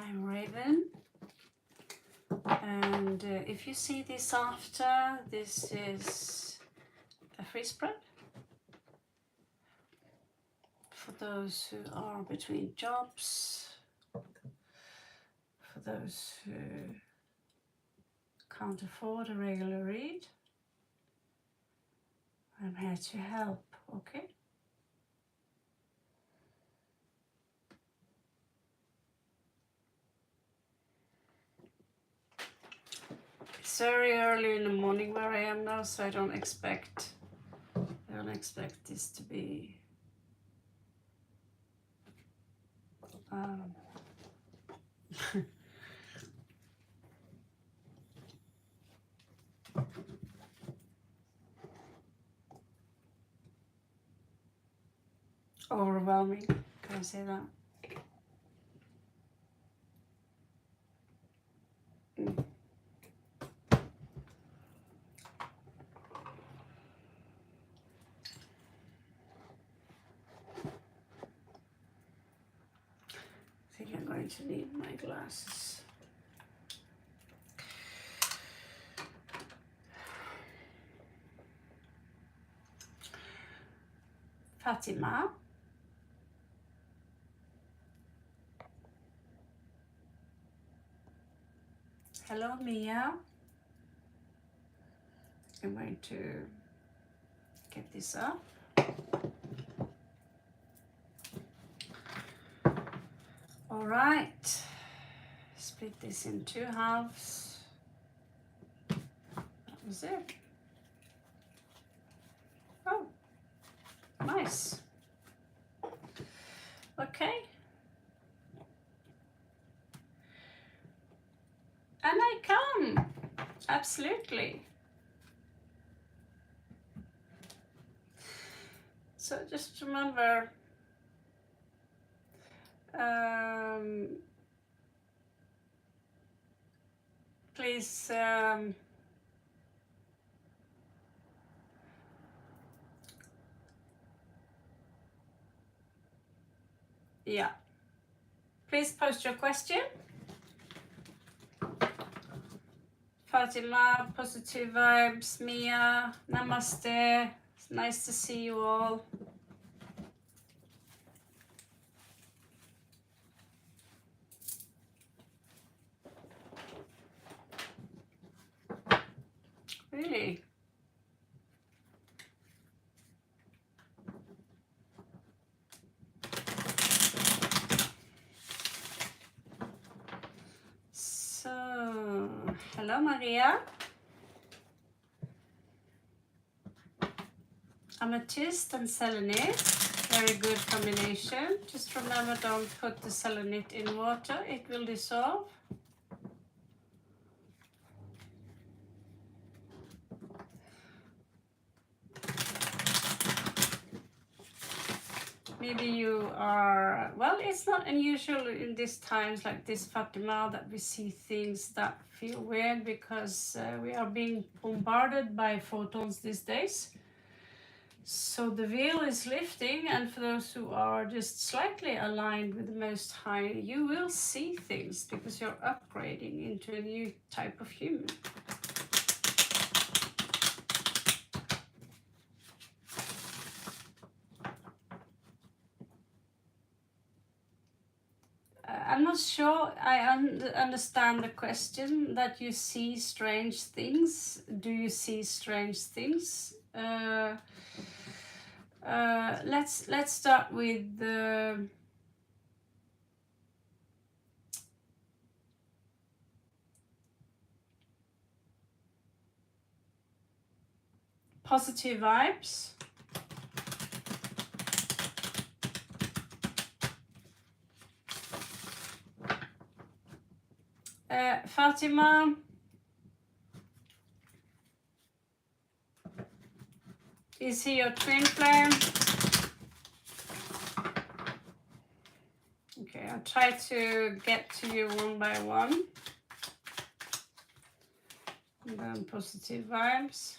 I'm Raven, and if you see this after, this is a free spread for those who are between jobs, for those who can't afford a regular read. I'm here to help, okay? It's very early in the morning where I am now, so I don't expect this to be overwhelming. Can I say that? I think I'm going to need my glasses. Fatima. Hello, Mia. I'm going to get this up. All right. Split this in 2 halves. That was it. Oh, nice. Okay. And I come. Absolutely. So just remember, please yeah, please post your question. Fatima, positive vibes. Mia, namaste. It's nice to see you all. Really? So, hello Maria. Amethyst and selenite, very good combination. Just remember, don't put the selenite in water, it will dissolve. Maybe you are, well, it's not unusual in these times like this, Fatima, that we see things that feel weird because we are being bombarded by photons these days. So the veil is lifting, and for those who are just slightly aligned with the Most High, you will see things because you're upgrading into a new type of human. I'm not sure I understand the question that you see strange things. Do you see strange things? Let's start with the positive vibes. Fatima, is he your twin flame? Okay, I'll try to get to you one by one. And then positive vibes.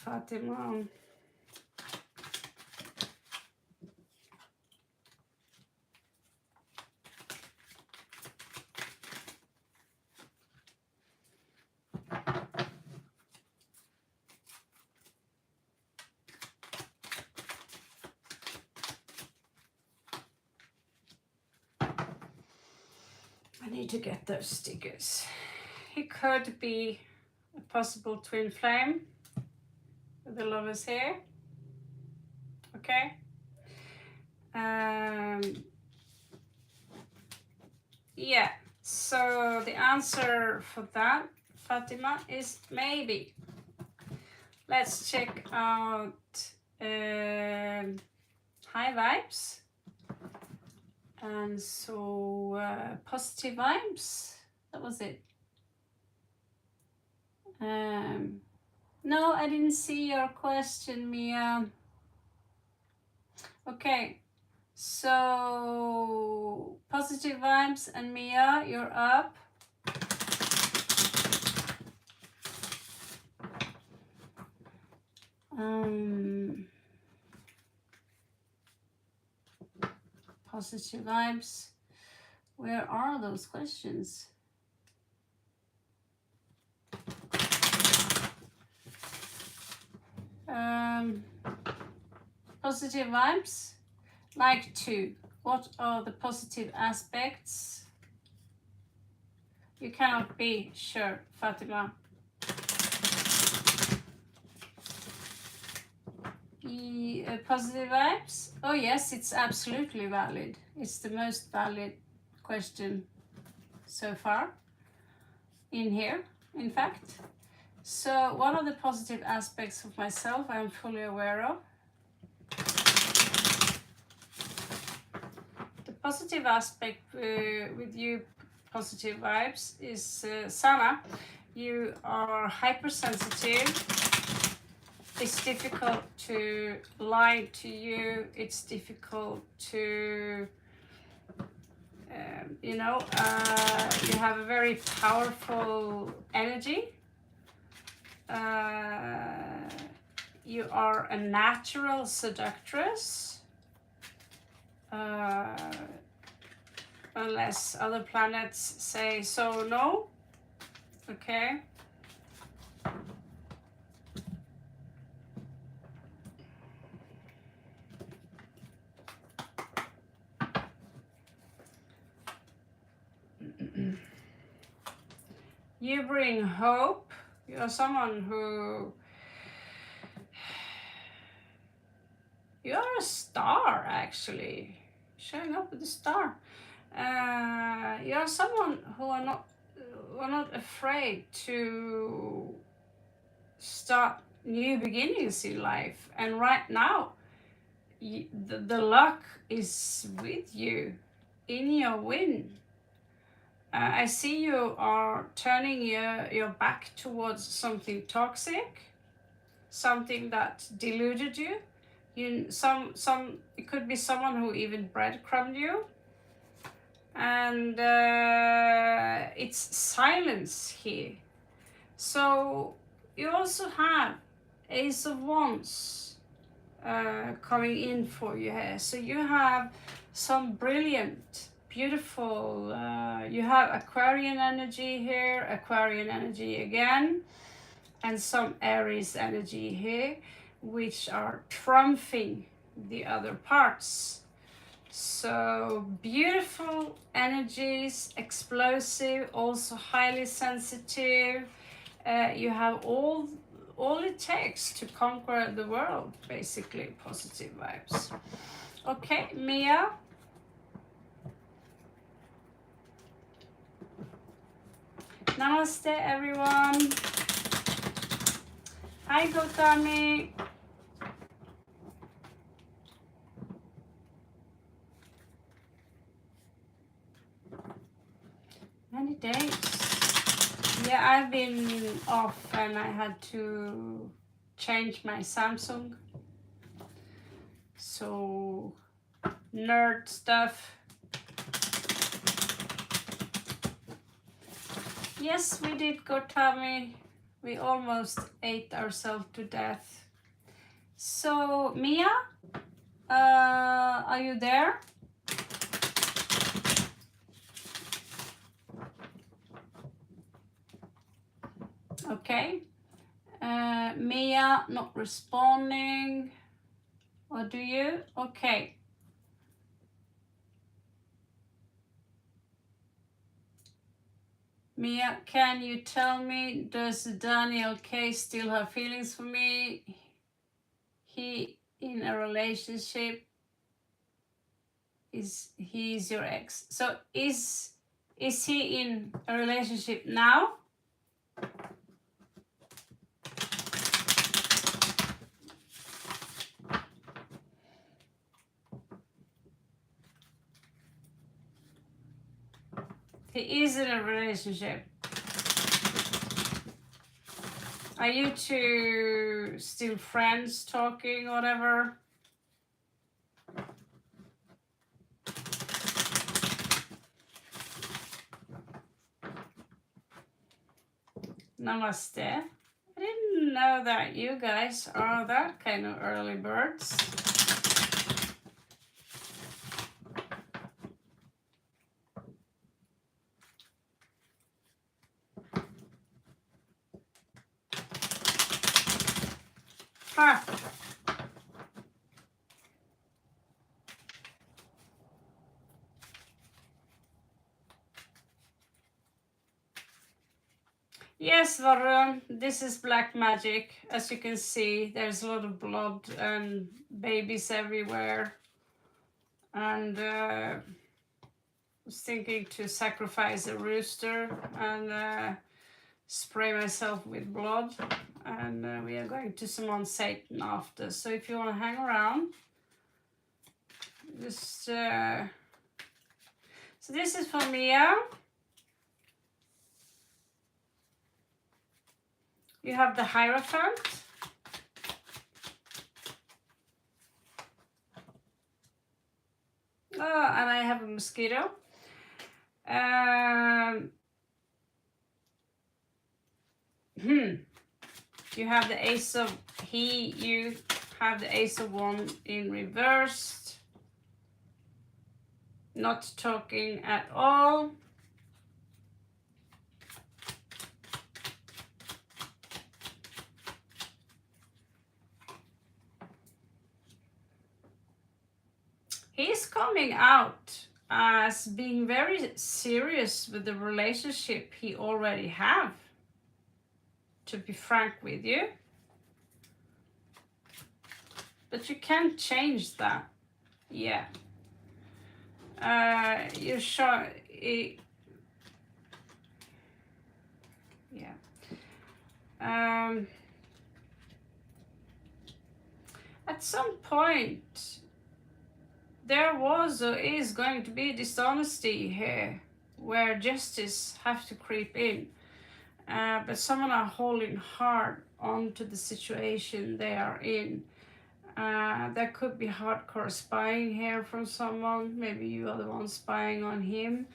Fatima. I need to get those stickers. He could be a possible twin flame with the lovers here. Okay. Yeah, so the answer for that, Fatima, is maybe. Let's check out high vibes. And so positive vibes, that was it. No, I didn't see your question, Mia. Okay, so positive vibes and Mia, you're up. Positive vibes. Where are those questions? Positive vibes. Like to. What are the positive aspects? You cannot be sure, Fatima. Positive vibes? Oh yes, it's absolutely valid. It's the most valid question so far in here, in fact. So what are the positive aspects of myself I'm fully aware of? The positive aspect with you, positive vibes, is Sana, you are hypersensitive. It's difficult to lie to you. It's difficult to, you have a very powerful energy. You are a natural seductress. Unless other planets say so, no. Okay. You bring hope. You're someone who... You're a star, actually. Showing up with a star. You're someone who are not afraid to start new beginnings in life. And right now, the luck is with you, in your win. I see you are turning your back towards something toxic, something that deluded you. It could be someone who even breadcrumbed you. And it's silence here. So you also have Ace of Wands coming in for you here. So you have some brilliant, beautiful, you have Aquarian energy here, Aquarian energy again, and some Aries energy here, which are trumping the other parts. So beautiful energies, explosive, also highly sensitive. You have all it takes to conquer the world, basically. Positive vibes. Okay, Mia. Namaste, everyone. Hi, Gotami. Many days. Yeah, I've been off and I had to change my Samsung. So, nerd stuff. Yes, we did, Gotami. We almost ate ourselves to death. So Mia, are you there? Okay. Mia not responding. Or do you? Okay. Mia, can you tell me, does Daniel K still have feelings for me? He in a relationship? He's your ex? So is he in a relationship now? He is in a relationship. Are you two still friends, talking, whatever? Namaste. I didn't know that you guys are that kind of early birds. Huh. Yes, Varun, this is black magic. As you can see, there's a lot of blood and babies everywhere. And I was thinking to sacrifice a rooster and spray myself with blood. And we are going to summon Satan after. So if you want to hang around, just... So this is for Mia. You have the Hierophant. Oh, and I have a mosquito. You have the Ace of you have the Ace of Wands in reversed. Not talking at all. He's coming out as being very serious with the relationship he already have, to be frank with you. But you can't change that. Yeah. You're sure. Yeah. At some point, there was or is going to be dishonesty here, where justice have to creep in. But someone are holding hard onto the situation they are in. There could be hardcore spying here from someone. Maybe you are the one spying on him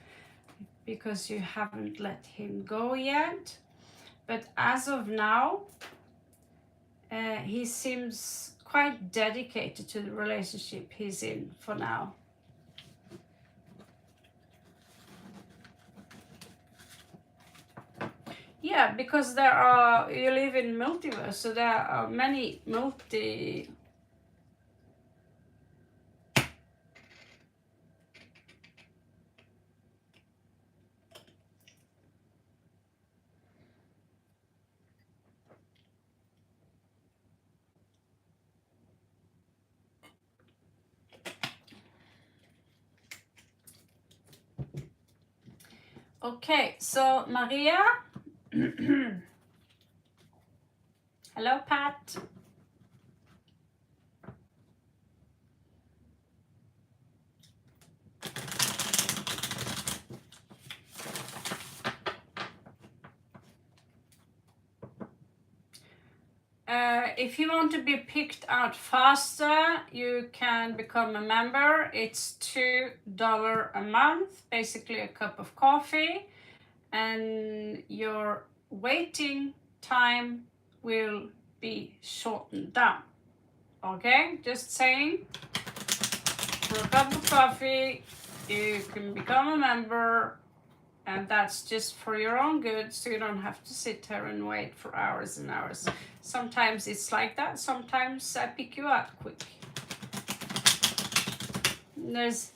because you haven't let him go yet. But as of now, he seems quite dedicated to the relationship he's in for now. Yeah, because you live in multiverse, so there are many Okay, so Maria. Hello, Pat. If you want to be picked out faster, you can become a member. It's $2 a month, basically a cup of coffee, and your waiting time will be shortened down. Okay, just saying. For a cup of coffee, you can become a member, and that's just for your own good, so you don't have to sit here and wait for hours and hours. Sometimes it's like that, sometimes I pick you up quick. There's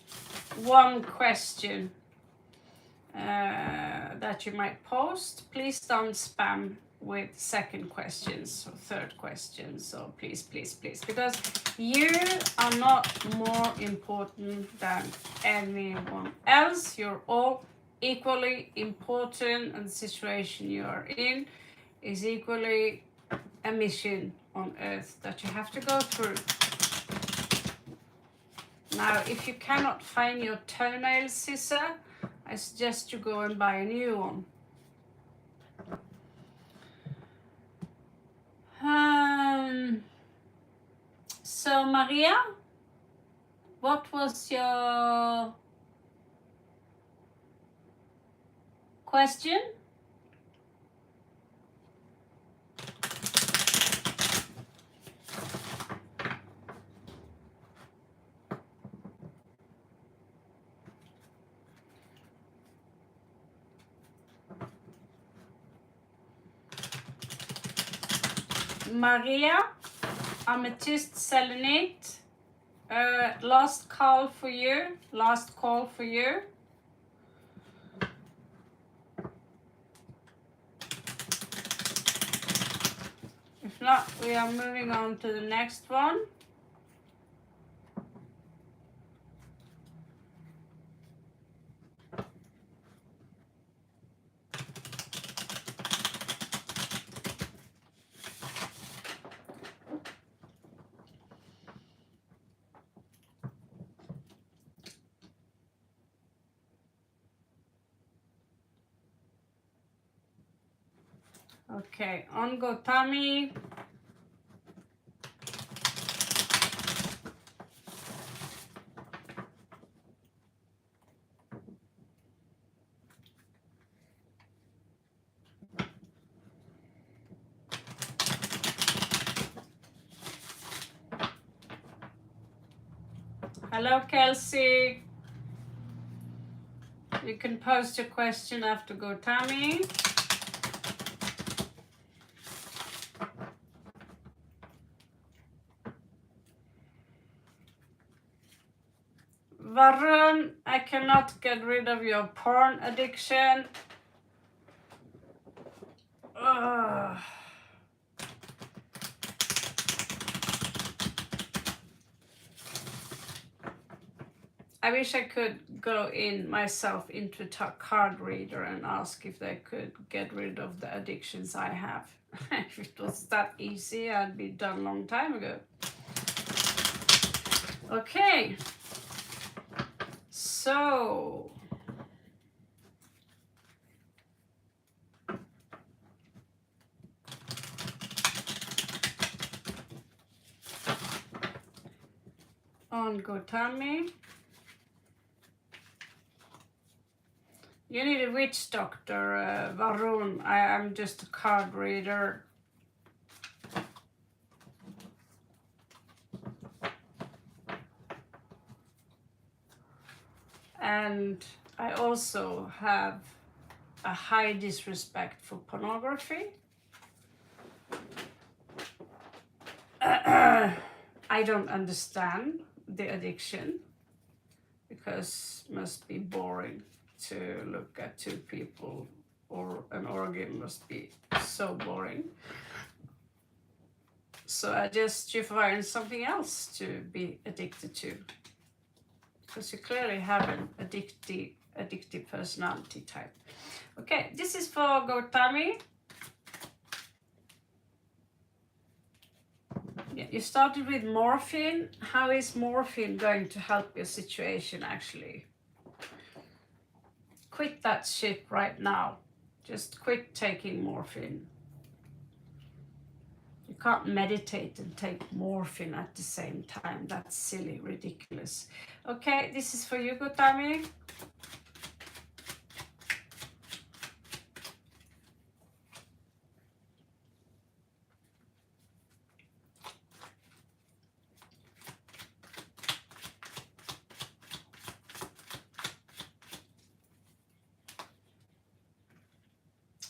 one question that you might post. Please don't spam with second questions or third questions, so please, because you are not more important than anyone else. You're all equally important, and the situation you are in is equally a mission on earth that you have to go through. Now, if you cannot find your toenail scissor, I suggest you go and buy a new one. So Maria, what was your question? Maria, amethyst selenite, last call for you. If not, we are moving on to the next one. Okay, on Gotami. Hello, Kelsey. You can post your question after Gotami. Varun, I cannot get rid of your porn addiction. Ugh. I wish I could go in myself into a card reader and ask if they could get rid of the addictions I have. If it was that easy, I'd be done a long time ago. Okay. So, on Gotami. You need a witch doctor, Varun. I am just a card reader. And I also have a high disrespect for pornography. I don't understand the addiction because it must be boring to look at two people, or an organ must be so boring. So I just find something else to be addicted to, because you clearly have an addictive personality type. Okay, this is for Gotami. Yeah, you started with morphine. How is morphine going to help your situation actually? Quit that shit right now. Just quit taking morphine. You can't meditate and take morphine at the same time. That's silly, ridiculous. Okay, this is for you, Gotami.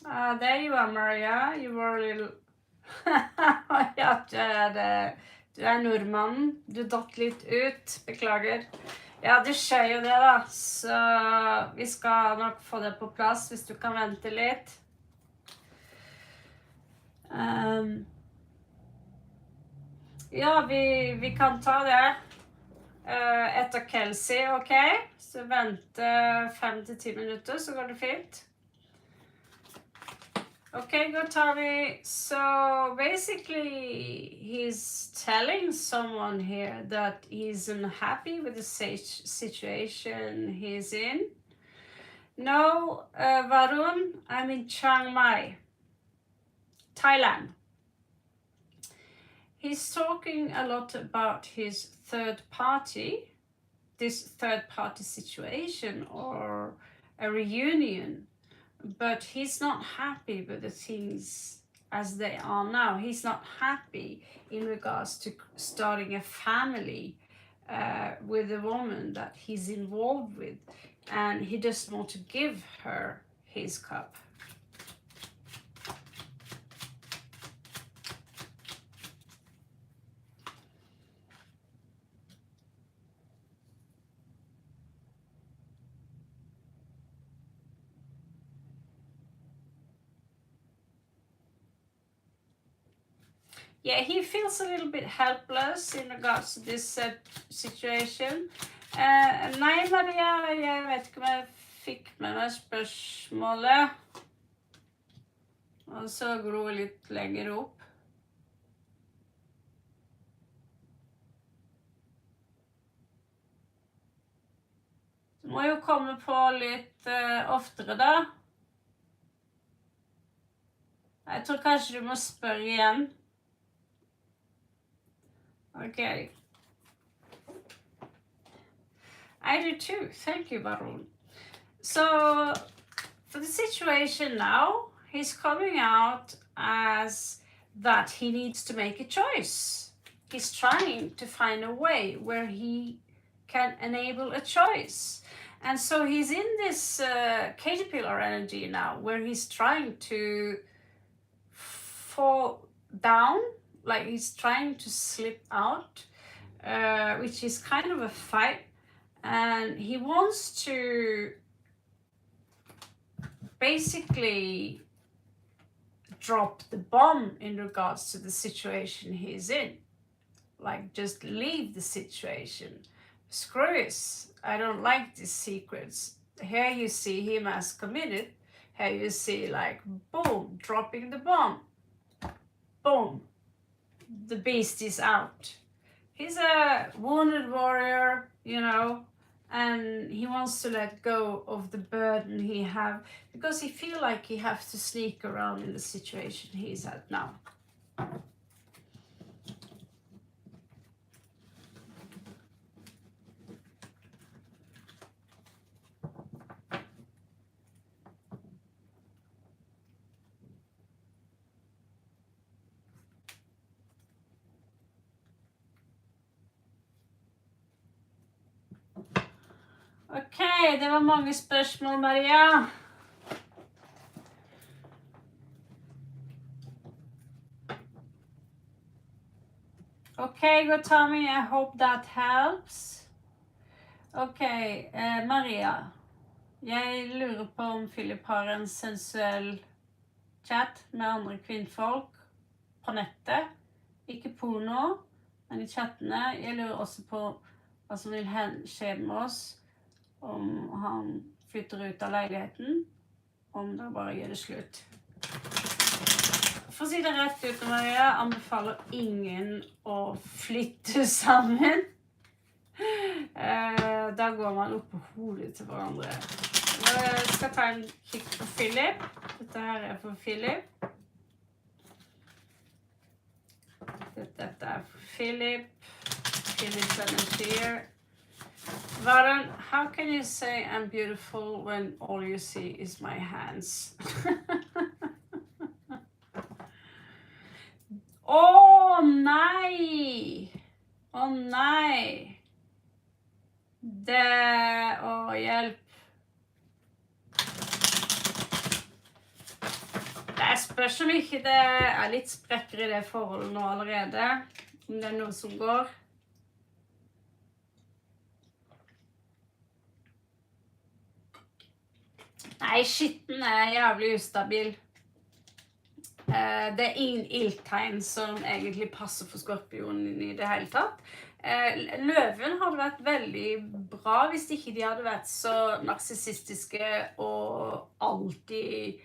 There you are, Maria. You were a little... Ja, du nordmannen. Du datt litt ut. Beklager. Ja, det skjer jo det, da. Så vi skal nok få det på plass hvis du kan vente litt. Ja, vi kan ta det etter Kelsey, ok? Så vente 5 til 10 minutter, så går det fint. Okay, good, Tommy. So basically, he's telling someone here that he's unhappy with the situation he's in. No, Varun, I'm in Chiang Mai, Thailand. He's talking a lot about his third party, this third party situation or a reunion. But he's not happy with the things as they are now. He's not happy in regards to starting a family with a woman that he's involved with. And he doesn't want to give her his cup. Yeah, he feels a little bit helpless in regards to this situation. Nei, Maria, jeg vet ikke om jeg fikk med meg spørsmålet. Og så går hun litt lenger opp. Du må jo komme på litt oftere da. Jeg tror kanskje du må spørre igjen. Okay. I do too. Thank you, Varun. So, for the situation now, he's coming out as that he needs to make a choice. He's trying to find a way where he can enable a choice. And so he's in this caterpillar energy now, where he's trying to fall down, like he's trying to slip out, which is kind of a fight. And he wants to basically drop the bomb in regards to the situation he's in. Like, just leave the situation. Screw it. I don't like these secrets. Here you see him as committed. Here you see, like, boom, dropping the bomb. Boom. The beast is out. He's a wounded warrior, you know, and he wants to let go of the burden he have because he feel like he has to sneak around in the situation he's at now. Ok, det var mange spørsmål, Maria. Okay, good, Tommy. I hope that helps. Ok, Maria. Jeg lurer på om Philip har en sensuell chat med andre kvinnfolk på nettet. Ikke porno, men i chattene. Jeg lurer også på hva som vil skje med oss om han flytter ut av leiligheten, om det bare gjør det slutt. For å si det rett ut, Maria, anbefaler ingen å flytte sammen. Da går man opp på hodet til hverandre. Jeg skal ta en kikk på Philip. Dette her er for Philip. Dette er for Philip. Philip's energy here. Varun, how can you say I'm beautiful when all you see is my hands? Åh, nei! Åh, nei! Åh, hjelp. Spørs om ikke det litt sprekker i det forholdet nå allerede, om det noe som går. Nei, skitten jævlig ustabil. Det ingen ildtegn som egentlig passer for skorpionen i det hele tatt. Løven hadde vært veldig bra hvis ikke de hadde vært så narsissistiske og alltid...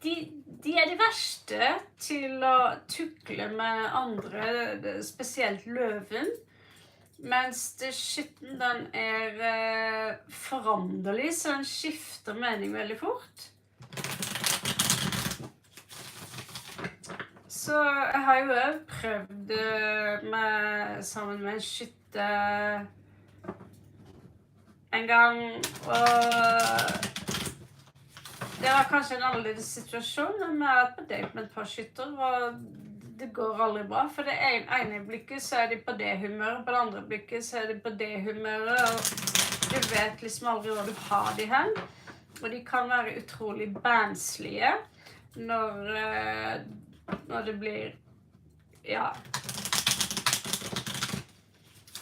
De de verste til å tukle med andre, spesielt løven. Mens skitten, den foranderlig, så den skifter mening veldig fort. Så jeg har jo prøvd sammen med en skytte en gang, og det var kanskje en annerledes situasjon, men jeg har vært på date med et par skytter, og det går aldri bra. For det ene blikket så de på det humøret, på det andre blikket så de på det humøret, og du vet liksom aldri hva du har de hen. Og de kan være utrolig bandslige når det blir, ja.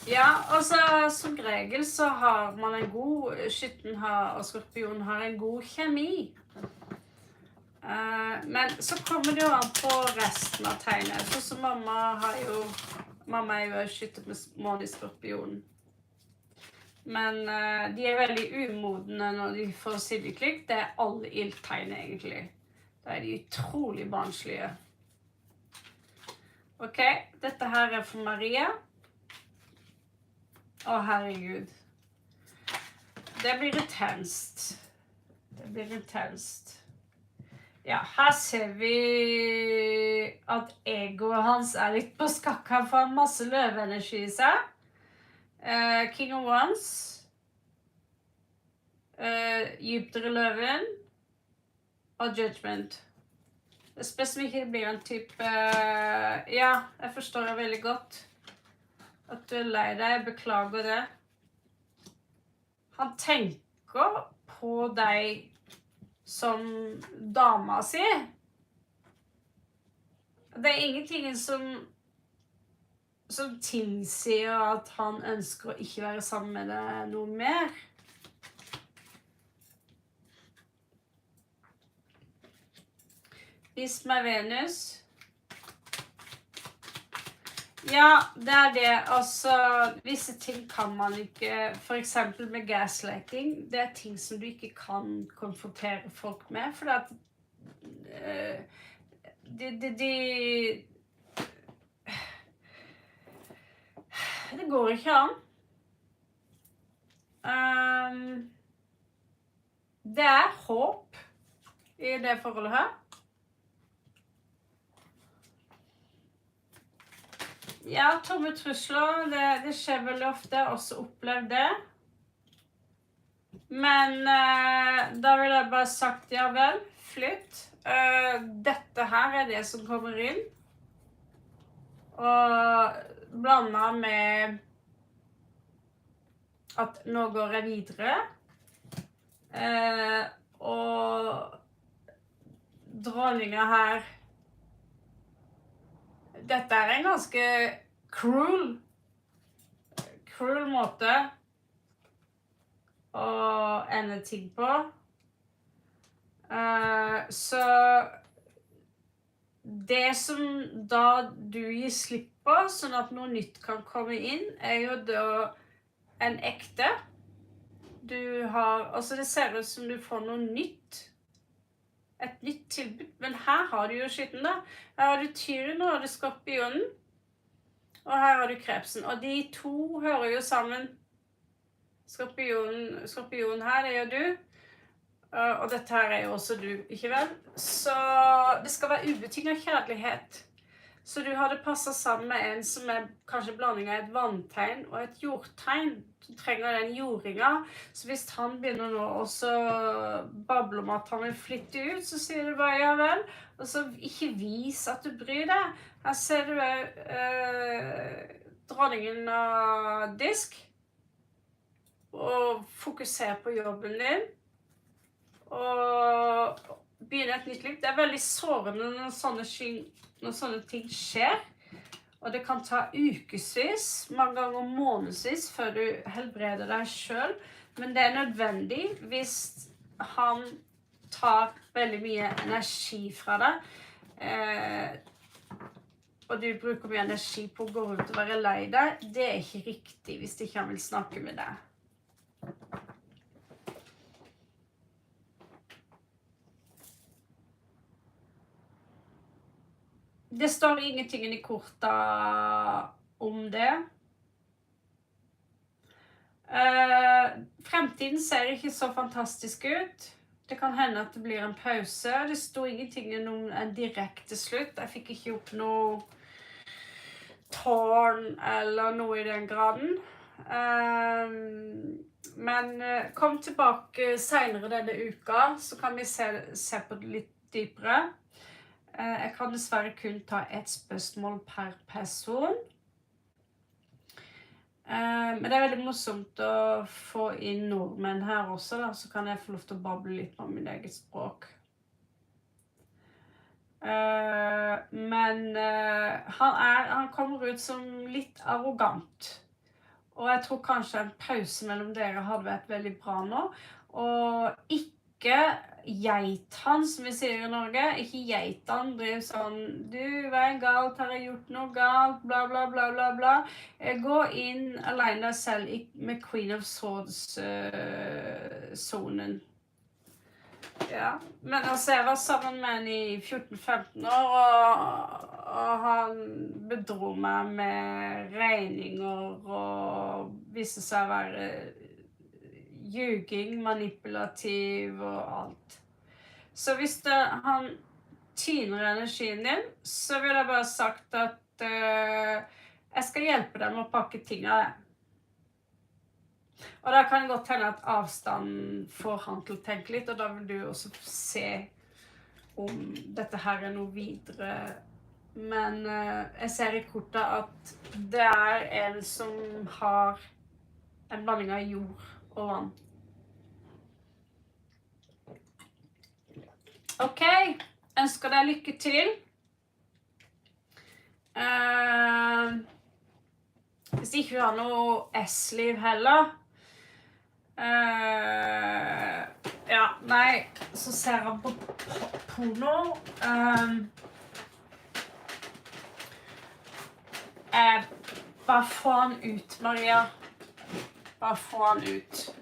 Ja, og så som regel så har man en god, skytten og skorpionen har en god kjemi. Men så kommer det jo an på resten av tegnet. Så som mamma jo skyttet med måne i skorpionen. Men de veldig umodne når de får sideklikk. Det alle ildtegn egentlig. Da de utrolig barnslige. Ok, dette her for Maria. Å, herregud. Det blir intenst. Det blir intenst. Ja, her ser vi at egoet hans litt på skakk. Han får masse løveenergi i seg. King of Wands. Jupiter i løven. Og Judgment. Det spesielt ikke blir en type... ja, jeg forstår det veldig godt. At du lei deg, jeg beklager det. Han tenker på deg som dama si. Det ingenting som tilsier at han ønsker å ikke være sammen med deg noe mer. Vis meg Venus. Ja, det det. Altså, visse ting kan man ikke, for eksempel med gaslighting, det ting som du ikke kan konfrontere folk med, for at det går ikke an. Det håp i det forholdet her. Ja, tomme trusler, det skjer veldig ofte, jeg har også opplevd det. Men da vil jeg bare sagt, ja vel, flytt. Dette her det som kommer inn. Og blandet med at nå går jeg videre. Og dronningen her, dette en ganske cruel måte å ende ting på. Så det som da du gir slipp på, sånn at noe nytt kan komme inn, jo da en ekte. Du har, altså det ser ut som du får noe nytt. Et nytt tilbud, men her har du jo skytten da. Her har du tyren, og har du skorpionen, og her har du krepsen. Og de to hører jo sammen. Skorpionen her, det gjør du. Og dette her jo også du, ikke vel? Så det skal være ubetinget kjærlighet. Så du hadde passet sammen med en som kanskje blanding av et vanntegn og et jordtegn. Du trenger den jordringa. Så hvis han begynner nå også bable om at han vil flytte ut, så sier du bare ja vel. Og så ikke vis at du bryr deg. Her ser du dronningen av disk. Og fokuser på jobben din. Og begynne et nytt liv. Det veldig sårende når sånne ting skjer. Og det kan ta ukesvis, mange ganger månedsvis, før du helbreder deg selv. Men det nødvendig hvis han tar veldig mye energi fra deg. Og du bruker mye energi på å gå rundt og være lei deg. Det ikke riktig hvis ikke han vil snakke med deg. Det står ingenting i korta om det. Fremtiden ser ikke så fantastisk ut. Det kan hende at det blir en pause. Det står ingenting om en direkte slutt. Jeg fikk ikke gjort noe tårn eller noe i den graden. Men kom tilbake senere denne uka, så kan vi se på det litt dypere. Jeg kan dessverre kun ta et spørsmål per person. Men det veldig morsomt å få inn nordmenn her også, da, så kan jeg få lov til å bable litt om min eget språk. Men han kommer ut som litt arrogant. Og jeg tror kanskje en pause mellom dere hadde vært veldig bra nå. Og ikke geit han, som vi sier i Norge. Ikke geit han, driv sånn, du, hva er galt, har jeg gjort noe galt, bla bla bla bla bla. Gå inn alene selv med Queen of Swords-zonen. Ja, men altså jeg var sammen med han i 14-15 år, og han bedro meg med regninger og viste seg å være ljuging, manipulativ og alt. Så hvis han tyner energien din, så vil jeg bare sagt at jeg skal hjelpe deg med å pakke ting av det. Og da kan det godt hende at avstanden får han til å tenke litt, og da vil du også se om dette her er noe videre. Men jeg ser i kortet at det er en som har en blanding av jord og vann. Ok, ønsker deg lykke til. Hvis ikke du har noe S-liv heller, ja, nei, så ser han på porno. Bare få han ut, Maria. Bare få han ut.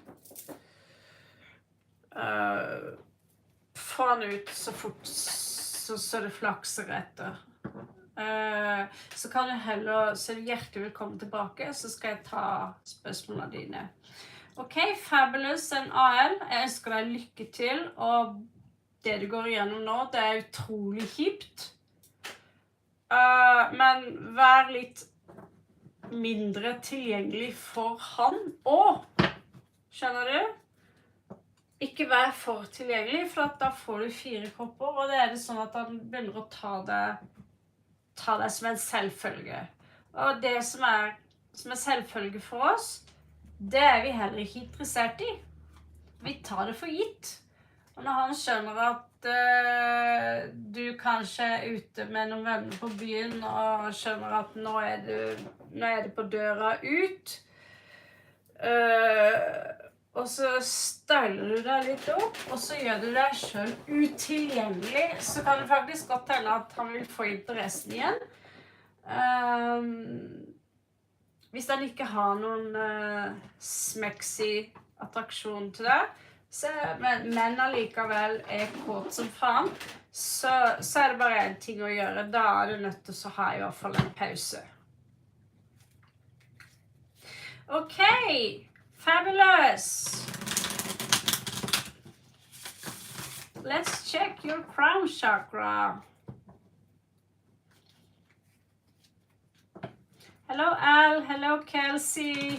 Få han ut så fort så det flakser etter. Så kan du heller, så er du hjertelig velkommen tilbake, så skal jeg ta spørsmålene dine. Ok, fabulous and AL, jeg ønsker deg lykke til, og det du går igjennom nå, det er utrolig kjipt. Men vær litt mindre tilgjengelig for han også, skjønner du? Ikke vær for tilgjengelig, for da får du 4 kopper, og det er det sånn at han begynner å ta deg som en selvfølge. Og det som er selvfølge for oss, det er vi heller ikke interessert i. Vi tar det for gitt. Og når han skjønner at du kanskje er ute med noen venner på byen, og skjønner at nå er det på døra ut, og så styler du deg litt opp, og så gjør du deg selv utilgjengelig, så kan det faktisk godt hende at han vil få interessen igjen. Hvis han ikke har noen smeksy attraksjon til deg, men allikevel er kåt som faen, så er det bare en ting å gjøre. Da er du nødt til å ha i hvert fall en pause. Ok, fabulous! Let's check your crown chakra. Hello Al, hello Kelsey.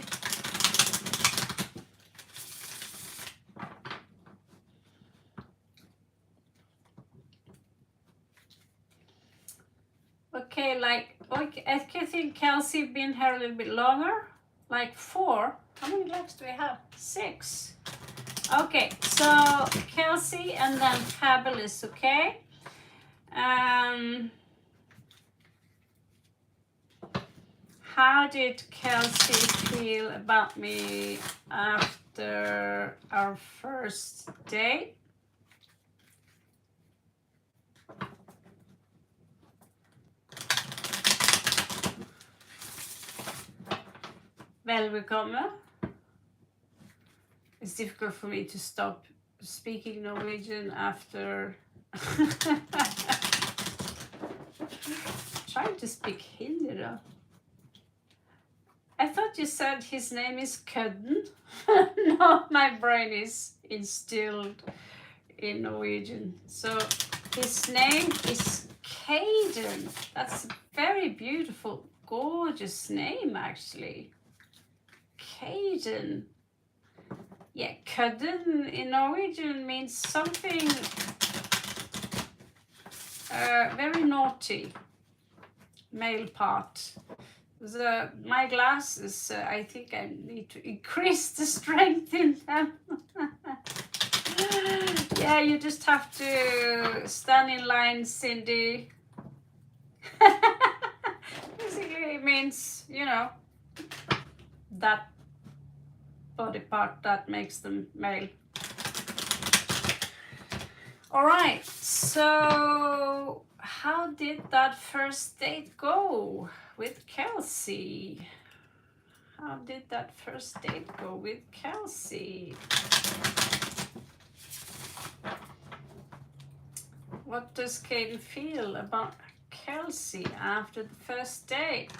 Okay, I think Kelsey been here a little bit longer. Like 4. How many legs do we have? 6. Okay, so Kelsey and then Fabulous, okay? How did Kelsey feel about me after our first date? Välbekomme. It's difficult for me to stop speaking Norwegian after trying to speak Hindi though. I thought you said his name is Kødden. No, my brain is instilled in Norwegian. So his name is Caden. That's a very beautiful, gorgeous name actually. Caden. Yeah, Kødden in Norwegian means something very naughty, male part. My glasses, I think I need to increase the strength in them. Yeah, you just have to stand in line, Cindy. Basically, it means, you know, that body part that makes them male. All right, so how did that first date go with Kelsey? How did that first date go with Kelsey? What does Caden feel about Kelsey after the first date?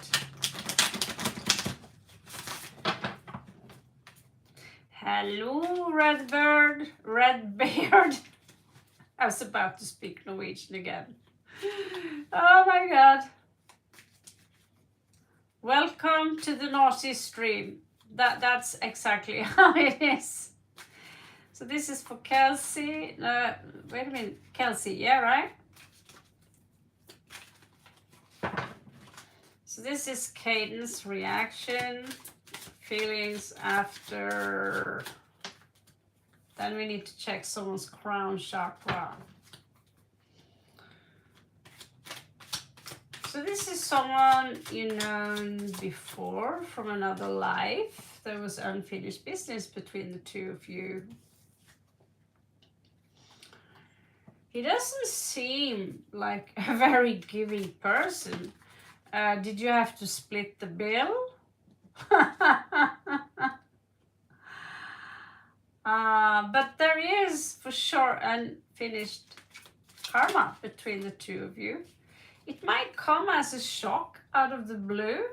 Hello, Redbeard. I was about to speak Norwegian again. Oh my God. Welcome to the naughty stream. That's exactly how it is. So this is for Kelsey. Wait a minute, Kelsey, yeah, right? So this is Caden's reaction, feelings after. Then we need to check someone's crown chakra. So this is someone you known before from another life. There was unfinished business between the two of you. He doesn't seem like a very giving person. Did you have to split the bill? But there is for sure unfinished karma between the two of you. It might come as a shock out of the blue.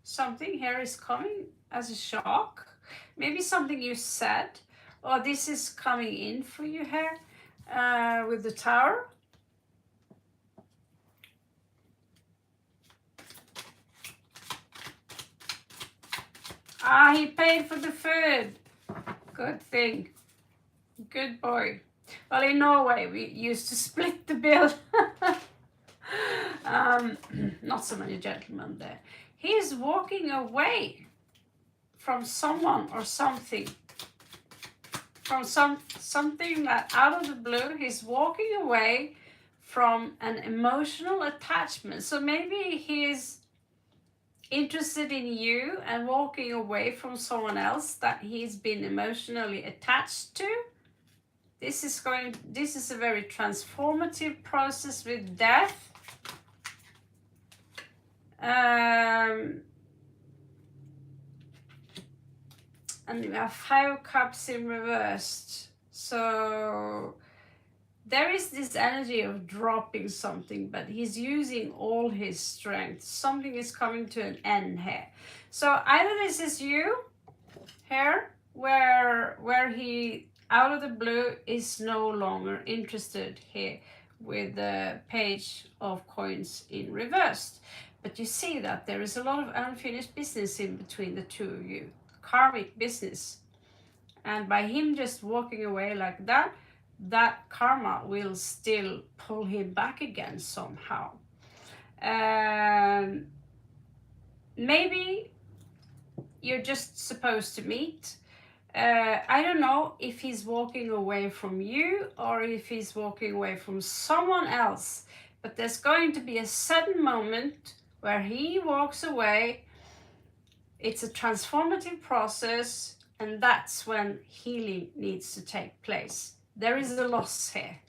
Something here is coming as a shock. Maybe something you said, or this is coming in for you here with the Tower. He paid for the food. Good thing. Good boy. Well, in Norway, we used to split the bill. Not so many gentlemen there. He is walking away from someone or something. From something that out of the blue, he's walking away from an emotional attachment. So maybe he's interested in you and walking away from someone else that he's been emotionally attached to. This is a very transformative process with death. And we have 5 cups in reversed. So there is this energy of dropping something, but he's using all his strength. Something is coming to an end here. So either this is you here, where he out of the blue is no longer interested here with the page of coins in reversed. But you see that there is a lot of unfinished business in between the two of you, karmic business. And by him just walking away like that, that karma will still pull him back again somehow. Maybe you're just supposed to meet. I don't know if he's walking away from you or if he's walking away from someone else, but there's going to be a sudden moment where he walks away. It's a transformative process, and that's when healing needs to take place. There is a loss here.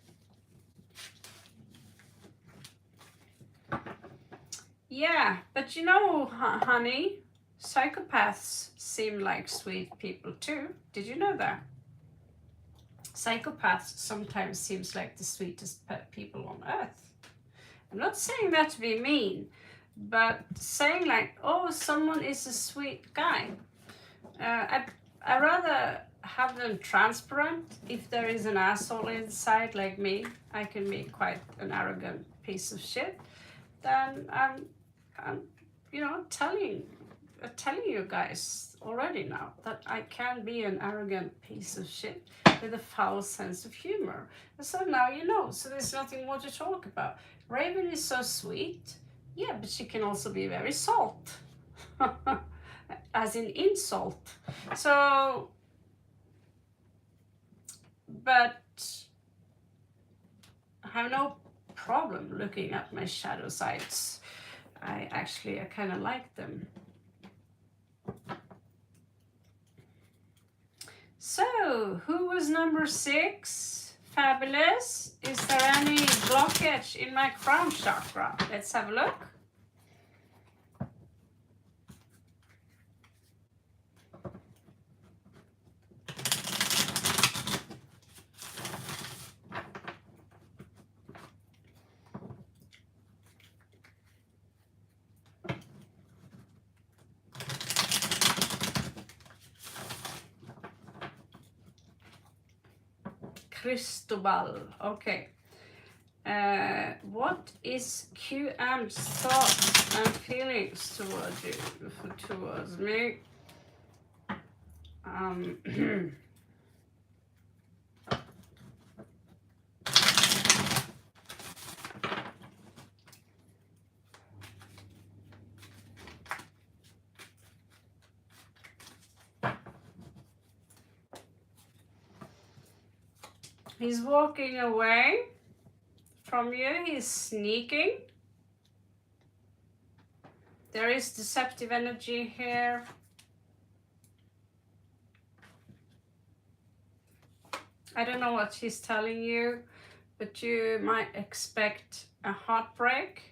Yeah, but you know, honey, psychopaths seem like sweet people too. Did you know that? Psychopaths sometimes seems like the sweetest people on earth. I'm not saying that to be mean, but saying like, oh, someone is a sweet guy. I rather have them transparent. If there is an asshole inside like me, I can be quite an arrogant piece of shit. Then I'm you know, telling you guys already now that I can be an arrogant piece of shit with a foul sense of humor. So now you know, so there's nothing more to talk about. Raven is so sweet. Yeah, but she can also be very salt. As in insult. So, but I have no problem looking at my shadow sides. I kind of like them. So, who was number 6? Fabulous. Is there any blockage in my crown chakra? Let's have a look. Cristobal. Okay. What is QM's thoughts and feelings towards me? He's walking away from you. He's sneaking. There is deceptive energy here. I don't know what he's telling you, but you might expect a heartbreak.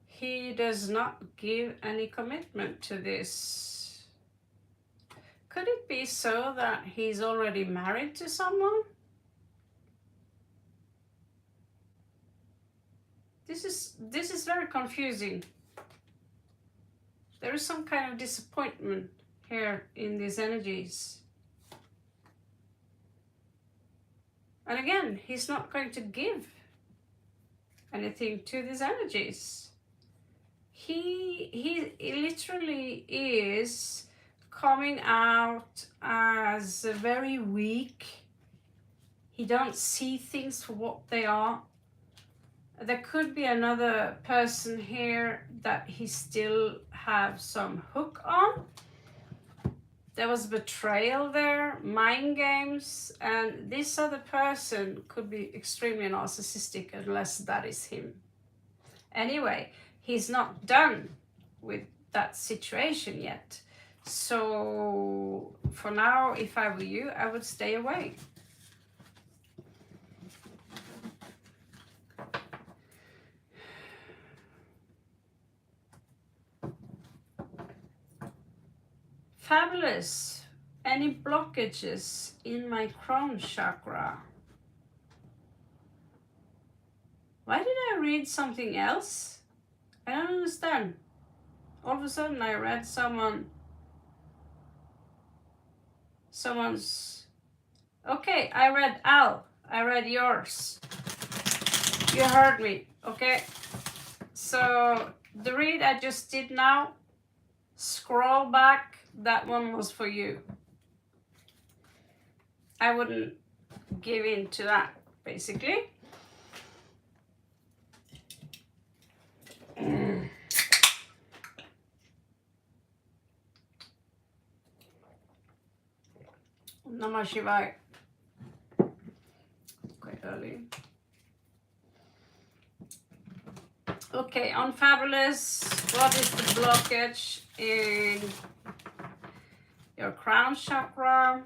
He does not give any commitment to this. Could it be so that he's already married to someone? This is very confusing. There is some kind of disappointment here in these energies. And again, he's not going to give anything to these energies. He literally is coming out as very weak. He don't see things for what they are. There could be another person here that he still have some hook on. There was betrayal there, mind games, and this other person could be extremely narcissistic unless that is him. Anyway, he's not done with that situation yet. So for now, if I were you, I would stay away. Fabulous. Any blockages in my crown chakra? Why did I read something else? I don't understand. All of a sudden I read someone's... Okay, I read Al. I read yours. You heard me, okay? So the read I just did now, scroll back, that one was for you. I wouldn't give in to that, basically. Namah Shivaya. Quite early. Okay, on Fabulous, what is the blockage in your crown chakra?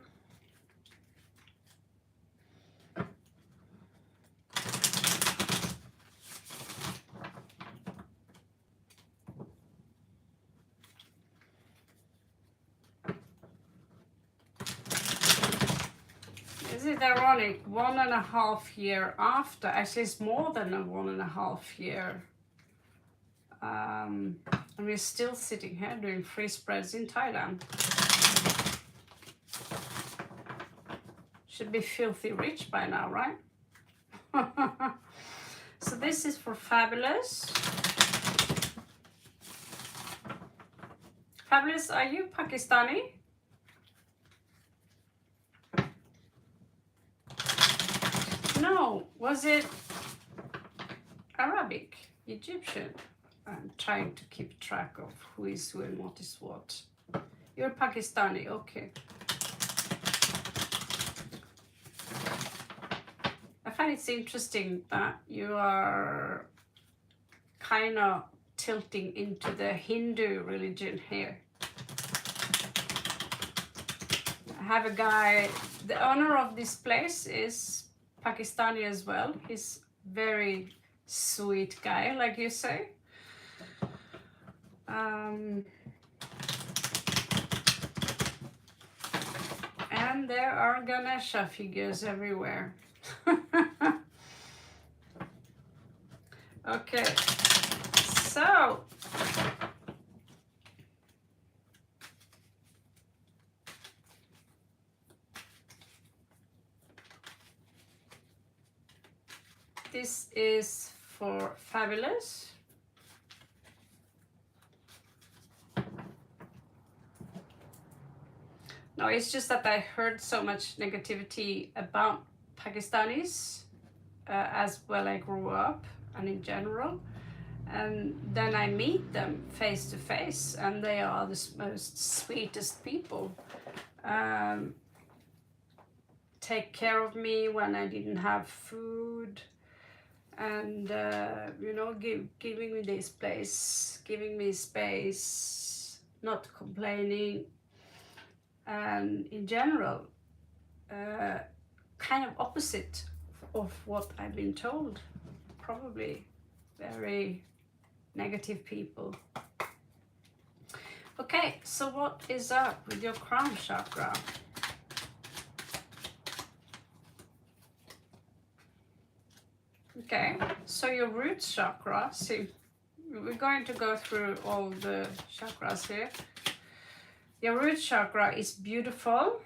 Is it ironic? 1.5 years after, actually it's more than a 1.5 year. And we're still sitting here doing free spreads in Thailand. Should be filthy rich by now, right? So this is for Fabulous. Fabulous, are you Pakistani? No, was it Arabic, Egyptian? I'm trying to keep track of who is who and what is what. You're Pakistani, okay. I find it's interesting that you are kind of tilting into the Hindu religion here. I have a guy, the owner of this place is Pakistani as well. He's very sweet guy, like you say. And there are Ganesha figures everywhere. Okay, so this is for Fabulous. No, it's just that I heard so much negativity about Pakistanis as well I grew up and in general. And then I meet them face to face and they are the most sweetest people. Take care of me when I didn't have food. And, you know, giving me this place, giving me space, not complaining. And in general, kind of opposite of what I've been told. Probably very negative people. Okay, so what is up with your crown chakra? Okay, so your root chakra, see, we're going to go through all the chakras here. Your root chakra is beautiful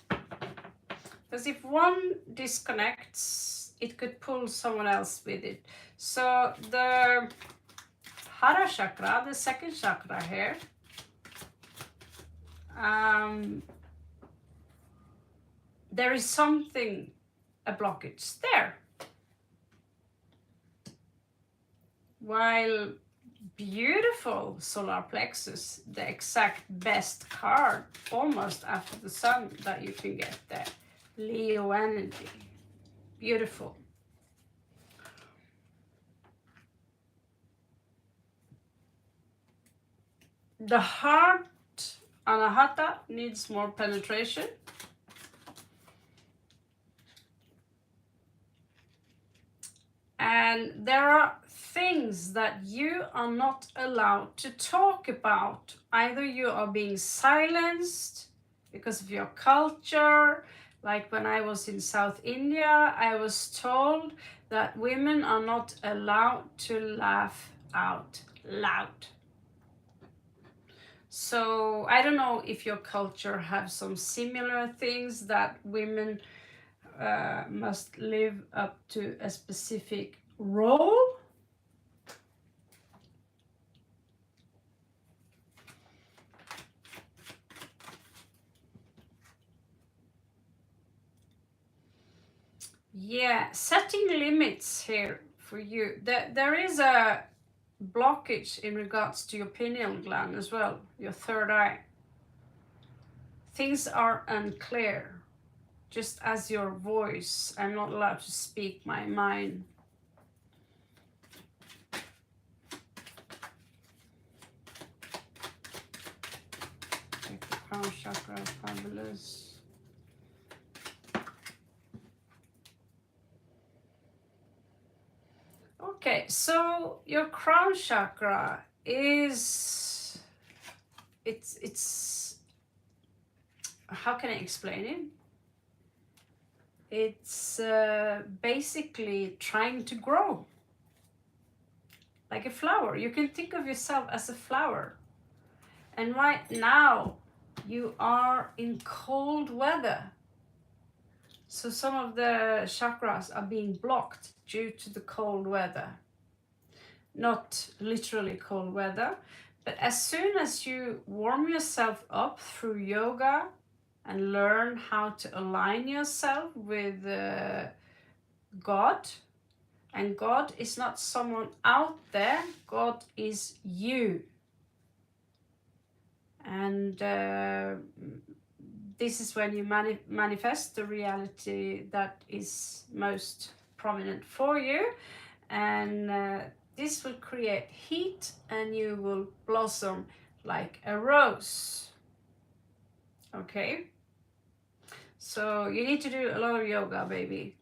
because if one disconnects, it could pull someone else with it. So the Hara chakra, the second chakra here, there is something, a blockage there. While beautiful solar plexus, the exact best card almost after the sun that you can get there. Leo energy, beautiful. The heart, Anahata, needs more penetration. And there are things that you are not allowed to talk about. Either you are being silenced because of your culture. Like when I was in South India, I was told that women are not allowed to laugh out loud. So I don't know if your culture has some similar things that women must live up to a specific role. Yeah, setting limits here for you. There is a blockage in regards to your pineal gland as well, your third eye. Things are unclear. just as your voice. I'm not allowed to speak my mind. Like the crown chakra, fabulous. Okay, so your crown chakra is, it's how can I explain it? It's basically trying to grow. Like a flower. You can think of yourself as a flower. And right now you are in cold weather. So some of the chakras are being blocked due to the cold weather. Not literally cold weather, but as soon as you warm yourself up through yoga and learn how to align yourself with God, and God is not someone out there, God is you. And this is when you manifest the reality that is most prominent for you, and this will create heat and you will blossom like a rose. Okay, so you need to do a lot of yoga, baby.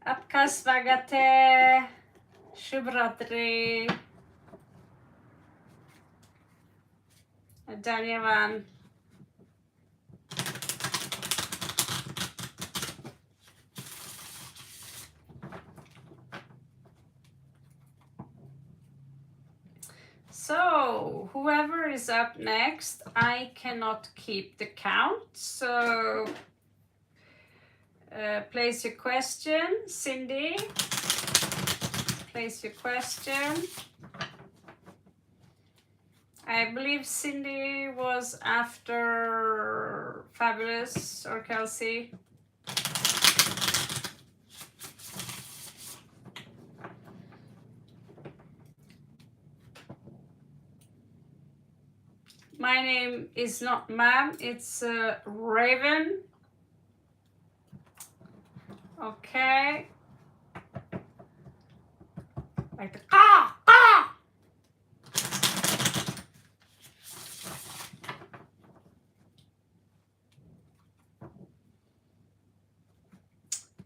Apka Svagate, Shubhratri, Dhanyavan. So, whoever is up next, I cannot keep the count, so place your question. Cindy, place your question. I believe Cindy was after Fabulous or Kelsey. My name is not ma'am, it's Raven. Okay. Like the ah, ah!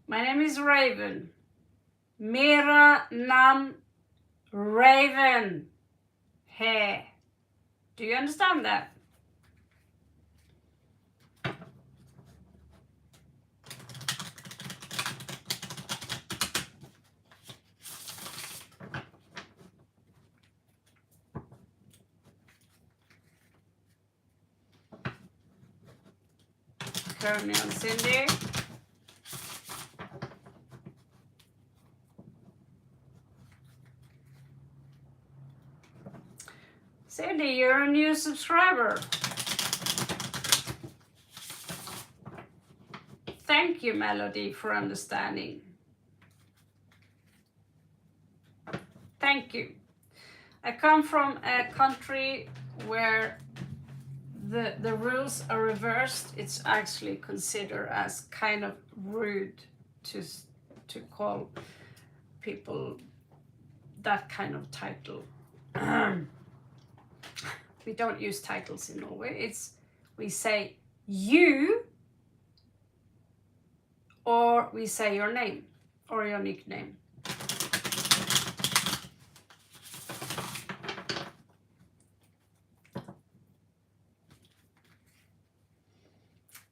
My name is Raven. Mera nam Raven. Hey. Do you understand that? Colonel Cindy. Cindy, you're a new subscriber. Thank you, Melody, for understanding. Thank you. I come from a country where the rules are reversed. It's actually considered as kind of rude to call people that kind of title. We don't use titles in Norway. We say you, or we say your name or your nickname.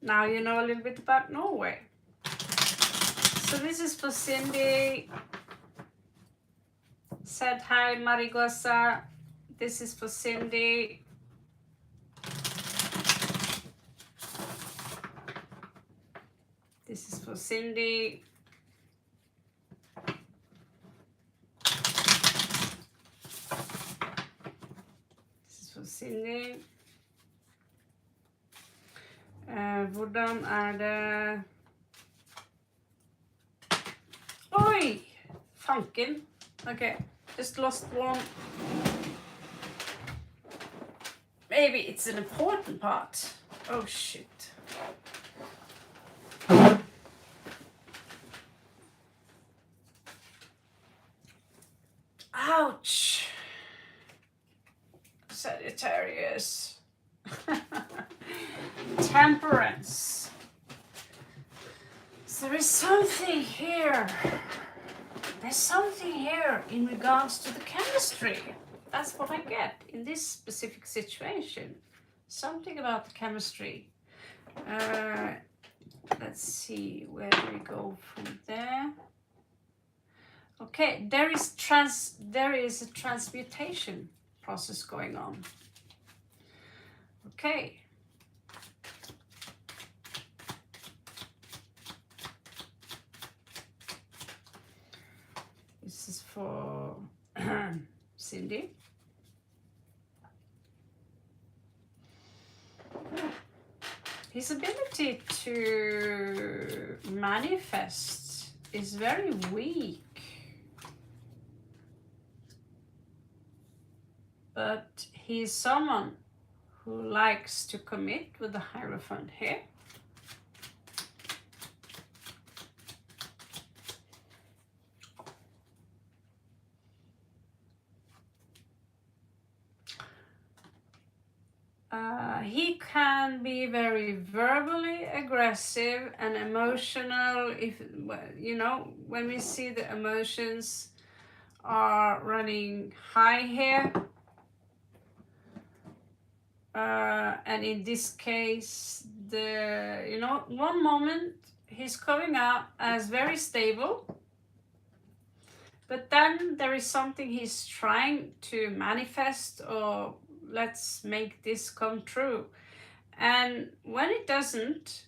Now you know a little bit about Norway. So this is for Cindy. Said hi, Marigosa. This is for Cindy. This is for Cindy. This is for Cindy. Hvordan det? Oi! Fanken. Okay, just lost one. Maybe it's an important part. Oh shit. Ouch. Sagittarius. Temperance. So there is something here. There's something here in regards to the chemistry. That's what I get in this specific situation. Something about the chemistry. Let's see, where do we go from there? Okay, there is a transmutation process going on. Okay. This is for Cindy. His ability to manifest is very weak. But he's someone who likes to commit with the Hierophant here. He can be very verbally aggressive and emotional. If, you know, when we see the emotions are running high here, and in this case, one moment he's coming out as very stable, but then there is something he's trying to manifest, or let's make this come true. And when it doesn't,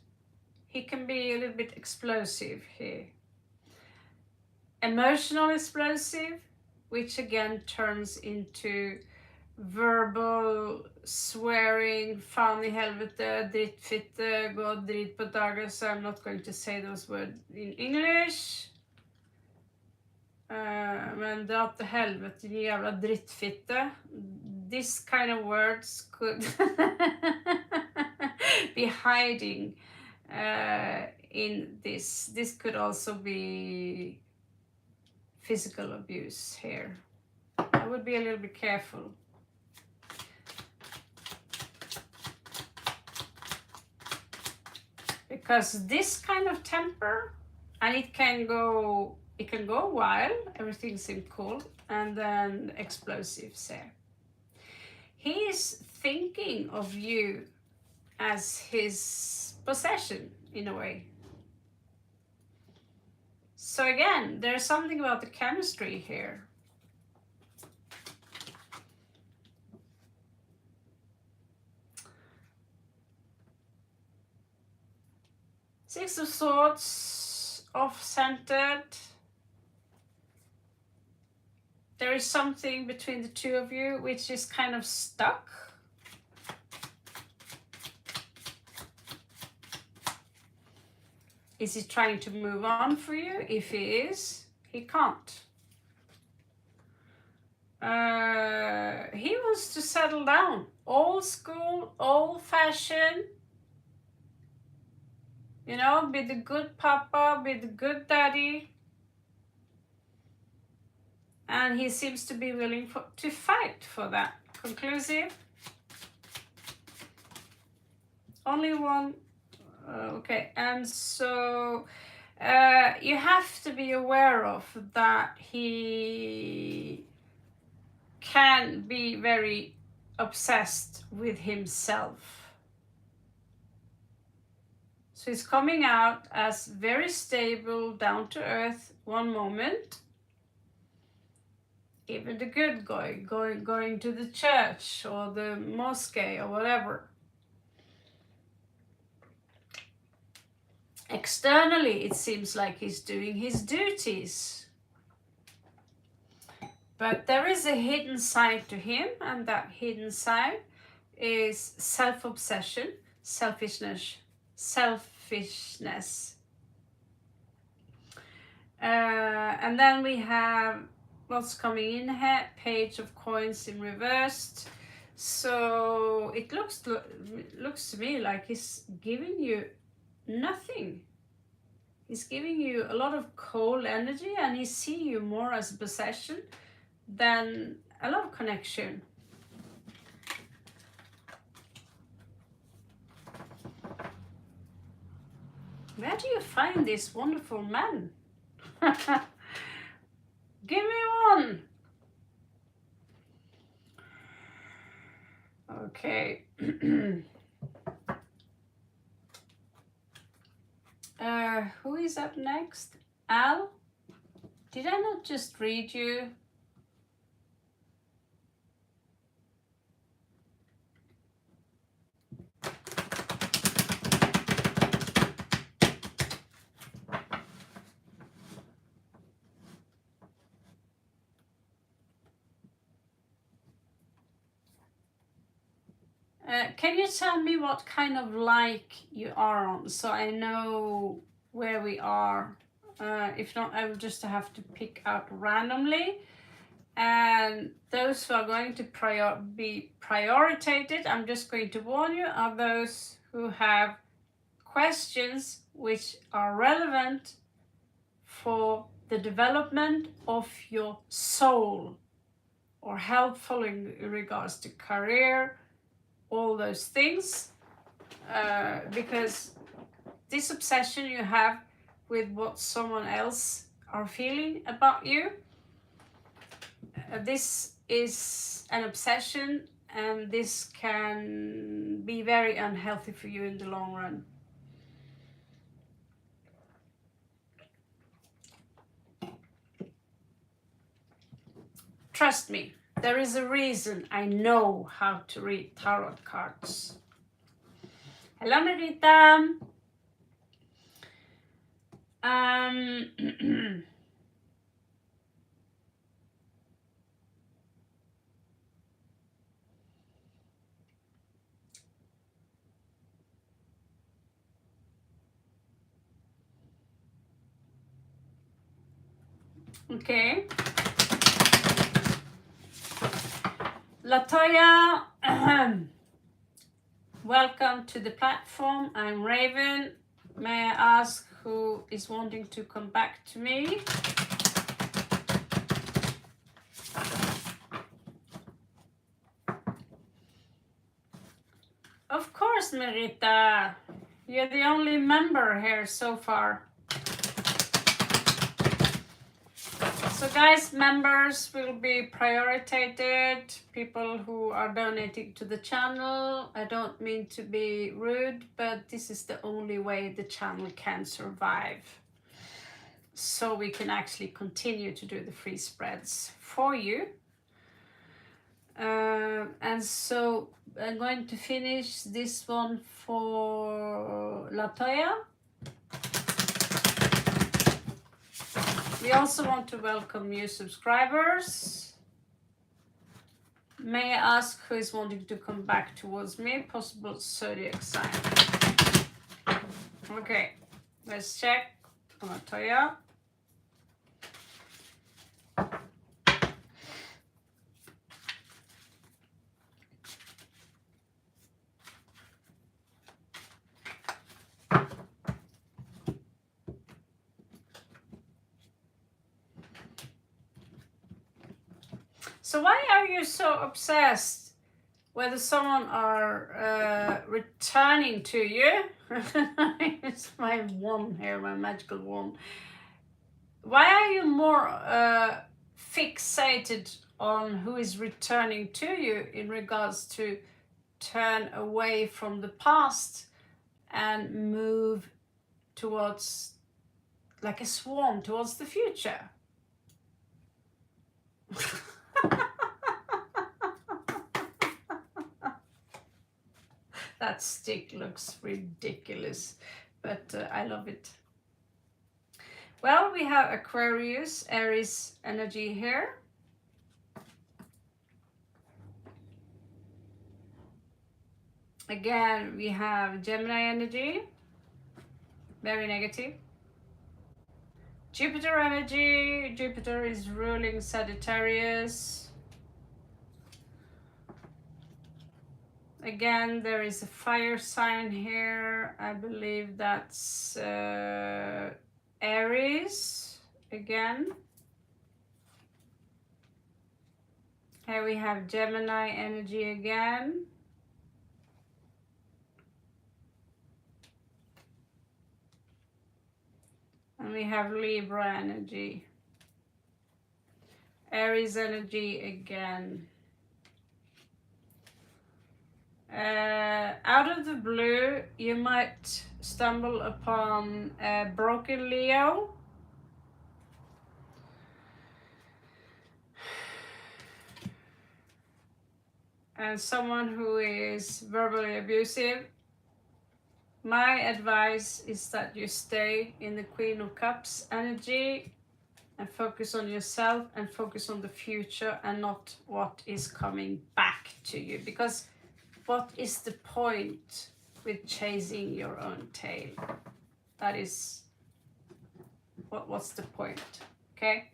he can be a little bit explosive here. Emotional explosive, which again turns into verbal swearing, fan i helvete, drittfitte, gå drit på dagen, so I'm not going to say those words in English. Men dra til helvete, din jævla drittfitte. This kind of words could be hiding in this. This could also be physical abuse here. I would be a little bit careful. Because this kind of temper, and it can go a while, everything seems cool, and then explosives there. He is thinking of you as his possession, in a way. So again, there's something about the chemistry here. Six of Swords, off-centered. There is something between the two of you which is kind of stuck. Is he trying to move on for you? If he is, he can't. He wants to settle down. Old school, old fashioned. You know, be the good papa, be the good daddy. And he seems to be willing to fight for that. Conclusive. Only one. Okay, and so you have to be aware of that he can be very obsessed with himself. So he's coming out as very stable, down to earth one moment. Even the good guy, going to the church or the mosque or whatever. Externally, it seems like he's doing his duties. But there is a hidden side to him, and that hidden side is self-obsession, selfishness. And then we have what's coming in here, page of coins in reversed. So it looks to me like he's giving you nothing. He's giving you a lot of cold energy, and he sees you more as a possession than a love connection. Where do you find these wonderful men? Give me one. Okay. Who is up next? Al? Did I not just read you? Can you tell me what kind of like you are on, so I know where we are? If not, I will just have to pick out randomly. And those who are going to be prioritized, I'm just going to warn you, are those who have questions which are relevant for the development of your soul, or helpful in regards to career, all those things, because this obsession you have with what someone else are feeling about you, this is an obsession, and this can be very unhealthy for you in the long run. Trust me, there is a reason I know how to read tarot cards. Hello, Marita. Okay. Latoya, welcome to the platform. I'm Raven. May I ask who is wanting to come back to me? Of course, Merita. You're the only member here so far. So guys, members will be prioritized, people who are donating to the channel. I don't mean to be rude, but this is the only way the channel can survive. So we can actually continue to do the free spreads for you. And so I'm going to finish this one for Latoya. We also want to welcome new subscribers. May I ask who is wanting to come back towards me? Possible zodiac sign. Okay, let's check on Latoya. So why are you so obsessed whether someone are returning to you? It's my wand here, my magical wand. Why are you more fixated on who is returning to you in regards to turn away from the past and move towards, like a swan, towards the future? That stick looks ridiculous. but I love it. Well, we have Aquarius, Aries energy here. Again, we have Gemini energy, very negative. Jupiter energy, Jupiter is ruling Sagittarius. Again, there is a fire sign here. I believe that's Aries again. Here we have Gemini energy again. And we have Libra energy. Aries energy again. Out of the blue, you might stumble upon a broken Leo. And someone who is verbally abusive. My advice is that you stay in the Queen of Cups energy and focus on yourself and focus on the future and not what is coming back to you. Because what is the point with chasing your own tail? That is, what's the point, okay?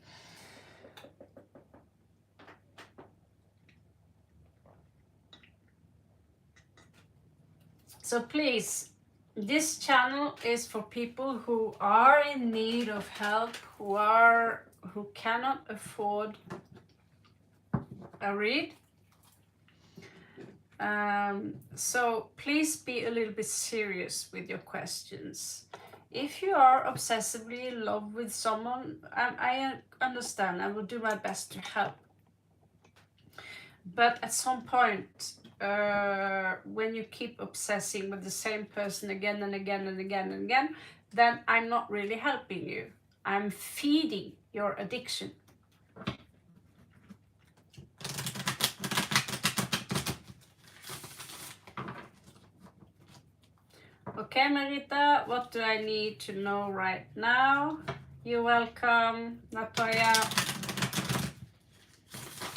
So please, this channel is for people who are in need of help, who cannot afford a read. So please be a little bit serious with your questions. If you are obsessively in love with someone, I understand. I will do my best to help. But at some point, when you keep obsessing with the same person again and again and again and again, then I'm not really helping you. I'm feeding your addiction. Okay, Marita, what do I need to know right now? You're welcome, Natoya.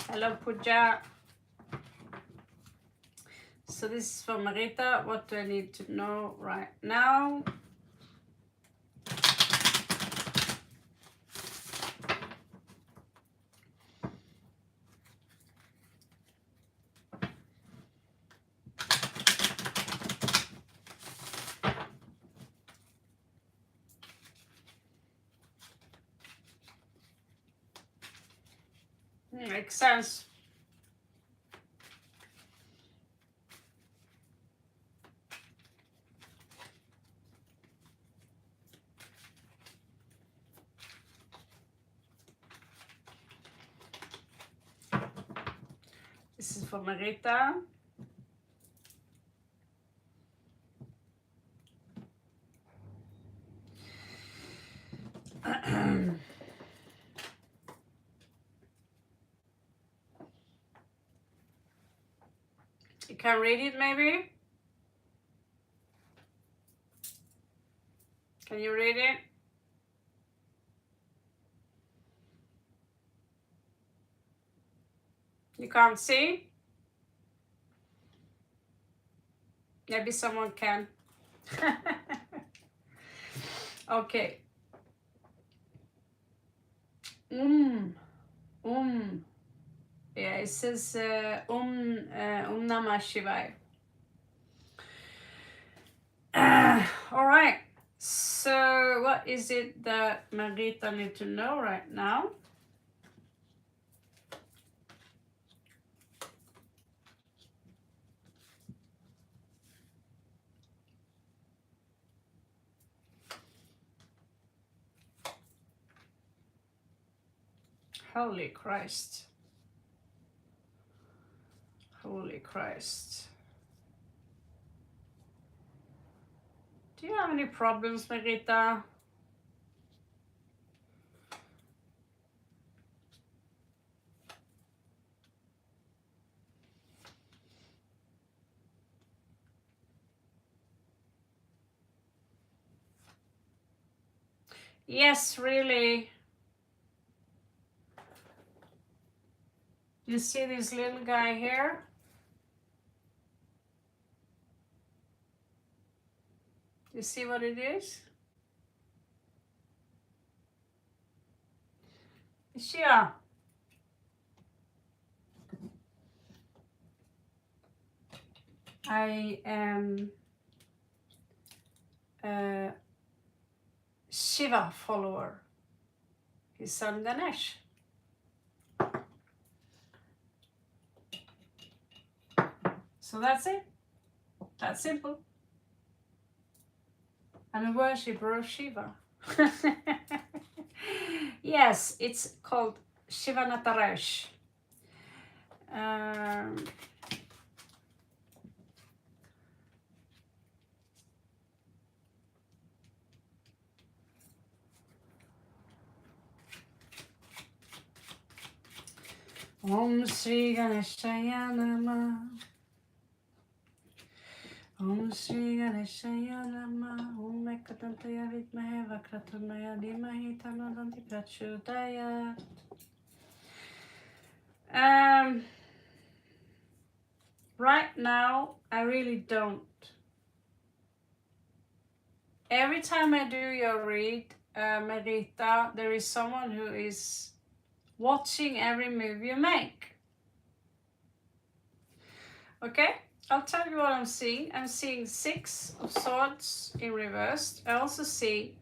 Hello, Pooja. So this is for Marita. What do I need to know right now? Makes sense. This is for Marita. You can read it maybe? Can you read it? You can't see? Maybe someone can. Okay. Yeah, it says Namah Shivaya. All right. So what is it that Marita need to know right now? Holy Christ. Holy Christ. Do you have any problems, Marita? Yes, really. You see this little guy here? You see what it is? Sure. I am a Shiva follower, his son Ganesh. So that's it. That's simple. I'm a worshipper of Shiva. Yes, it's called Shiva Nataresh. Om Shri Ganeshaya Namah. Om Shri Ganeshaya Namah. Om Ekadantaya Vidmahe Vakraturnaya Dhimahi Tanadanti Prachodaya. Right now, I really don't. Every time I do your read, Merita, there is someone who is watching every move you make. Okay, I'll tell you what I'm seeing. I'm seeing 6 of swords in reversed. I also see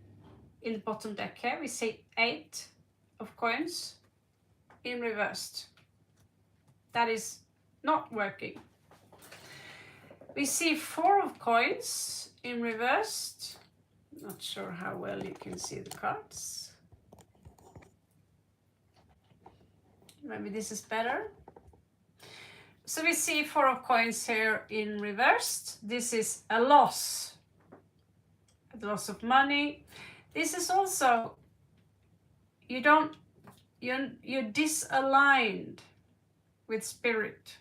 in the bottom deck here, we see 8 of coins in reversed. That is not working. We see 4 of coins in reversed. Not sure how well you can see the cards. Maybe this is better. So we see 4 of coins here in reversed. This is a loss of money. This is also, you're disaligned with spirit.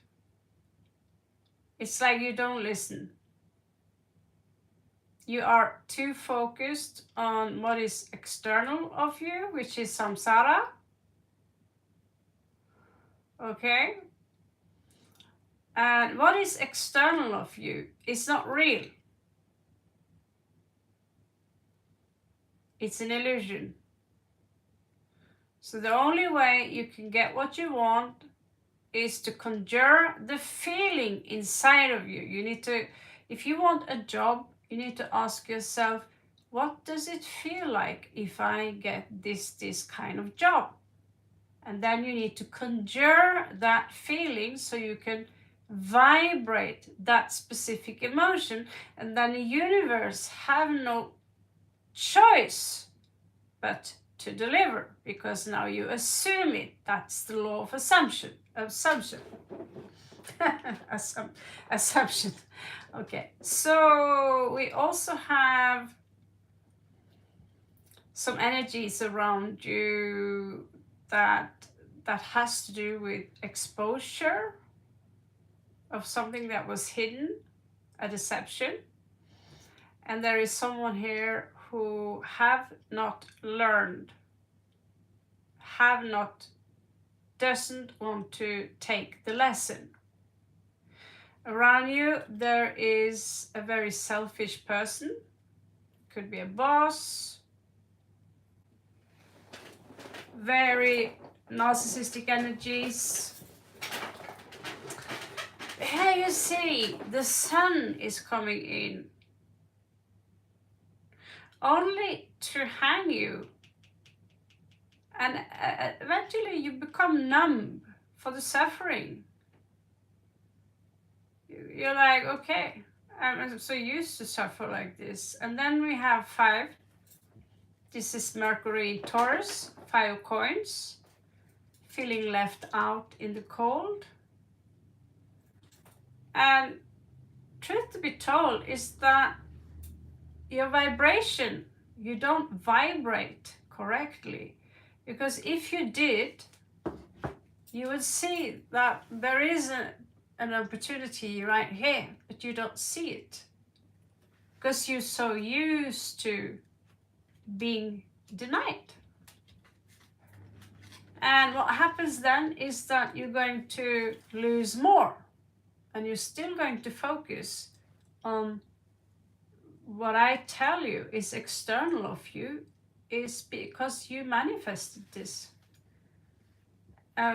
It's like you don't listen. You are too focused on what is external of you, which is samsara. Okay? And what is external of you is not real. It's an illusion. So the only way you can get what you want is to conjure the feeling inside of you. You need to, if you want a job, you need to ask yourself, what does it feel like if I get this kind of job? And then you need to conjure that feeling so you can vibrate that specific emotion, and then the universe have no choice but to deliver, because now you assume it. That's the law of assumption. Assumption. Okay, so we also have some energies around you that has to do with exposure of something that was hidden, a deception. And there is someone here who have not learned, doesn't want to take the lesson. Around you, there is a very selfish person. Could be a boss. Very narcissistic energies. Here you see the sun is coming in. Only to hang you. And eventually you become numb for the suffering. You're like, okay, I'm so used to suffer like this. And then we have 5. This is Mercury Taurus, 5 of coins. Feeling left out in the cold. And truth to be told is that your vibration, you don't vibrate correctly. Because if you did, you would see that there is an opportunity right here, but you don't see it. Because you're so used to being deny it. And what happens then is that you're going to lose more, and you're still going to focus on what I tell you is external of you, is because you manifested this.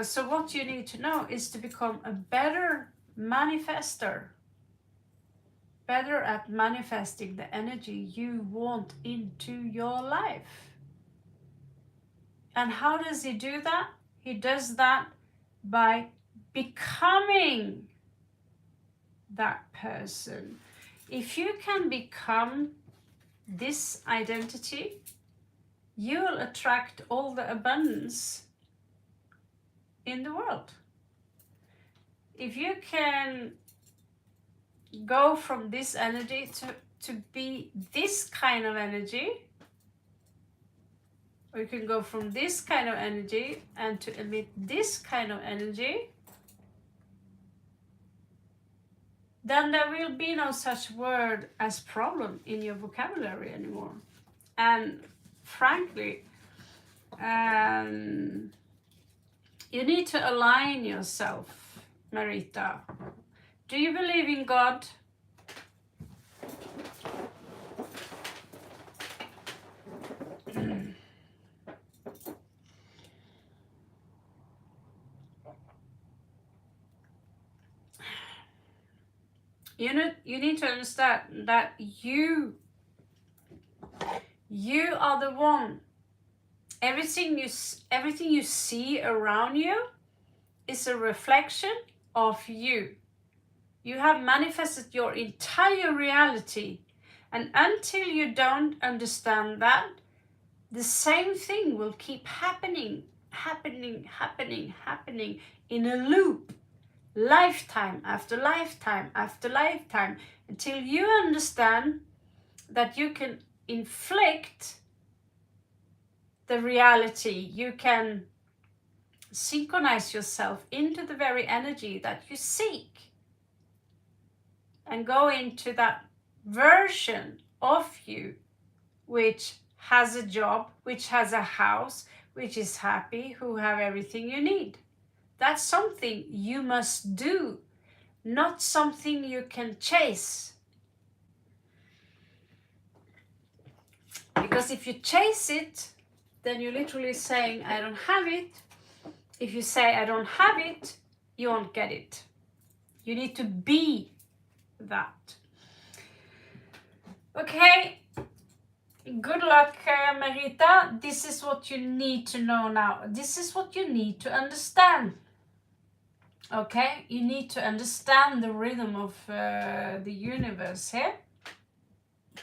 So what you need to know is to become a better manifester, better at manifesting the energy you want into your life. And how does he do that? He does that by becoming that person. If you can become this identity, you will attract all the abundance in the world. If you can go from this energy to be this kind of energy, or you can go from this kind of energy and to emit this kind of energy, then there will be no such word as problem in your vocabulary anymore. And frankly, you need to align yourself, Marita. Do you believe in God? You need to understand that you are the one. Everything you see around you is a reflection of you. You have manifested your entire reality, and until you don't understand that, the same thing will keep happening in a loop, lifetime after lifetime after lifetime, until you understand that you can inflict the reality. You can synchronize yourself into the very energy that you seek and go into that version of you which has a job, which has a house, which is happy, who have everything you need. That's something you must do, not something you can chase. Because if you chase it, then you're literally saying, I don't have it. If you say, I don't have it, you won't get it. You need to be that. Okay. Good luck, Marita. This is what you need to know now. This is what you need to understand. Okay? You need to understand the rhythm of the universe here.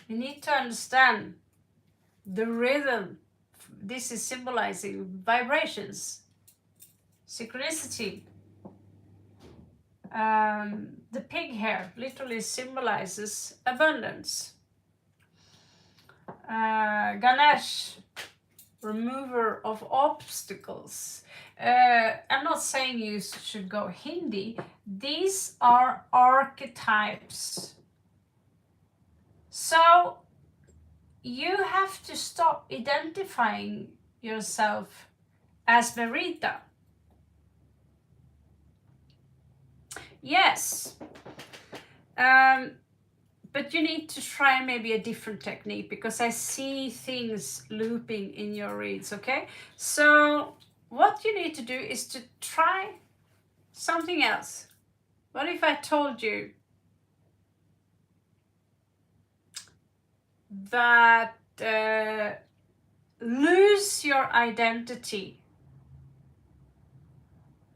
You need to understand the rhythm. This is symbolizing vibrations, synchronicity. The pig hair literally symbolizes abundance. Ganesh, remover of obstacles. I'm not saying you should go Hindi. These are archetypes. So you have to stop identifying yourself as Marita. Yes. But you need to try maybe a different technique, because I see things looping in your reads, okay? So what you need to do is to try something else. What if I told you that lose your identity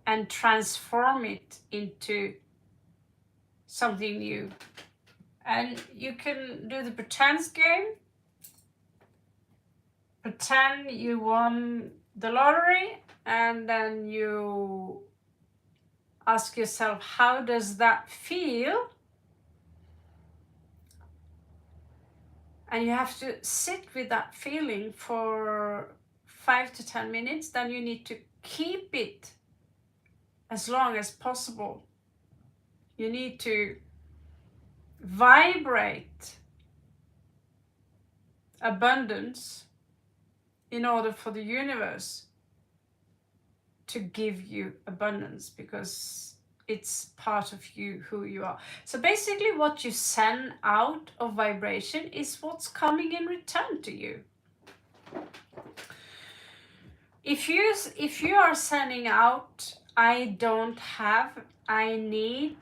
and transform it into something new? And you can do the pretend game. Pretend you won the lottery, and then you ask yourself, how does that feel? And you have to sit with that feeling for 5 to 10 minutes. Then you need to keep it as long as possible. You need to vibrate abundance in order for the universe to give you abundance, because it's part of you, who you are. So basically what you send out of vibration is what's coming in return to you. If you are sending out, I don't have, I need,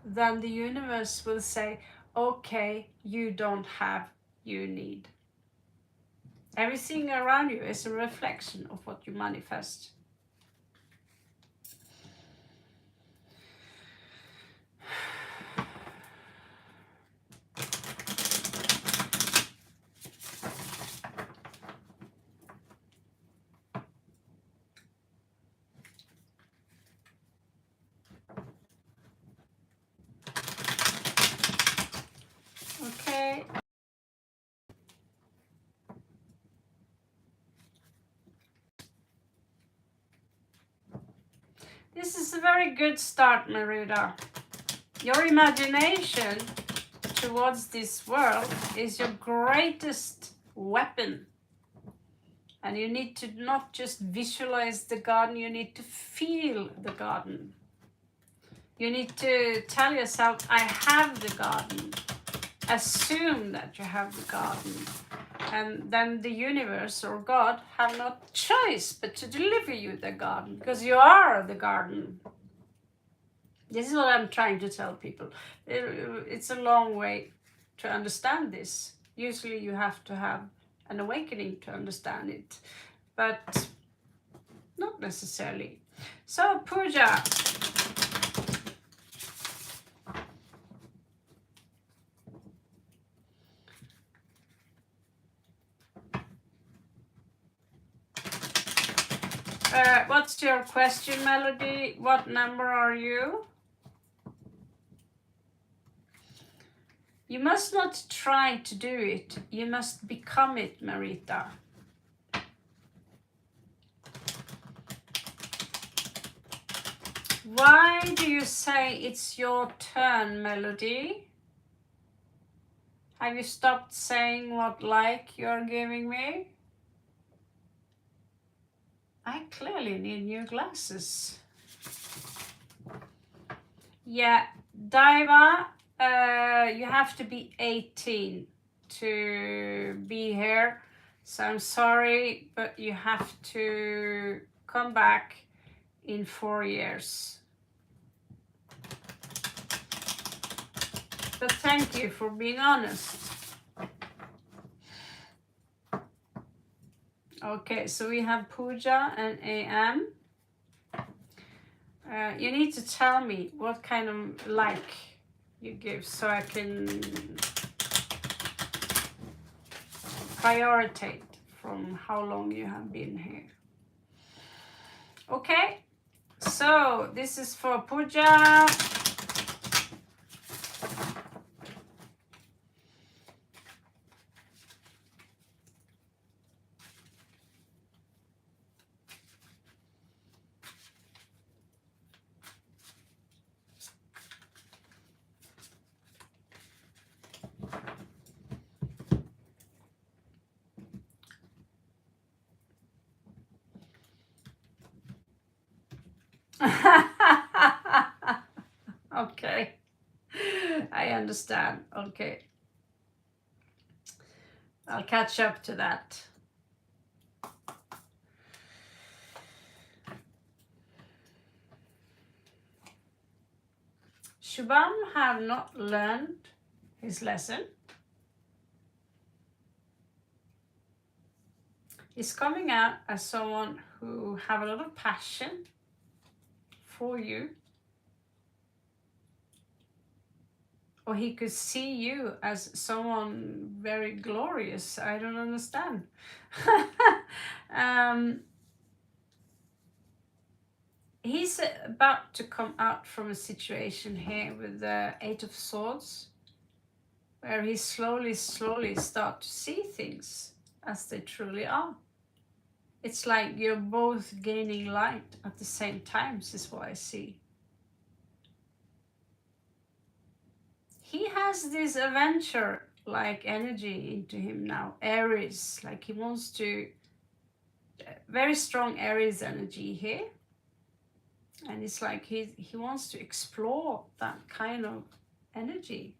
then the universe will say, okay, you don't have, you need. Everything around you is a reflection of what you manifest. Okay. This is a very good start, Merida. Your imagination towards this world is your greatest weapon. And you need to not just visualize the garden, you need to feel the garden. You need to tell yourself, I have the garden. Assume that you have the garden. And then the universe or God have no choice but to deliver you the garden, because you are the garden. This is what I'm trying to tell people. It's a long way to understand this. Usually you have to have an awakening to understand it, but not necessarily. So Pooja. What's your question, Melody? What number are you? You must not try to do it. You must become it, Marita. Why do you say it's your turn, Melody? Have you stopped saying what like you're giving me? I clearly need new glasses. Yeah, Daiva, you have to be 18 to be here. So I'm sorry, but you have to come back in 4 years. But thank you for being honest. Okay, so we have Pooja and AM. You need to tell me what kind of like you give so I can prioritize from how long you have been here. Okay, so this is for Pooja. Okay, I understand. Okay, I'll catch up to that. Shubham have not learned his lesson. He's coming out as someone who have a lot of passion for you. Or he could see you as someone very glorious. I don't understand. He's about to come out from a situation here with the 8 of Swords, where he slowly start to see things as they truly are. It's like you're both gaining light at the same time, is what I see. He has this adventure-like energy into him now, Aries, like he wants to very strong Aries energy here. And it's like he wants to explore that kind of energy.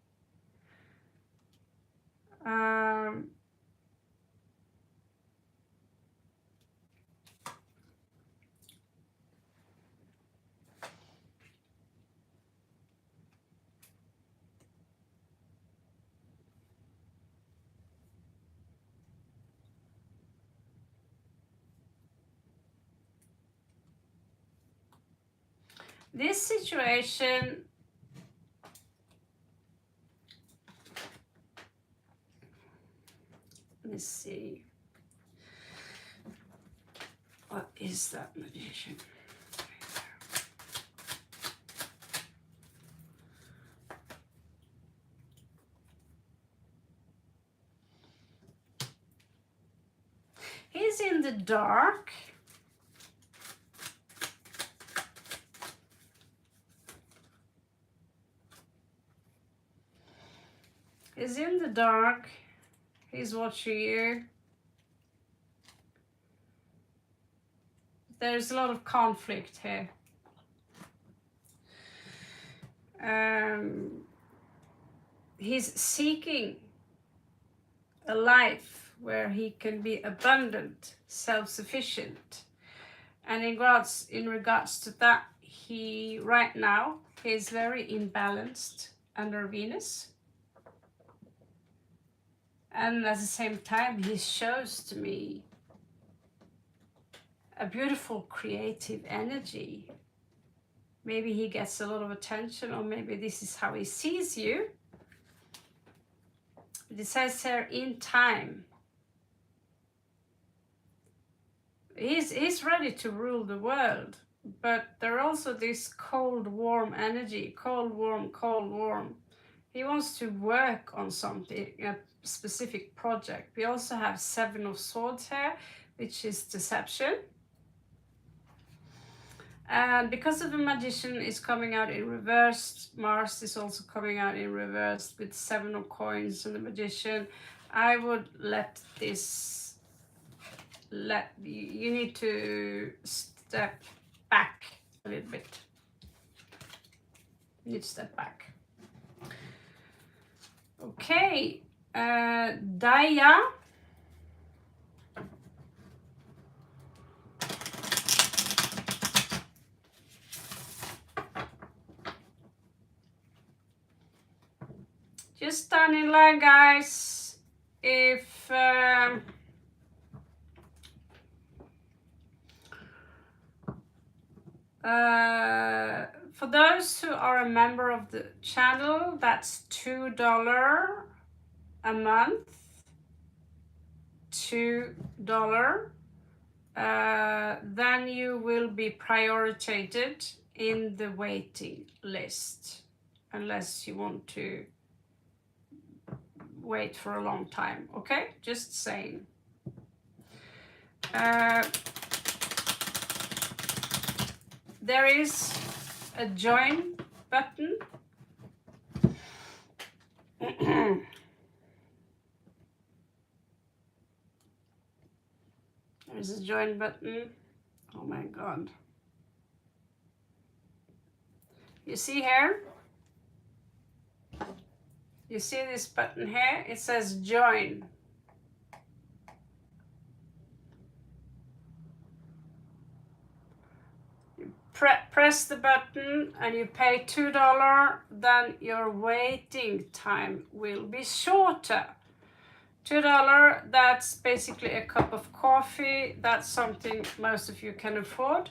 This situation, let me see, what is that magician? He's in the dark. He's in the dark. He's watching you. There's a lot of conflict here. He's seeking a life where he can be abundant, self-sufficient. And in regards to that, he right now is very imbalanced under Venus. And at the same time, he shows to me a beautiful creative energy. Maybe he gets a lot of attention, or maybe this is how he sees you. It says here, in time. He's ready to rule the world, but there's also this cold, warm energy. Cold, warm, cold, warm. He wants to work on something, a specific project. We also have 7 of Swords here, which is deception. And because of the Magician is coming out in reverse, Mars is also coming out in reverse with 7 of Coins and the Magician. I would let this, you need to step back a little bit. You need to step back. Okay, Daya. Just stand in line, guys. If for those who are a member of the channel, that's $2 a month. $2. Then you will be prioritized in the waiting list, unless you want to wait for a long time. Okay, just saying. There is a join button. There's a join button. Oh my God. You see here? You see this button here? It says join. You press the button and you pay $2, then your waiting time will be shorter. $2, that's basically a cup of coffee. That's something most of you can afford.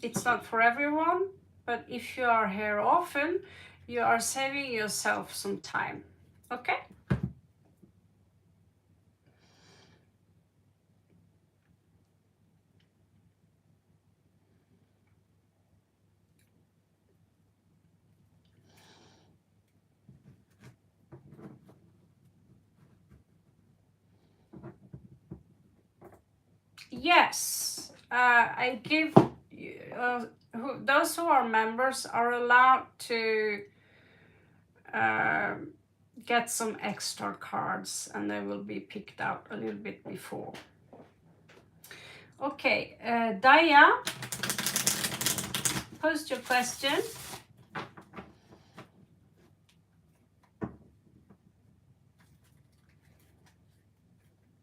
It's not for everyone, but if you are here often, you are saving yourself some time. Okay? Yes, I give those who are members are allowed to get some extra cards, and they will be picked out a little bit before. Okay, Daya, post your question.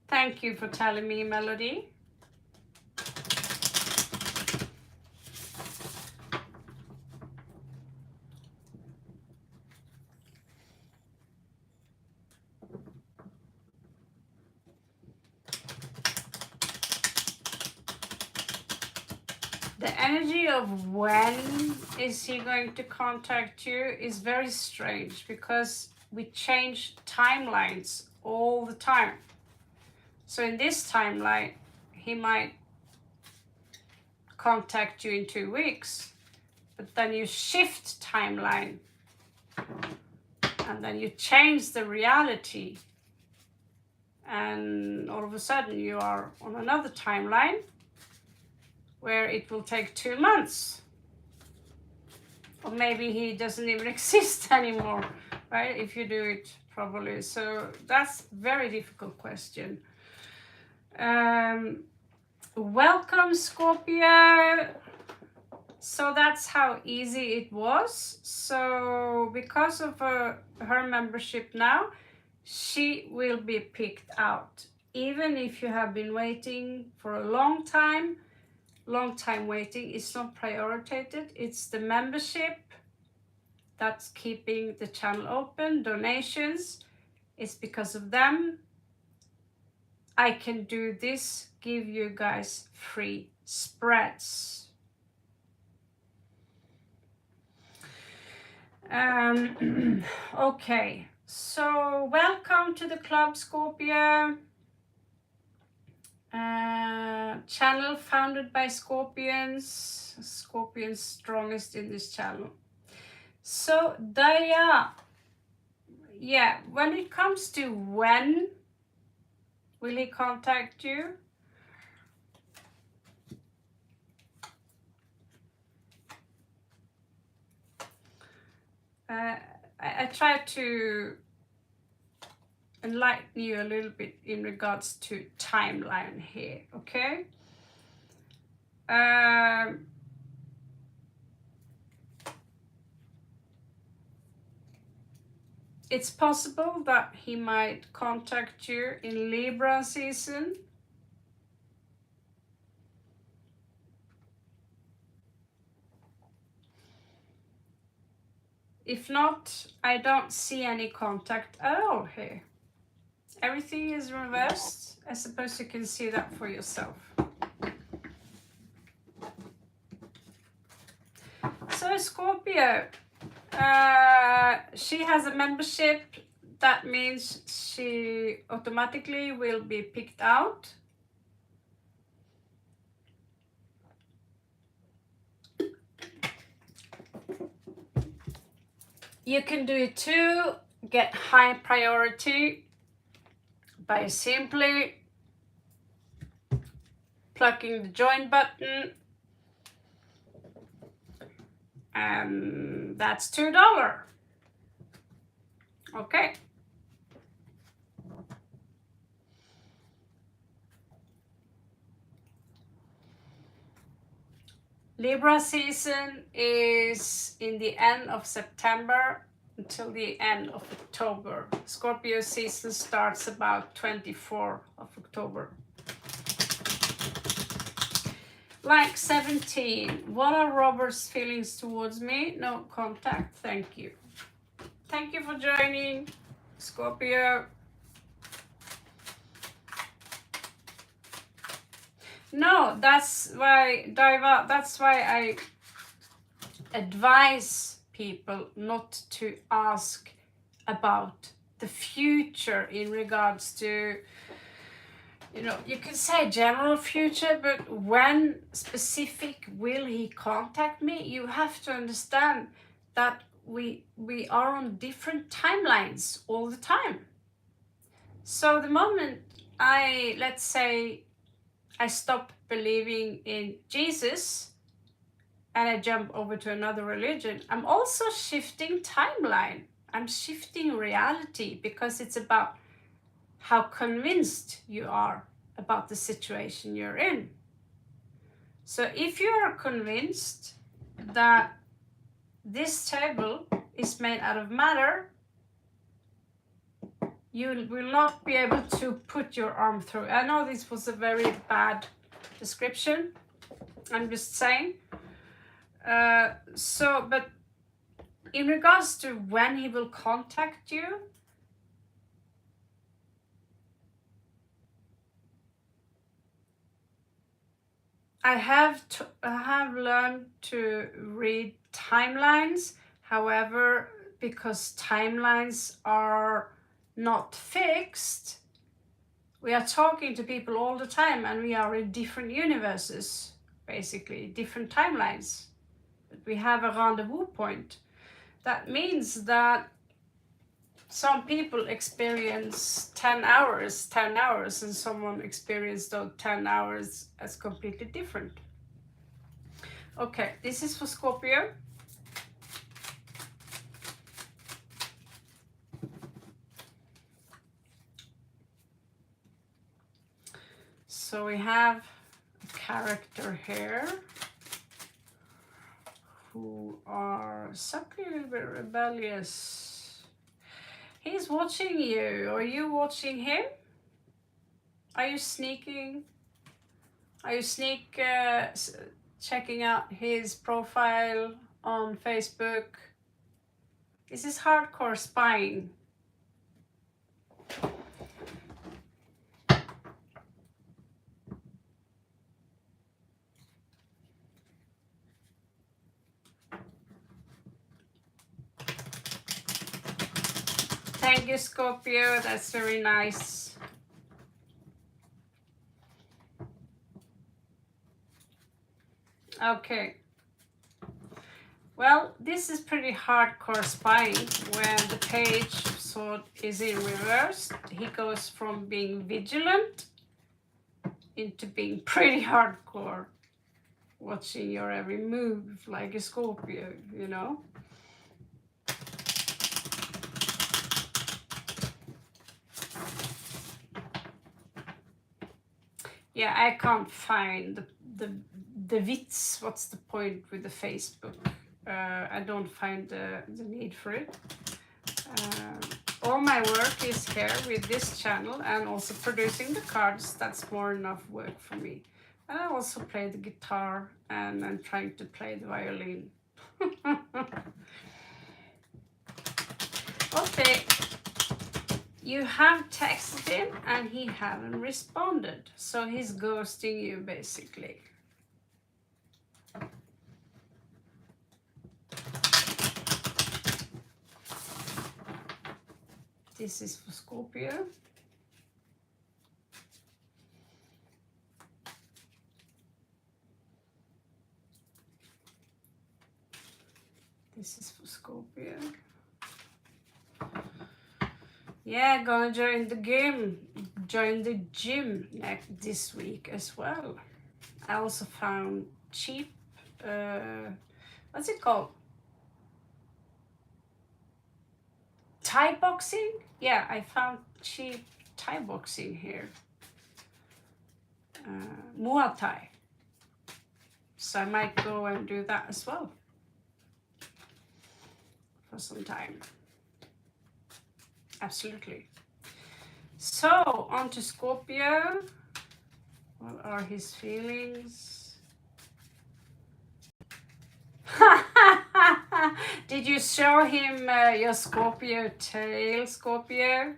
Thank you for telling me, Melody. The energy of when is he going to contact you is very strange because we change timelines all the time. So in this timeline, he might contact you in 2 weeks, but then you shift timeline and then you change the reality, and all of a sudden you are on another timeline where it will take 2 months, or maybe he doesn't even exist anymore, right, if you do it properly. So that's a very difficult question. Welcome, Scorpio. So that's how easy it was. So because of her membership now, she will be picked out. Even if you have been waiting for a long time waiting, it's not prioritized. It's the membership that's keeping the channel open. Donations, it's because of them I can do this, give you guys free spreads. Okay, so welcome to the club, Scorpio. Channel founded by Scorpions. Scorpions strongest in this channel. So Daya, yeah, when it comes to when will he contact you? I try to enlighten you a little bit in regards to timeline here, okay? It's possible that he might contact you in Libra season. If not, I don't see any contact at all here. Everything is reversed. I suppose you can see that for yourself. So Scorpio, she has a membership. That means she automatically will be picked out. You can do it too, get high priority by simply plucking the join button, and that's $2. Okay. Libra season is in the end of September until the end of October. Scorpio season starts about 24th of October. Like 17, what are Robert's feelings towards me? No contact, thank you. Thank you for joining, Scorpio. No, that's why, Diva, that's why I advise people not to ask about the future in regards to, you know, you can say general future, but when specific will he contact me? You have to understand that we are on different timelines all the time. So the moment let's say I stop believing in Jesus and I jump over to another religion, I'm also shifting timeline. I'm shifting reality, because it's about how convinced you are about the situation you're in. So if you are convinced that this table is made out of matter, you will not be able to put your arm through. I know this was a very bad description, I'm just saying. But in regards to when he will contact you, I have learned to read timelines. However, because timelines are not fixed, we are talking to people all the time and we are in different universes, basically, different timelines. But we have a rendezvous point. That means that some people experience 10 hours, and someone experienced those 10 hours as completely different. Okay, this is for Scorpio. So we have a character here who are subtly a little bit rebellious. He's watching you. Are you watching him? Are you sneaking? Are you checking out his profile on Facebook? This is hardcore spying. Thank you, Scorpio. That's very nice. Okay. Well, this is pretty hardcore spying when the page sword is in reverse. He goes from being vigilant into being pretty hardcore, watching your every move like a Scorpio, you know. Yeah, I can't find the wits. What's the point with the Facebook? I don't find the need for it. All my work is here with this channel and also producing the cards. That's more enough work for me. And I also play the guitar and I'm trying to play the violin. Okay, you have texted him and he haven't responded. So he's ghosting you basically. This is for Scorpio. This is for Scorpio. Yeah, gonna join the gym this week as well. I also found cheap, what's it called? Thai boxing? Yeah, I found cheap Thai boxing here. Muay Thai. So I might go and do that as well for some time. Absolutely. So, on to Scorpio. What are his feelings? Did you show him your Scorpio tail, Scorpio?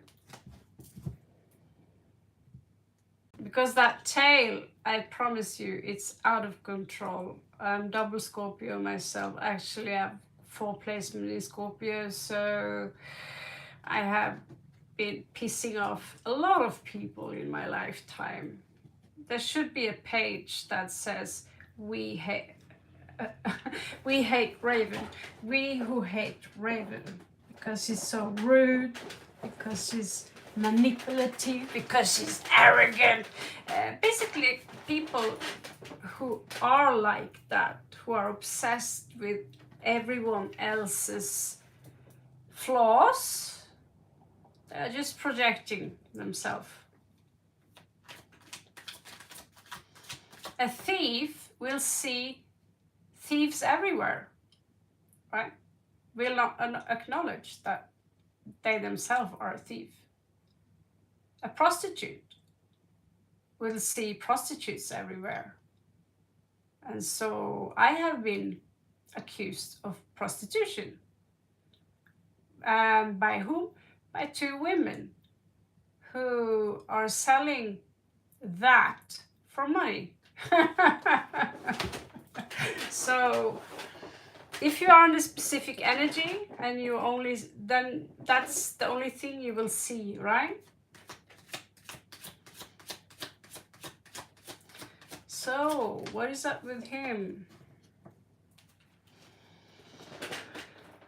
Because that tail, I promise you, it's out of control. I'm double Scorpio myself. Actually, I have 4 placements in Scorpio, so I have been pissing off a lot of people in my lifetime. There should be a page that says, we hate Raven. We who hate Raven. Because he's so rude, because he's manipulative, because he's arrogant. Basically, people who are like that, who are obsessed with everyone else's flaws, they're just projecting themselves. A thief will see thieves everywhere, right? Will not acknowledge that they themselves are a thief. A prostitute will see prostitutes everywhere. And so I have been accused of prostitution. By whom? By two women who are selling that for money. So if you are in a specific energy and you only, then that's the only thing you will see, right? So what is up with him?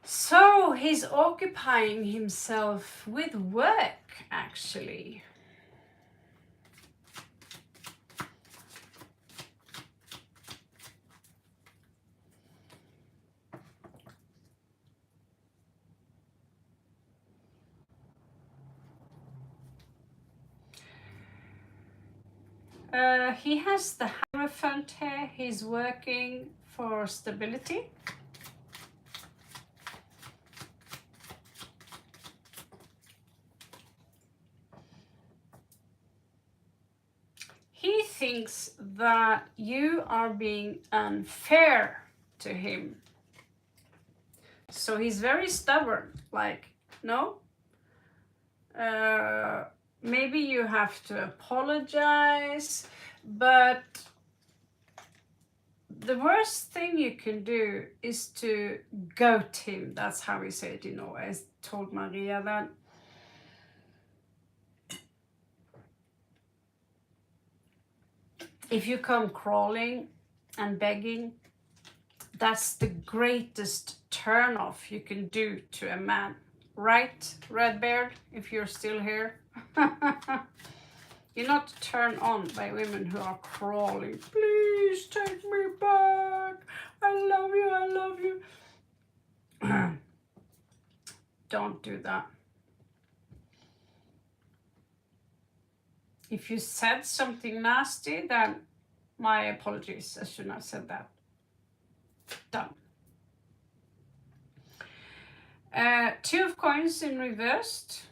So he's occupying himself with work, actually. He has the Hierophant here. He's working for stability. He thinks that you are being unfair to him. So he's very stubborn, like, no, maybe you have to apologize, but the worst thing you can do is to goat him. That's how we say it in Norway. I told Maria that. If you come crawling and begging, that's the greatest turn off you can do to a man. Right, Redbeard, if you're still here? You're not turned on by women who are crawling. Please take me back. I love you, I love you. Don't do that. If you said something nasty, then my apologies. I shouldn't have said that. Done. Two of coins in reversed.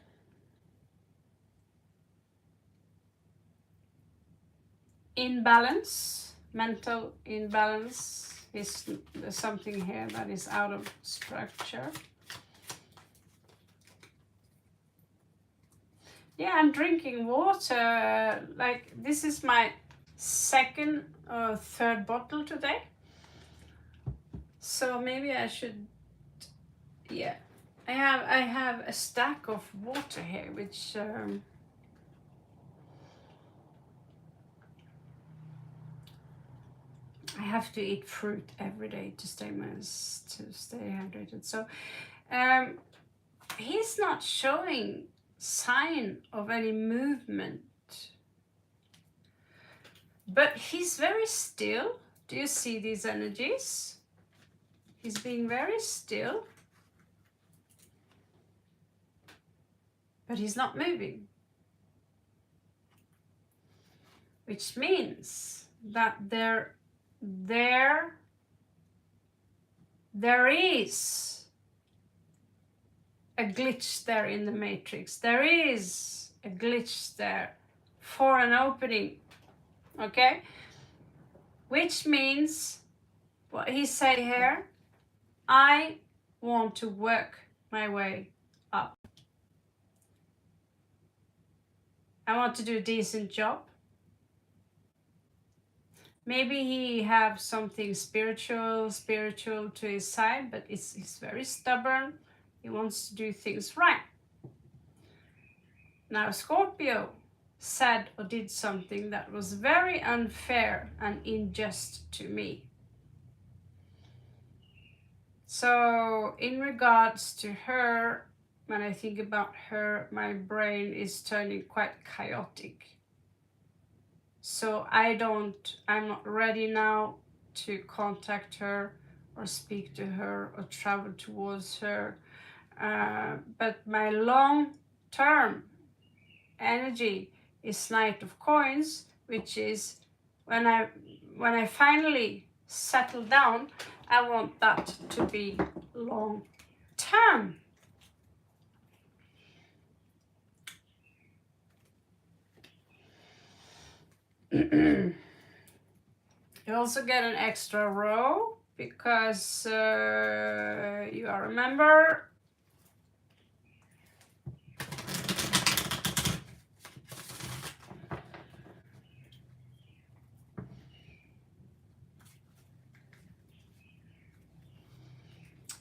Imbalance, mental imbalance. There's something here that is out of structure. Yeah, I'm drinking water. Like, this is my second or third bottle today. So maybe I should, yeah. I have a stack of water here, which I have to eat fruit every day to stay hydrated. So he's not showing sign of any movement, but he's very still. Do you see these energies? He's being very still, but he's not moving, which means that there is a glitch there in the matrix. There is a glitch there for an opening, okay? Which means, what he say here, I want to work my way up. I want to do a decent job. Maybe he have something spiritual to his side, but he's very stubborn. He wants to do things right. Now, Scorpio said or did something that was very unfair and unjust to me. So, in regards to her, when I think about her, my brain is turning quite chaotic. So I'm not ready now to contact her or speak to her or travel towards her. But my long-term energy is Knight of Coins, which is when I finally settle down, I want that to be long term. You also get an extra row because you are a member.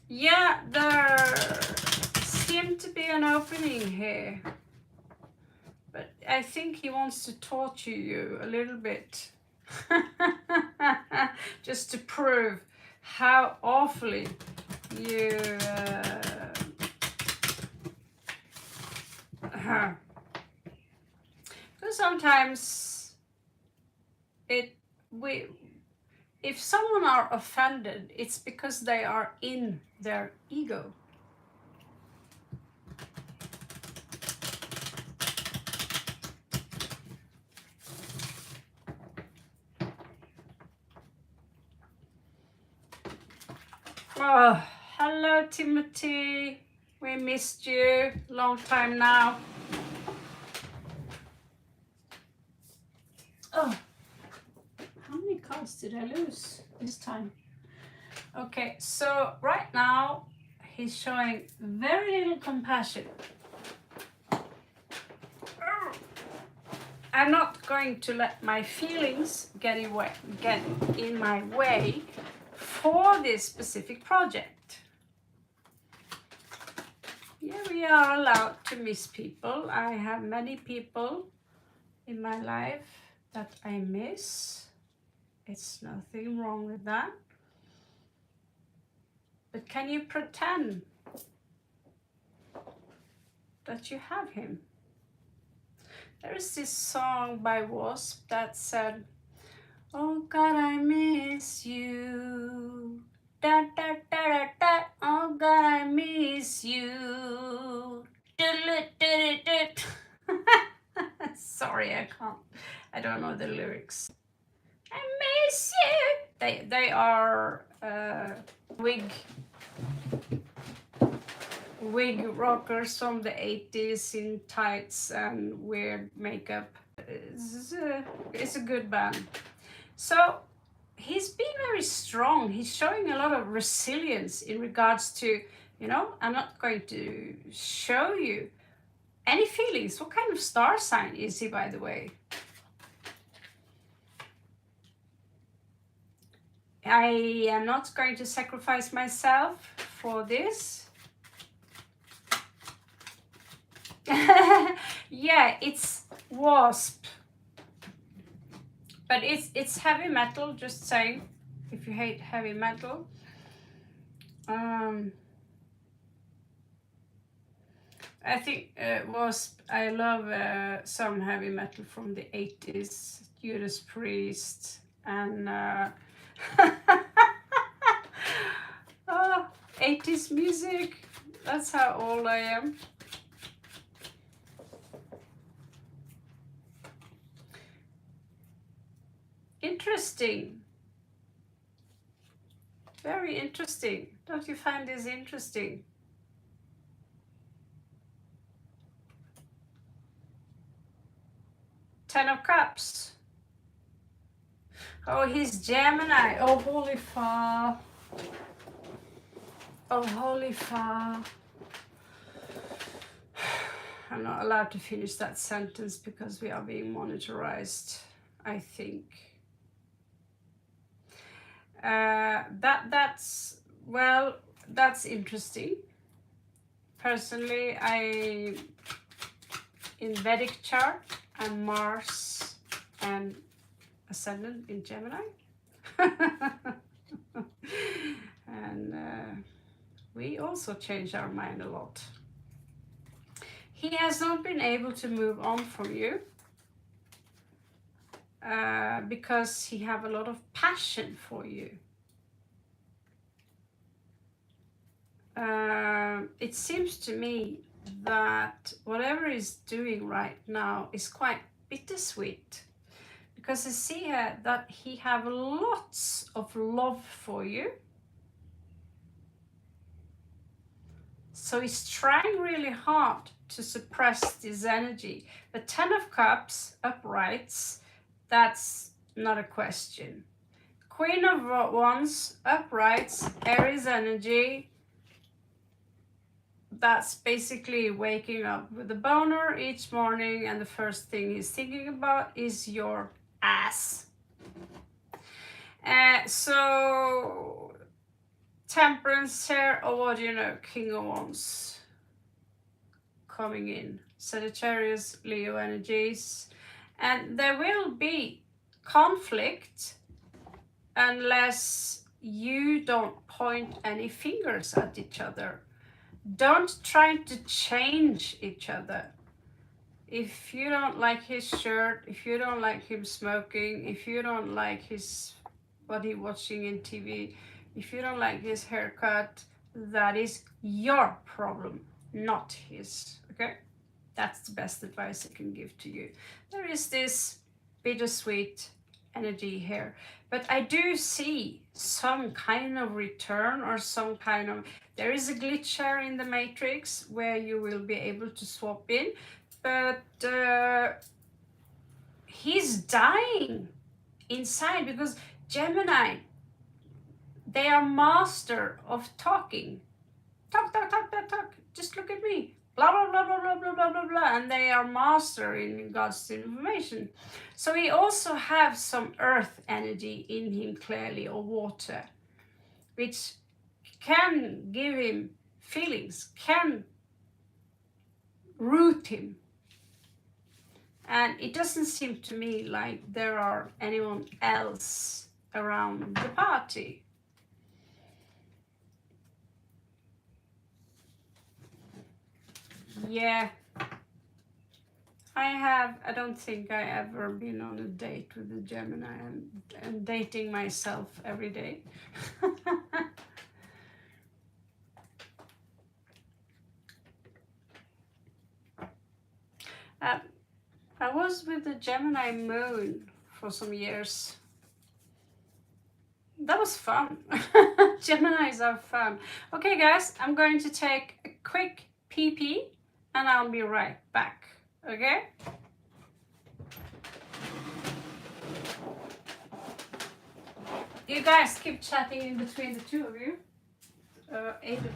Yeah, there seemed to be an opening here, but I think he wants to torture you a little bit. Just to prove how awfully you because sometimes if someone are offended, it's because they are in their ego. Oh, hello Timothy. We missed you. Long time now. Oh, how many cards did I lose this time? Okay, so right now he's showing very little compassion. I'm not going to let my feelings get in my way for this specific project. Yeah, we are allowed to miss people. I have many people in my life that I miss. It's nothing wrong with that. But can you pretend that you have him? There is this song by Wasp that said, "Oh God, I miss you. Da da da da da. Oh God, I miss you." Sorry, I can't. I don't know the lyrics. I miss you. They are wig rockers from the 80s in tights and weird makeup. It's a good band. So he's being very strong. He's showing a lot of resilience in regards to, I'm not going to show you any feelings. What kind of star sign is he, by the way? I am not going to sacrifice myself for this. Yeah, it's Wasp. But it's heavy metal, just saying, if you hate heavy metal. I think Wasp, I love some heavy metal from the 80s, Judas Priest, and 80s music. That's how old I am. Interesting. Very interesting. Don't you find this interesting? Ten of Cups. Oh, he's Gemini. Oh, holy fuck. Oh, holy fuck. I'm not allowed to finish that sentence because we are being monitorized, I think. That's interesting. Personally, in Vedic chart, I'm Mars and Ascendant in Gemini. And we also change our mind a lot. He has not been able to move on from you because he have a lot of passion for you. It seems to me that whatever he's doing right now is quite bittersweet, because I see here that he have lots of love for you. So he's trying really hard to suppress this energy. The 10 of Cups uprights, that's not a question. Queen of Wands uprights, Aries energy. That's basically waking up with a boner each morning, and the first thing he's thinking about is your ass. So Temperance here, or what do you know, King of Wands coming in. Sagittarius, Leo energies. And there will be conflict unless you don't point any fingers at each other. Don't try to change each other. If you don't like his shirt, if you don't like him smoking, if you don't like his what he watching in TV, if you don't like his haircut, that is your problem, not his, okay? That's the best advice I can give to you. There is this bittersweet energy here, but I do see some kind of return or some kind of, there is a glitch here in the matrix where you will be able to swap in, but he's dying inside because Gemini, they are master of talking. Talk, talk, talk, talk, talk. Just look at me. Blah, blah, blah, blah, blah, blah, blah, blah, blah. And they are master in regards to information. So he also has some earth energy in him clearly, or water, which can give him feelings, can root him. And it doesn't seem to me like there are anyone else around the party. Yeah, I don't think I ever been on a date with a Gemini. I'm dating myself every day. I was with the Gemini moon for some years. That was fun. Geminis are fun. Okay guys, I'm going to take a quick pee and I'll be right back, okay? You guys keep chatting in between the two of you. 8 of you.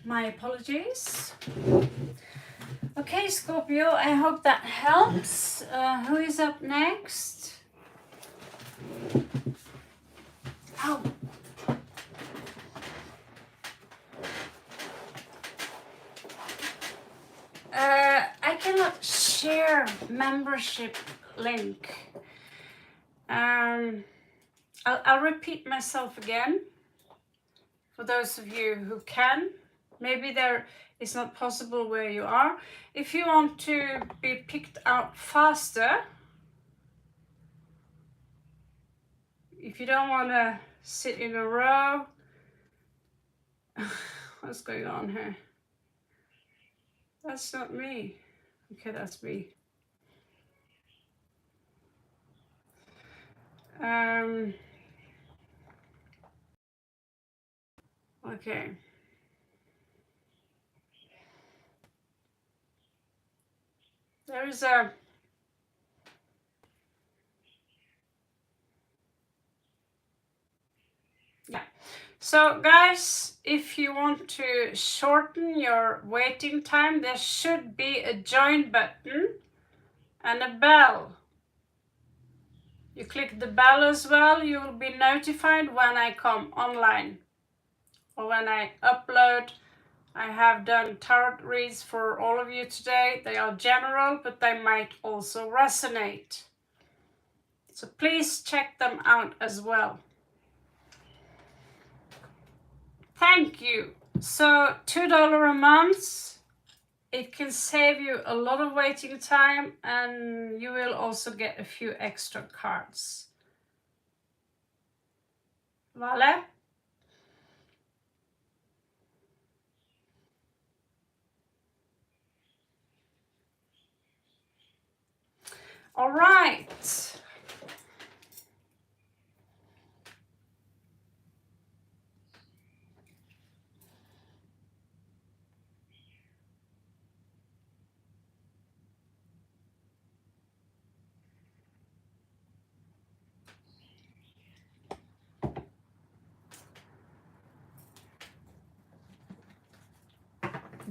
My apologies. Okay, Scorpio, I hope that helps. Who is up next? Ow. I cannot share membership link. I'll repeat myself again for those of you who can. Maybe there is not possible where you are. If you want to be picked out faster, if you don't want to sit in a row, what's going on here? That's not me. Okay, that's me. Okay. There is a So guys, if you want to shorten your waiting time, there should be a join button and a bell. You click the bell as well, you will be notified when I come online or when I upload. I have done tarot reads for all of you today. They are general, but they might also resonate. So please check them out as well. Thank you. So $2 a month, it can save you a lot of waiting time, and you will also get a few extra cards. Vale? All right.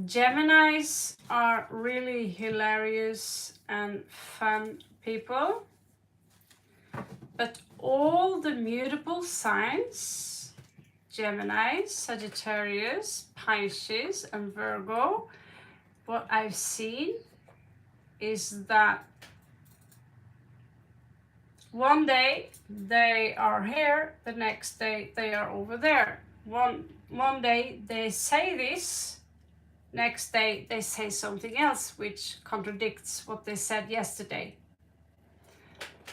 Geminis are really hilarious and fun people, but all the mutable signs, Gemini, Sagittarius, Pisces, and Virgo, what I've seen is that one day they are here, the next day they are over there. One day they say this, next day they say something else which contradicts what they said yesterday.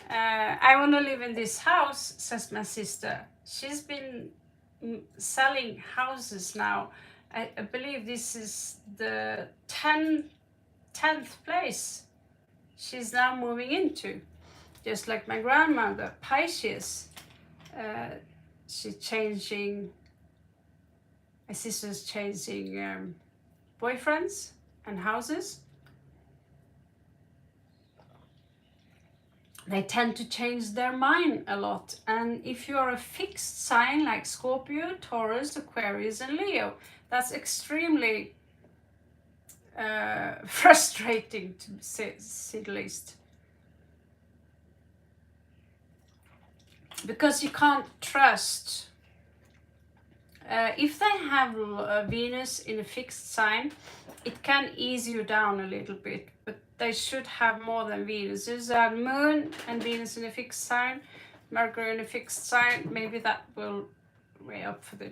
I want to live in this house, says my sister. She's been selling houses now. I believe this is the 10th place she's now moving into. Just like my grandmother, Pisces. She's changing, my sister's changing boyfriends and houses. They tend to change their mind a lot. And if you're a fixed sign like Scorpio, Taurus, Aquarius, and Leo, that's extremely frustrating, to say the least. Because you can't trust. If they have Venus in a fixed sign, it can ease you down a little bit, but they should have more than Venus. There's a Moon and Venus in a fixed sign, Mercury in a fixed sign, maybe that will weigh up for the...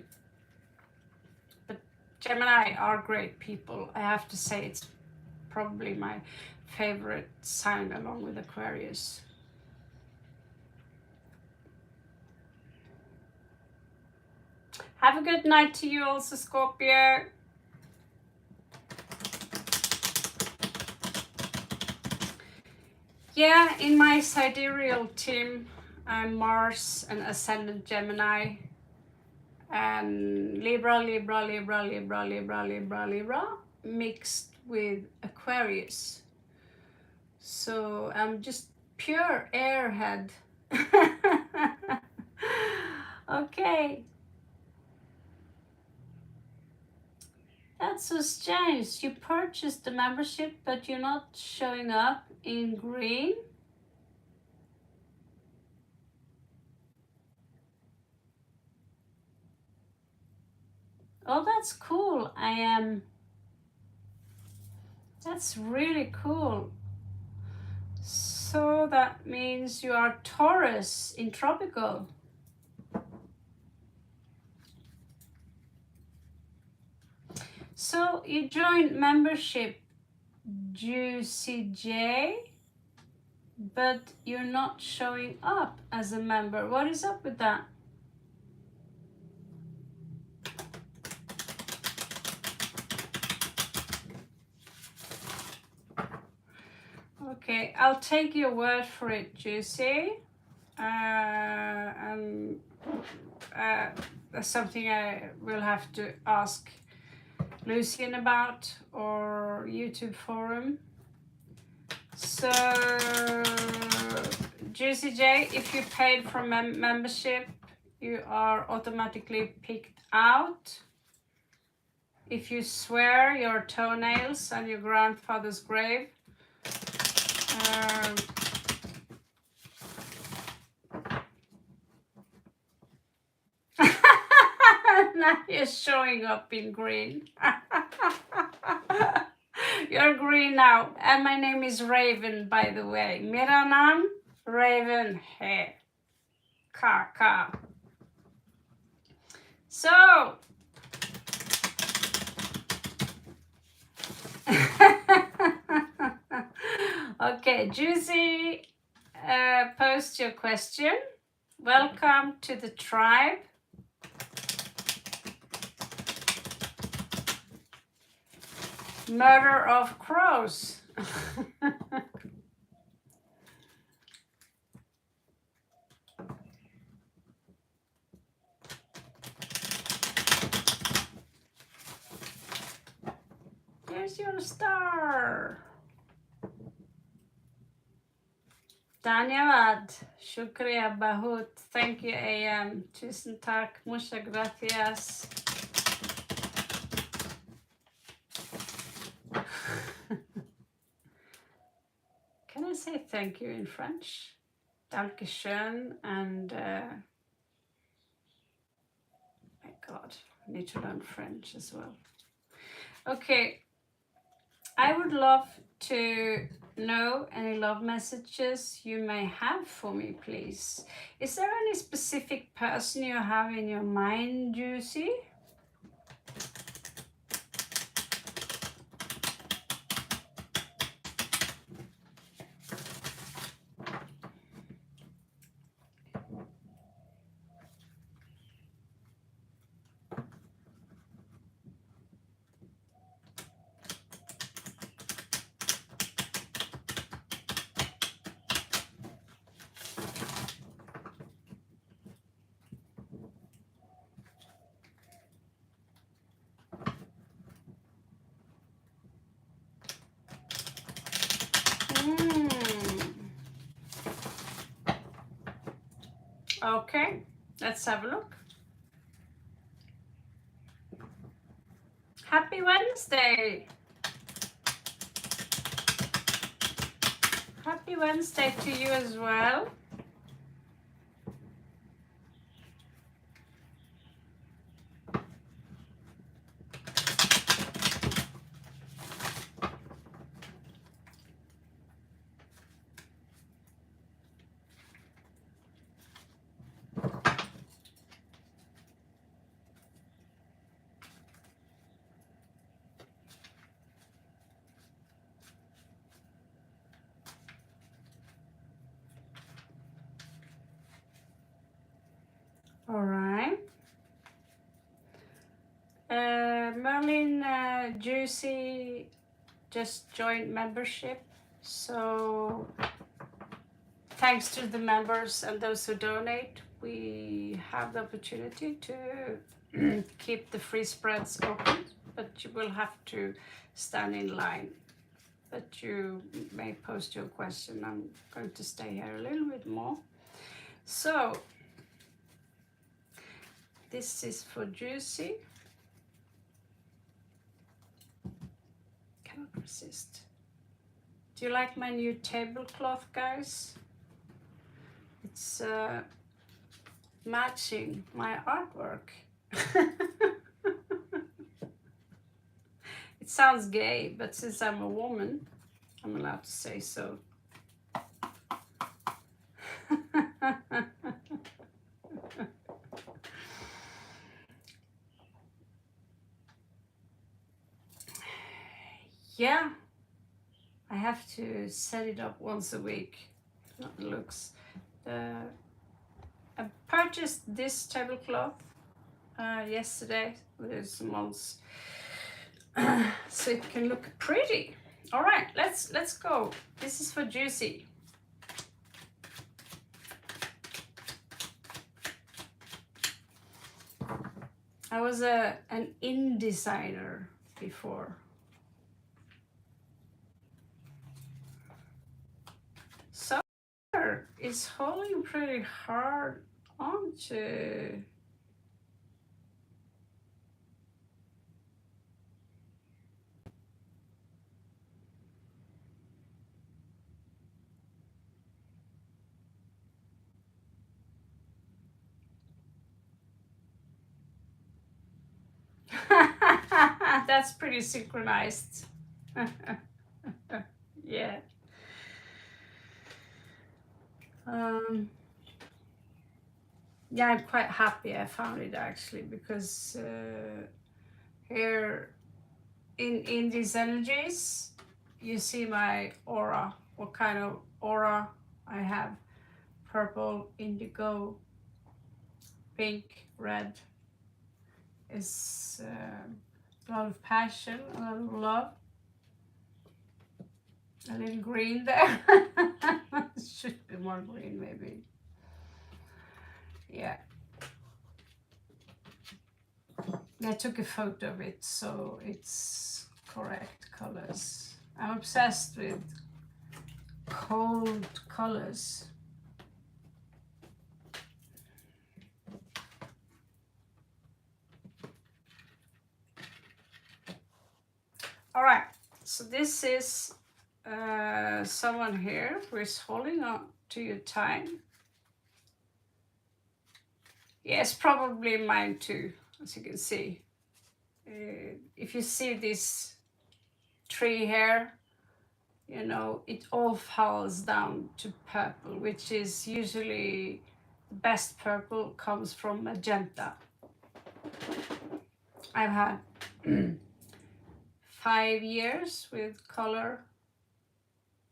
But Gemini are great people. I have to say it's probably my favorite sign along with Aquarius. Have a good night to you also, Scorpio. Yeah, in my sidereal team, I'm Mars and Ascendant Gemini, and Libra, mixed with Aquarius. So I'm just pure airhead. Okay. That's so strange. You purchased the membership, but you're not showing up in green. Oh, that's cool. That's really cool. So that means you are Taurus in tropical. So you joined membership Juicy J, but you're not showing up as a member. What is up with that? Okay, I'll take your word for it, Juicy. That's something I will have to ask Lucian about, or YouTube forum. So, Juicy J, if you paid for membership, you are automatically picked out. If you swear your toenails on your grandfather's grave, now you're showing up in green. You're green now. And my name is Raven, by the way. Mera naam Raven hai. Ka. So, okay, Juicy, post your question. Welcome to the tribe. Murder of crows. Here's your star. Dhanyavad. Shukriya Bahut. Thank you, AM. Tusen tack. Muchas gracias. Can I say thank you in French? Dankeschön and my God, I need to learn French as well. Okay, I would love to know any love messages you may have for me, please. Is there any specific person you have in your mind, Juicy? Okay, let's have a look. Happy Wednesday. Happy Wednesday to you as well. All right. Merlin Juicy just joined membership. So thanks to the members and those who donate, we have the opportunity to keep the free spreads open, but you will have to stand in line. But you may post your question. I'm going to stay here a little bit more. So this is for Juicy. Cannot resist. Do you like my new tablecloth, guys? It's matching my artwork. It sounds gay, but since I'm a woman, I'm allowed to say so. Yeah, I have to set it up once a week. Not looks. I purchased this tablecloth yesterday with some months, so it can look pretty. All right, let's go. This is for Juicy. I was an InDesigner before. So it's holding pretty hard onto. That's pretty synchronized. Yeah. Yeah, I'm quite happy I found it actually, because here in these energies, you see my aura, what kind of aura I have. Purple, indigo, pink, red is a lot of passion, a lot of love. A little green there. Should be more green maybe. Yeah. I took a photo of it, so it's correct colors. I'm obsessed with cold colors. All right, so this is someone here who is holding on to your time. Yes, probably mine too, as you can see. If you see this tree here, you know, it all falls down to purple, which is usually the best purple comes from magenta. I've had 5 years with color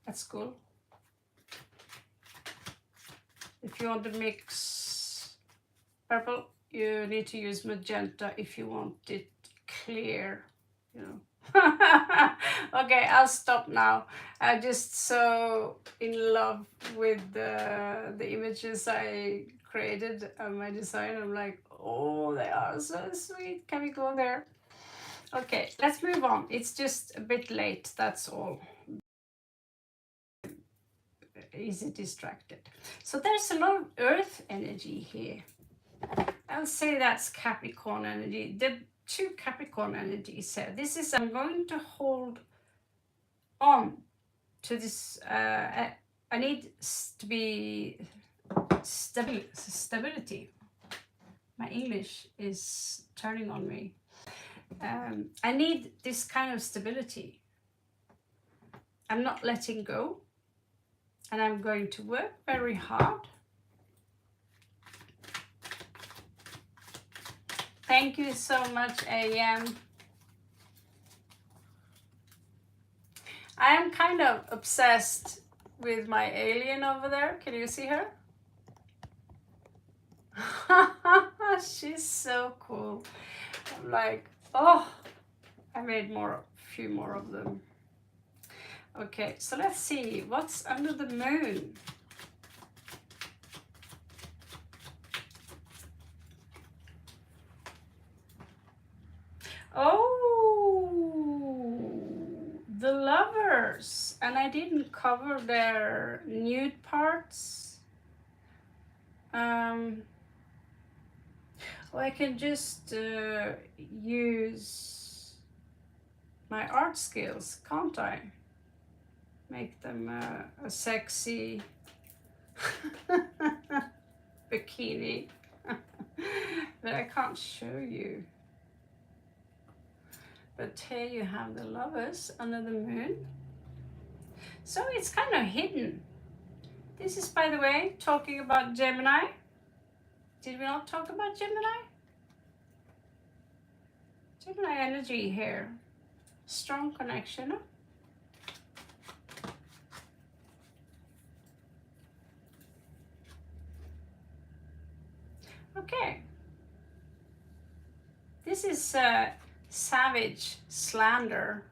at school. If you want to mix purple, you need to use magenta if you want it clear, you know. Okay, I'll stop now. I'm just so in love with the images I created on my design. I'm like, oh, they are so sweet. Can we go there? Okay, let's move on. It's just a bit late, that's all. Easy distracted. So there's a lot of earth energy here. I'll say that's Capricorn energy. The 2 Capricorn energies here. This is, I'm going to hold on to this. I need to be stability. My English is turning on me. I need this kind of stability. I'm not letting go, and I'm going to work very hard. Thank you so much, AM. I am kind of obsessed with my alien over there. Can you see her? She's so cool. I'm like, oh, I made a few more of them. Okay, so let's see what's under the moon. Oh, the lovers, and I didn't cover their nude parts. Well, I can just use my art skills, can't I? Make them a sexy bikini, but I can't show you. But here you have the Lovers under the moon. So it's kind of hidden. This is, by the way, talking about Gemini. Did we not talk about Gemini? Gemini energy here. Strong connection. Okay. This is savage slander.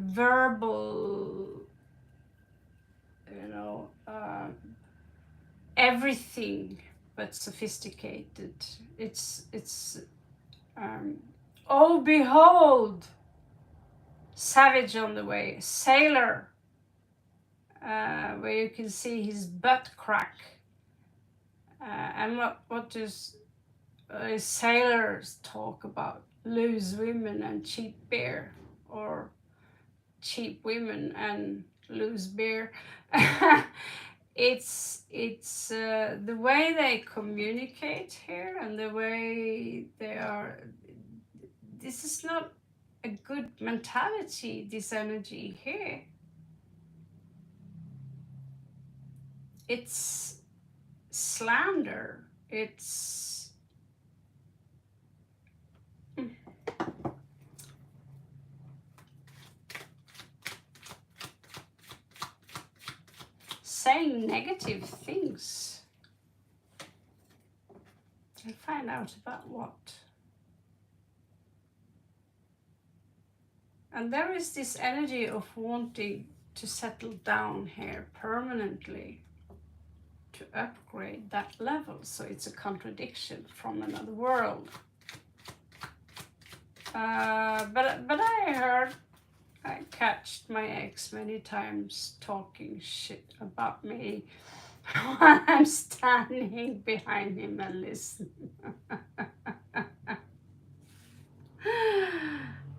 Verbal, everything but sophisticated. It's oh behold, savage on the way, sailor, where you can see his butt crack. And what does sailors talk about? Loose women and cheap beer, or cheap women and loose beer. It's the way they communicate here and the way they are. This is not a good mentality, this energy here. It's slander. It's saying negative things. I'll find out about what. And there is this energy of wanting to settle down here permanently, to upgrade that level. So it's a contradiction from another world. But I catched my ex many times talking shit about me while I'm standing behind him and listening.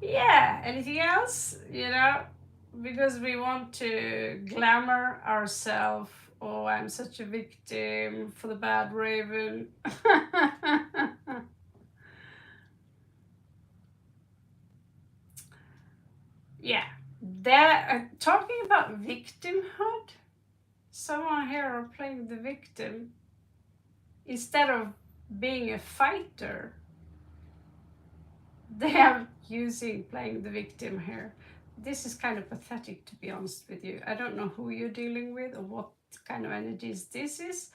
Yeah, anything else? Because we want to glamour ourselves. Oh, I'm such a victim for the bad raven. Yeah, talking about victimhood, someone here are playing the victim instead of being a fighter. They are playing the victim here. This is kind of pathetic, to be honest with you. I don't know who you're dealing with or what kind of energies this is,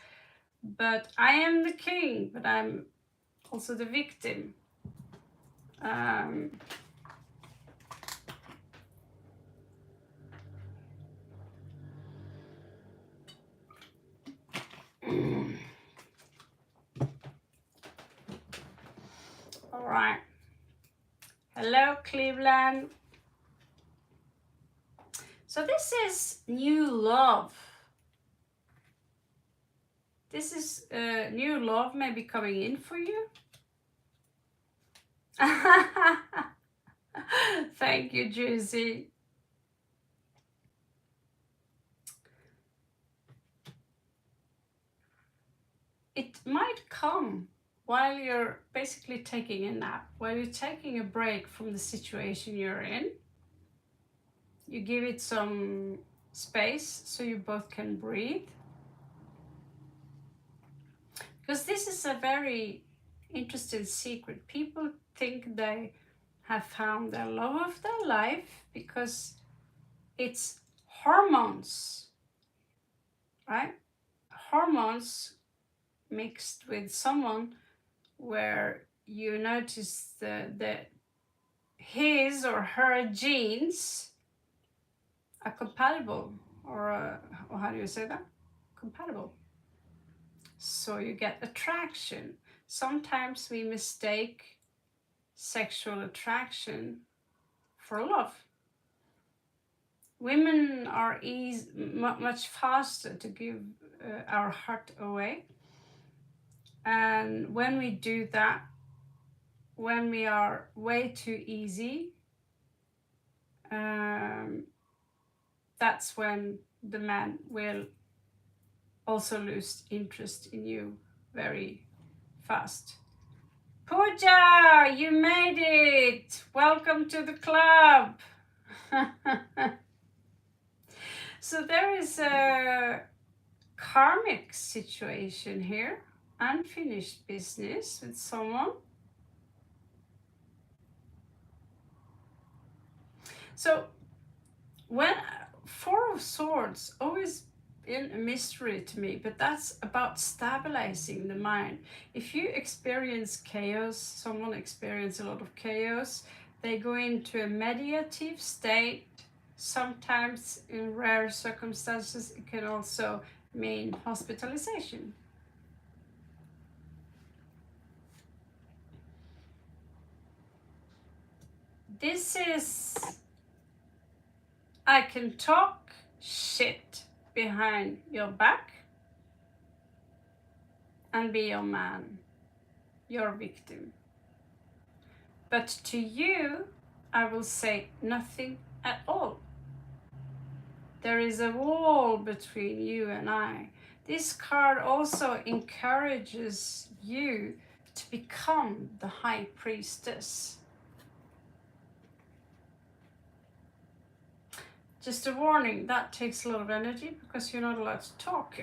but I am the king, but I'm also the victim. All right. Hello, Cleveland. So this is new love. This is new love maybe coming in for you. Thank you, Juicy. It might come while you're basically taking a nap, while you're taking a break from the situation you're in. You give it some space so you both can breathe. Because this is a very interesting secret. People think they have found the love of their life because it's hormones, right? Hormones mixed with someone where you notice that his or her genes are compatible, or how do you say that? Compatible. So you get attraction. Sometimes we mistake sexual attraction for love. Women are much faster to give our heart away. And when we do that, when we are way too easy, that's when the man will also lose interest in you very fast. Pooja, you made it! Welcome to the club! So there is a karmic situation here, unfinished business with someone. So when Four of Swords always been a mystery to me, but that's about stabilizing the mind. If you experience chaos, someone experience a lot of chaos, they go into a meditative state. Sometimes in rare circumstances it can also mean hospitalization. This is, I can talk shit behind your back and be your man, your victim. But to you, I will say nothing at all. There is a wall between you and I. This card also encourages you to become the high priestess. Just a warning, that takes a lot of energy because you're not allowed to talk.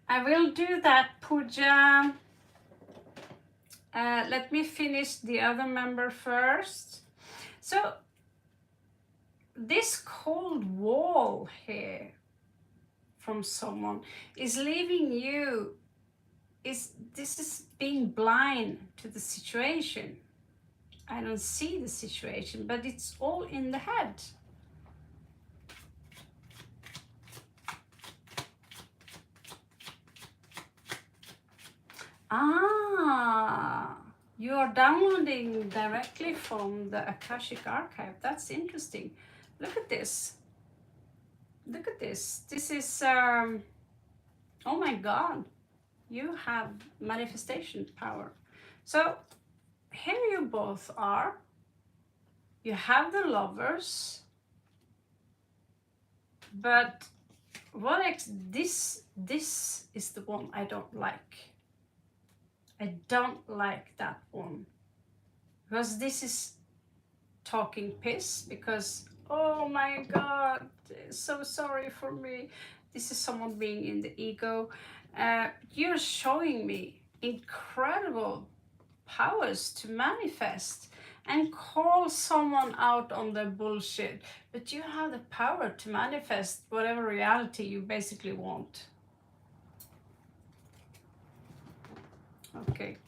I will do that, Pooja. Let me finish the other member first. So, this cold wall here from someone is leaving you, this is being blind to the situation. I don't see the situation, but it's all in the head. You are downloading directly from the Akashic Archive. That's interesting. Look at this. Look at this. This is, oh my God. You have manifestation power. So here you both are. You have the Lovers. But this is the one I don't like. I don't like that one. Because this is talking piss. Because, oh my God, so sorry for me. This is someone being in the ego. You're showing me incredible powers to manifest and call someone out on their bullshit, but you have the power to manifest whatever reality you basically want. Okay,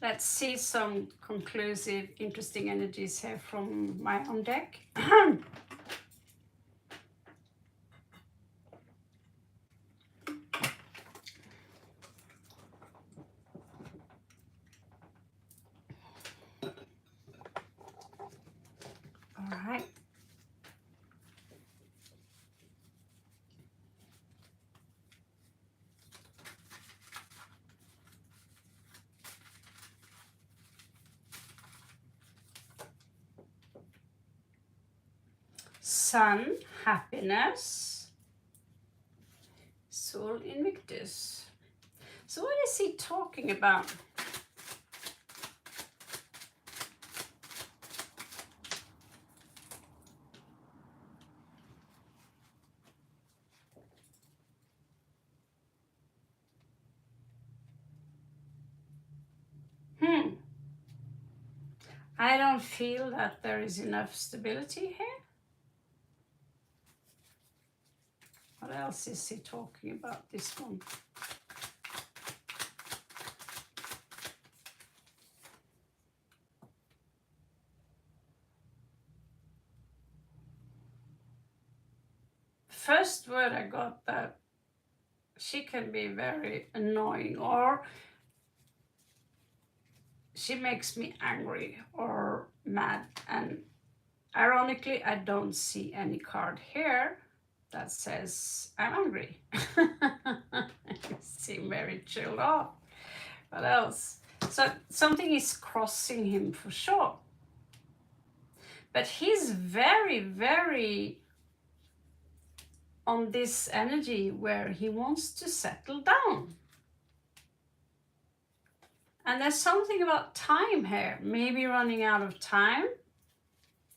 let's see some conclusive, interesting energies here from my own deck. All right. Sun, happiness. Soul, Invictus. So what is he talking about? I don't feel that there is enough stability here. What else is he talking about, this one? First word I got that she can be very annoying, or she makes me angry or mad, and ironically I don't see any card here that says I'm angry. You seem very chilled off. What else? So something is crossing him for sure. But he's very, very on this energy where he wants to settle down. And there's something about time here, maybe running out of time.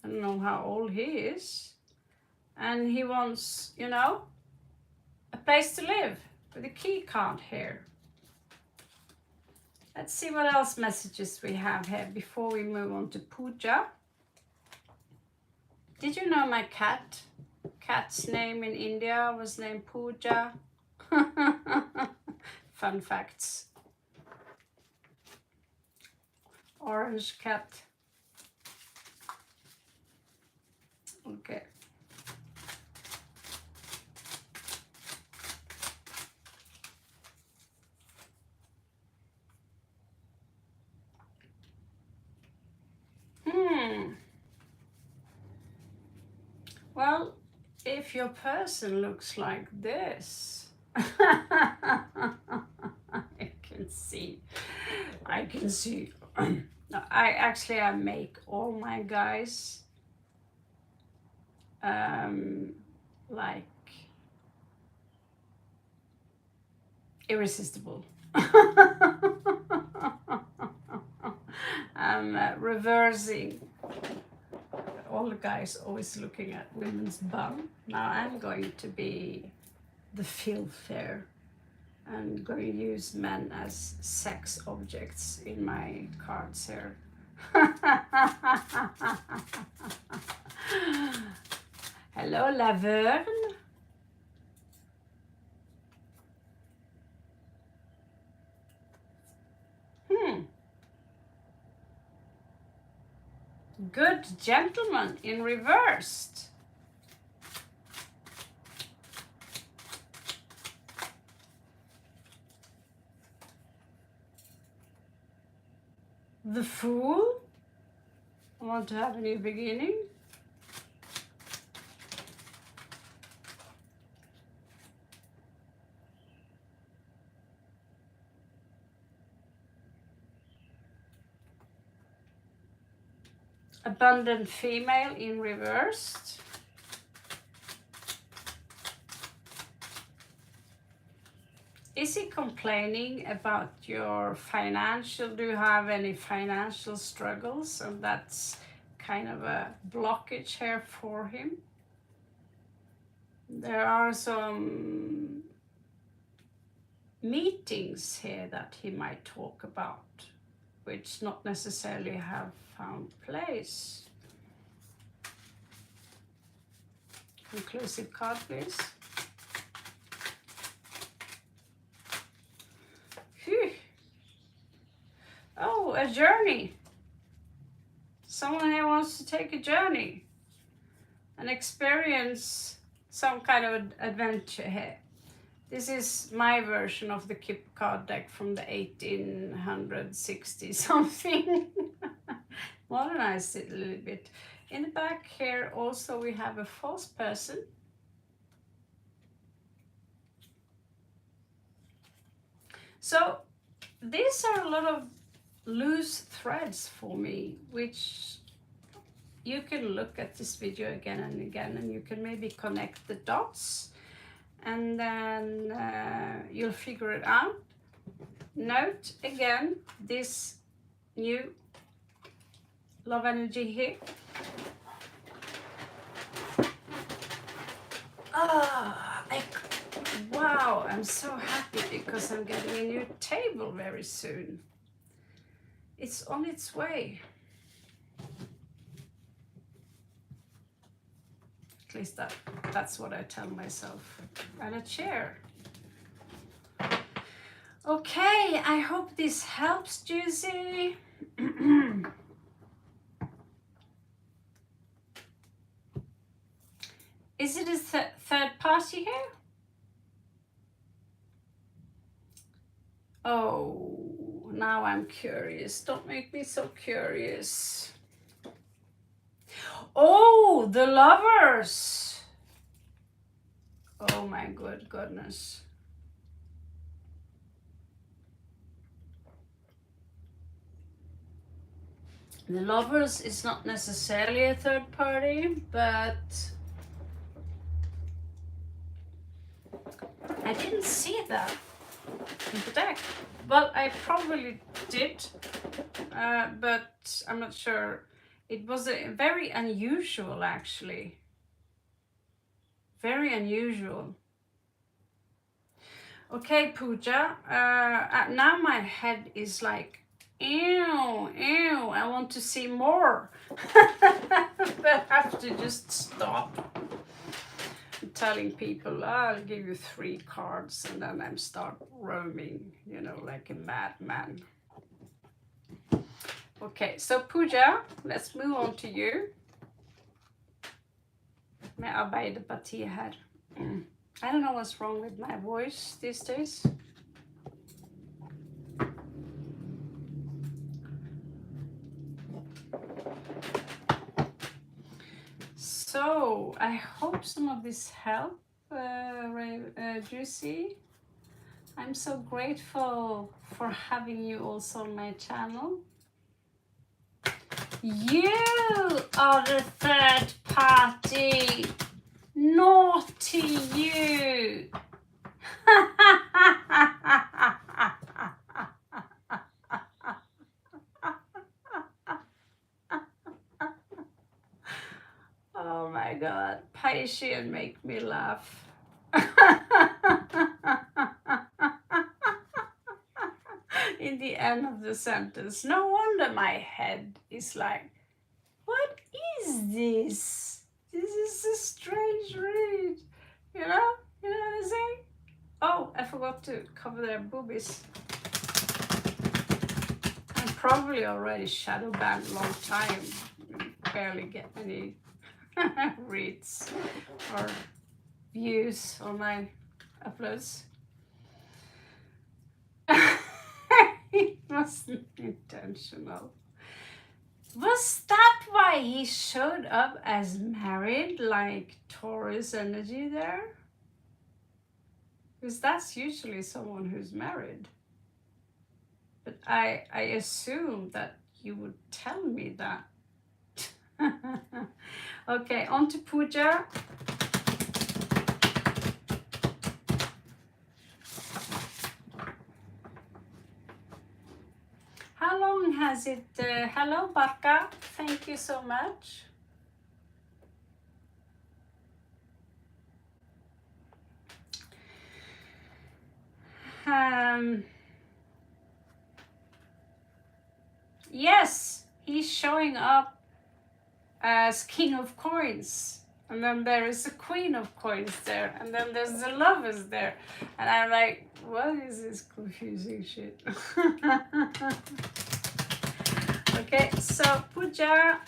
I don't know how old he is. And he wants, you know, a place to live with a key card here. Let's see what else messages we have here before we move on to puja. Did you know my cat's name in India was named Pooja? Fun facts. Orange cat. Okay. Well, if your person looks like this, I can see. No, I make all my guys like irresistible. I'm reversing. All the guys always looking at women's bum. Now I'm going to be the filth there. I'm going to use men as sex objects in my cards here. Hello, Laverne. Good gentleman in reversed. The Fool. I want to have a new beginning. Abundant Female in reversed. Is he complaining about your financial? Do you have any financial struggles? And that's kind of a blockage here for him. There are some meetings here that he might talk about, which not necessarily have found place. Conclusive card, please. Phew. Oh, a journey. Someone here wants to take a journey and experience some kind of adventure here. This is my version of the Kip card deck from the 1860 something. Modernized it a little bit. In the back here also we have a false person. So these are a lot of loose threads for me, which you can look at this video again and again, and you can maybe connect the dots, and then you'll figure it out. Note again this new love energy here. Wow, I'm so happy because I'm getting a new table very soon. It's on its way. At least that's what I tell myself. And a chair. Okay, I hope this helps, Juicy. Is it a third party here? Oh, now I'm curious. Don't make me so curious. Oh, the lovers. Oh my goodness. The lovers is not necessarily a third party, but I didn't see that in the deck. Well, I probably did, but I'm not sure. It was a very unusual, actually. Very unusual. Okay, Pooja. Now my head is like, ew, ew, I want to see more. But I have to just stop telling people, I'll give you 3 cards, and then I'm start roaming, you know, like a madman. Okay, so Pooja, let's move on to you. Med Arbeiderpartiet her. I don't know what's wrong with my voice these days. So I hope some of this help, Juicy. I'm so grateful for having you also on my channel. You are the third party. Naughty you. Oh my God, patient make me laugh. In the end of the sentence. No wonder my head is like, what is this? This is a strange read. You know what I'm saying? Oh, I forgot to cover their boobies. I'm probably already shadow banned a long time. Barely get any reads or views on my uploads. It wasn't intentional. Was that why he showed up as married, like Taurus energy there? Because that's usually someone who's married. But I assume that you would tell me that. Okay, on to Pooja. How long has it? Hello, Barka. Thank you so much. Yes, he's showing up as King of Coins. And then there is a Queen of Coins there. And then there's the Lovers there. And I'm like, what is this confusing shit? Okay, so Pooja.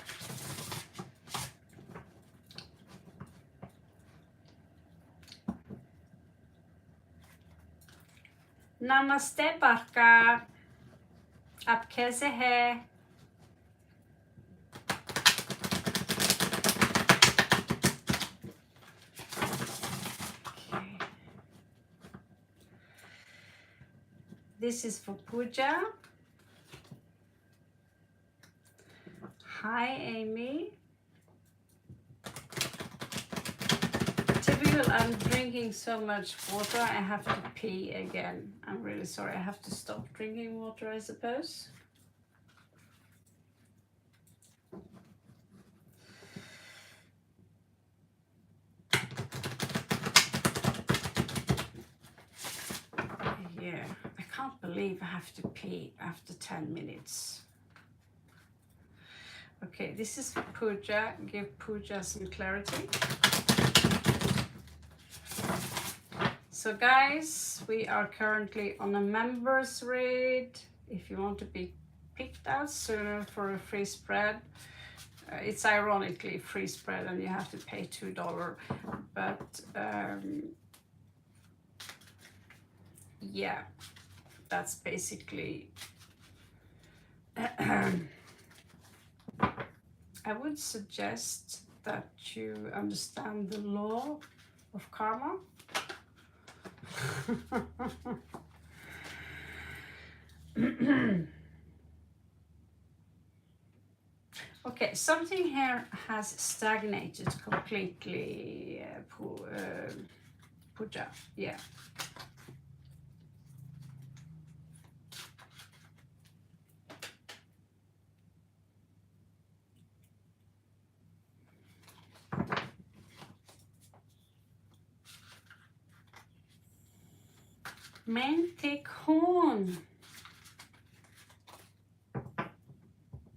Namaste Barka. आप कैसे हैं? Okay. This is for Pooja. Hi, Amy. Typical, I'm drinking so much water, I have to pee again. I'm really sorry, I have to stop drinking water, I suppose. Yeah, I can't believe I have to pee after 10 minutes. Okay, this is for Pooja. Give Pooja some clarity. So guys, we are currently on a members read. If you want to be picked out sooner for a free spread, it's ironically free spread and you have to pay $2. But yeah, that's basically I would suggest that you understand the law of karma. something here has stagnated completely, Pooja. Yeah. Mentikon.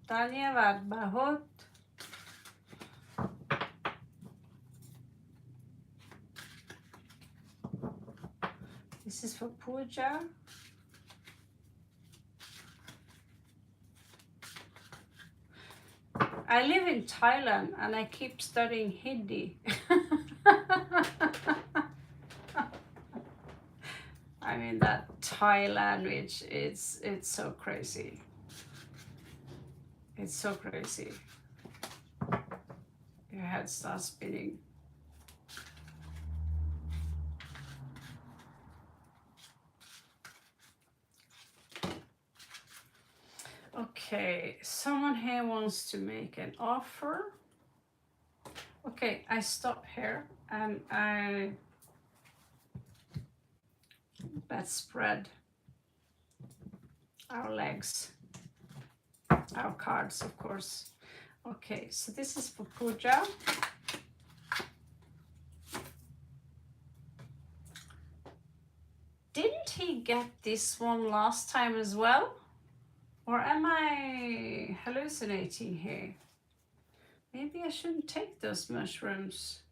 Dhanyavad bahut. This is for Pooja. I live in Thailand and I keep studying Hindi. I mean, that Thai language, it's so crazy. It's so crazy. Your head starts spinning. Okay, someone here wants to make an offer. Okay, I stop here and let's spread our legs, our cards, of course. Okay, so this is for Pooja. Didn't he get this one last time as well? Or am I hallucinating here? Maybe I shouldn't take those mushrooms.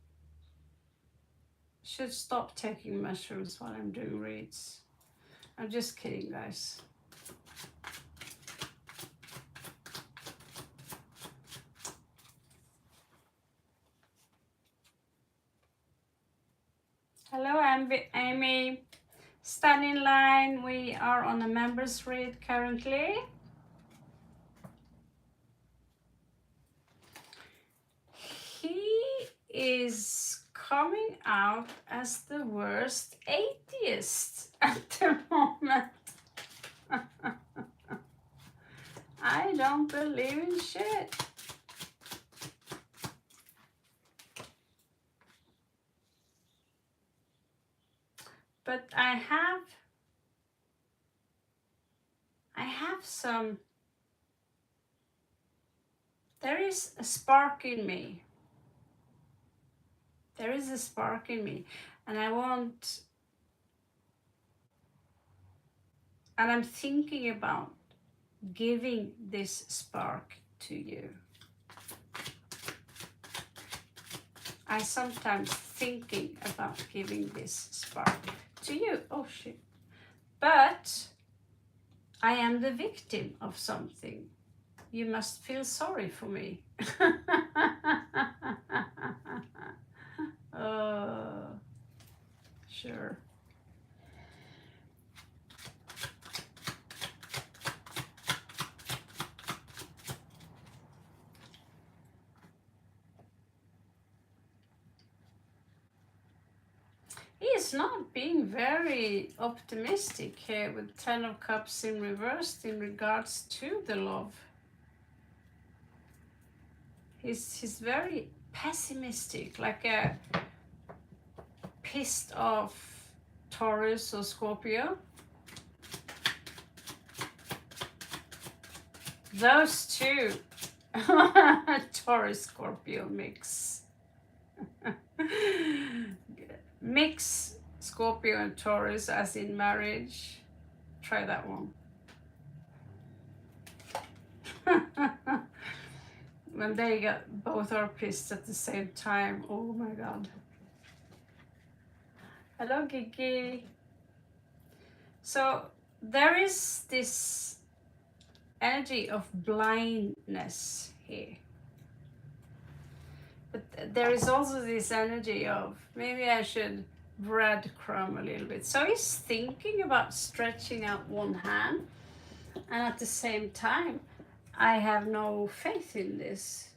I should stop taking mushrooms while I'm doing reads. I'm just kidding, guys. Hello, Amy. Stand in line. We are on a members read currently. He is coming out as the worst atheist at the moment. I don't believe in shit. But I have some, there is a spark in me. There is a spark in me, and I'm thinking about giving this spark to you. I sometimes thinking about giving this spark to you. Oh shit. But I am the victim of something. You must feel sorry for me. Sure. He's not being very optimistic here with 10 of Cups in reversed in regards to the love. He's very pessimistic, like a pissed off Taurus or Scorpio. Those two, Taurus Scorpio mix. Mix Scorpio and Taurus as in marriage. Try that one. When they both are pissed at the same time. Oh my god. Hello, Gigi. So there is this energy of blindness here. But there is also this energy of maybe I should breadcrumb a little bit. So he's thinking about stretching out one hand, and at the same time, I have no faith in this.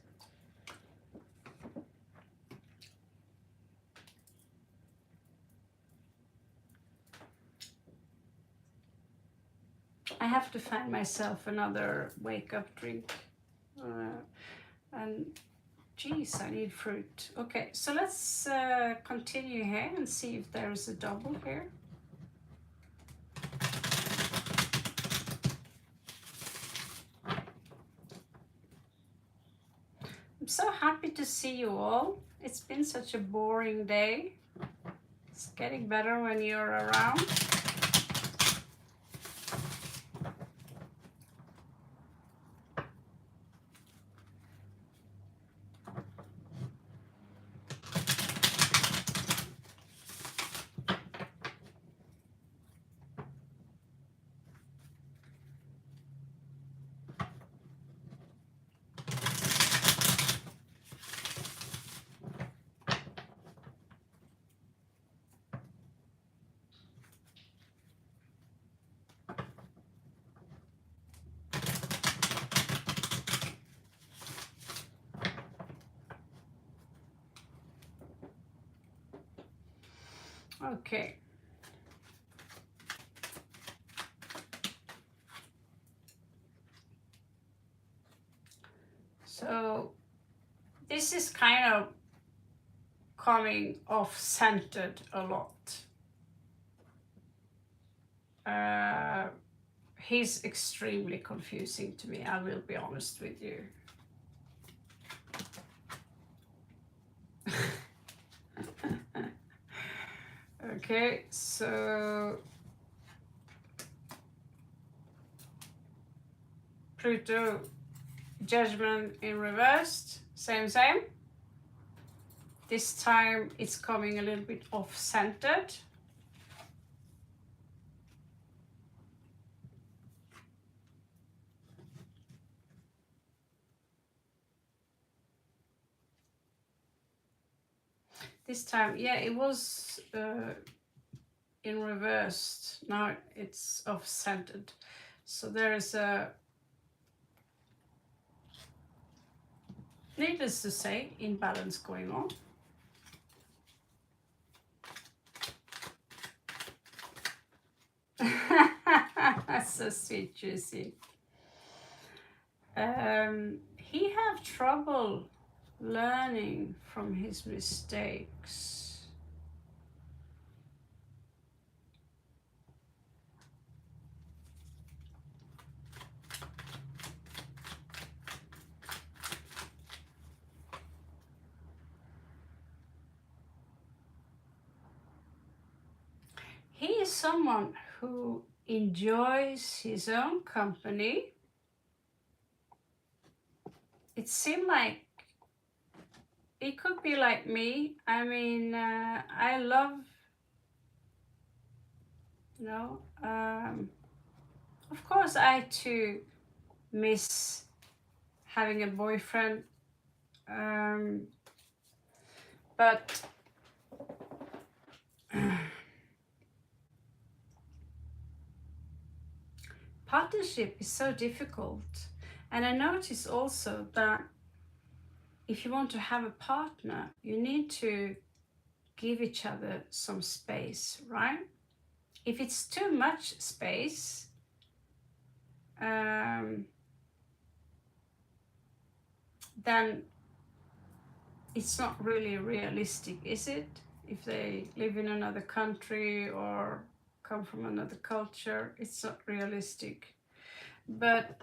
I have to find myself another wake-up drink. And geez, I need fruit. Okay, so let's continue here and see if there is a double here. I'm so happy to see you all. It's been such a boring day. It's getting better when you're around. Okay. So this is kind of coming off centered a lot. He's extremely confusing to me, I will be honest with you. Okay, so Pluto judgment in reversed, same. This time it's coming a little bit off-centered. This time, yeah, it was in reversed. Now it's off-centered. So there is a, needless to say, imbalance going on. That's so sweet, Juicy. He have trouble learning from his mistakes. He is someone who enjoys his own company. It seemed like it could be like me. I mean, I love, you know, of course I too miss having a boyfriend, but partnership is so difficult. And I notice also that if you want to have a partner, you need to give each other some space, right? If it's too much space, then it's not really realistic, is it? If they live in another country or come from another culture, it's not realistic. But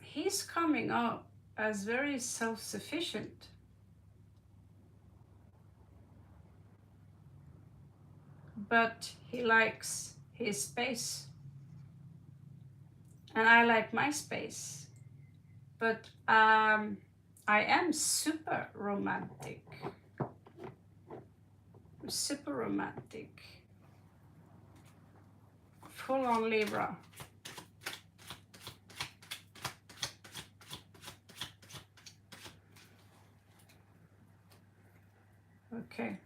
he's coming up as very self-sufficient. But he likes his space. And I like my space. But I am super romantic. Super romantic. Full on Libra. Okay.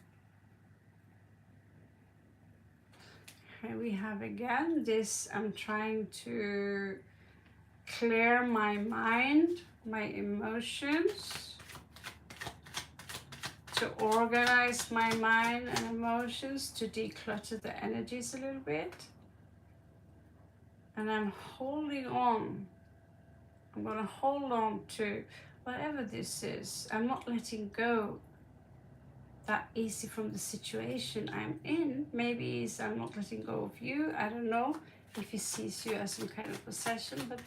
Here we have again this, I'm trying to clear my mind, my emotions, to organize my mind and emotions, to declutter the energies a little bit. And I'm holding on I'm gonna hold on to whatever this is. I'm not letting go that easy from the situation I'm in. Maybe it's I'm not letting go of you. I don't know if he sees you as some kind of possession, but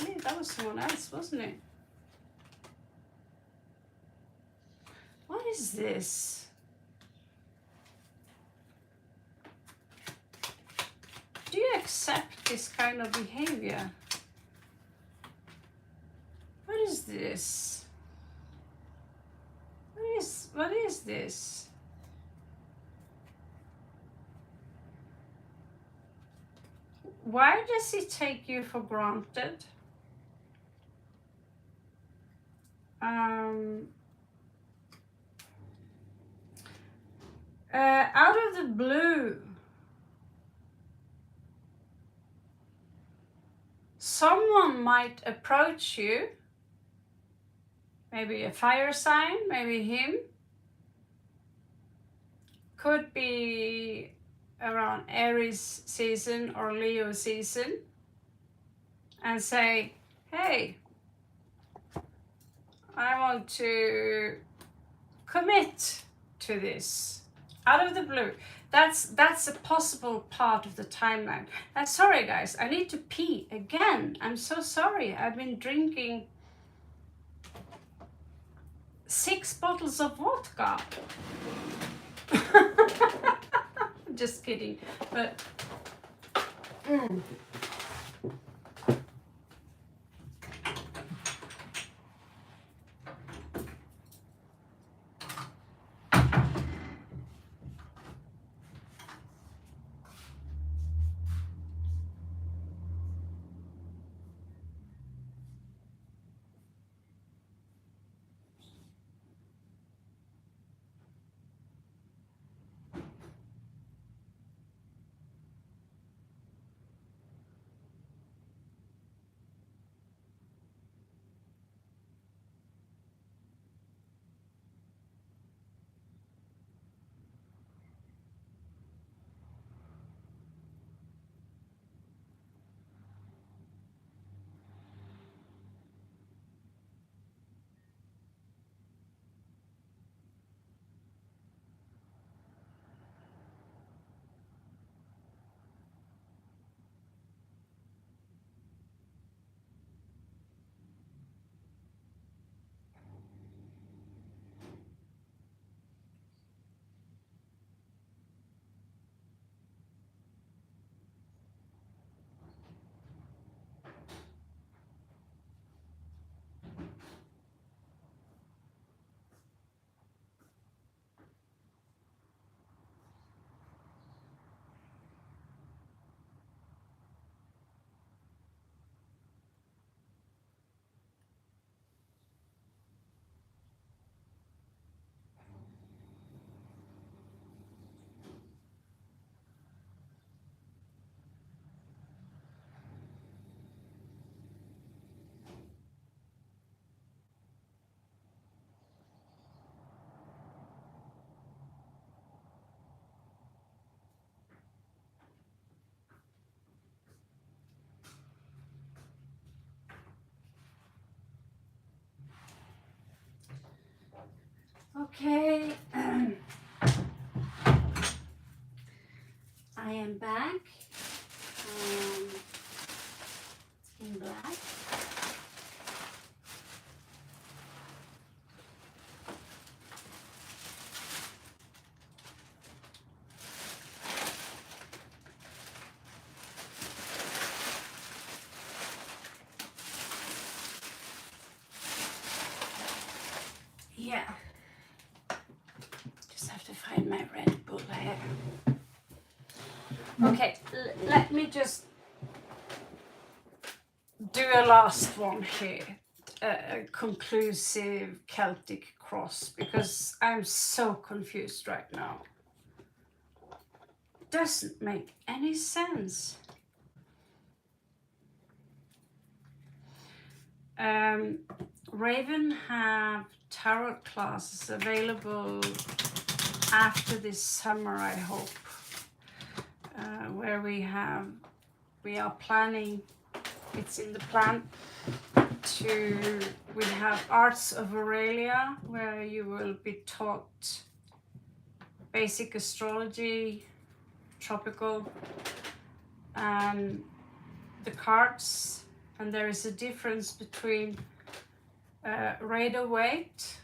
maybe that was someone else, wasn't it? What is this? Do you accept this kind of behavior? What is this? What is this? Why does he take you for granted? Out of the blue, someone might approach you, maybe a fire sign, maybe him, could be around Aries season or Leo season, and say, hey, I want to commit to this. Out of the blue. That's a possible part of the timeline. Sorry guys, I need to pee again. I'm so sorry. I've been drinking 6 bottles of vodka. Just kidding, but okay. I am back in black. Yeah, just have to find my Red Bull here. Okay, let me just do a last one here, a conclusive Celtic cross, because I'm so confused right now. Doesn't make any sense. Raven have tarot classes available after this summer, I hope, where we are planning, it's in the plan to, we have Arts of Aurelia, where you will be taught basic astrology, tropical, and the cards. And there is a difference between Rider-Waite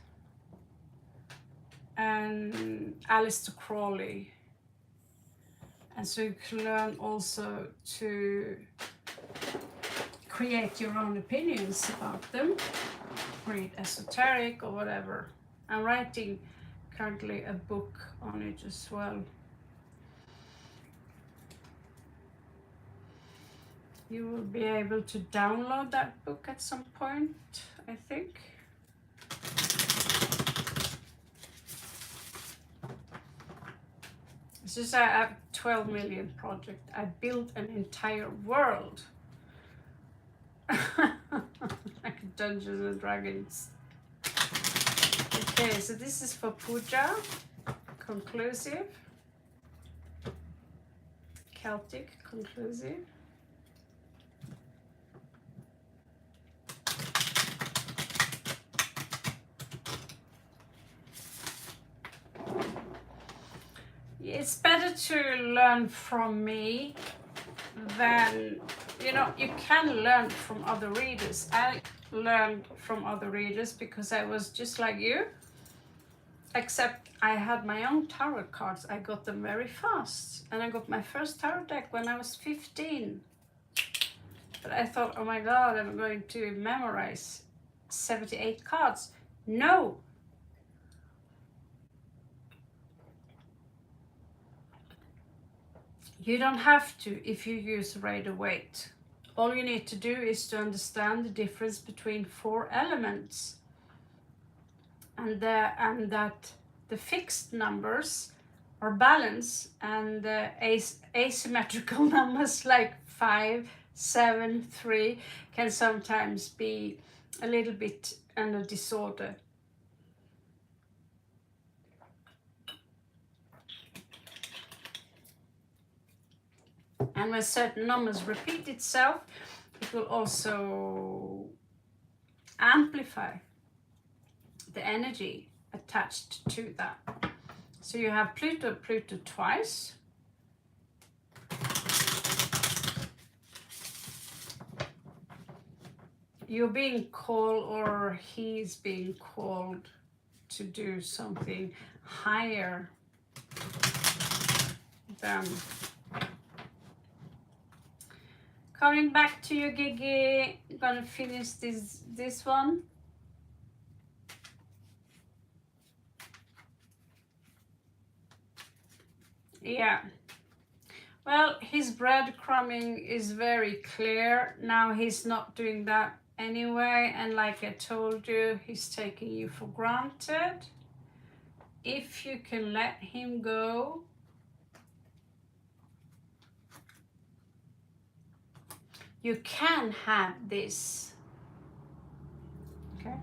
and Aleister Crowley. And so you can learn also to create your own opinions about them, read esoteric or whatever. I'm writing currently a book on it as well. You will be able to download that book at some point, I think. This is a 12 million project. I built an entire world. Like Dungeons and Dragons. Okay, so this is for puja, conclusive, Celtic, conclusive. It's better to learn from me than, you know, you can learn from other readers. I learned from other readers because I was just like you, except I had my own tarot cards. I got them very fast, and I got my first tarot deck when I was 15. But I thought, oh my God, I'm going to memorize 78 cards. No. You don't have to if you use Rider-Waite. All you need to do is to understand the difference between 4 elements, and that the fixed numbers are balanced, and the asymmetrical numbers like 5, 7, 3 can sometimes be a little bit under disorder. And when certain numbers repeat itself, it will also amplify the energy attached to that. So you have Pluto twice. You're being called, or he's being called, to do something higher than. Coming back to you, Gigi. I'm gonna finish this one. Yeah. Well, his breadcrumbing is very clear. Now he's not doing that anyway, and like I told you, he's taking you for granted. If you can let him go, you can have this. Okay?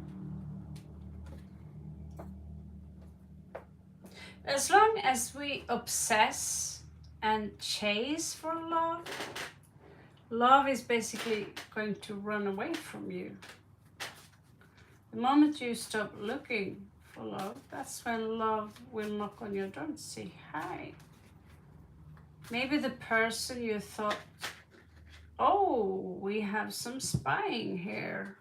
As long as we obsess and chase for love, love is basically going to run away from you. The moment you stop looking for love, that's when love will knock on your door and say hi. Maybe the person you thought, oh, we have some spying here.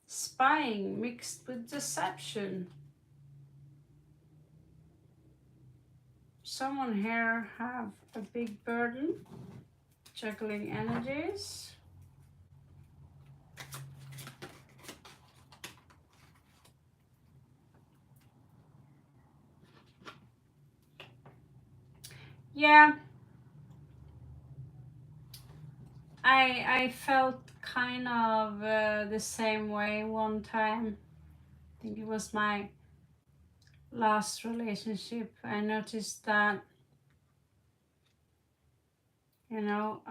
Spying mixed with deception. Someone here have a big burden, juggling energies. Yeah, I felt kind of the same way one time. I think it was my last relationship. I noticed that, you know,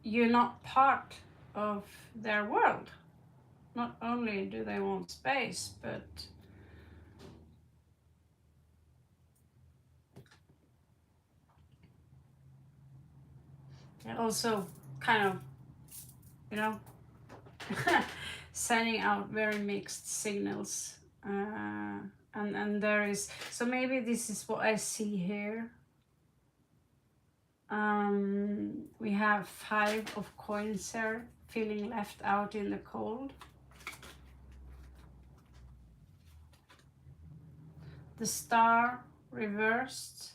you're not part of their world. Not only do they want space, but And also kind of, you know, sending out very mixed signals. And there is, so maybe this is what I see here. We have 5 of coins here, feeling left out in the cold. The star reversed.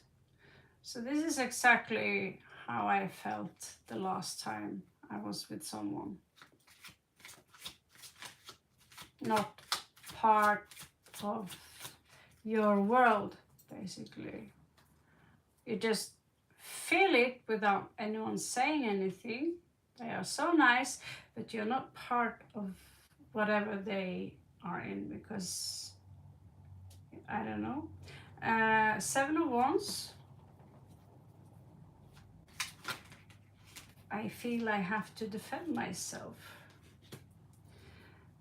So this is exactly how I felt the last time I was with someone. Not part of your world, basically. You just feel it without anyone saying anything. They are so nice, but you're not part of whatever they are in, because I don't know. 7 of Wands. I feel I have to defend myself.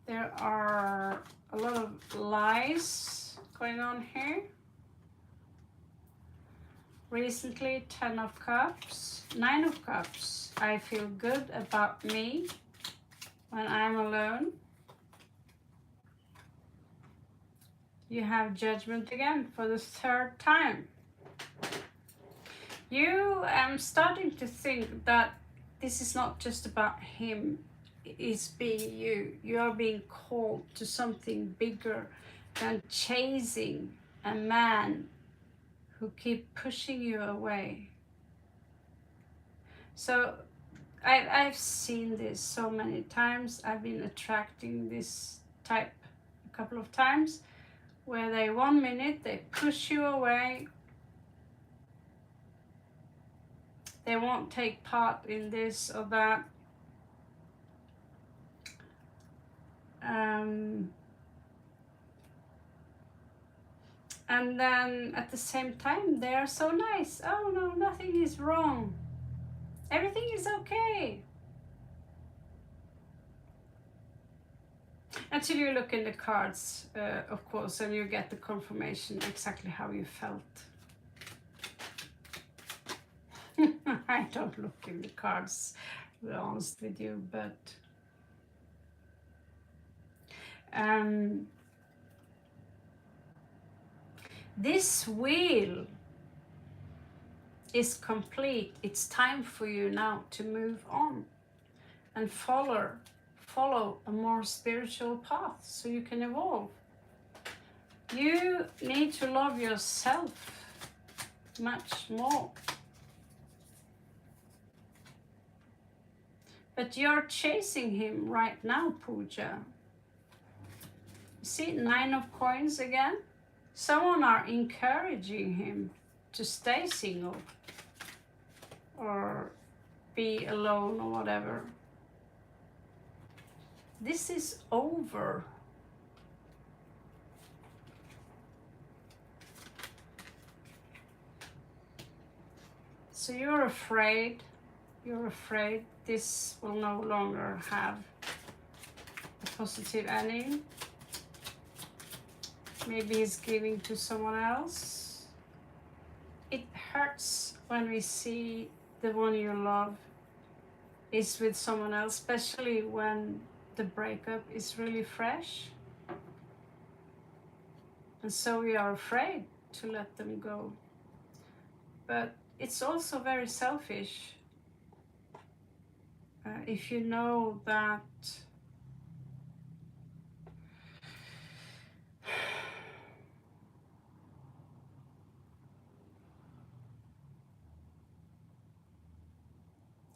There are a lot of lies going on here. Recently, 10 of Cups, 9 of Cups. I feel good about me when I'm alone. You have Judgment again for the 3rd time. You am starting to think that this is not just about him, it's being you. You are being called to something bigger than chasing a man who keep pushing you away. So I've seen this so many times. I've been attracting this type a couple of times, where they 1 minute they push you away. They won't take part in this or that. And then at the same time, they are so nice. Oh no, nothing is wrong. Everything is okay. Until you look in the cards, of course, and you get the confirmation exactly how you felt. I don't look in the cards, to be honest with you, but this wheel is complete. It's time for you now to move on and follow a more spiritual path so you can evolve. You need to love yourself much more. But you're chasing him right now, Pooja. See, 9 of Coins again? Someone are encouraging him to stay single or be alone or whatever. This is over. So you're afraid this will no longer have a positive ending. Maybe he's giving to someone else. It hurts when we see the one you love is with someone else, especially when the breakup is really fresh. And so we are afraid to let them go. But it's also very selfish. If you know that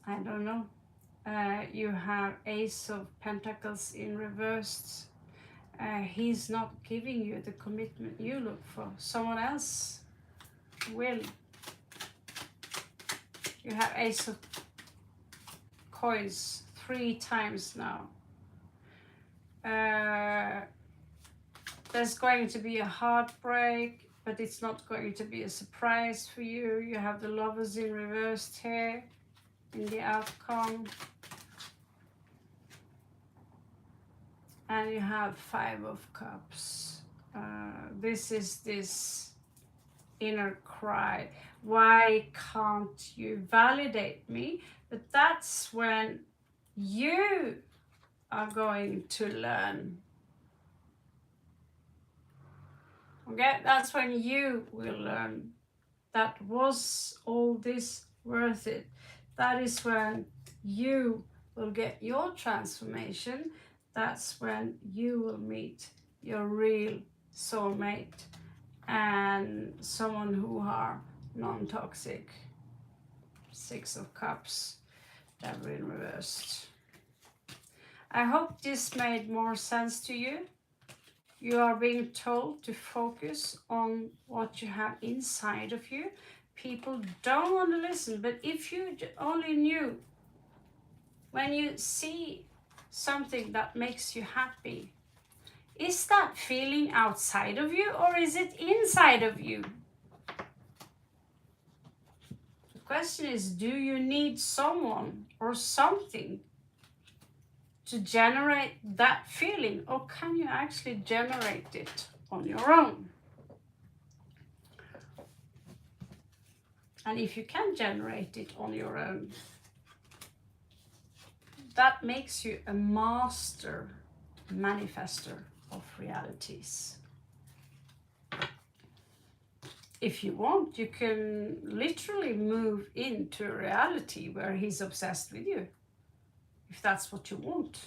I don't know, you have Ace of Pentacles in reversed. He's not giving you the commitment you look for. Someone else will. You have Ace of Coins 3 times now. There's going to be a heartbreak, but it's not going to be a surprise for you. You have the Lovers in reversed here in the outcome. And you have 5 of Cups. This is this inner cry. Why can't you validate me? But that's when you are going to learn. Okay, that's when you will learn that was all this worth it. That is when you will get your transformation. That's when you will meet your real soulmate and someone who are non-toxic. Six of Cups, Devil in reversed. I hope this made more sense to you. You are being told to focus on what you have inside of you. People don't want to listen, but if you only knew, when you see something that makes you happy, is that feeling outside of you or is it inside of you? The question is, do you need someone or something to generate that feeling, or can you actually generate it on your own? And if you can generate it on your own, that makes you a master manifester of realities. If you want, you can literally move into a reality where he's obsessed with you, if that's what you want.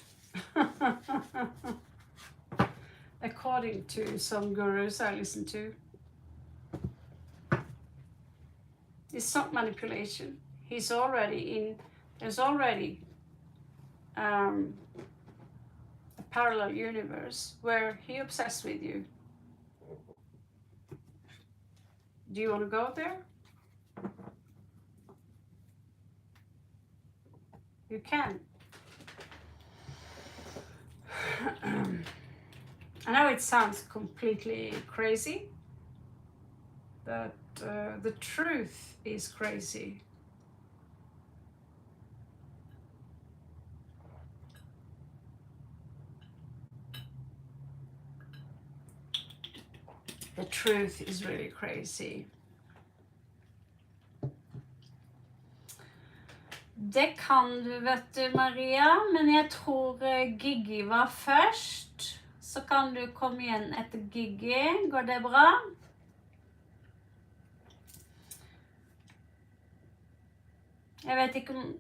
According to some gurus I listen to, it's not manipulation. He's already in, there's already a parallel universe where he obsessed with you. Do you want to go there? You can. I know it sounds completely crazy, but the truth is crazy. The truth is really crazy. Det kan du, vet du, Maria, men jeg tror Gigi var først. Så kan du komme igjen etter Gigi. Går det bra? Jeg vet ikke om...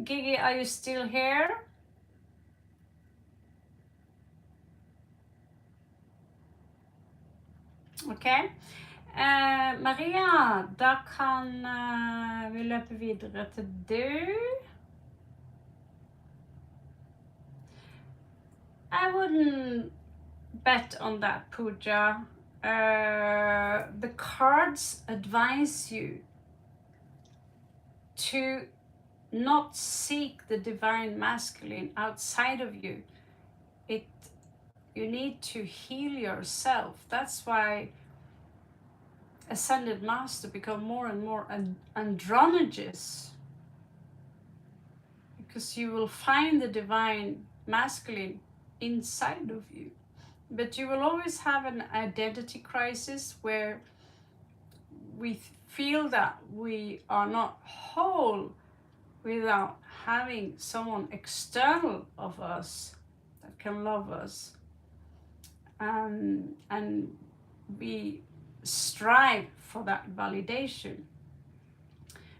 Gigi, are you still here? Ok. Maria, da kan vi løpe videre til du. I wouldn't bet on that, Pooja. The cards advise you to not seek the divine masculine outside of you. You need to heal yourself. That's why Ascended Master become more and more androgynous, because you will find the divine masculine inside of you. But you will always have an identity crisis where we feel that we are not whole without having someone external of us that can love us. And we strive for that validation.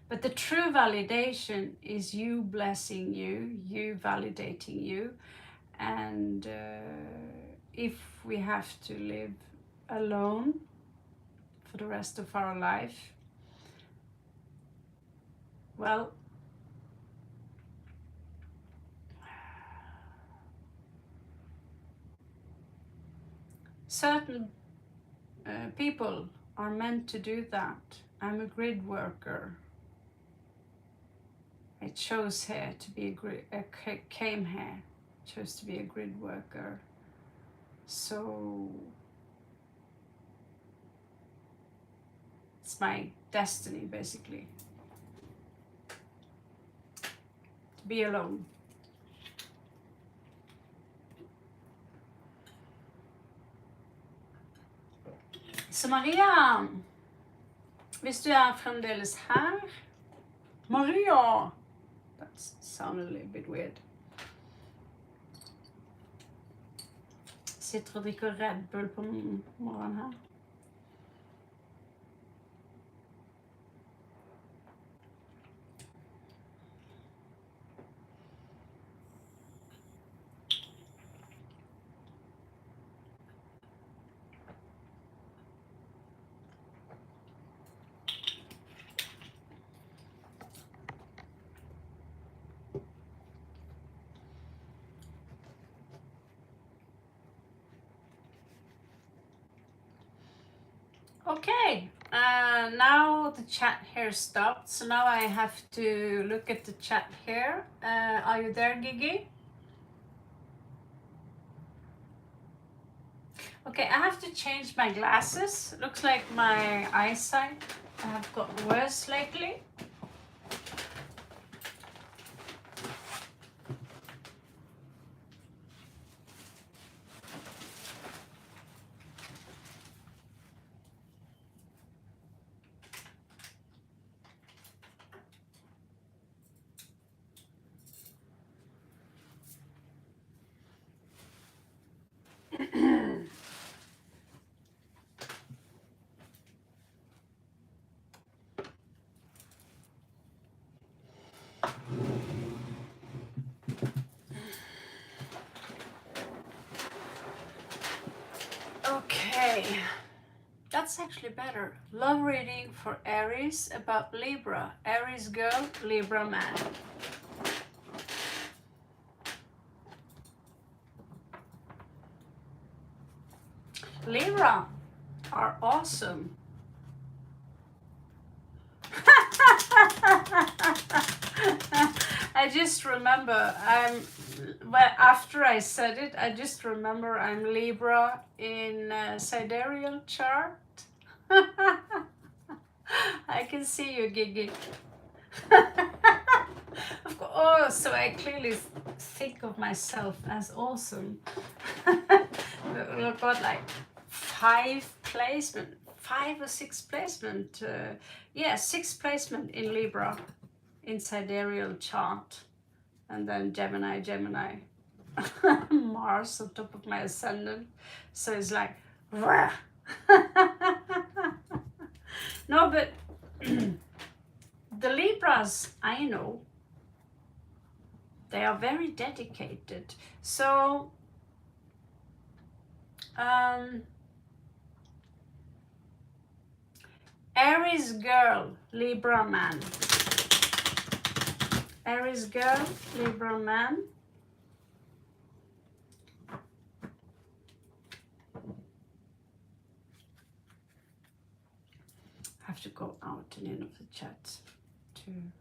But the true validation is you blessing you, you validating you. And if we have to live alone for the rest of our life, well, certain people are meant to do that. I'm a grid worker. I chose here to be came here, chose to be a grid worker. So it's my destiny, basically, to be alone. So Maria, Hvis du fremdeles her. Maria! That sounded a little bit weird. Sitter og drikker Red Bull på morgenen her. Okay, now the chat here stopped, so now I have to look at the chat here. Are you there, Gigi? Okay, I have to change my glasses. Looks like my eyesight have got worse lately. Okay, that's actually better. Love reading for Aries about Libra. Aries girl, Libra man. Libra are awesome. I just remember well, after I said it, I just remember I'm Libra in sidereal chart. I can see you, Gigi. Oh, so I clearly think of myself as awesome. We've got like 5 or 6 placement. Yeah, 6 placement in Libra in sidereal chart, and then Gemini, Mars on top of my ascendant. So it's like, no, but the Libras I know, they are very dedicated. So Aries girl, Libra man. Aries girl, Libra man. Have to go out and in of the chat too.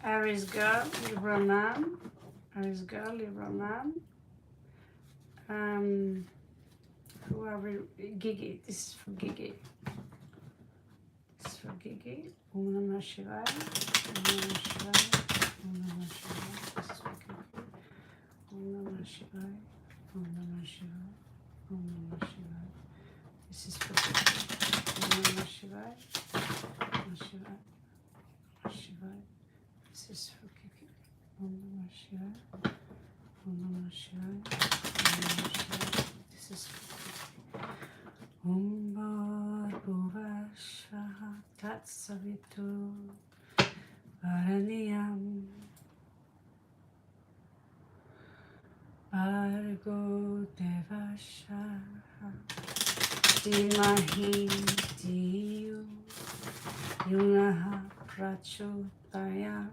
Aries girl, Libra man. Aries girl, Libra man. Who are we? Gigi. This is for Gigi. This is for Gigi. Om Namah Shivaya. Om Namah Shivaya. Om Namah Shivaya. This is for Gigi. Om Namah Shivaya. Om Namah Shivaya. Om Namah Shivaya. This is for Gigi. Om Namah Shivaya. Om Namah Shivaya. Om Shivaya. This is for Gigi. Om Namah Shivaya. Om Namah Shivaya. Om Namah Shivaya. This is for Gigi. Om Bhurva Svaha Tat Savitur Varaniyam Bhargo Devasha Dhimahi Dhiyo Yunaha Prachodayat.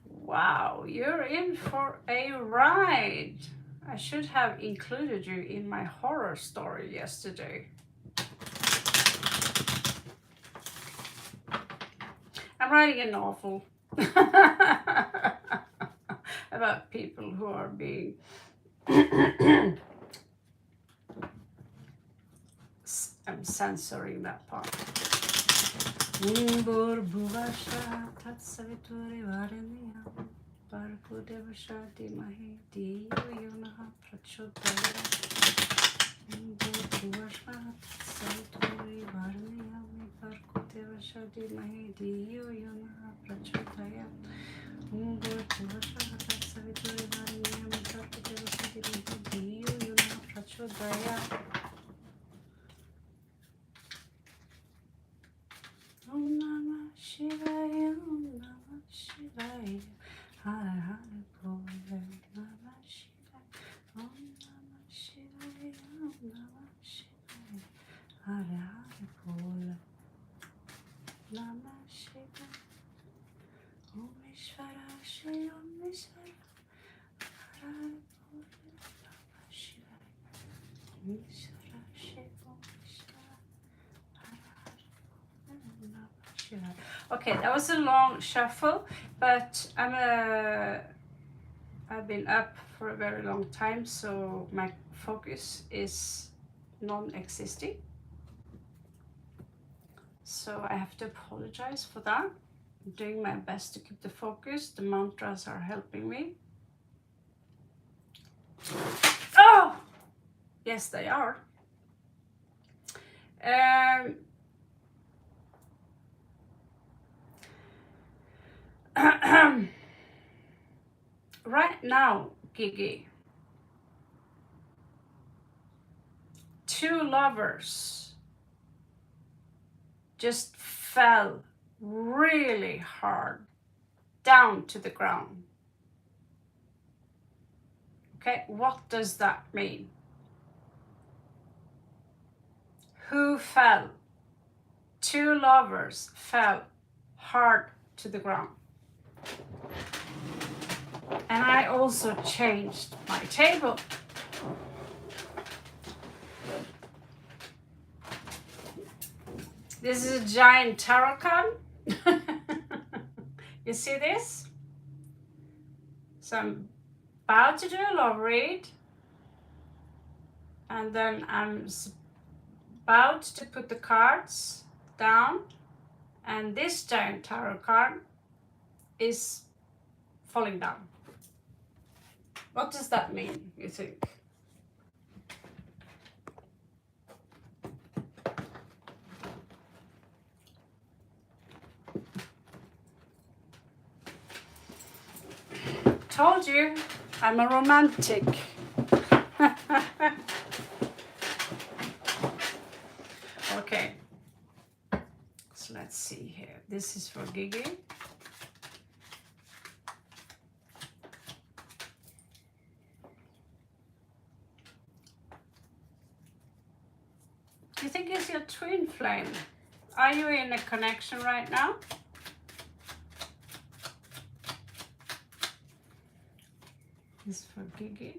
Wow, you're in for a ride. I should have included you in my horror story yesterday. I'm writing a novel about people who are being I'm censoring that part. Om Namah Shivaya, Om Namah Shivaya, Hare Hare Bole, Namah Shivaya, Om Namah Shivaya, Om Namah Shivaya, Hare Hare Bole, Namah Shivaya, Om Ishvara Shri Om Ishvara, Hare Hare Bole, Namah Shivaya, Om Ishvara Shri Om Ishvara, Hare Hare Bole, Namah Shivaya. Okay, that was a long shuffle, but I've been up for a very long time, so my focus is non-existing. So I have to apologize for that. I'm doing my best to keep the focus. The mantras are helping me. Oh! Yes, they are. Right now, Gigi, two lovers just fell really hard down to the ground. Okay, what does that mean? Who fell? Two lovers fell hard to the ground. And I also changed my table. This is a giant tarot card. You see this? So I'm about to do a love read. And then I'm about to put the cards down. And this giant tarot card is falling down. What does that mean, you think? Told you, I'm a romantic. Okay, so let's see here. This is for Gigi. Do you think it's your twin flame? Are you in a connection right now? This is for Gigi.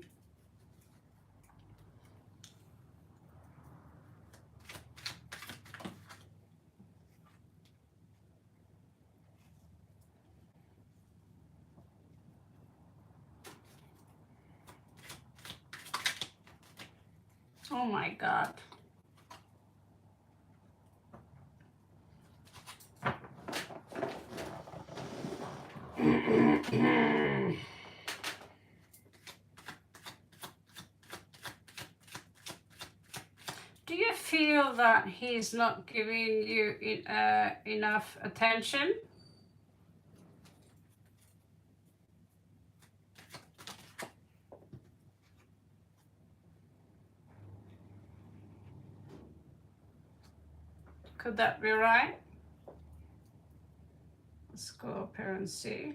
Oh my God. Do you feel that he's not giving you enough attention? Could that be right? Let's go up here and see.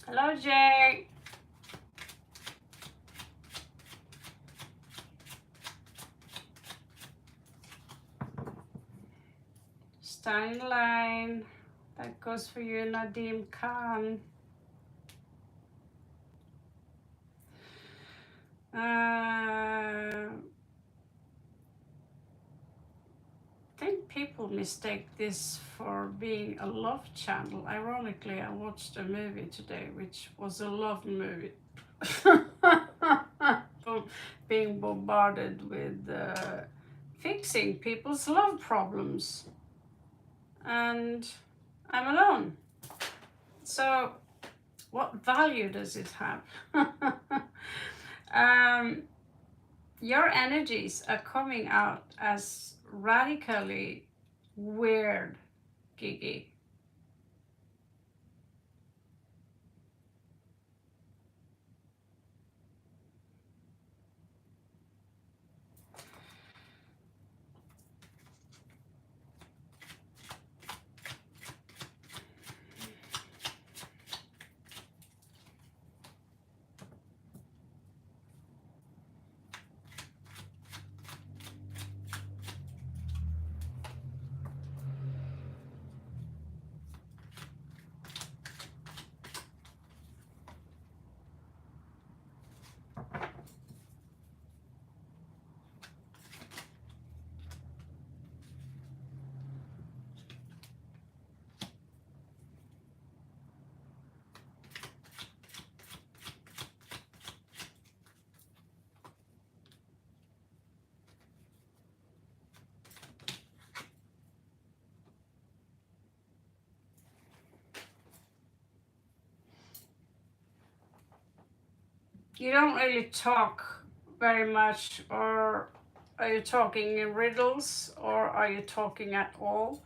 Hello, Jay. stand in line. That goes for you, Nadim Khan. I think people mistake this for being a love channel. Ironically, I watched a movie today which was a love movie. Being bombarded with fixing people's love problems. And I'm alone. So what value does it have? Your energies are coming out as radically weird, Gigi. You don't really talk very much, or are you talking in riddles, or are you talking at all?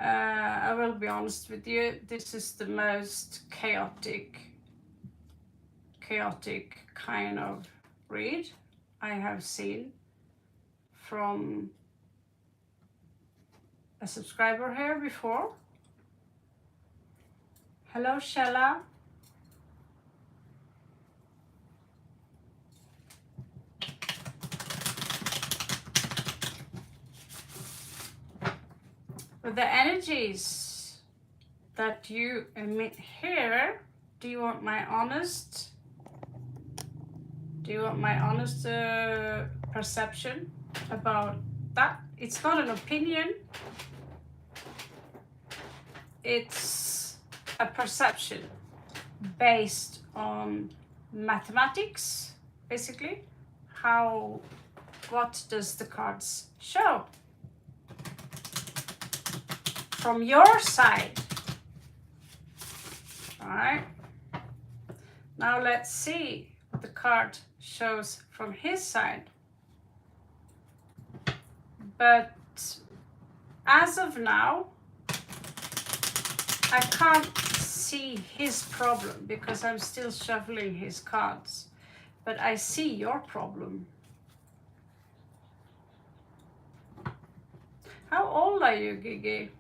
I will be honest with you, this is the most chaotic kind of read I have seen from a subscriber here before. Hello, Shella. With the energies that you emit here, do you want my honest perception about that? It's not an opinion, it's a perception based on mathematics, basically. What does the cards show from your side? All right, now let's see what the card shows from his side. But as of now, I can't see his problem because I'm still shuffling his cards. But I see your problem. How old are you, Gigi?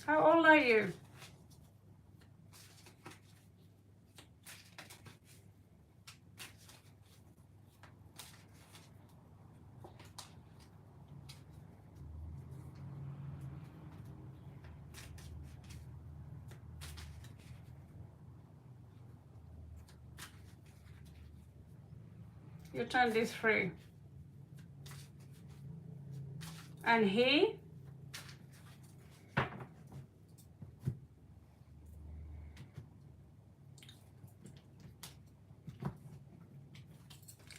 How old are you? You're 23. And he?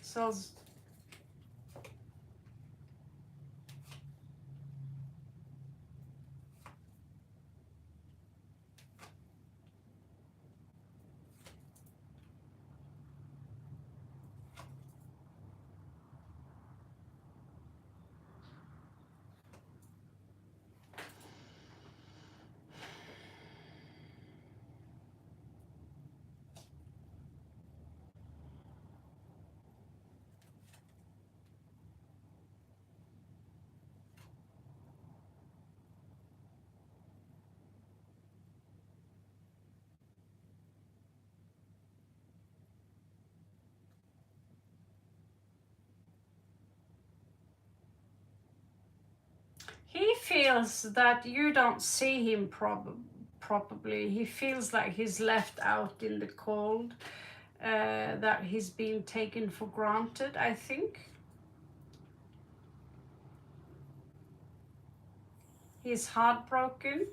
So feels that you don't see him probably. He feels like he's left out in the cold, that he's being taken for granted, I think. He's heartbroken.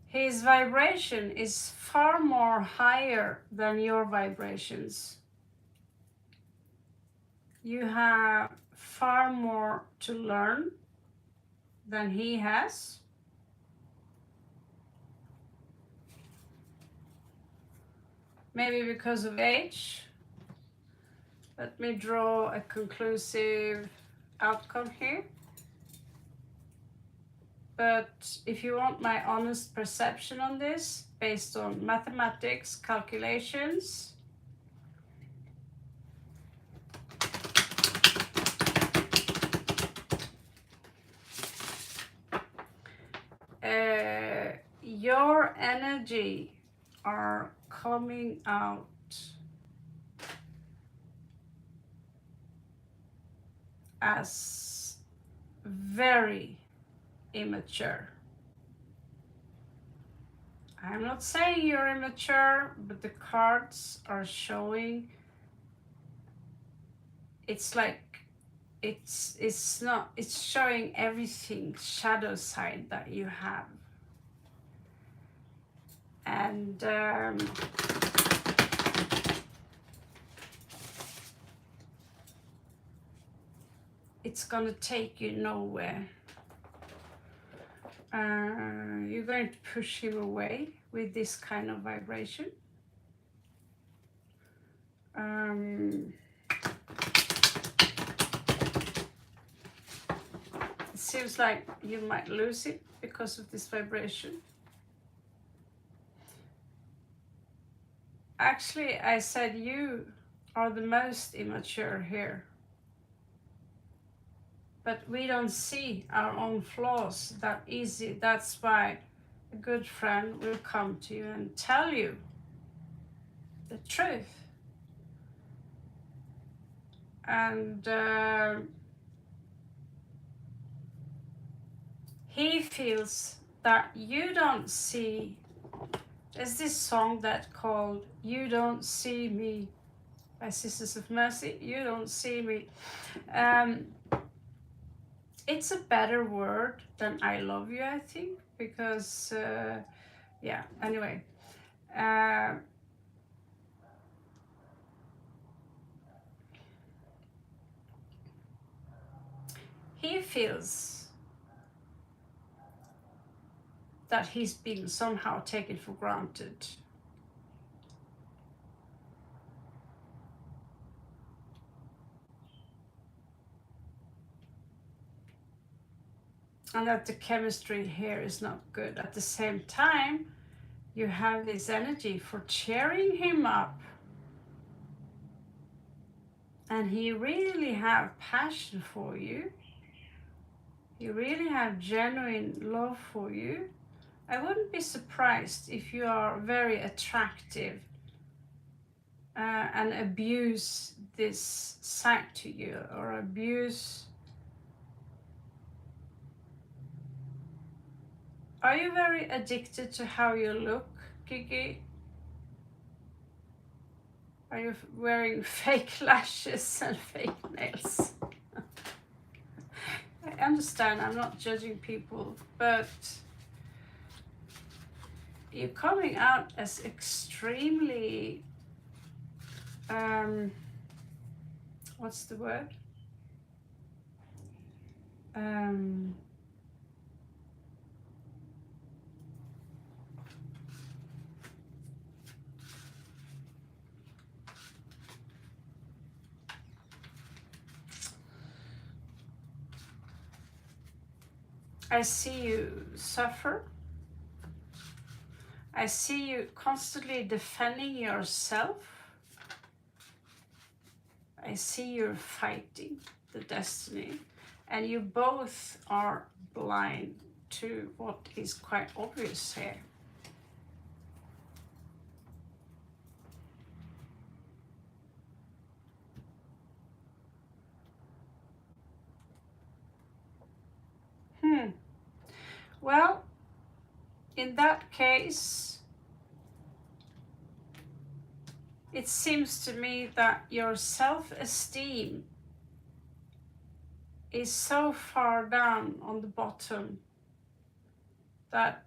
His vibration is far more higher than your vibrations. You have far more to learn than he has. Maybe because of age. Let me draw a conclusive outcome here. But if you want my honest perception on this, based on mathematics, calculations, your energy are coming out as very immature. I'm not saying you're immature, but the cards are showing it's like it's not, it's showing everything shadow side that you have. And it's gonna take you nowhere. You're going to push him away with this kind of vibration. It seems like you might lose it because of this vibration. Actually, I said you are the most immature here. But we don't see our own flaws that easy. That's why a good friend will come to you and tell you the truth. And he feels that you don't see. There's this song that called "You Don't See Me" by Sisters of Mercy. You don't see me. It's a better word than "I love you," I think, because yeah. Anyway, he feels that he's being somehow taken for granted. And that the chemistry here is not good. At the same time, you have this energy for cheering him up. And he really have passion for you. He really have genuine love for you. I wouldn't be surprised if you are very attractive and abuse this side to you, or abuse. Are you very addicted to how you look, Kiki? Are you wearing fake lashes and fake nails? I understand, I'm not judging people, but you're coming out as extremely, what's the word? I see you suffer. I see you constantly defending yourself. I see you're fighting the destiny, and you both are blind to what is quite obvious here. Well, in that case, it seems to me that your self-esteem is so far down on the bottom that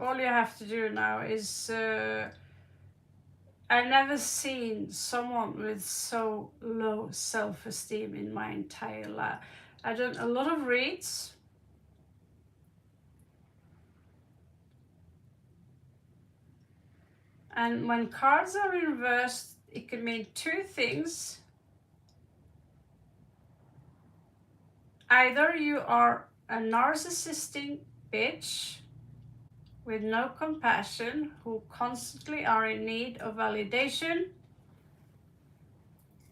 all you have to do now is I've never seen someone with so low self-esteem in my entire life. I've done a lot of reads. And when cards are reversed, it can mean two things. Either you are a narcissistic bitch with no compassion, who constantly are in need of validation,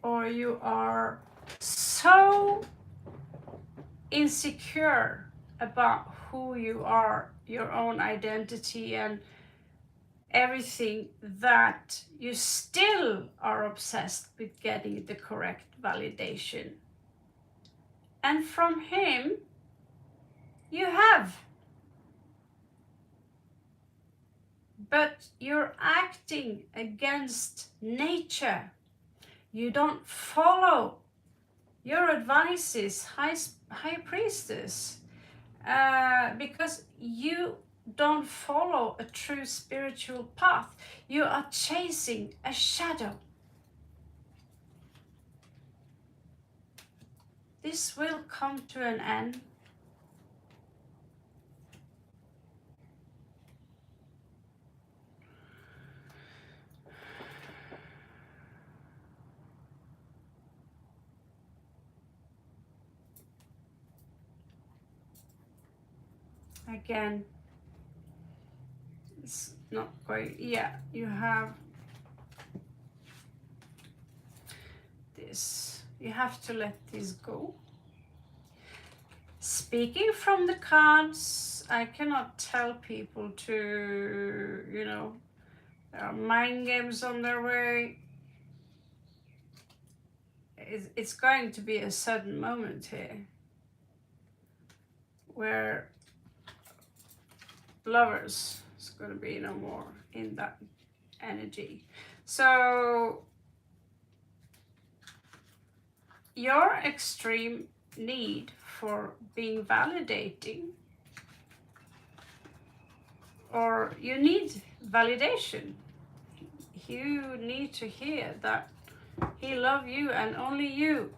or you are so insecure about who you are, your own identity and everything, that you still are obsessed with getting the correct validation. And from him, you have. But you're acting against nature. You don't follow your advices, High Priestess, because you don't follow a true spiritual path. You are chasing a shadow. This will come to an end. Again, it's not quite, yeah, you have this. You have to let this go. Speaking from the cards, I cannot tell people to, there are mind games on their way. It's going to be a sudden moment here where lovers is going to be no more in that energy. So your extreme need for being validating, or you need validation. You need to hear that he loves you and only you.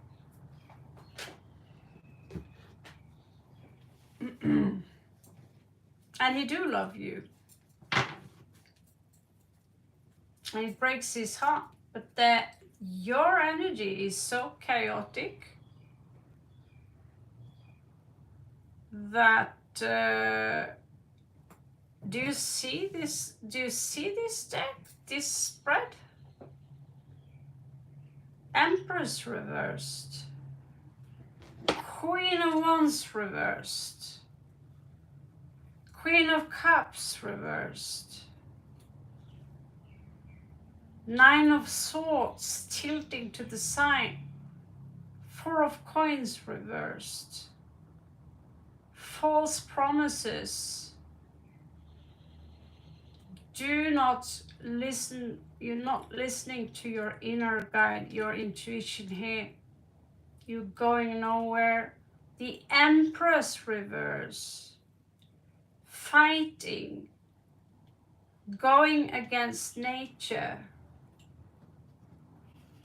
And he do love you. And it breaks his heart. But your energy is so chaotic that do you see this deck, this spread? Empress reversed, Queen of Wands reversed, Queen of Cups reversed, Nine of Swords tilting to the side, Four of Coins reversed, False promises. Do not listen, you're not listening to your inner guide, your intuition here. You're going nowhere. The Empress reverse. Fighting. Going against nature.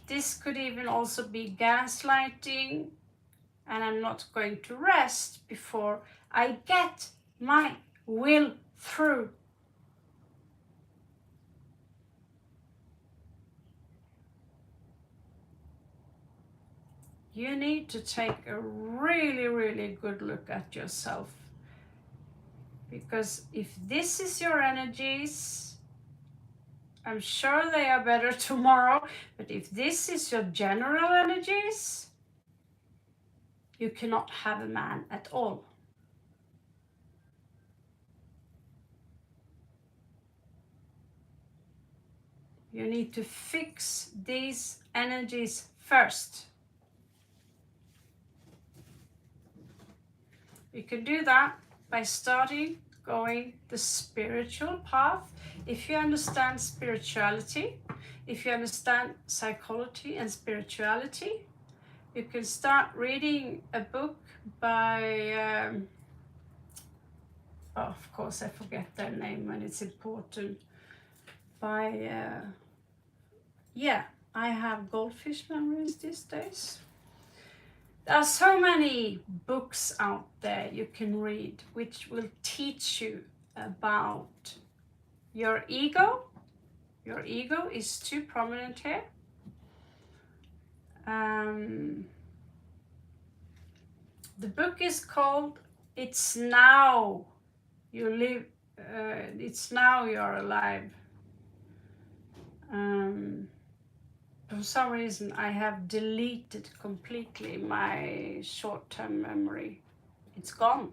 This could even also be gaslighting. And I'm not going to rest before I get my will through. You need to take a really, really good look at yourself. Because if this is your energies, I'm sure they are better tomorrow, but if this is your general energies, you cannot have a man at all. You need to fix these energies first. You can do that by starting going the spiritual path. If you understand spirituality, if you understand psychology and spirituality, you can start reading a book by, oh, of course I forget their name and it's important, by, yeah, I have goldfish memories these days. There are so many books out there you can read which will teach you about your ego. Your ego is too prominent here. The book is called It's Now You Live, It's Now You're Alive. For some reason I have deleted completely my short-term memory. It's gone.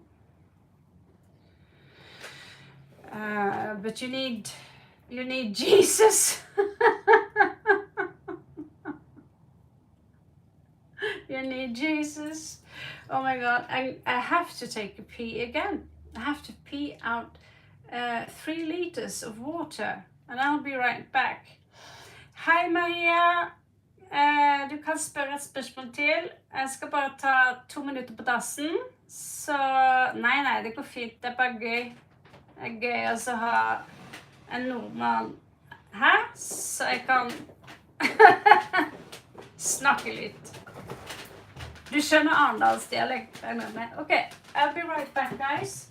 But you need Jesus. You need Jesus. Oh my God, I have to take a pee again. I have to pee out 3 liters of water and I'll be right back. Hei Maria, du kan spørre et spørsmål til. Jeg skal bare ta 2 minutter på dassen. Så nei, det går fint, det er bare gøy. Det er gøy å ha en nordmann her, så jeg kan snakke litt. Du skjønner Arendalsdialekt, jeg mener. Okay, I'll be right back, guys.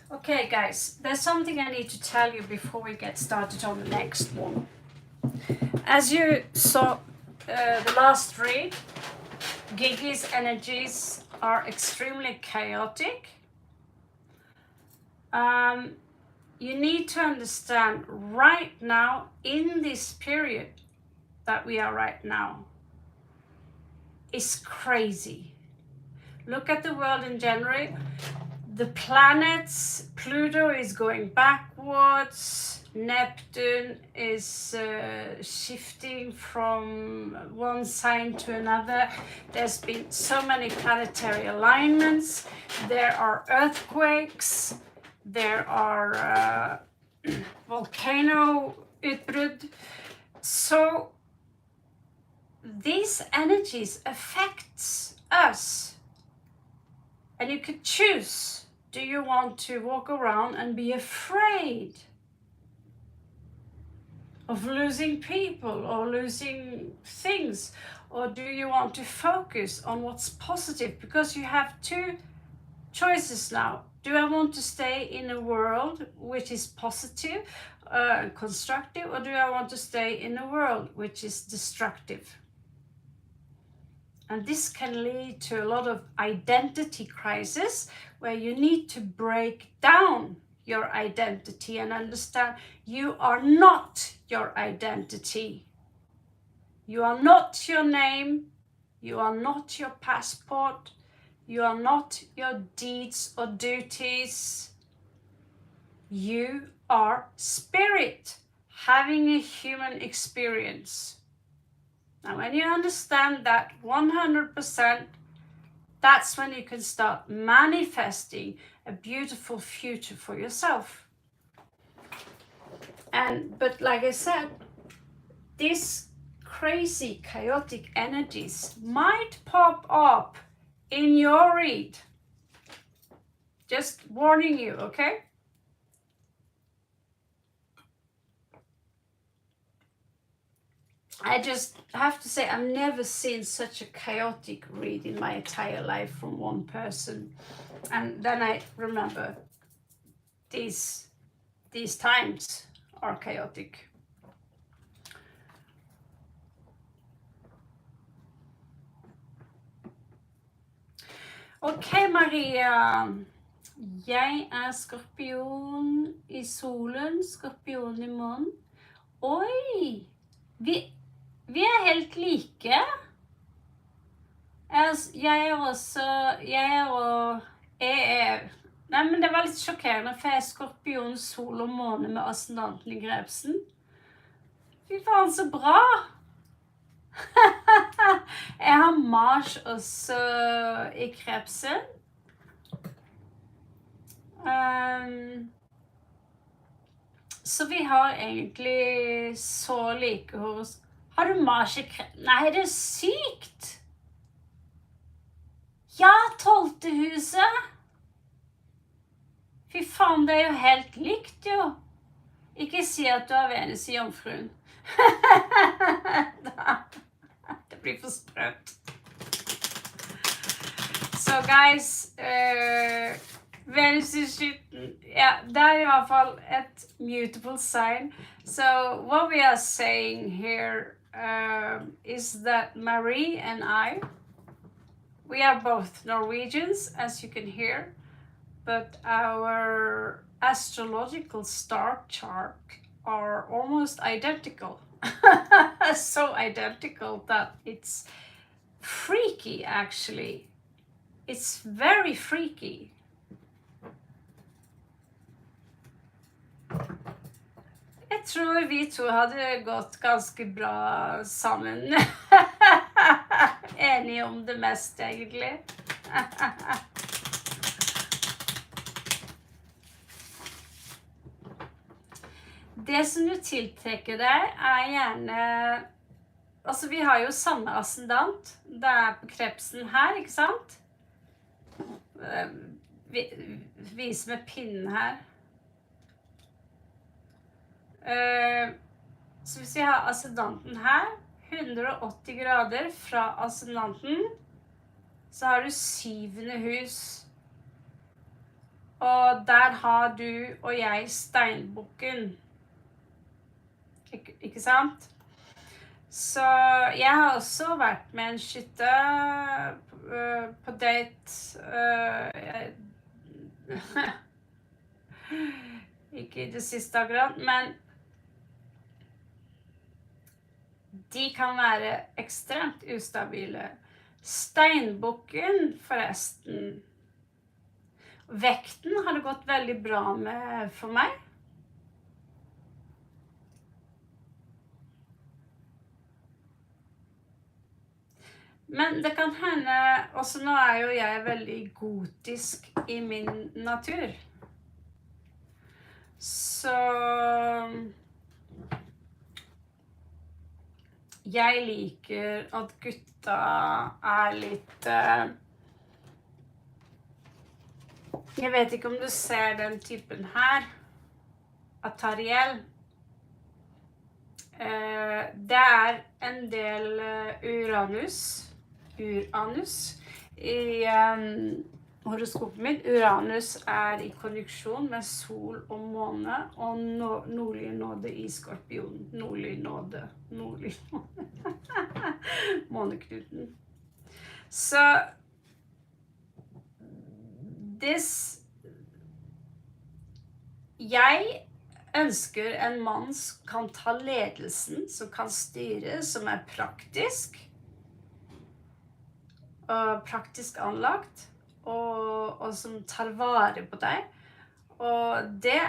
Okay guys, there's something I need to tell you before we get started on the next one. As you saw the last read, Gigi's energies are extremely chaotic. You need to understand right now, in this period that we are right now, is crazy. Look at the world in January. The planets, Pluto is going backwards, Neptune is shifting from one sign to another. There's been so many planetary alignments, there are earthquakes, there are volcano utbrud. So these energies affects us, and you could choose. Do you want to walk around and be afraid of losing people or losing things? Or do you want to focus on what's positive? Because you have 2 choices now. Do I want to stay in a world which is positive, constructive, or do I want to stay in a world which is destructive? And this can lead to a lot of identity crisis, where you need to break down your identity and understand you are not your identity. You are not your name. You are not your passport. You are not your deeds or duties. You are spirit having a human experience. Now, when you understand that 100%, that's when you can start manifesting a beautiful future for yourself. But like I said, these crazy, chaotic energies might pop up in your read. Just warning you, okay? I just have to say, I've never seen such a chaotic read in my entire life from one person. And then I remember these times are chaotic. Ok, Maria. Jeg skorpion i solen, skorpion i månen. Oi! Vi helt like. Nei, men det var litt sjokkerende, for jeg skorpion, sol og måne med ascendanten i Grebsen. Fy faen, så bra! Jeg har Mars også i Krebsen. Så vi har egentlig så like hos... Har du Mars i Krebsen? Nei, det er sykt! Ja, 12. huset! Fy faen, det er jo helt likt, jo. Ikke si at du har Venus i Jomfruen. Det blir for sprøtt. So guys, Venus i Skytten, yeah, det er i hvert fall et mutable sign. So what we are saying here is that Marie and I, we are both Norwegians, as you can hear, but our astrological star chart are almost identical. So identical that it's freaky, actually. It's very freaky. Jeg tror vi to hadde gått ganske bra sammen. Enige om det meste, egentlig. Det som du tiltrekker deg, er gjerne... Altså, vi har jo samme ascendant. Det er på Krebsen her, ikke sant? Vis med pinnen her. Så hvis vi har ascendanten her, 180 grader fra ascendanten, så har du 7. hus. Og der har du og jeg steinbukken. Ikke sant? Så jeg har også vært med en skytte på date. Ikke i det siste akkurat, men de kan være ekstremt ustabile. Steinbukken, forresten. Vekten har det gått veldig bra med for meg. Men det kan hende, også nå er jo jeg veldig gotisk i min natur. Så jeg liker at gutta er litt... Jeg vet ikke om du ser den typen her. Atariel. Det er en del uranus i horoskopet mitt. Uranus i konjunksjon med sol og måne, og nordlig nåde i skorpion. Nordlig nåde. Måneknuten. Så jeg ønsker en mann som kan ta ledelsen, som kan styre, som praktisk. Og praktisk anlagt, og som tar vare på deg. Og det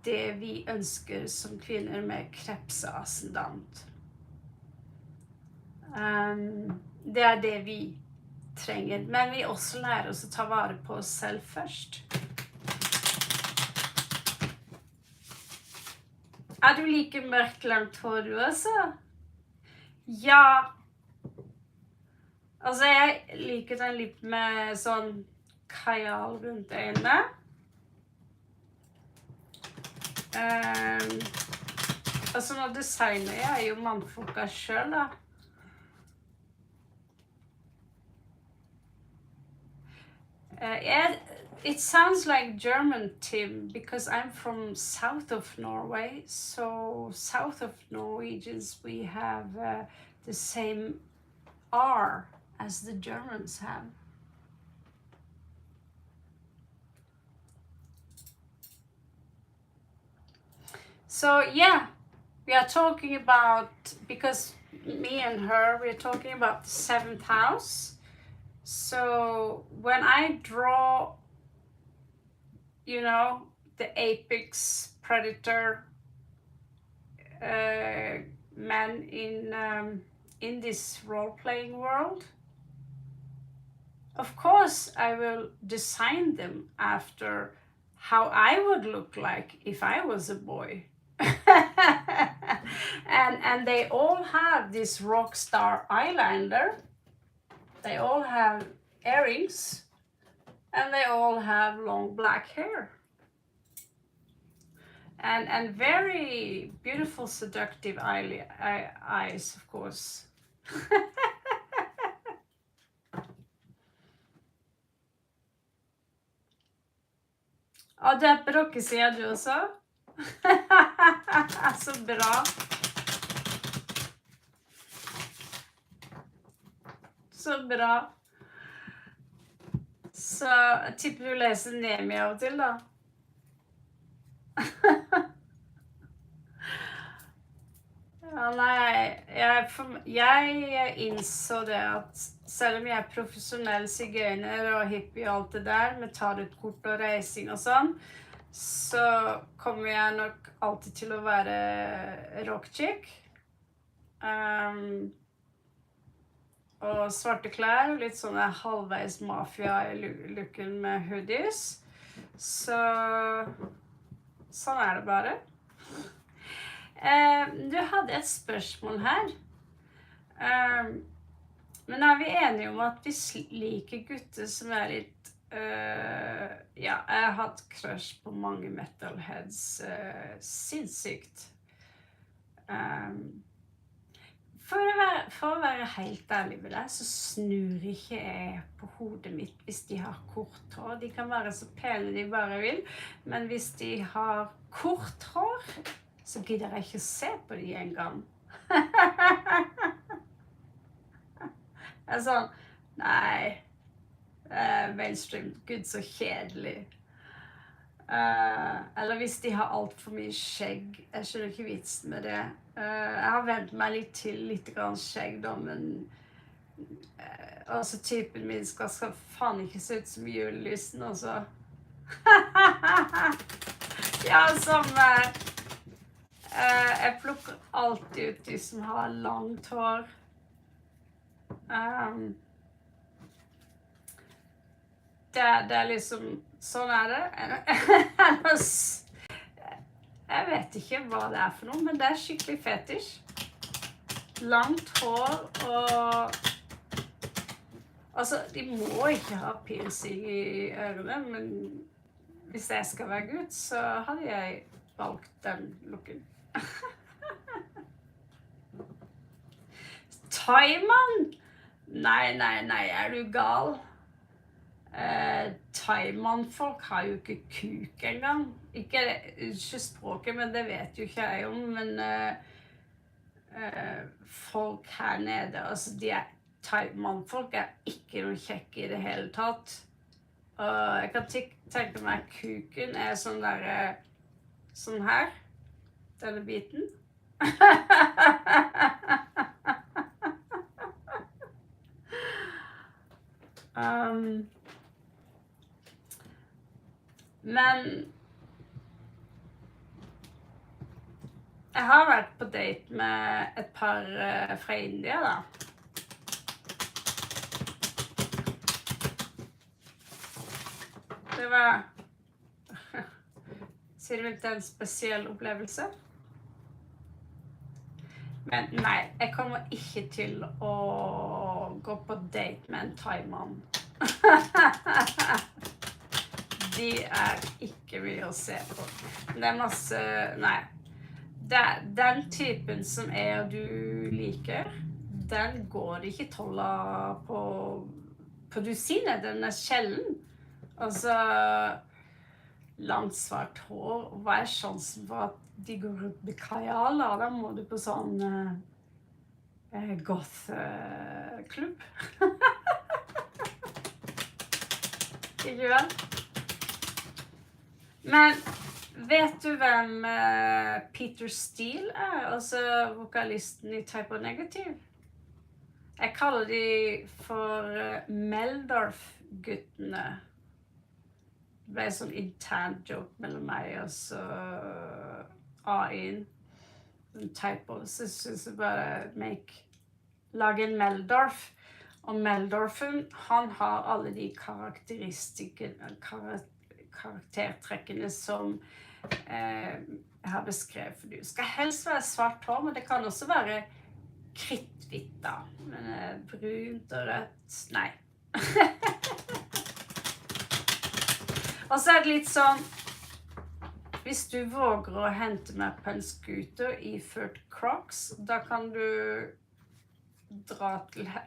det vi ønsker som kvinner med krepseascendant. Det det vi trenger, men vi også lærer oss å ta vare på oss selv først. Du like mørkt langt hår, du også? Ja. Altså, jeg liker den litt med sånn kajal rundt øynene. Altså, nå designer jeg jo mannfolka selv, da. It sounds like German, Tim, because I'm from south of Norway. So south of Norwegians, we have the same R as the Germans have. So yeah, we are talking about, because me and her, we're talking about the 7th house. So when I draw, you know, the apex predator man in this role-playing world, of course I will design them after how I would look like if I was a boy. and they all have this rock star eyeliner. They all have earrings, and they all have long black hair. And very beautiful, seductive eyes, of course. Og du på rockesida du også? Så bra. Så bra. Så jeg tipper du leser Nemi av og til, da. Ja, nei, jeg innså det at selv om jeg er profesjonell sigøyner og hippie og alt det der, med tar ut kort og reising og sånn, så kommer jeg nok alltid til å være rockchick. Og svarte klær, litt sånn halvveis mafia-looken med hoodies. Så sånn det bare. Du hadde et spørsmål her. Men vi enige om at vi liker gutter som litt ja, jeg har hatt crush på mange metalheads, sinnssykt. For å være helt ærlig med deg, så snur ikke jeg på hodet mitt hvis de har kort hår. De kan være så pene de bare vil, men hvis de har kort hår, så gidder jeg ikke se på de en gang. Jeg sånn, nei, mainstream, gud så kjedelig. Eller hvis de har alt for mye skjegg, jeg skjønner ikke vitsen med det. Jeg har vent meg litt til litt grann skjegg da, men altså typen min skal faen ikke se ut som julelysen også. Ja, jeg plukker alltid ut de som har langt hår. Det liksom, sånn det. Jeg vet ikke hva det for noe, men det skikkelig fetisj. Langt hår og... Altså, de må ikke ha piercing i ørene, men hvis jeg skal være gutt, så hadde jeg valgt den looken. Thaimann? Nei, er du gal? Thai-mannfolk har jo ikke kuk engang. Ikke språket, men det vet jo ikke jeg om. Men folk her nede, altså Thai-mannfolk ikke noe kjekke i det hele tatt. Og jeg kan tenke meg at kuken sånn der, sånn her, denne biten. Men jeg har vært på date med et par fra India da. Det var sier du ikke en spesiell opplevelse? Men nei, jeg kommer ikke til å gå på date med en thai-mann. De ikke mye å se på. Det masse, nei. Den typen som du liker, den går ikke tolla på dusinet. Den sjelden. Altså, langt svart hår. Hva sjansen for at de går rundt med kajaler? Da må du på sånn goth-klubb. Ikke vel? Men vet du hvem Peter Steele altså vokalisten i Type O Negative? Jeg kaller de for Meldorf-guttene. Det ble en sånn intern joke mellom meg og så AI-en. Type O. Så synes jeg bare lage en Meldorf. Og Meldorfen, han har alle de karaktertrekkene som jeg har beskrevet for du. Det skal helst være svart hår, men det kan også være kritthvitt da. Men brunt og rødt, nei. Og så det litt sånn, hvis du våger å hente meg på en scooter iført Crocs, da kan du dra til her.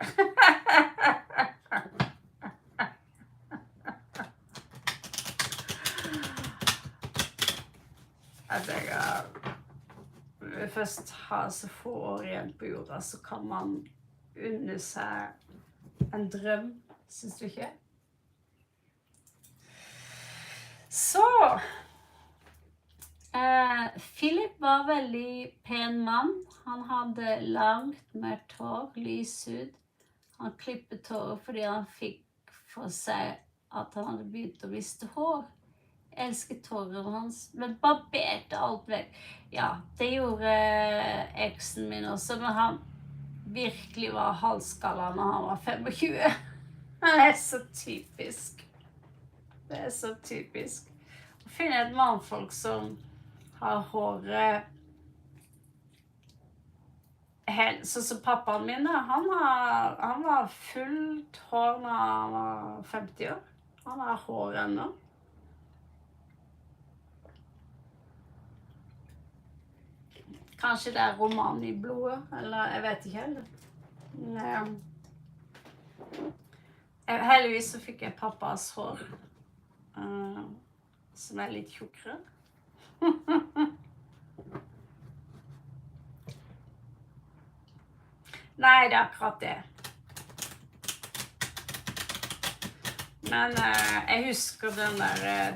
Jeg tenker, når vi først har så få år igjen på jorda, så kan man unne seg en drøm, synes du ikke? Så, Philip var veldig pen mann. Han hadde langt, mørkt hår, lys hud. Han klippet håret fordi han fikk for seg at han hadde begynt å miste hår. Jeg elsket håret hans, men barberte alt vekk. Ja, det gjorde eksen min også, men han virkelig var halvskalla når han var 25. Det så typisk. Det så typisk. Å finne et mannfolk som har håret sånn som pappaen min, han var fullt hår når han var 50 år. Han har hår ennå. Kanskje det roman i blodet, eller jeg vet ikke heller. Heldigvis så fikk jeg pappas hår, som litt tjukkere. Nei, det akkurat det. Men jeg husker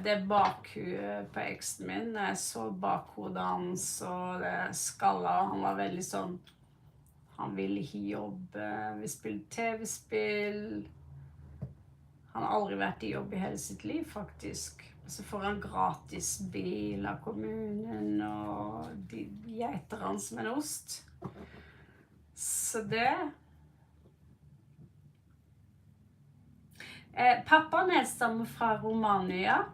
det bakhuet på eksen min. Jeg så bakhodet hans og det skallet. Han var veldig sånn, han ville ikke jobbe. Vi spilte TV-spill. Han har aldri vært i jobb i hele sitt liv, faktisk. Så får han gratis bil av kommunen, og de gjeter han som en ost. Så det. Pappaen stammer fra Romania.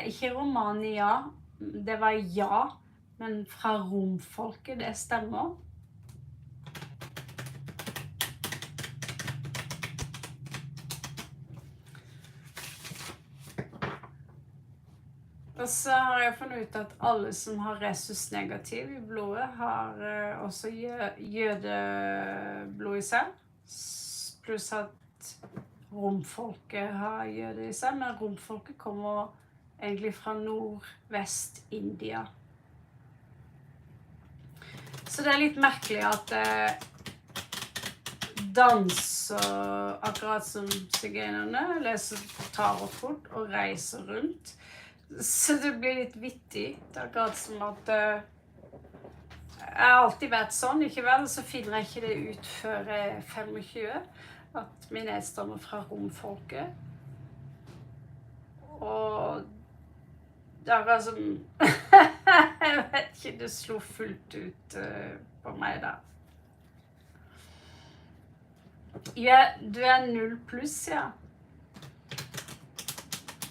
Ikke Romania, det var ja, men fra romfolket, det stemmer. Og så har jeg funnet ut at alle som har resus negativ i blodet har også jødeblod i seg. Pluss at romfolket gjør det seg, men romfolket kommer egentlig fra nordvest-India. Så det litt merkelig at danser akkurat som sigøynerne, leser tarotkort og reiser rundt. Så det blir litt vittig. Det akkurat som at jeg har alltid vært sånn, ikke vel? Så finner jeg ikke det ut før jeg er 25, at min nedstammer fra romfolket. Og det akkurat som jeg vet ikke, det slo fullt ut på meg da. Ja, du 0+, ja.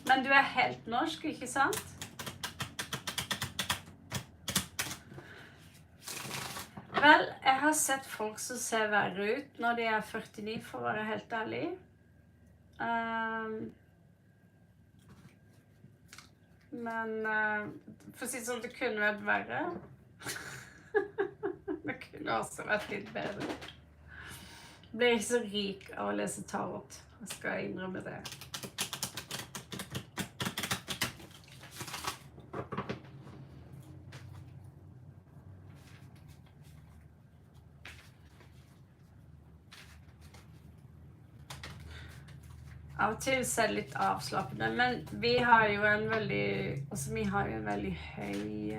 Men du helt norsk, ikke sant? Vel, jeg har sett folk som ser verre ut når de 49, for å være helt ærlig. Men for å si sånn, det kunne vært verre. Det kunne også vært litt bedre. Jeg blir ikke så rik av å lese tarot. Jeg skal innrømme det. Av og til er det litt avslappende, men vi har jo en veldig høy,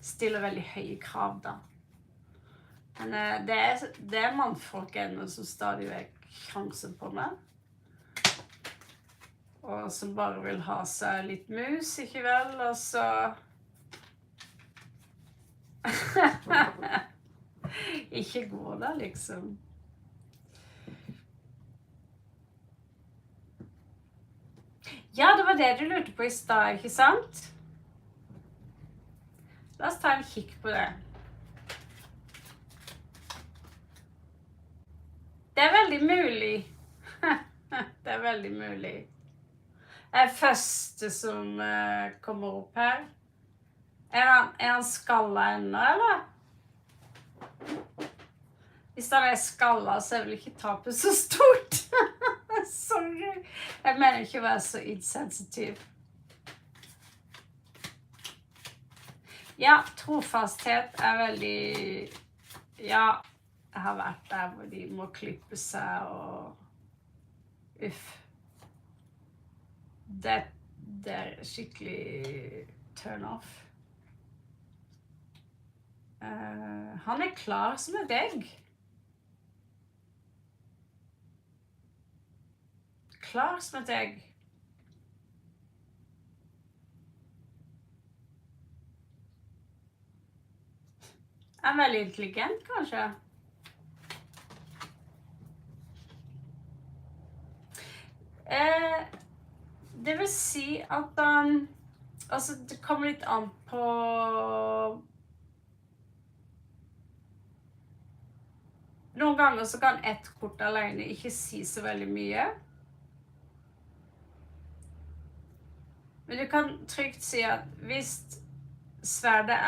stiller veldig høye krav da. Men det mannfolk ennå som stadig vekk sjanser på meg. Og som bare vil ha seg litt mus, ikke vel? Og så... ikke gå da, liksom. Ja, det var det du lurte på i stad, ikke sant? La oss ta en kikk på det. Det veldig mulig. Det veldig mulig. Det første som kommer opp her. Er han skallet ennå, eller? Hvis han skallet, så vel ikke tapet så stort. Sorry. Jeg mener ikke å være så insensitiv. Ja, trofasthet veldig... Ja, jeg har vært der hvor de må klippe seg og... Uff. Det skikkelig turn off. Han klar som et egg. Klar som et egg. Veldig intelligent, kanskje. Det vil si at altså, det kommer litt an på noen ganger så kan ett kort alene ikke si så veldig mye. Men du kan trygt si at hvis sverdet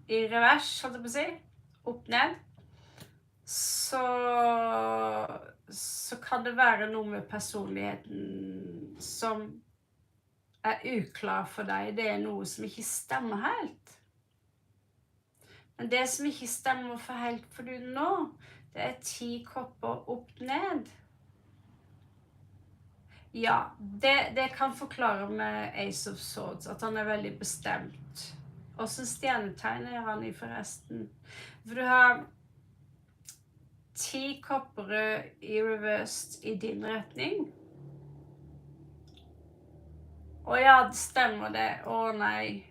i revers, holdt jeg på å si, opp ned, så kan det være noe med personligheten som uklar for deg. Det noe som ikke stemmer helt. Men det som ikke stemmer for helt for du nå, det 10 kopper opp ned. Ja, det kan forklare med Ace of Swords, at han veldig bestemt. Også stjernetegn han i forresten. For du har 10 kopper i reversed i din retning. Å ja, det stemmer det. Å nei.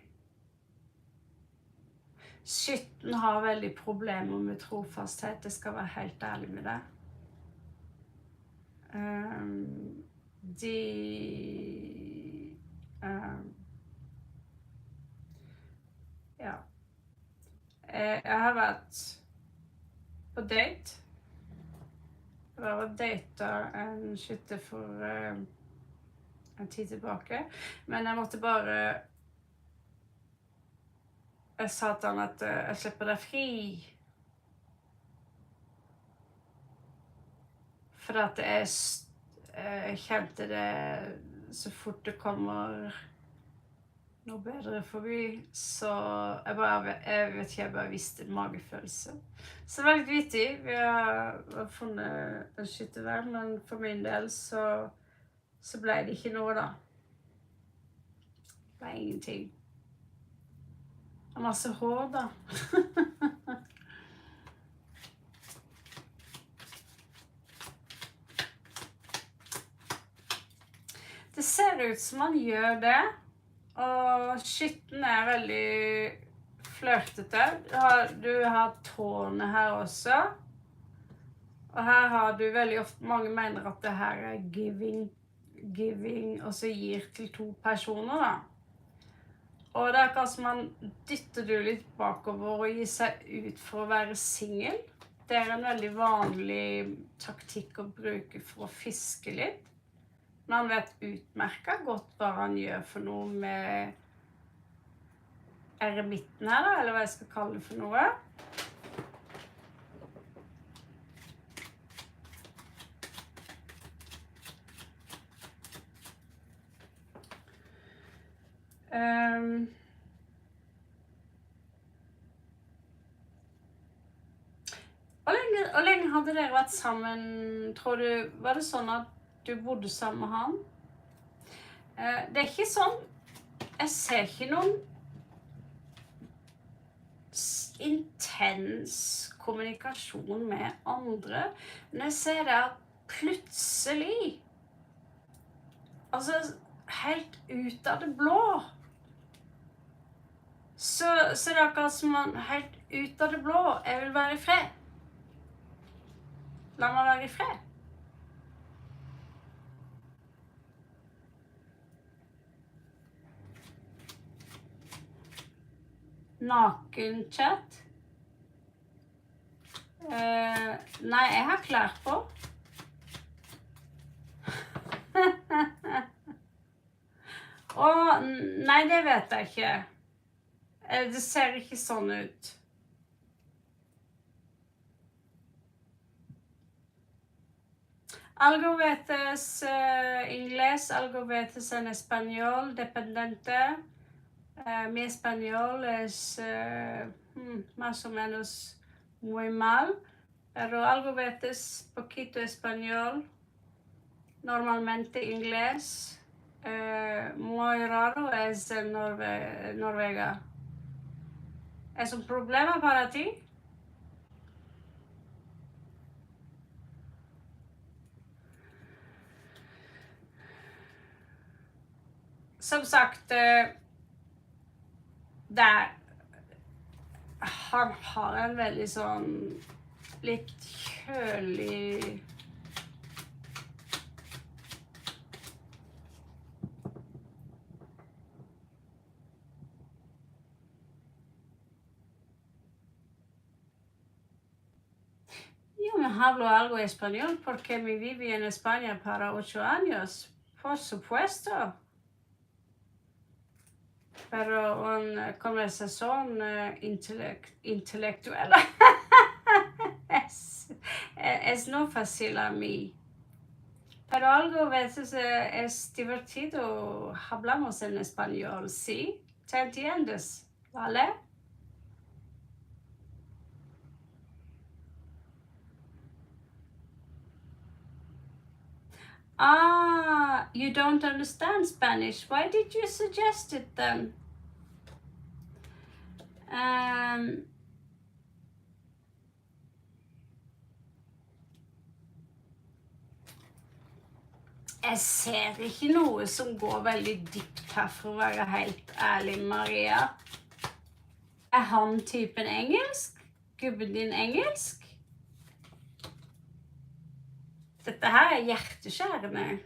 Skytten har veldig problemer med trofasthet. Jeg skal være helt ærlig med det. Ja. Jeg har vært på date. Jeg var og datet en skytter for en tid tilbake. Men jeg måtte bare... Jeg sa til han at jeg slipper deg fri. For at jeg kjente det så fort det kommer noe bedre forbi, så jeg vet ikke, jeg bare visste en magefølelse. Så det var litt vittig. Vi har funnet en skyttevær, men for min del så ble det ikke noe da. Det ble ingenting. Det er masse hår da. Det ser ut som man gjør det, og skytten er veldig flørtete. Du har tårnet her også, og her har du veldig ofte, mange mener at det her er giving, og så gir til 2 personer da. Og det er akkurat som man dytter du litt bakover og gir seg ut for å være single. Det er en veldig vanlig taktikk å bruke for å fiske litt. Men han vet utmerket godt hva han gjør for noe med eremitten her da, eller hva jeg skal kalle det for noe. Og lenge hadde dere vært sammen, tror du, var det sånn at du bodde sammen med han? Det er ikke sånn, jeg ser ikke noen intens kommunikasjon med andre, men jeg ser det at plutselig, altså helt ut av det blå, så det er akkurat som man helt ut av det blå, jeg vil være i fred. La meg være i fred. Naken-chat. Nei, jeg har klær på. Nei, det vet jeg ikke. Det ser ikke sånn ut. Algo veces inglés, algo veces en español, dependente. Mi español es más o menos muy mal, pero algo veces poquito español, normalmente inglés. Muy raro es Noruega. ¿Es un problema para ti? Som sagt, han har en veldig sånn litt kjølig Yo me hablo algo español porque me viví en España para 8 años, por supuesto. Pero una conversación intelectual es no fácil a mí. Pero algo a veces es divertido. Hablamos en español, ¿sí? ¿Te entiendes? ¿Vale? Ah, you don't understand Spanish. Why did you suggest it then? Jeg ser ikke noe som går veldig dypt her, for å være helt ærlig, Maria. Er han typen engelsk? Gubben din engelsk? Dette her er hjerteskjærende.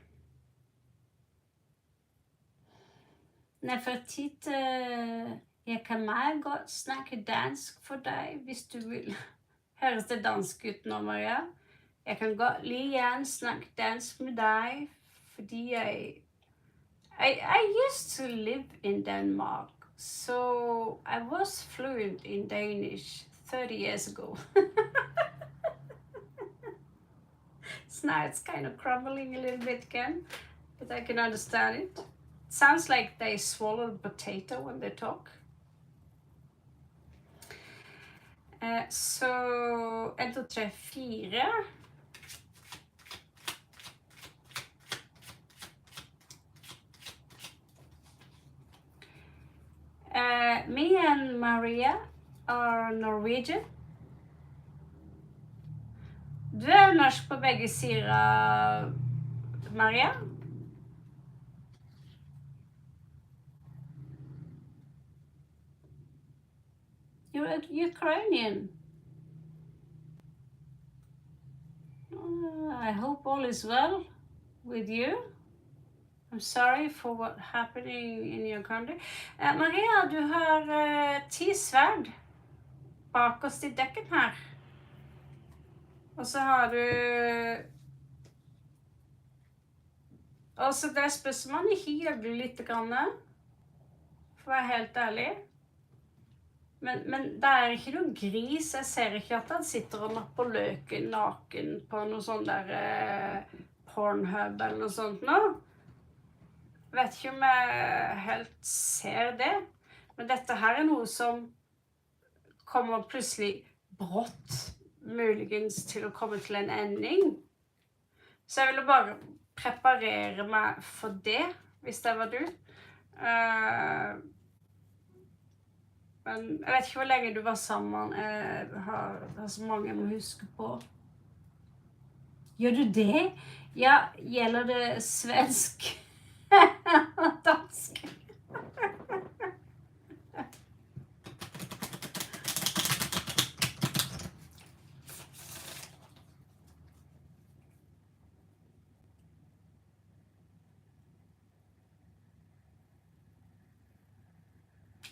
Nefertiti, jeg kan meget godt snakke dansk for deg, hvis du vil. Høres det dansk ut nå, Maria? Jeg kan godt gjerne snakke dansk med deg, fordi I used to live in Denmark, so I was fluent in Danish 30 years ago. So now it's kind of crumbling a little bit again, but I can understand it. Sounds like they swallowed potato when they talk. Så 1, 2, 3, 4. Me and Maria are Norwegian. Du norsk på begge sider, Maria? You're Ukrainian. I hope all is well with you. I'm sorry for what's happening in your country. Maria, du har 10 sverd bakerst I dekken her. Og så har du... Og så det spørsmålet hiver litt grann, for å være helt ærlig. Men det ikke noen gris. Jeg ser ikke at han sitter og napper løken naken på noe sånn der Pornhub eller noe sånt nå. Vet ikke om jeg helt ser det. Men dette her noe som kommer plutselig brått, muligens til å komme til en ending. Så jeg ville bare preparere meg for det, hvis det var du. Men jeg vet ikke hvor lenge du var sammen. Jeg har så mange jeg må huske på. Gjør du det? Ja, gjelder det svensk? Dansk?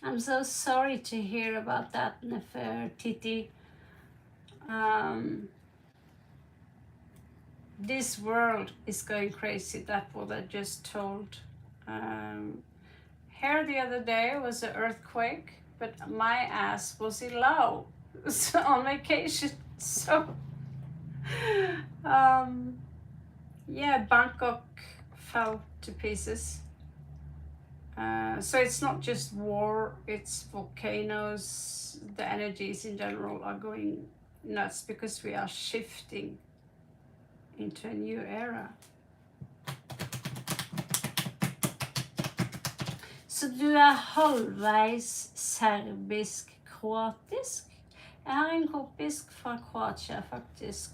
I'm so sorry to hear about that, Nefertiti. This world is going crazy, that's what I just told. Here the other day was an earthquake, but my ass was in Laos on vacation, so yeah, Bangkok fell to pieces. So it's not just war, it's volcanoes. The energies in general are going nuts because we are shifting into a new era. Så du halvveis serbisk-kroatisk? Jeg har en kompis fra Kroatia, faktisk.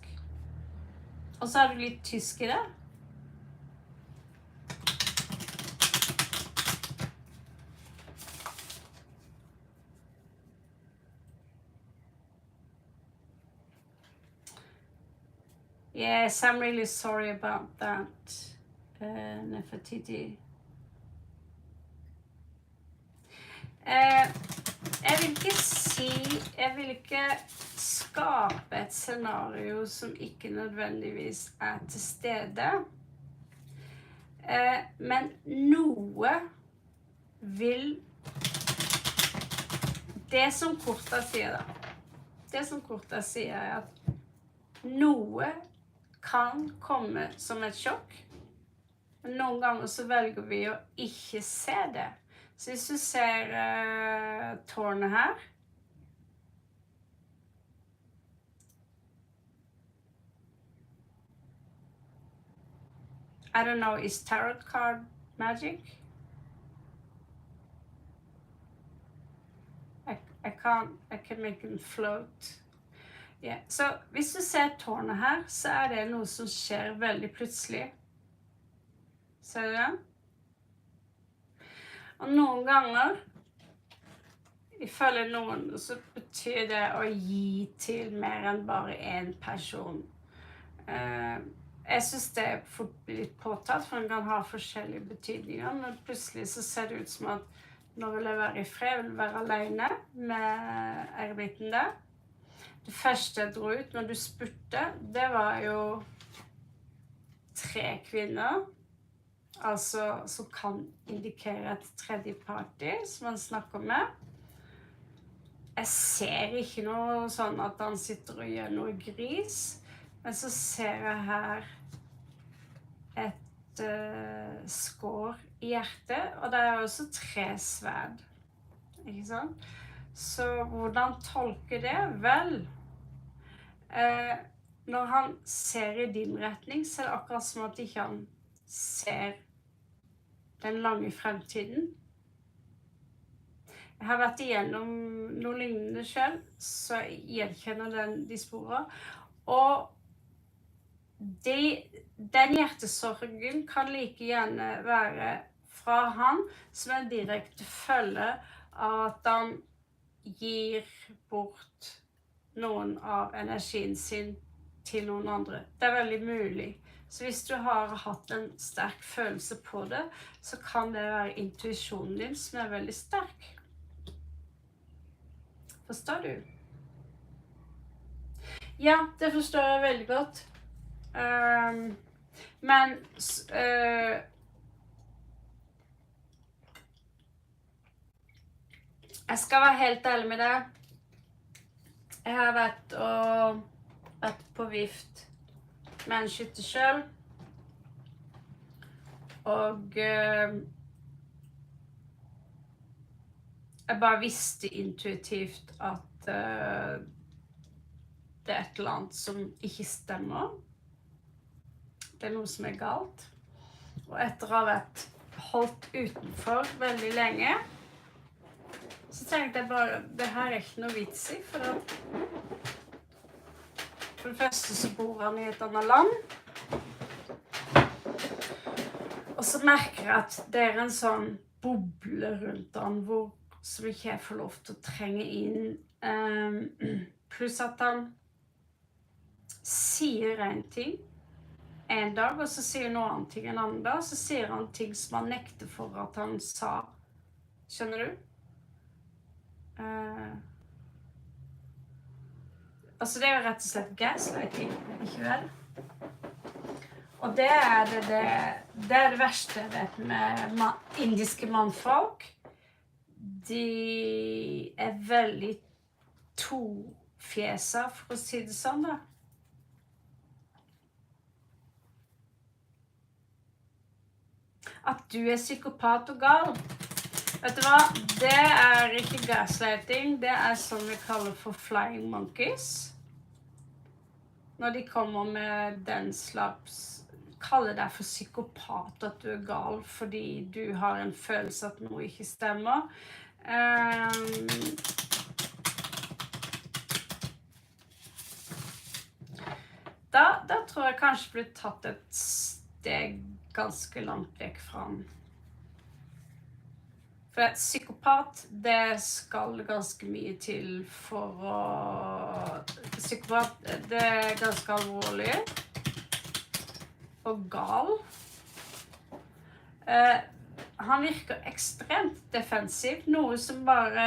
Og så har du litt tysk I det? Yes, I'm really sorry about that, Nefertiti. Jeg vil ikke skape et scenario som ikke nødvendigvis til stede. Men noe vil... Det som kortet sier da. Det som kortet sier at noe kan komme som et sjokk. Men noen ganger så velger vi å ikke se det. Så hvis du ser tårnet her. I don't know, is tarot card magic? I can make them float. Yeah. Så hvis du ser tårnet her, så det noe som skjer veldig plutselig. Ser du det? Og noen ganger, ifølge noen, så betyr det å gi til mer enn bare en person. Jeg synes det fort blir litt påtatt, for den kan ha forskjellige betydninger, men plutselig så ser det ut som at nå vil jeg være I fred, jeg vil være alene med eremitten der. Det første jeg dro ut når du spurte, det var jo 3 kvinner, altså som kan indikere et tredje party som man snakker med. Jeg ser ikke noe sånn at han sitter og gjør noe gris, Men så ser jeg her et skår i hjertet, og det også 3 sverd. Ikke sant? Så hvordan tolker det? Vel, når han ser i din retning, så det akkurat som at ikke han ser den lange fremtiden. Jeg har vært igjennom noe lignende selv, så jeg gjenkjenner de sporene. Og den hjertesorgen kan like gjerne være fra han som en direkte følge av at han gir bort noen av energien sin til noen andre. Det er veldig mulig. Så hvis du har hatt en sterk følelse på det, så kan det være intuisjonen din som er veldig sterk. Forstår du? Ja, det forstår jeg veldig godt. Men jeg skal være helt ærlig med deg. Jeg har vært på vift med en skytter selv. Og jeg bare visste intuitivt at det er et eller annet som ikke stemmer. Det er noe som er galt. Og etter å ha vært holdt utenfor veldig lenge, så tenkte jeg bare, det her er ikke noe vits i, for det første så bor han i et annet land. Og så merker jeg at det er en sånn boble rundt han, som ikke jeg får lov til å trenge inn. Pluss at han sier en ting en dag, og så sier noe annet ting en annen dag, så sier han ting som han nekter for at han sa. Skjønner du? Altså det er jo rett og slett gaslighting, ikke vel? Og det er det verste jeg vet med indiske mannfolk. De er veldig tofjesa, for å si det sånn da. At du er psykopat og gal. Vet du hva? Det er ikke gaslighting, det er som vi kaller for flying monkeys. Når de kommer med den slags, kaller deg for psykopat, at du er gal fordi du har en følelse at noe ikke stemmer. Da tror jeg kanskje blir tatt et steg ganske langt vekk fra den. For et psykopat, det skal ganske mye til for å... Psykopat, det er ganske alvorlig. Og gal. Han virker ekstremt defensiv, noe som bare...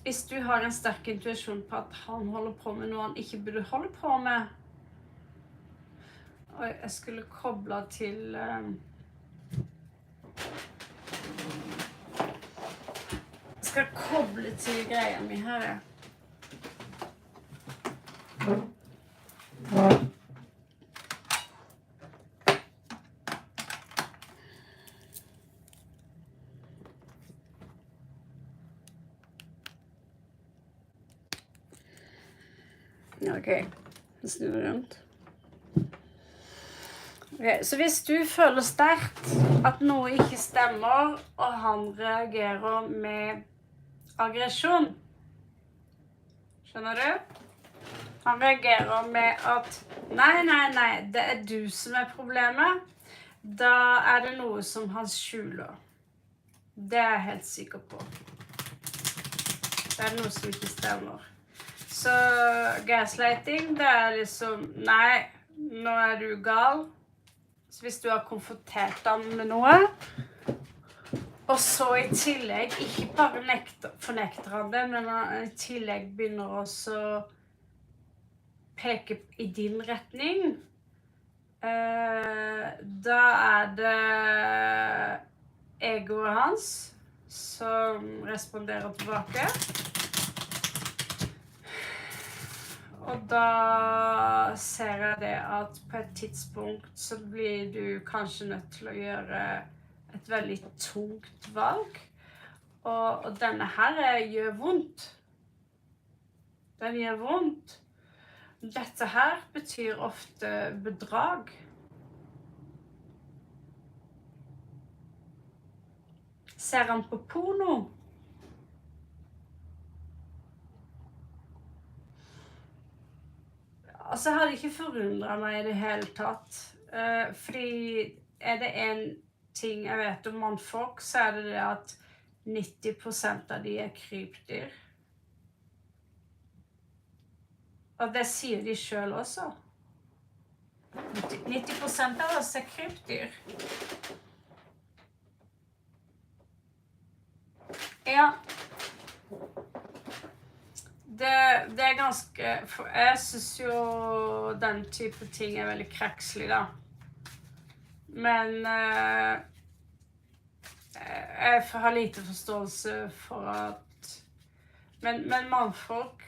Hvis du har en sterk intuisjon på at han holder på med noe han ikke burde holde på med. Og jeg skulle koble til... Jeg skal koble til greia mi her. Ok, jeg snur rundt. Okay, så hvis du føler sterkt at noe ikke stemmer, og han reagerer med aggresjon, skjønner du? Han reagerer med at nei, det er du som er problemet. Da er det noe som han skjuler. Det er jeg helt sikker på. Det er noe som ikke stemmer. Så gaslighting, det er liksom, nei, nå er du gal. Så hvis du har konfrontert ham med noe, og så i tillegg, ikke bare fornekter han det, men han i tillegg begynner også å peke i din retning, da er det egoet hans som responderer tilbake. Og da ser jeg det at på et tidspunkt så blir du kanskje nødt til å gjøre et veldig tungt valg. Og denne her gjør vondt. Den gjør vondt. Dette her betyr ofte bedrag. Ser han på porno? Altså, jeg hadde ikke forundret meg i det hele tatt. Fordi det en ting jeg vet om mannfolk, så det det at 90% av de krypdyr. Og det sier de selv også. 90% av oss krypdyr. Ja. Det ganske... Jeg synes jo den type ting veldig krekselig, da. Men jeg har lite forståelse for at... Men mannfolk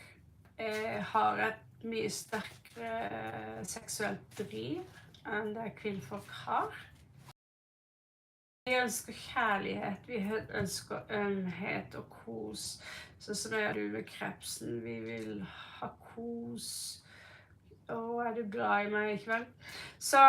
har et mye sterkere seksuelt driv enn det kvinnfolk har. Vi ønsker kjærlighet, vi ønsker ømhet og kos. Sånn som du med krepsen, vi vil ha kos. Å, du glad i meg, ikke vel? Så...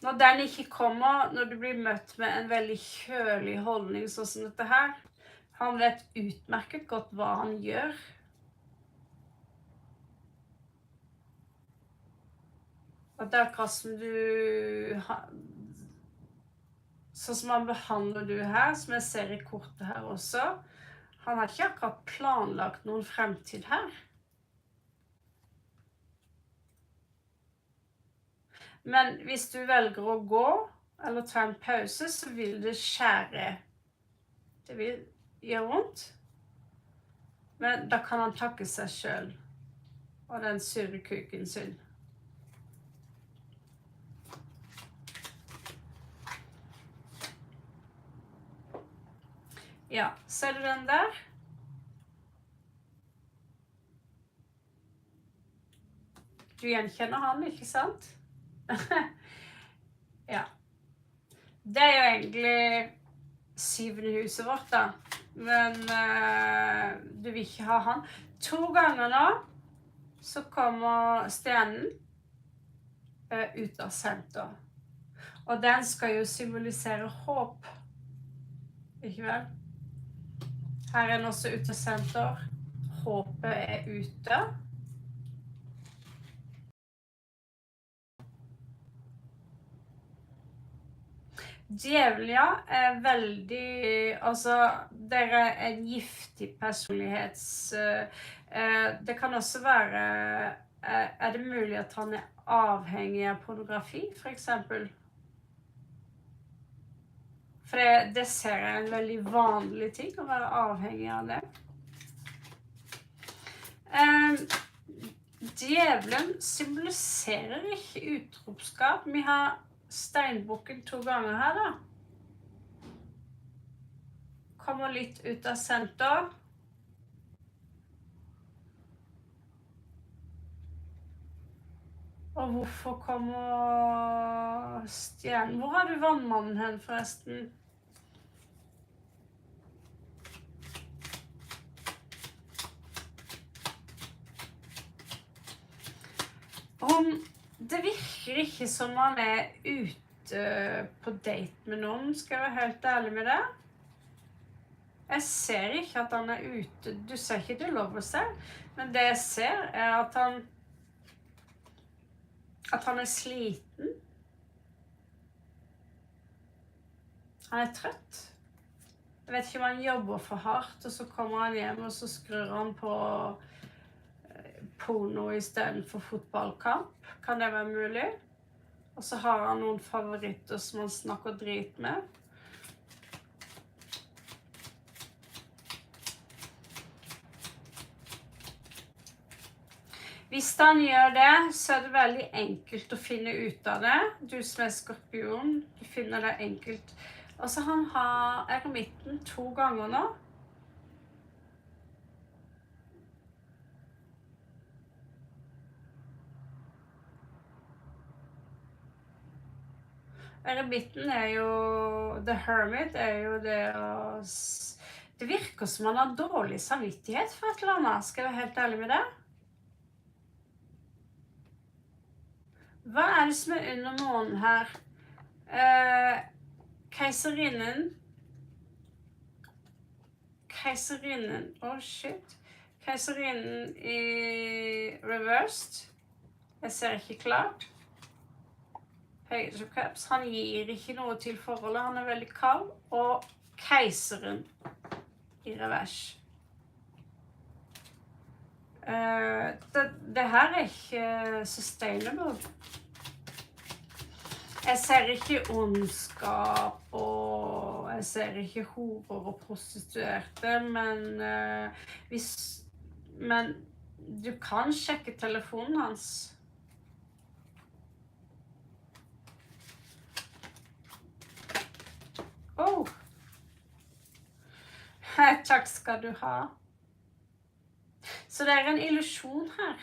Når den ikke kommer, når du blir møtt med en veldig kjølig holdning sånn som dette her, han vet utmerket godt hva han gjør. Og det akkurat som sånn som han behandler du her, som jeg ser i kortet her også, han har ikke akkurat planlagt noen fremtid her. Men hvis du velger å gå, eller ta en pause, så vil det skjære. Det vil gjøre vondt. Men da kan han takke seg selv, og den surre kuken sin. Ja, ser du den der? Du gjenkjenner han, ikke sant? Ja. Det jo egentlig syvende huset vårt, da. Men du vil ikke ha han. 2 ganger nå, så kommer stjernen ut av senter. Og den skal jo symbolisere håp. Ikke vel? Her den også ute av senter. Håpet ute. Djevelen, ja, veldig, altså, dere en giftig personlighets, det kan også være, det mulig at han avhengig av pornografi, for eksempel? For det ser jeg en veldig vanlig ting, å være avhengig av det. Djevelen symboliserer ikke utropskap. Vi har steinbukken 2 ganger her, da. Kommer litt ut av senter. Og hvorfor kommer stjernen? Hvor har du vannmannen hen, forresten? Det virker ikke som han ute på date med noen, skal jeg være helt ærlig med det. Jeg ser ikke at han ute, du ser ikke det lov å se, men det jeg ser at han sliten. Han trøtt. Jeg vet ikke om han jobber for hardt, og så kommer han hjem, og så skrur han på porno i stedet for fotballkamp. Kan det være mulig? Og så har han noen favoritter som han snakker drit med. Hvis han gjør det, så det veldig enkelt å finne ut av det. Du som skorpion, du finner det enkelt Og så han har eremitten 2 ganger nå. Eremitten jo, The Hermit jo det å... Det virker som han har dårlig samvittighet for et eller annet, skal jeg være helt ærlig med det. Hva det som under månen her? Keiserinnen, oh shit. Keiserinnen i reversed. Jeg ser ikke klart. Page of Cups, han gir ikke noe til forholdet, han veldig kald. Og keiseren i revers. Det her ikke sustainable. Jeg ser ikke ondskap, og jeg ser ikke horer og prostituerte, men du kan sjekke telefonen hans. Oh. Takk skal du ha. Så det en illusjon her.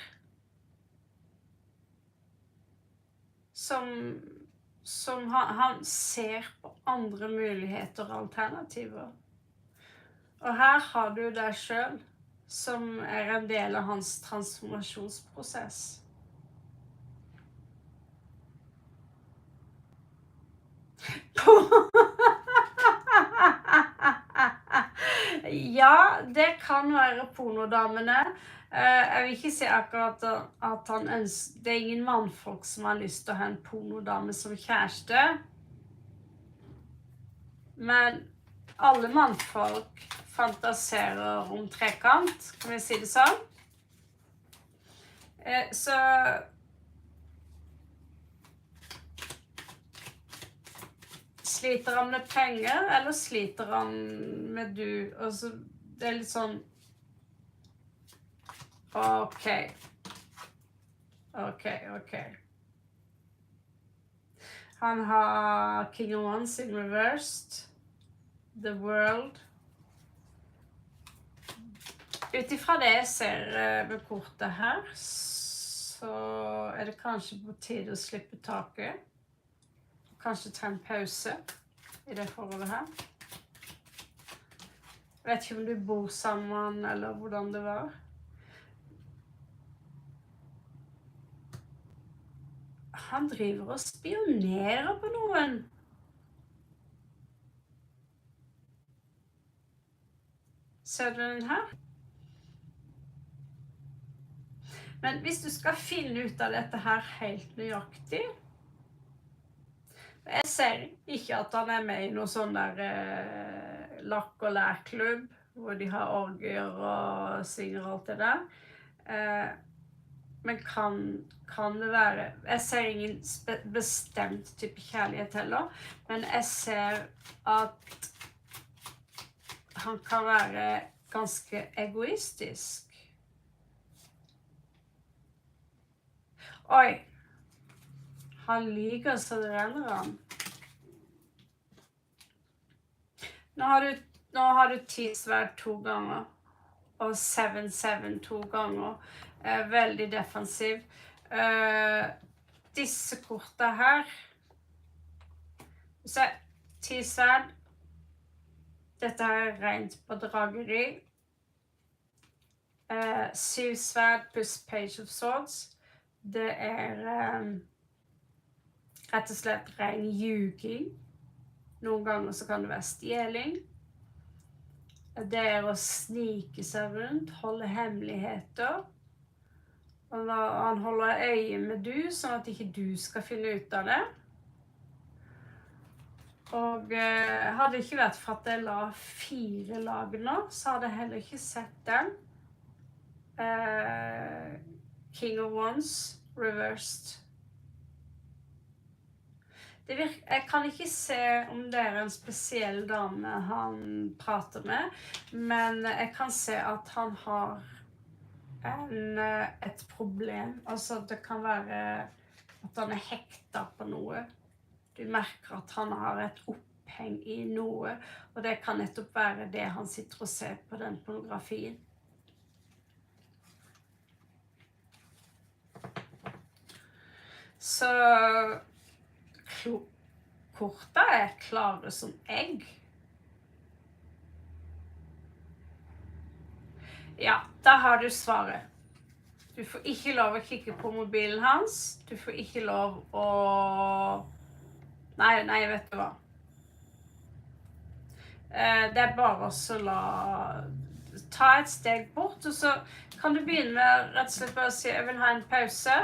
Som han ser på andre muligheter og alternativer. Og her har du deg selv, som en del av hans transformasjonsprosess. Ja, det kan være pornodamene. Jeg vil ikke si akkurat at han ønsker... Det ingen mannfolk som har lyst til å ha en pornodame som kjæreste. Men alle mannfolk fantaserer om trekant, kan vi si det sånn. Så... Sliter han med penger, eller sliter han med du? Altså, det litt sånn... Ok. Han har King of Wands in reversed. The World. Utifra det jeg ser med kortet her, så det kanskje på tide å slippe taket. Kanskje ta en pause i det forholdet her. Jeg vet ikke om du bor sammen, eller hvordan det var. Han driver og spionerer på noen. Ser du den her? Men hvis du skal finne ut av dette her helt nøyaktig, jeg ser ikke at han med i noe sånn der lakk- og lærklubb, hvor de har orger og synger alt det der. Men kan det være... Jeg ser ingen bestemt type kjærlighet heller, men jeg ser at han kan være ganske egoistisk. Oi! Han liker så det renner han. Nå har du 10 sverd 2 ganger, og 7-7 2 ganger. Veldig defensiv. Disse kortene her, så 10 sverd, dette rent bedrageri. 7 sverd pluss Page of Swords, det rett og slett ren ljuging. Noen ganger så kan det være stjeling. Det å snike seg rundt, holde hemmeligheter. Og han holder øye med du, sånn at ikke du skal finne ut av det. Og hadde det ikke vært for at jeg la 4 lag nå, så hadde jeg heller ikke sett den. King of Wands, reversed. Jeg kan ikke se om det en spesiell dame han prater med, men jeg kan se at han har et problem. Altså det kan være at han hektet på noe. Du merker at han har et oppheng sammenheng i noe, og det kan nettopp være det han sitter og ser på den pornografien. Så korta er klare som egg. Ja, da har du svaret. Du får ikke lov å kikke på mobilen hans. Du får ikke lov å... Nei, vet du hva. Det er bare å ta et steg bort, og så kan du begynne med rett og slett bare å si jeg vil ha en pause.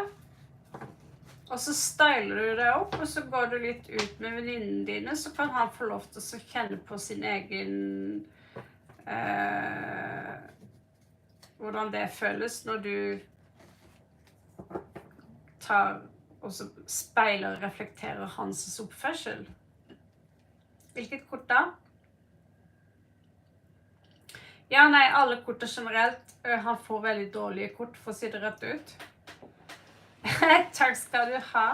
Og så styler du deg opp, og så går du litt ut med venninnene dine, så kan han få lov til å kjenne på sin egen... hvordan det føles når du tar og så speiler og reflekterer hans oppførsel. Hvilket kort da? Ja, nei, alle korter generelt. Han får veldig dårlige kort, for å si det rett ut. Takk skal du ha.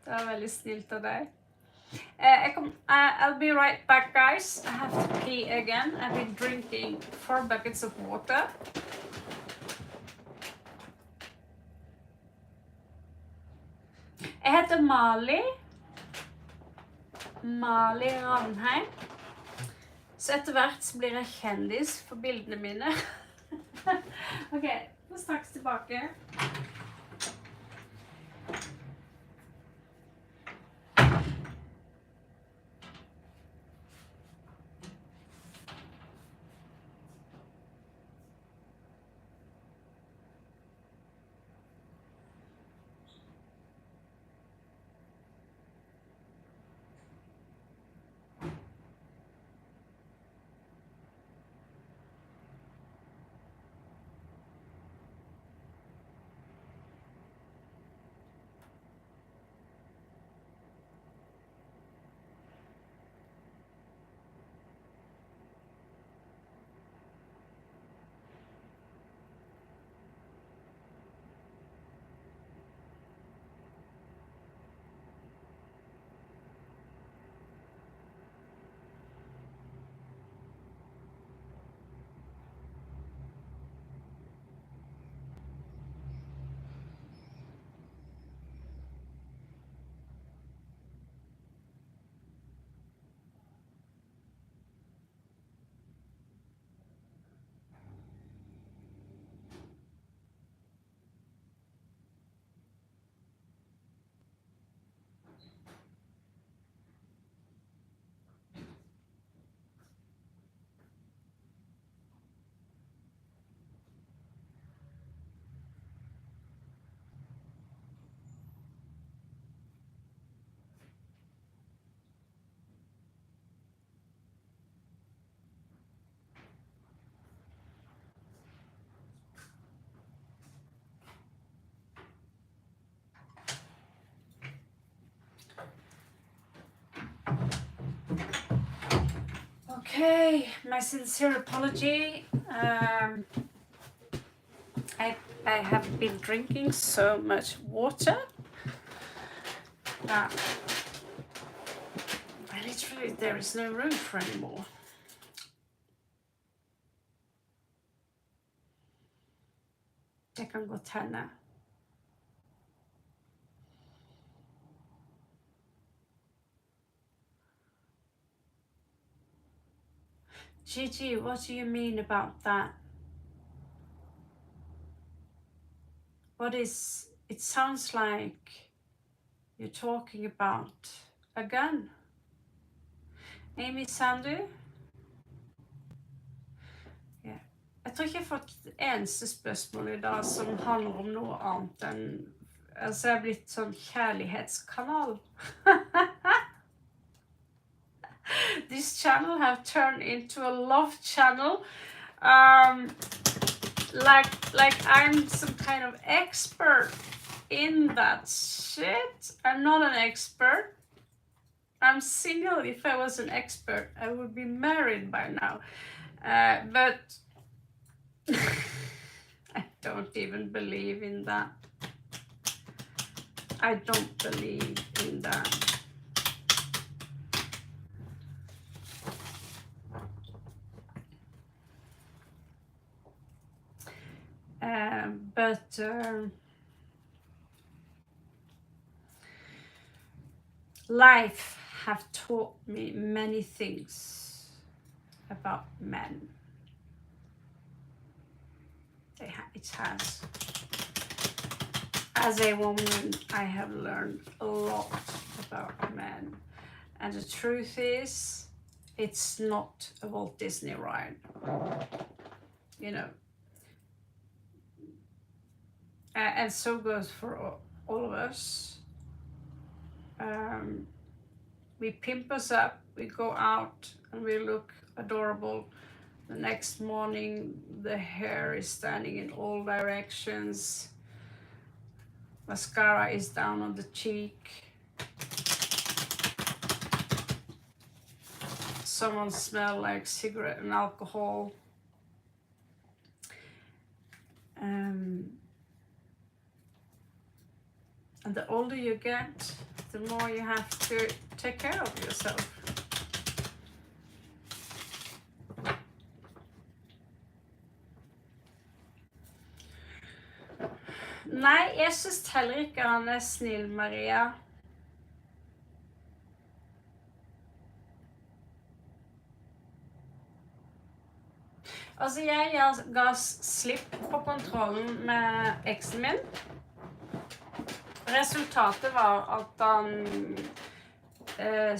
Det var veldig snilt av deg. I'll be right back, guys. I have to pee again. I've been drinking 4 buckets of water. Jeg heter Mali. Mali Ranheim. Så etter hvert så blir jeg kjendis for bildene mine. Ok, nå straks tilbake. Okay, my sincere apology. I have been drinking so much water that literally there is no room for any more. Det kan godt hende. Gigi, what do you mean about that? It sounds like you're talking about a gun. Amy Sandu? Yeah. Jeg tror ikke jeg har fått et eneste spørsmål i dag som handler om noe annet enn, altså jeg har blitt sånn kjærlighetskanal. This channel have turned into a love channel. Like I'm some kind of expert in that shit. I'm not an expert. I'm single. If I was an expert, I would be married by now. But I don't even believe in that. I don't believe in that. But life have taught me many things about men. It has. As a woman, I have learned a lot about men. And the truth is, it's not a Walt Disney ride. You know. And so goes for all of us. We pimp us up, we go out and we look adorable. The next morning, the hair is standing in all directions. Mascara is down on the cheek. Someone smells like cigarette and alcohol. And the older you get, the more you have to take care of yourself. Nei, jeg synes heller ikke han er snill, Maria. Altså, jeg ga slipp på kontrollen med eksen min. Resultatet var at han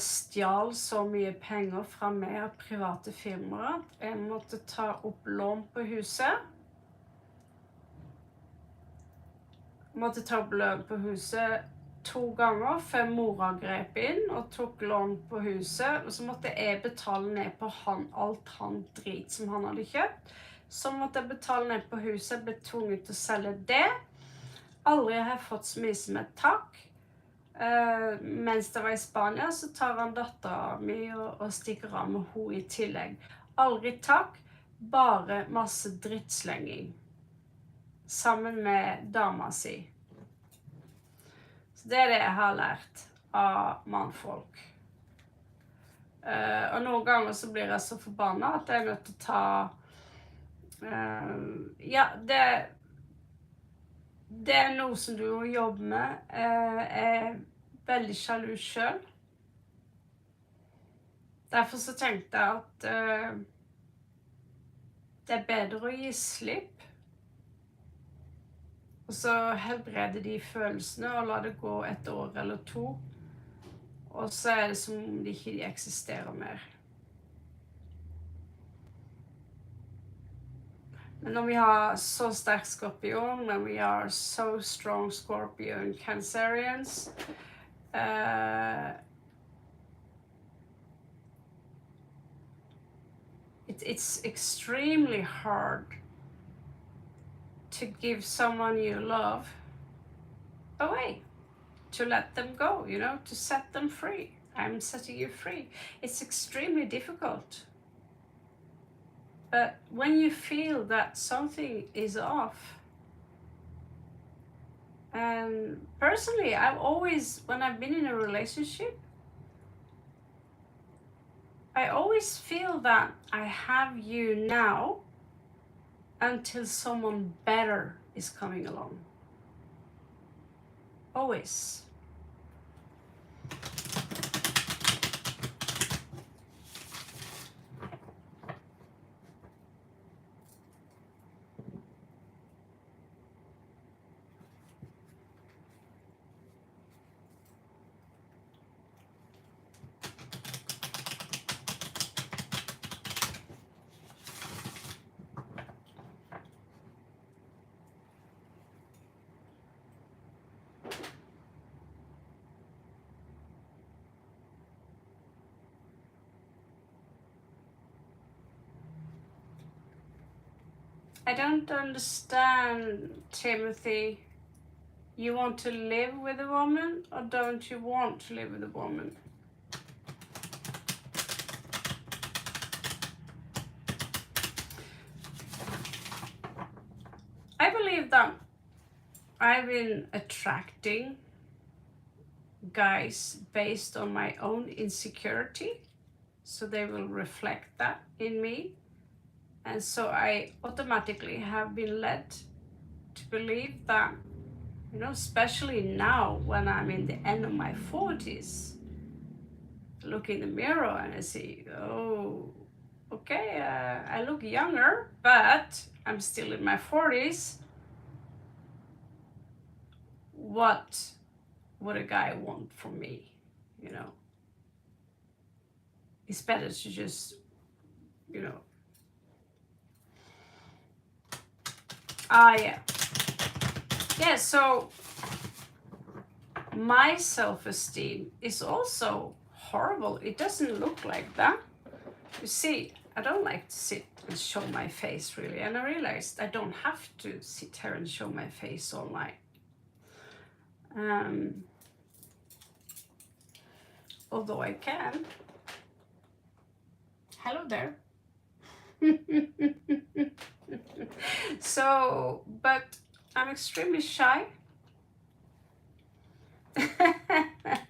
stjal så mye penger fra meg og private firmaer at jeg måtte ta opp lån på huset. Måtte ta opp lån på huset 2 ganger før mora grep inn og tok lån på huset. Og så måtte jeg betale ned på alt han drit som han hadde kjøpt. Så måtte jeg betale ned på huset, ble tvunget til å selge det. Aldri har jeg fått så mye som et takk. Mens jeg var i Spania, så tar han datteren min og stikker av med henne i tillegg. Aldri takk, bare masse drittslenging. Sammen med dama si. Så det er det jeg har lært av mannfolk. Og noen ganger så blir jeg så forbannet at jeg er nødt til å ta... ja, det er noe som du må jobbe med. Jeg er veldig sjalu selv. Derfor så tenkte jeg at det er bedre å gi slipp. Og så helbrede de følelsene og la det gå 1 år eller 2. Og så er det som om de ikke eksisterer mer. Men når vi har så sterk skorpion, when we are so strong Scorpio and Cancerians, it's extremely hard to give someone you love away, to let them go, you know, to set them free. I'm setting you free. It's extremely difficult. But when you feel that something is off, and personally, I've always, when I've been in a relationship, I always feel that I have you now until someone better is coming along. Always. I don't understand, Timothy. You want to live with a woman, or don't you want to live with a woman? I believe that I've been attracting guys based on my own insecurity, so they will reflect that in me. And so I automatically have been led to believe that, you know, especially now when I'm in the end of my 40s, I look in the mirror and I see, oh, okay, I look younger, but I'm still in my 40s. What would a guy want from me, you know? It's better to just, you know. Yeah. Yeah, so my self-esteem is also horrible. It doesn't look like that. You see, I don't like to sit and show my face really, and I realized I don't have to sit here and show my face all night. Although I can. Hello there. So, but I'm extremely shy.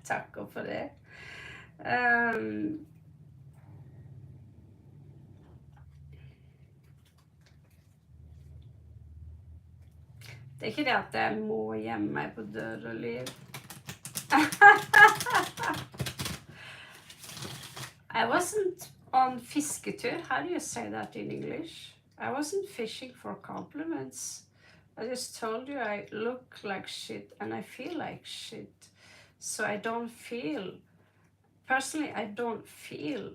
Taco for det. Det er ikke det at jeg må gjemme meg på død og liv. I wasn't on fisketur. How do you say that in English? I wasn't fishing for compliments. I just told you I look like shit and I feel like shit. So I don't feel, personally, I don't feel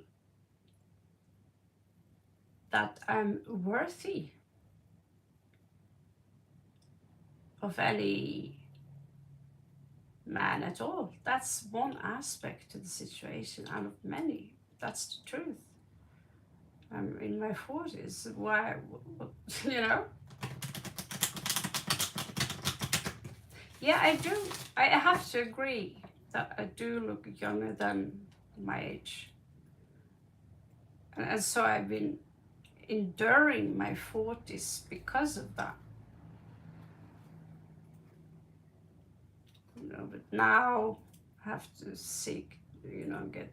that I'm worthy of any man at all. That's one aspect to the situation out of many. That's the truth. I'm in my 40s. Why, you know? Yeah, I do. I have to agree that I do look younger than my age. And so I've been enduring my 40s because of that. You know, but now I have to seek, you know, get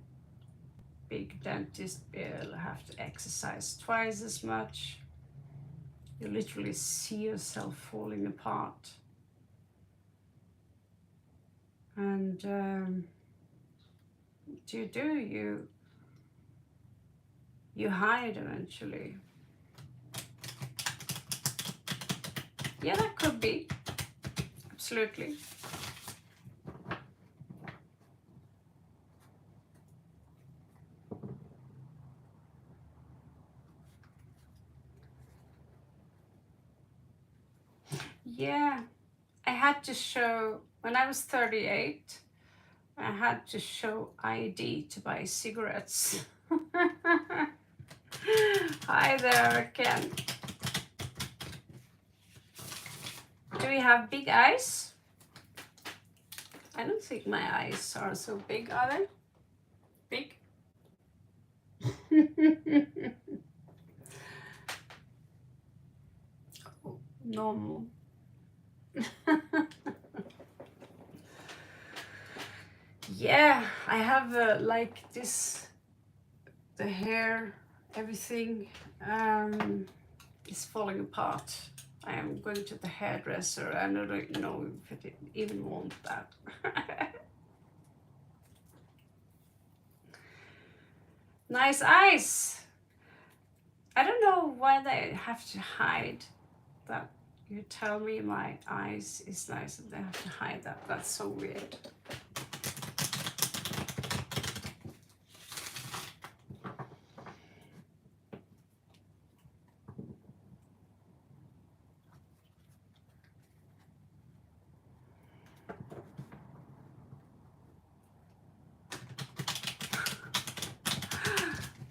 big dentist bill, I have to exercise twice as much. You literally see yourself falling apart. And what do? You hide eventually. Yeah, that could be. Absolutely. Yeah, I had to show, when I was 38, I had to show ID to buy cigarettes. Hi there, Ken. Do we have big eyes? I don't think my eyes are so big, are they? Big? Oh, normal. Yeah, I have like this, the hair, everything is falling apart. I am going to the hairdresser and I don't know if I even want that. Nice eyes. I don't know why they have to hide that. You tell me my eyes is nice and they have to hide that. That's so weird.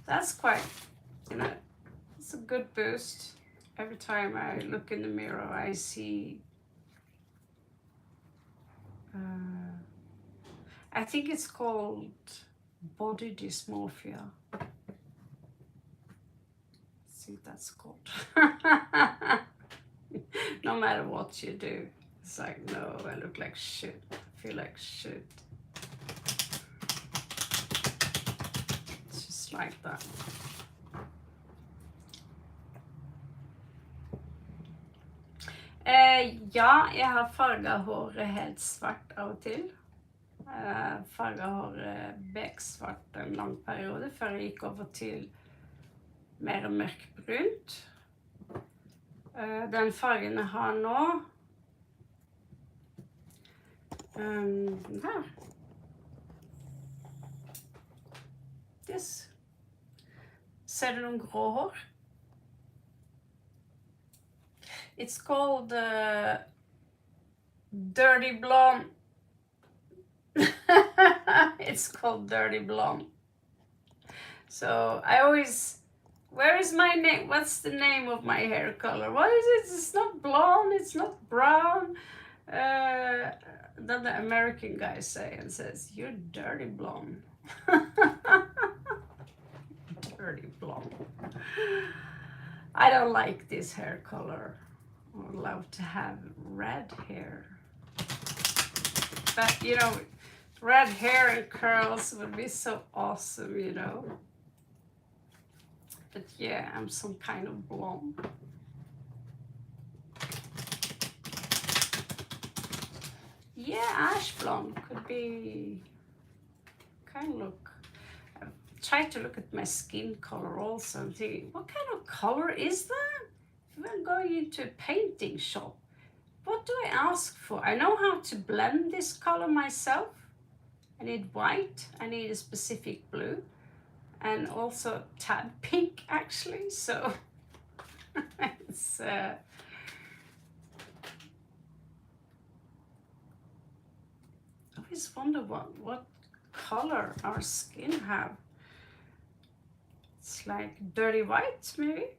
That's quite, you know, it's a good boost. Every time I look in the mirror, I see, I think it's called body dysmorphia. Let's see what that's called. No matter what you do, it's like, no, I look like shit. I feel like shit. It's just like that. Ja, jeg har farget håret helt svart av og til. Farget håret beksvart en lang periode, før jeg gikk over til mer mørkbrunt. Den fargen jeg har nå, her. Yes. Ser du noen grå hår? It's called dirty blonde. It's called dirty blonde. So I always, where is my name? What's the name of my hair color? What is it? It's not blonde, it's not brown. Then the American guy says, you're dirty blonde. Dirty blonde. I don't like this hair color. I would love to have red hair. But you know, red hair and curls would be so awesome, you know. But yeah, I'm some kind of blonde. Yeah, ash blonde could be kind of look. I've tried to look at my skin color also and think, what kind of color is that? If I'm going into a painting shop, what do I ask for? I know how to blend this color myself. I need white, I need a specific blue, and also tad pink actually, so it's I always wonder what color our skin have. It's like dirty white maybe.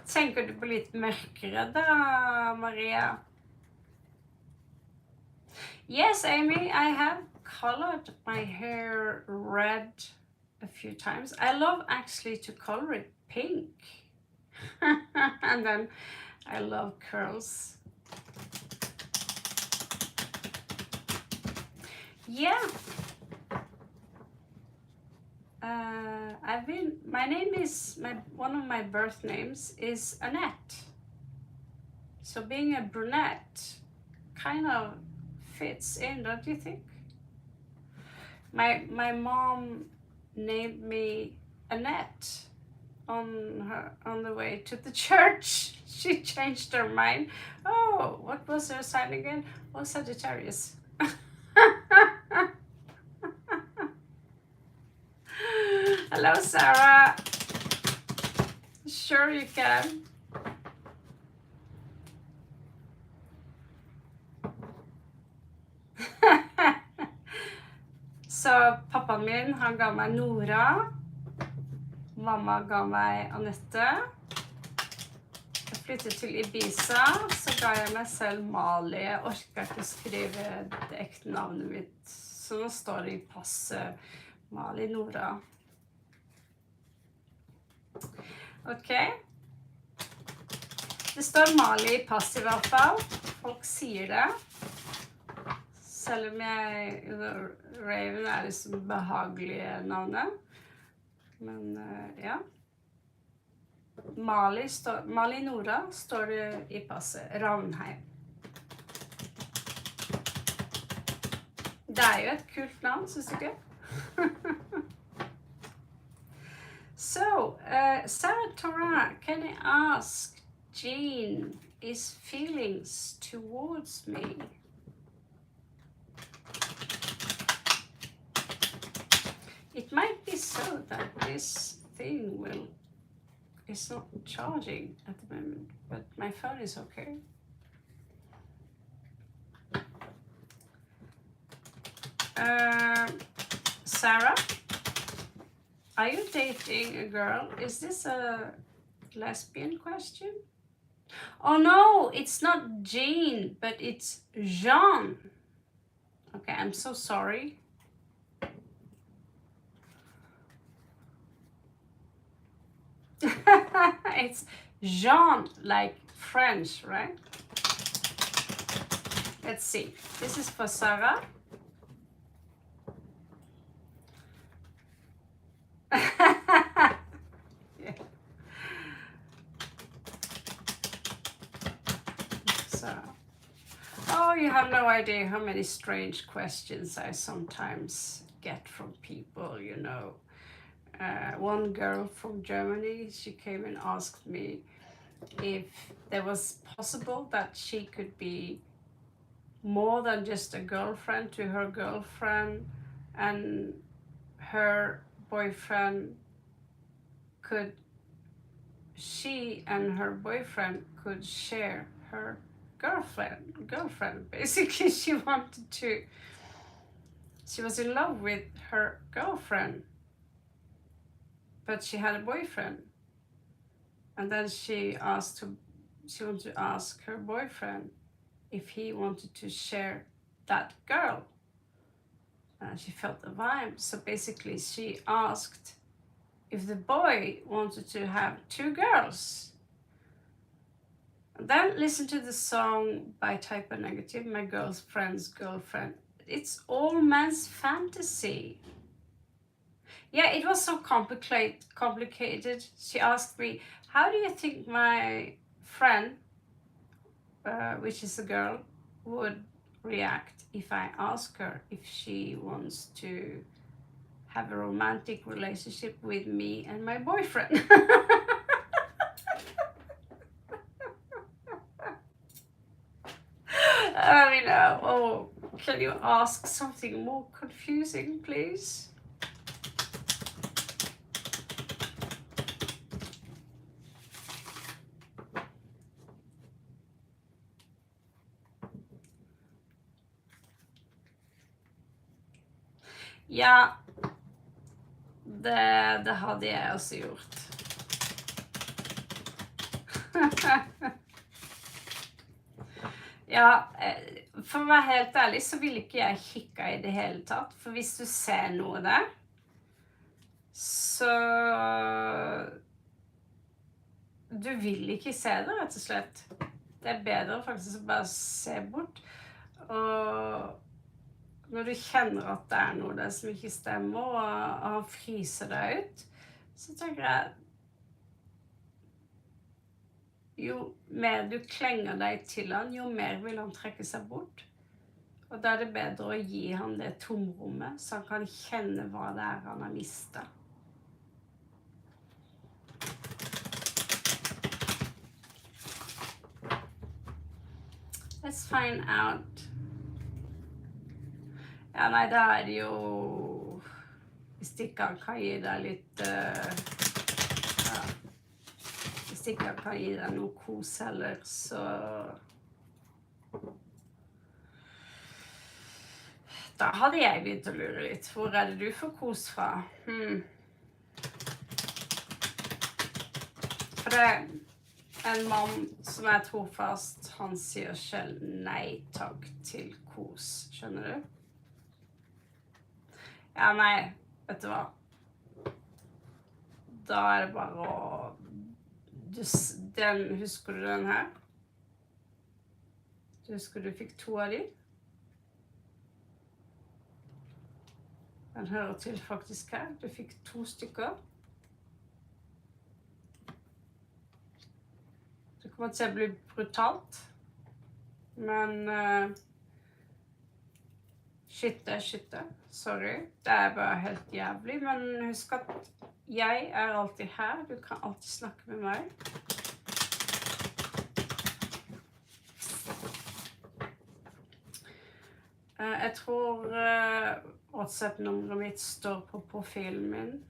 Tenker du på litt mørkere da, Maria? Yes, Amy, I have colored my hair red a few times. I love actually to color it pink. And then I love curls. Yeah. One of my birth names is Annette. So being a brunette kind of fits in, don't you think? My mom named me Annette on the way to the church. She changed her mind. Oh, what was her sign again? Oh, Sagittarius. Hello, Sarah. Sure you can. Så pappaen min, han ga meg Nora. Mamma ga meg Annette. Jeg flyttet til Ibiza, så ga jeg meg selv Mali. Jeg orker ikke skrive det ekte navnet mitt, så nå står det i passet Mali Nora. Ok. Det står Mali i pass i hvert fall. Folk sier det. Selv om Raven er liksom behagelige navnet. Men ja. Mali Nora står det i passet. Ravnheim. Det er jo et kult navn, synes du ikke? So, Sarah Torah, can I ask Jean his feelings towards me? It might be so that this thing is not charging at the moment, but my phone is okay. Sarah, are you dating a girl? Is this a lesbian question? Oh no, it's not Jean, but it's Jean. Okay, I'm so sorry. It's Jean, like French, right? Let's see. This is for Sarah. you have no idea how many strange questions I sometimes get from people, you know. One girl from Germany, she came and asked me if there was possible that she could be more than just a girlfriend to her girlfriend, and her boyfriend could, she and her boyfriend could share her girlfriend. Basically, she wanted to, she was in love with her girlfriend, but she had a boyfriend. And then she wanted to ask her boyfriend if he wanted to share that girl. She felt the vibe. So basically she asked if the boy wanted to have two girls. And then listen to the song by Type O Negative, My Girlfriend's Girlfriend. It's all men's fantasy. Yeah, it was so complicated. She asked me, how do you think my friend, which is a girl, would react if I ask her if she wants to have a romantic relationship with me and my boyfriend? I mean, oh, can you ask something more confusing, please? Ja, det hadde jeg også gjort. Ja, for å være helt ærlig så vil ikke jeg kikke i det hele tatt. For hvis du ser noe der, så du vil ikke se det, rett og slett. Det er bedre faktisk å bare se bort. Og når du kjenner at det er noe der som ikke stemmer, og han fryser deg ut, så tenker jeg, jo mer du klenger deg til han, jo mer vil han trekke seg bort. Og da er det bedre å gi han det tomrommet, så han kan kjenne hva det er han har mistet. Let's find out. Ja, nei, da er det jo, hvis ikke han kan gi deg litt, ja, hvis ikke han kan gi deg noe kos heller, så da hadde jeg begynt å lure litt. Hvor er det du får kos fra? For det er en mann som er trofast, han sier selv nei takk til kos, skjønner du? Ja, nei, vet du hva? Da er det bare å... husker du den her? Du husker du fikk 2 av de? Den hører til faktisk her. Du fikk 2 stykker. Det kommer til å bli brutalt. Men... Shit, sorry. Det er bare helt jævlig, men husk at jeg er alltid her. Du kan alltid snakke med meg. Jeg tror WhatsApp-nummeret mitt står på profilen min.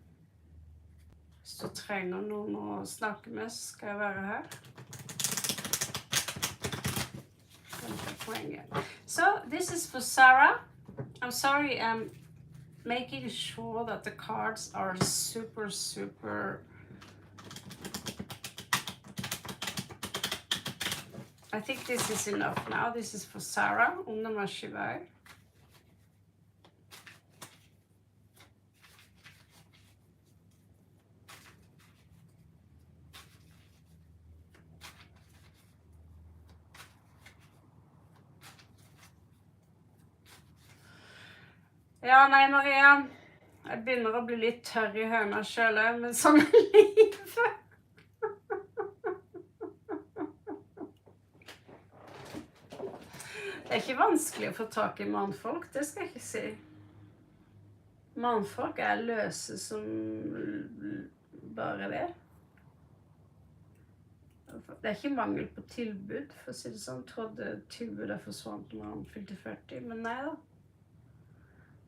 Hvis du trenger noen å snakke med, så skal jeg være her. So, this is for Sarah. I'm sorry, I'm making sure that the cards are super... I think this is enough now. This is for Sarah. Om Namah Shivaya. Ja, nei, Maria, jeg begynner å bli litt tørr i høna selv, men sånn er livet. Det er ikke vanskelig å få tak i mannfolk, det skal jeg ikke si. Mannfolk er løse som bare det. Det er ikke mangel på tilbud, for å si det sånn. Jeg trodde tilbudet forsvant når han fylte 40, men nei da.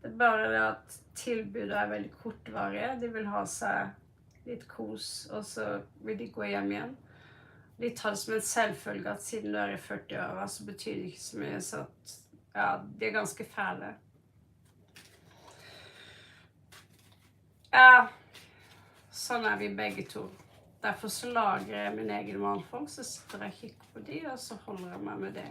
Det er bare det at tilbudet er veldig kortvarige. De vil ha seg litt kos, og så vil de gå hjem igjen. De tar det som en selvfølge at siden du er i 40-åra, så betyr det ikke så mye, så at, ja, de er ganske fæle. Ja, sånn er vi begge to. Derfor så lager jeg min egen mannfolk, så sitter jeg og kikker på de, og så holder jeg meg med det.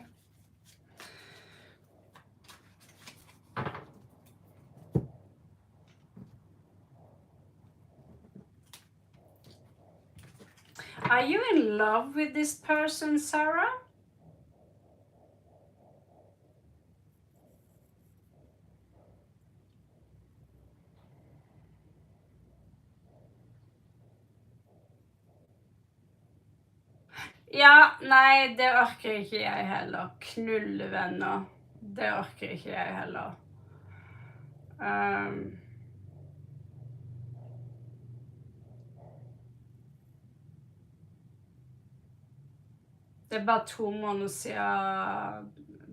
Are you in love with this person, Sarah? Ja, nei, det orker ikke jeg heller. Knullevenner. Det orker ikke jeg heller. Det er bare 2 måneder siden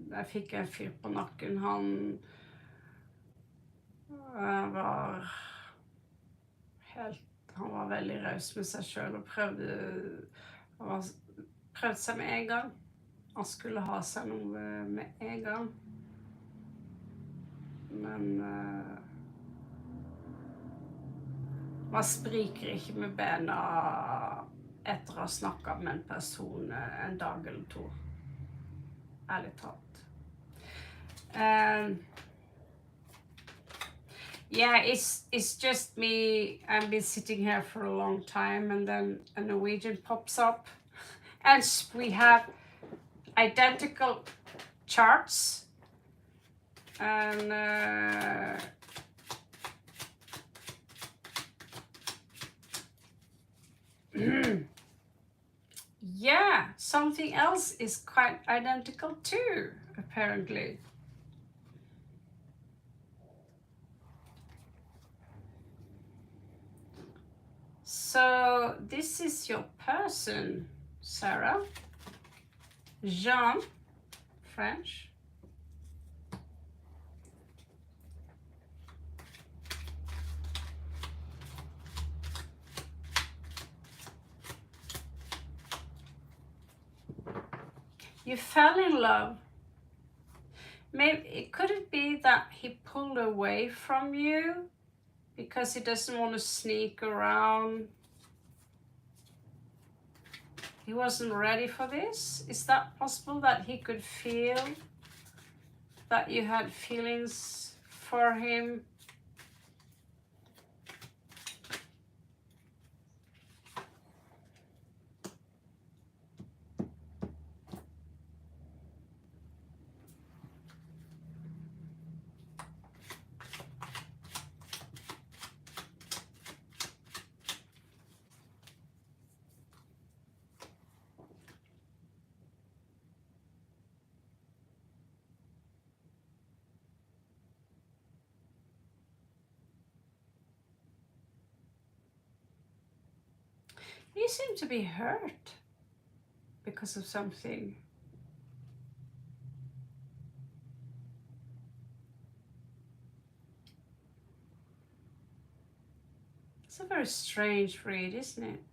jeg fikk en fyr på nakken. Han var veldig raus med seg selv og prøvde seg med en gang. Han skulle ha seg noe med en gang. Men man spriker ikke med bena etter å ha snakket med en person en dag eller 2. Ærlig talt. Yeah, it's just me. I've been sitting here for a long time, and then a Norwegian pops up, and we have identical charts, and yeah, something else is quite identical too, apparently. So this is your person, Sarah. Jean, French. You fell in love. Maybe could it be that he pulled away from you because he doesn't want to sneak around? He wasn't ready for this? Is that possible, that he could feel that you had feelings for him? You seem to be hurt because of something. It's a very strange read, isn't it?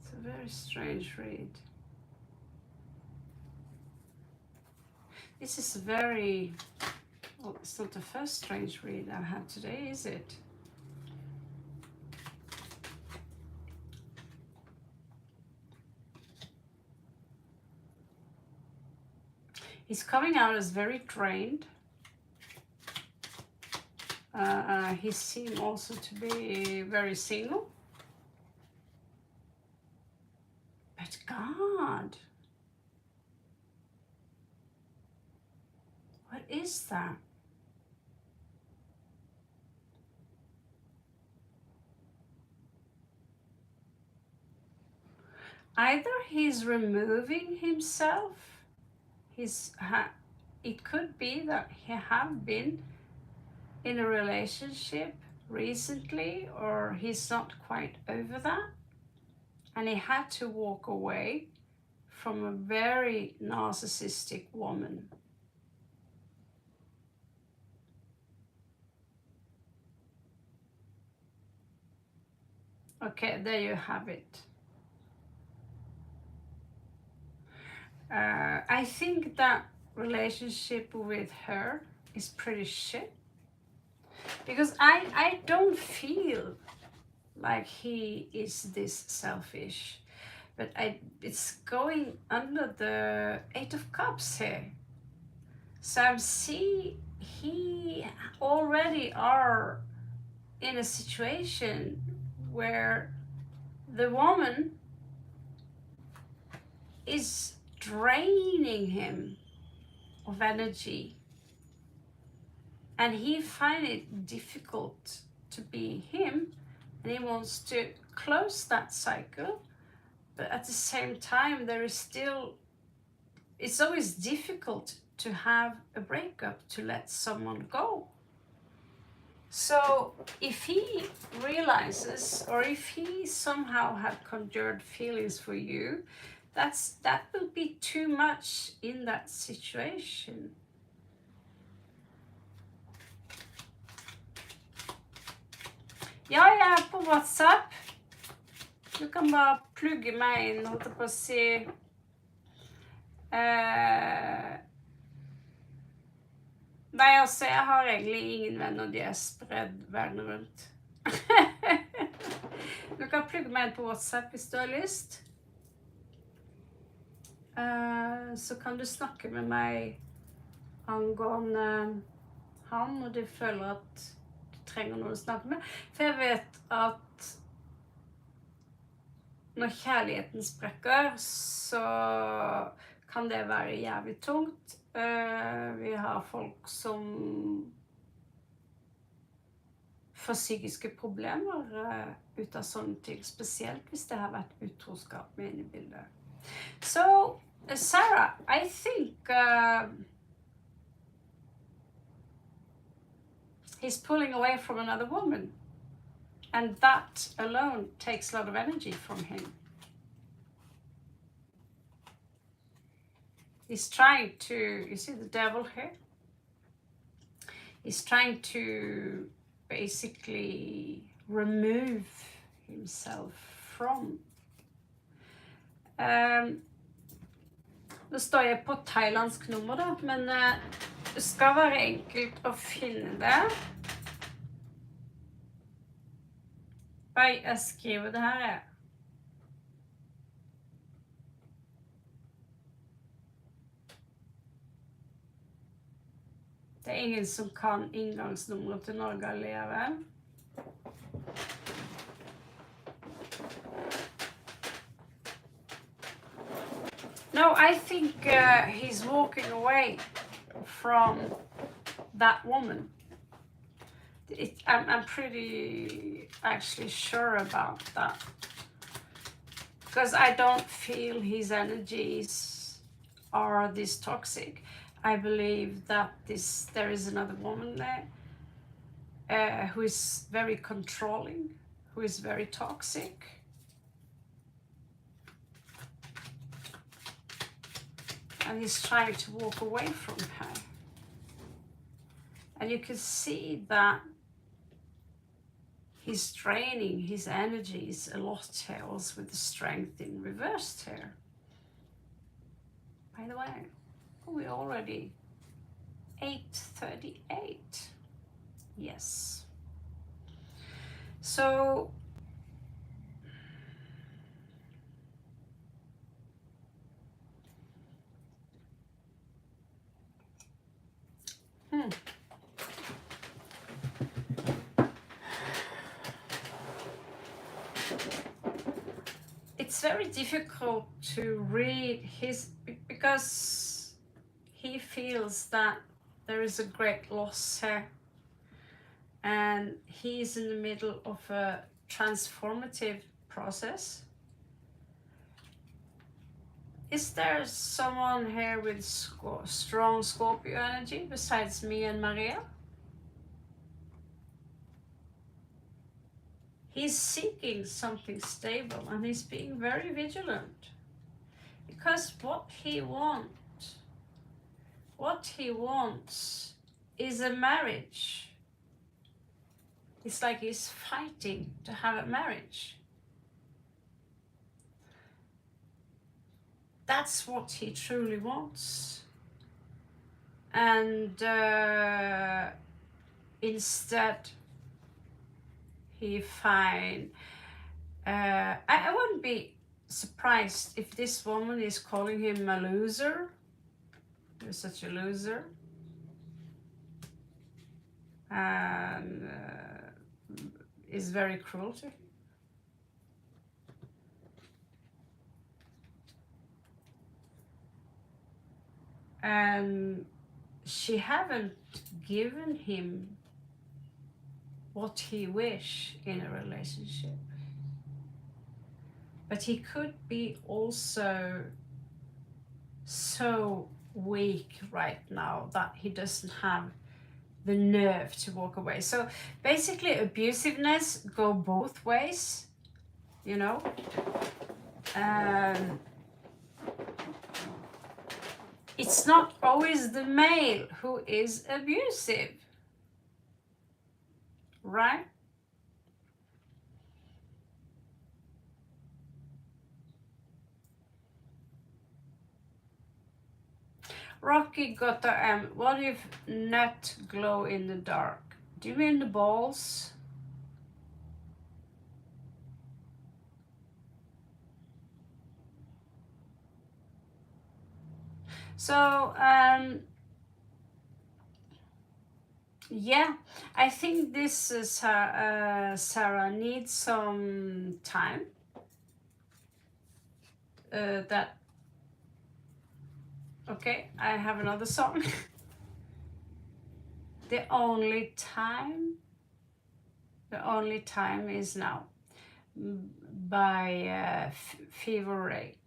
It's a very strange read. This is very... Well, it's not the first strange read I had today, is it? He's coming out as very drained. He seems also to be very single. But God, what is that? either he's removing himself, it could be that he have been in a relationship recently, or he's not quite over that, and he had to walk away from a very narcissistic woman. Okay, there you have it. I think that relationship with her is pretty shit, because I don't feel like he is this selfish, but it's going under the Eight of Cups here. So I see he already are in a situation where the woman is draining him of energy, and he finds it difficult to be him, and he wants to close that cycle, but at the same time there is still, it's always difficult to have a breakup, to let someone go. So if he realizes, or if he somehow had conjured feelings for you, that will be too much in that situation. Ja, jeg er på WhatsApp. Du kan bare plugge meg inn, holdt jeg på å si. Nei, altså, jeg har egentlig ingen venner, de er spredd verden rundt. Du kan plugge meg inn på WhatsApp hvis du har lyst. Så kan du snakke med meg angående han, og du føler at du trenger noen å snakke med. For jeg vet at når kjærligheten sprekker, så kan det være jævlig tungt. Vi har folk som får psykiske problemer ut av sånne ting, spesielt hvis det har vært utroskap med inne i bildet. So, Sarah, I think he's pulling away from another woman, and that alone takes a lot of energy from him. He's trying to, you see the devil here? He's trying to basically remove himself from. Nå står jeg på thailandsk nummer da, men det skal være enkelt å finne det. Jeg skriver det her. Det er ingen som kan inngangsnummeret til Norge alene. No, I think he's walking away from that woman. I'm pretty actually sure about that, because I don't feel his energies are this toxic. I believe that there is another woman there who is very controlling, who is very toxic. And he's trying to walk away from her. And you can see that he's draining his energies a lot here, also with the strength in reversed here. By the way, we're already 8:38. Yes. So it's very difficult to read his, because he feels that there is a great loss here, and he's in the middle of a transformative process, Is there someone here with strong Scorpio energy besides me and Maria? He's seeking something stable and he's being very vigilant. Because what he wants is a marriage. It's like he's fighting to have a marriage. That's what he truly wants. And instead he find, I wouldn't be surprised if this woman is calling him a loser. You're such a loser. And is very cruel to him. And she haven't given him what he wish in a relationship. But he could be also so weak right now that he doesn't have the nerve to walk away. So basically abusiveness go both ways, you know. It's not always the male who is abusive, right? Rocky got what if nut glow in the dark? Do you mean the balls? So, yeah, I think this is Sarah needs some time. Okay, I have another song. The only time is now by Fever Ray.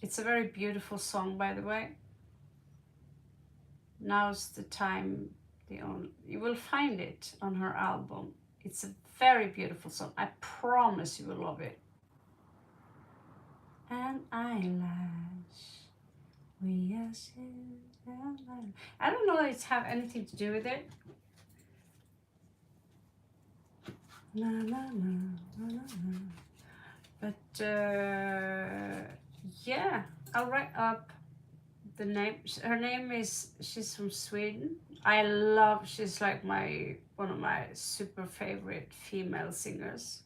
It's a very beautiful song, by the way. Now's the time. You will find it on her album. It's a very beautiful song. I promise you will love it. An eyelash. I don't know if it have anything to do with it. La, la, la, la, la. But yeah, I'll write up the name. Her name is, she's from Sweden. She's like one of my super favorite female singers.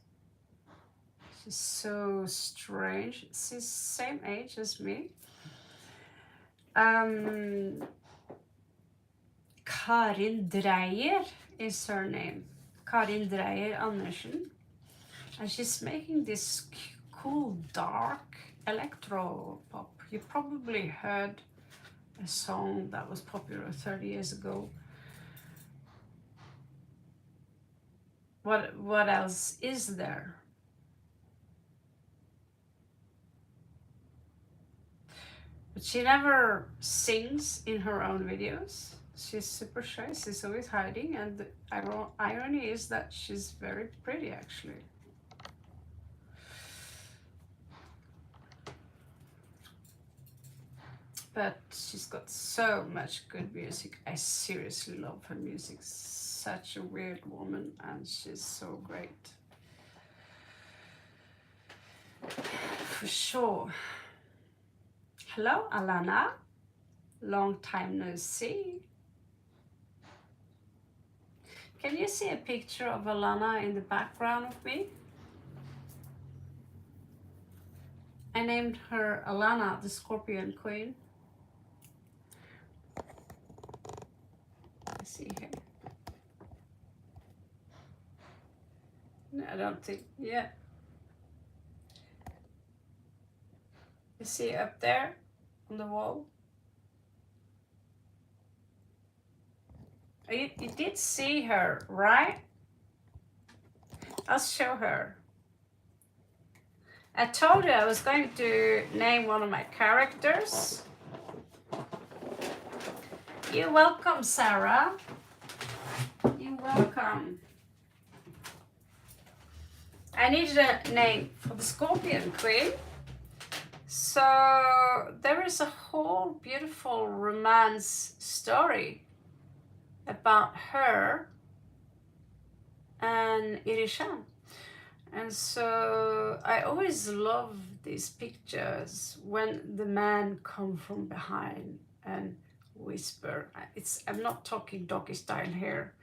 She's so strange. She's same age as me. Karin Dreyer is her name. Karin Dreyer Andersen. And she's making this cool, dark electro pop. You probably heard a song that was popular 30 years ago. What else is there? But she never sings in her own videos. She's super shy. She's always hiding, and the irony is that she's very pretty, actually. But she's got so much good music. I seriously love her music. Such a weird woman, and she's so great. For sure. Hello, Alana. Long time no see. Can you see a picture of Alana in the background of me? I named her Alana, the Scorpion Queen. Let's see here. No, I don't think, yeah. You see up there on the wall? You did see her, right? I'll show her. I told you I was going to name one of my characters. You're welcome, Sarah. You're welcome. I needed a name for the Scorpion Queen. So there is a whole beautiful romance story about her and Irishan. And so I always love these pictures when the man come from behind and whisper. I'm not talking doggy style here.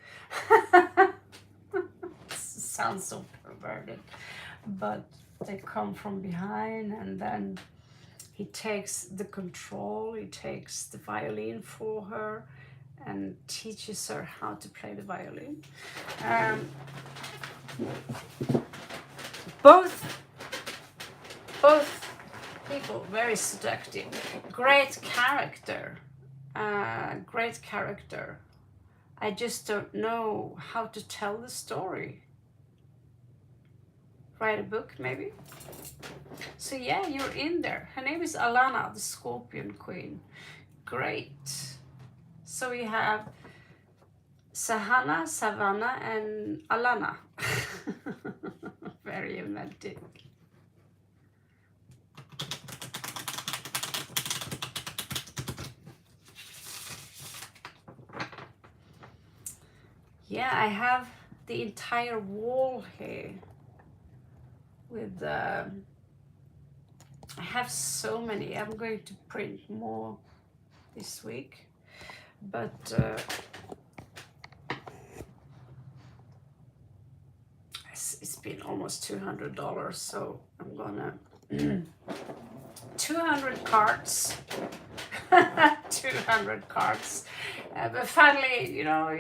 Sounds so perverted, but they come from behind and then he takes the control, he takes the violin for her and teaches her how to play the violin. Both people very seductive, great character. I just don't know how to tell the story. Write a book, maybe? So yeah, you're in there. Her name is Alana, the Scorpion Queen. Great. So we have Sahana, Savannah, and Alana. Very inventive. Yeah, I have the entire wall here with I have so many. I'm going to print more this week, but it's been almost $200, so I'm gonna 200 cards. 200 cards. But finally, you know,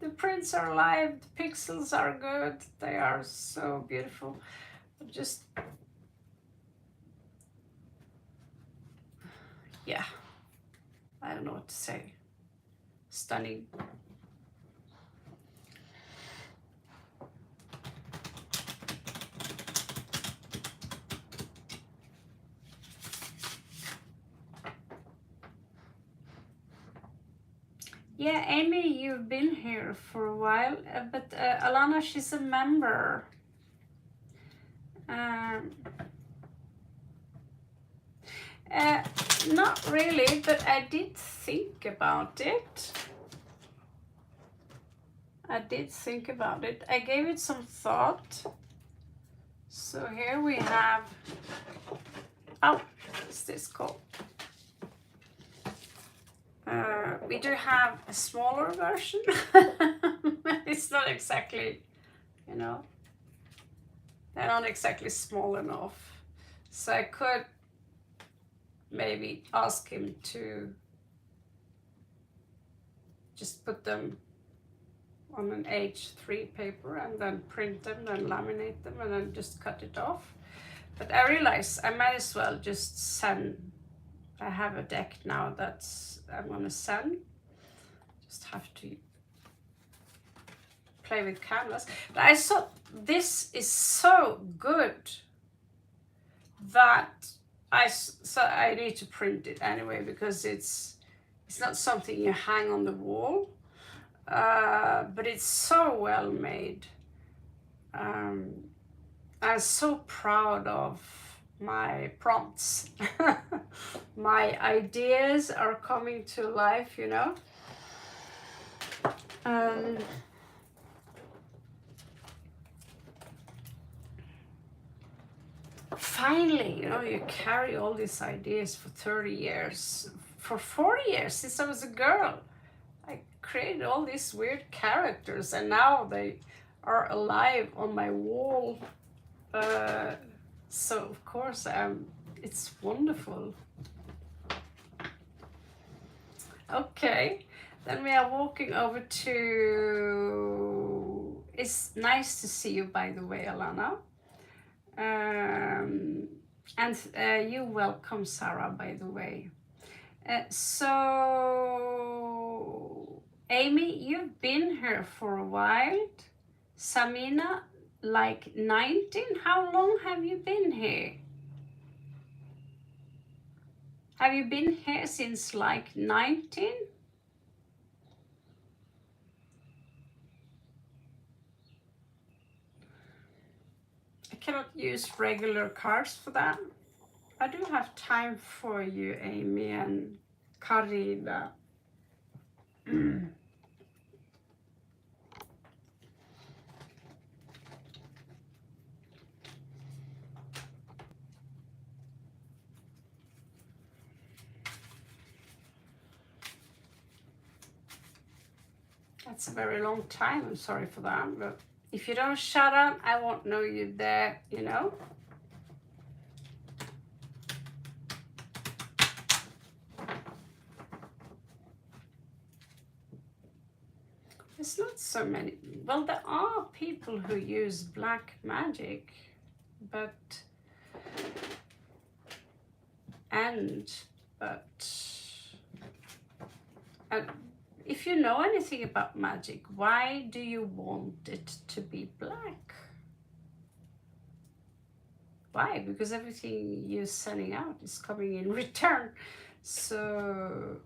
the prints are alive, the pixels are good, they are so beautiful. Just, yeah, I don't know what to say. Stunning. Yeah, Amy, you've been here for a while, but Alana, she's a member. Not really, but I did think about it. I gave it some thought. So here we have, oh, what's this called? We do have a smaller version. It's not exactly, you know, they're not exactly small enough. So I could maybe ask him to just put them on an H3 paper and then print them, then laminate them, and then just cut it off. But I realize I might as well just send. I have a deck now that's I'm gonna send. Just have to play with canvas. But I thought this is so good that I need to print it anyway, because it's not something you hang on the wall, but it's so well made. I'm so proud of my prompts. My ideas are coming to life, you know. Finally, you know, you carry all these ideas for 30 years, for 40 years, since I was a girl. I created all these weird characters, and now they are alive on my wall. So of course, it's wonderful. Okay, then we are walking over to, it's nice to see you, by the way, Alana. And you're welcome, Sarah, by the way. So, Amy, you've been here for a while. Samina, like 19. How long have you been here? Have you been here since like 19? I cannot use regular cards for that. I do have time for you, Amy and Karina. That's a very long time. I'm sorry for that, but if you don't shut up, I won't know you're there, you know? There's not so many. Well, there are people who use black magic, but if you know anything about magic, why do you want it to be black? Why? Because everything you're sending out is coming in return. So,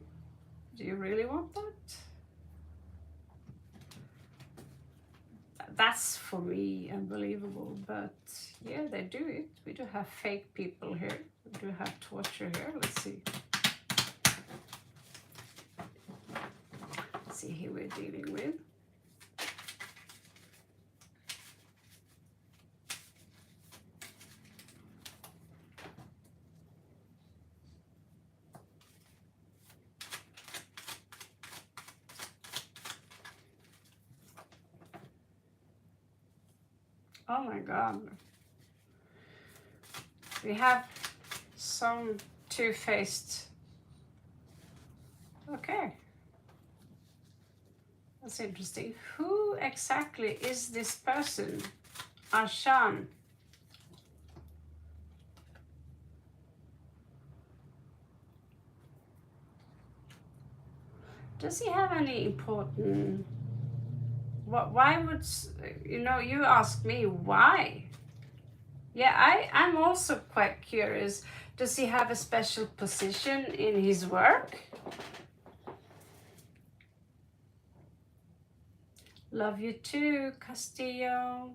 do you really want that? That's for me unbelievable, but yeah, they do it. We do have fake people here. We do have torture here. Let's see. Let's see who we're dealing with. Oh my God. We have some two-faced. Okay. That's interesting. Who exactly is this person? Ashan. Does he have any important... Why would... You know, you ask me why. Yeah, I'm also quite curious. Does he have a special position in his work? Love you too, Castillo.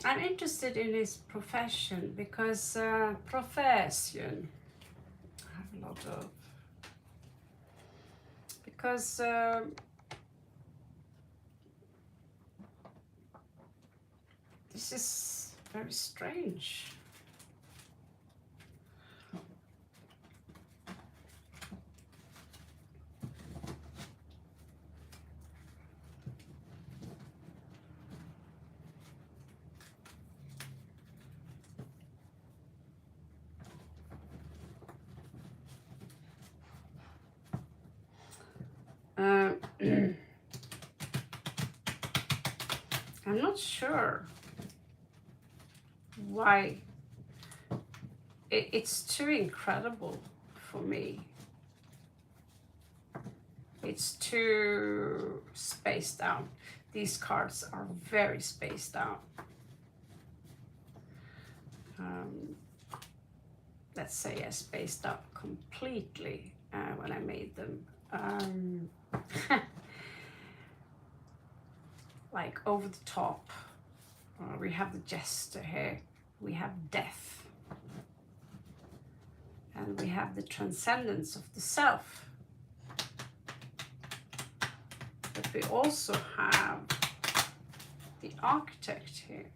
I'm interested in his profession because profession. I have a lot of... Because this is very strange. I'm not sure why it's too incredible for me. It's too spaced out. These cards are very spaced out. Let's say I spaced out completely when I made them. Like over the top. We have the jester here. We have death. And we have the transcendence of the self. But we also have the architect here.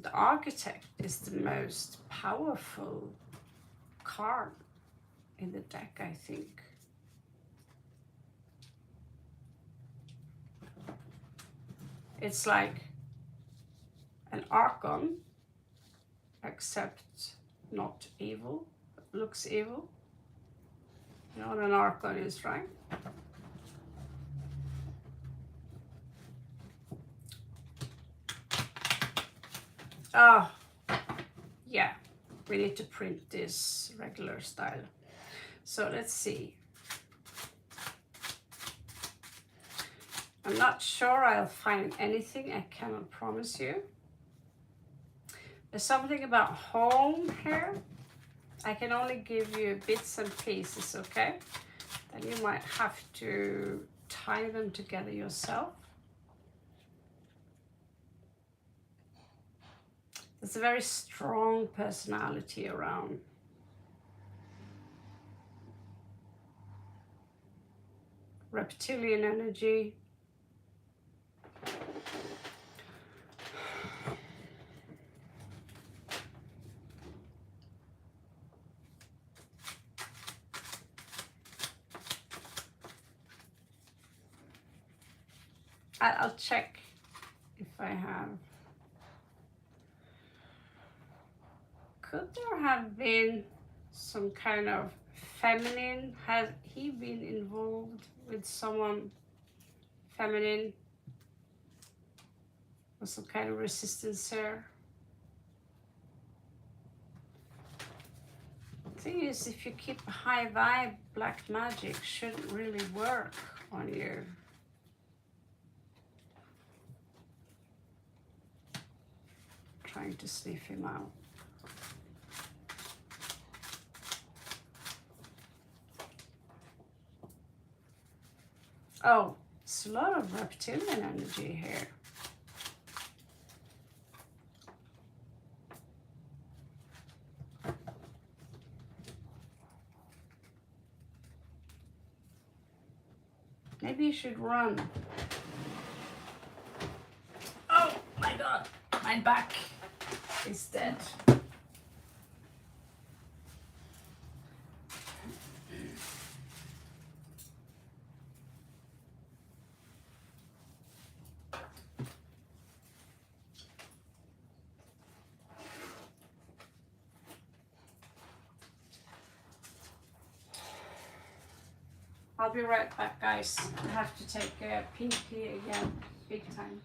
The architect is the most powerful card in the deck, I think. It's like an Archon, except not evil, looks evil. You know what an Archon is, right? Oh, yeah, we need to print this regular style. So let's see. I'm not sure I'll find anything, I cannot promise you. There's something about home here. I can only give you bits and pieces, okay? Then you might have to tie them together yourself. There's a very strong personality around. Reptilian energy. I'll check if I have. Could there have been some kind of feminine? Has he been involved with someone feminine? Or some kind of resistance here? The thing is, if you keep a high vibe, black magic shouldn't really work on you. Trying to sniff him out. Oh, it's a lot of reptilian energy here. Maybe you should run. Oh my God, my back is dead. I'll be right back, guys. I have to take a pee again, big time.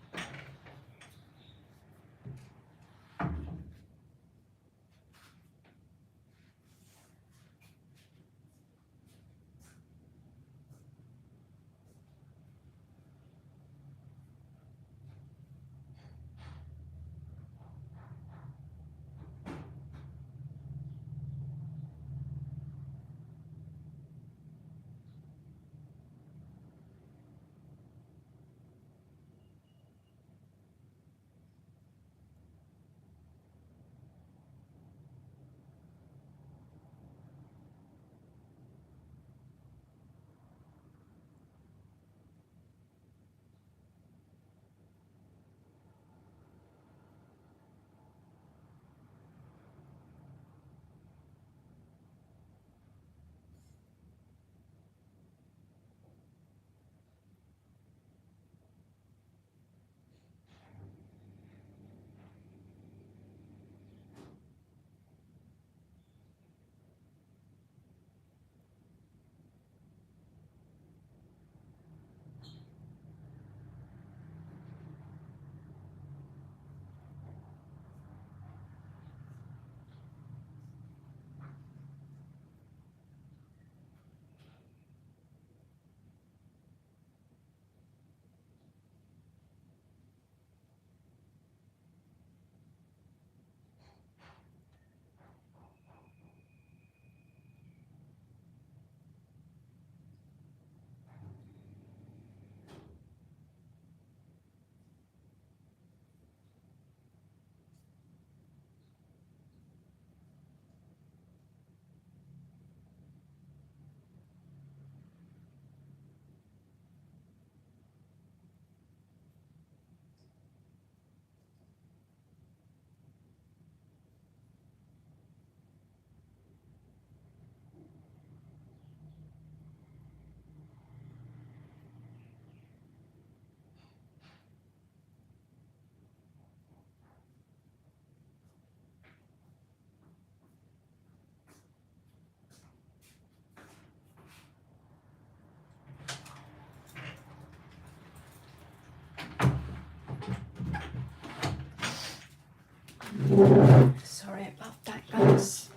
Sorry about that, guys.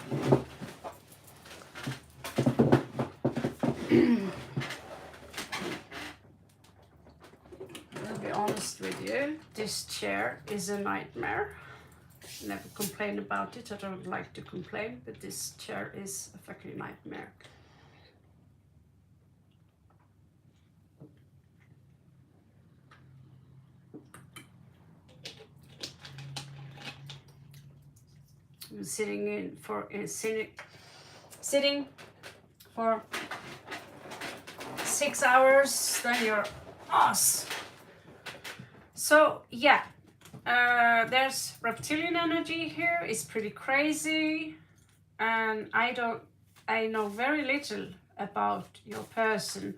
honest with you. This chair is a nightmare. Never complain about it. I don't like to complain, but this chair is a fucking nightmare. I'm sitting for 6 hours, then your ass. So yeah, there's reptilian energy here. It's pretty crazy, and I know very little about your person.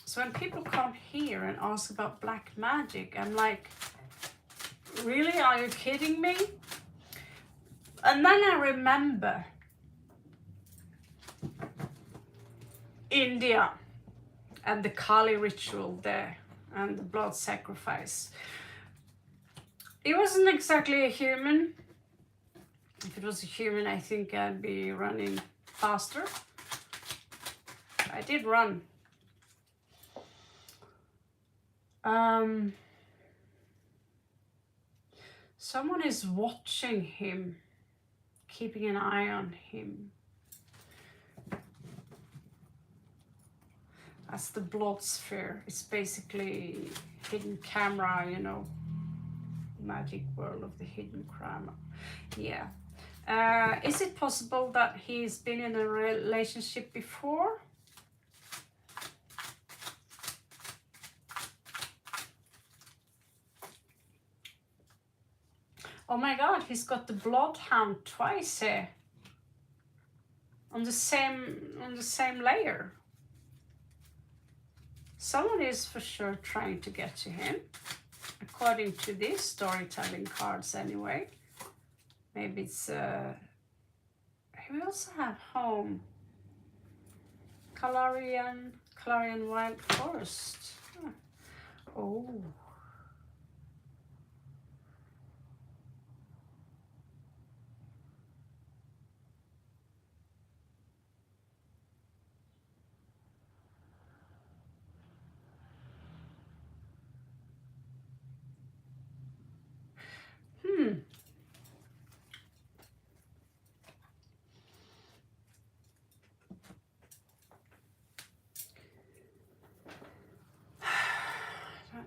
So when people come here and ask about black magic, I'm like, really? Are you kidding me? And then I remember India and the Kali ritual there and the blood sacrifice. It wasn't exactly a human. If it was a human, I think I'd be running faster. I did run. Someone is watching him, keeping an eye on him. That's the blood sphere. It's basically hidden camera, you know, magic world of the hidden camera. Yeah. Is it possible that he's been in a relationship before? Oh my God, he's got the bloodhound twice here. On the same layer. Someone is for sure trying to get to him, according to these storytelling cards anyway. Maybe it's, we also have home. Clarion Wild Forest. Huh. Oh.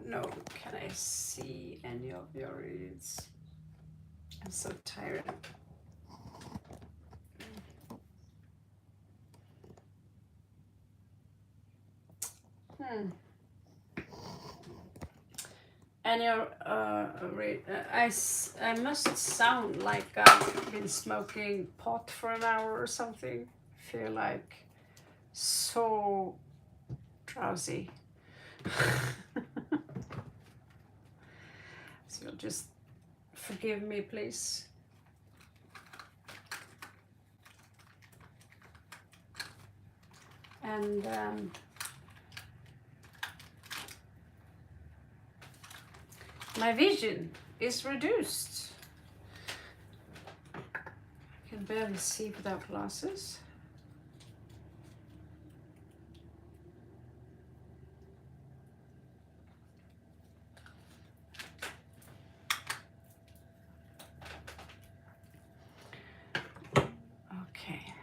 No, can I see any of your reads? I'm so tired. And your I must sound like I've been smoking pot for an hour or something. I feel like so drowsy. So you'll just forgive me, please. And my vision is reduced. I can barely see without glasses. Okay.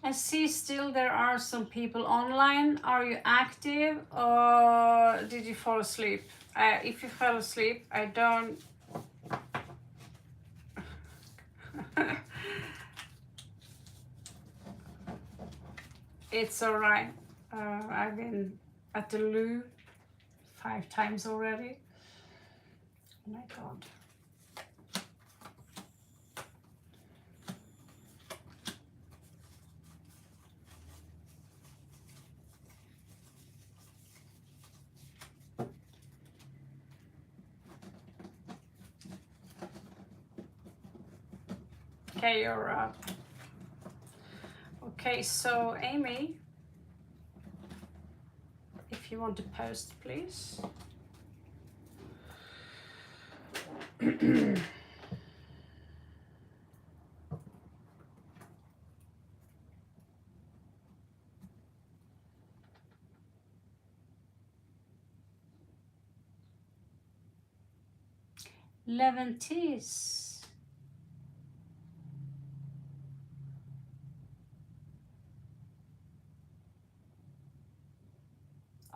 I see still there are some people online. Are you active or did you fall asleep? If you fell asleep, I don't... It's all right. I've been at the loo 5 times already. Oh my God. Okay, you're up. Okay, so Amy, if you want to post, please. Leventis.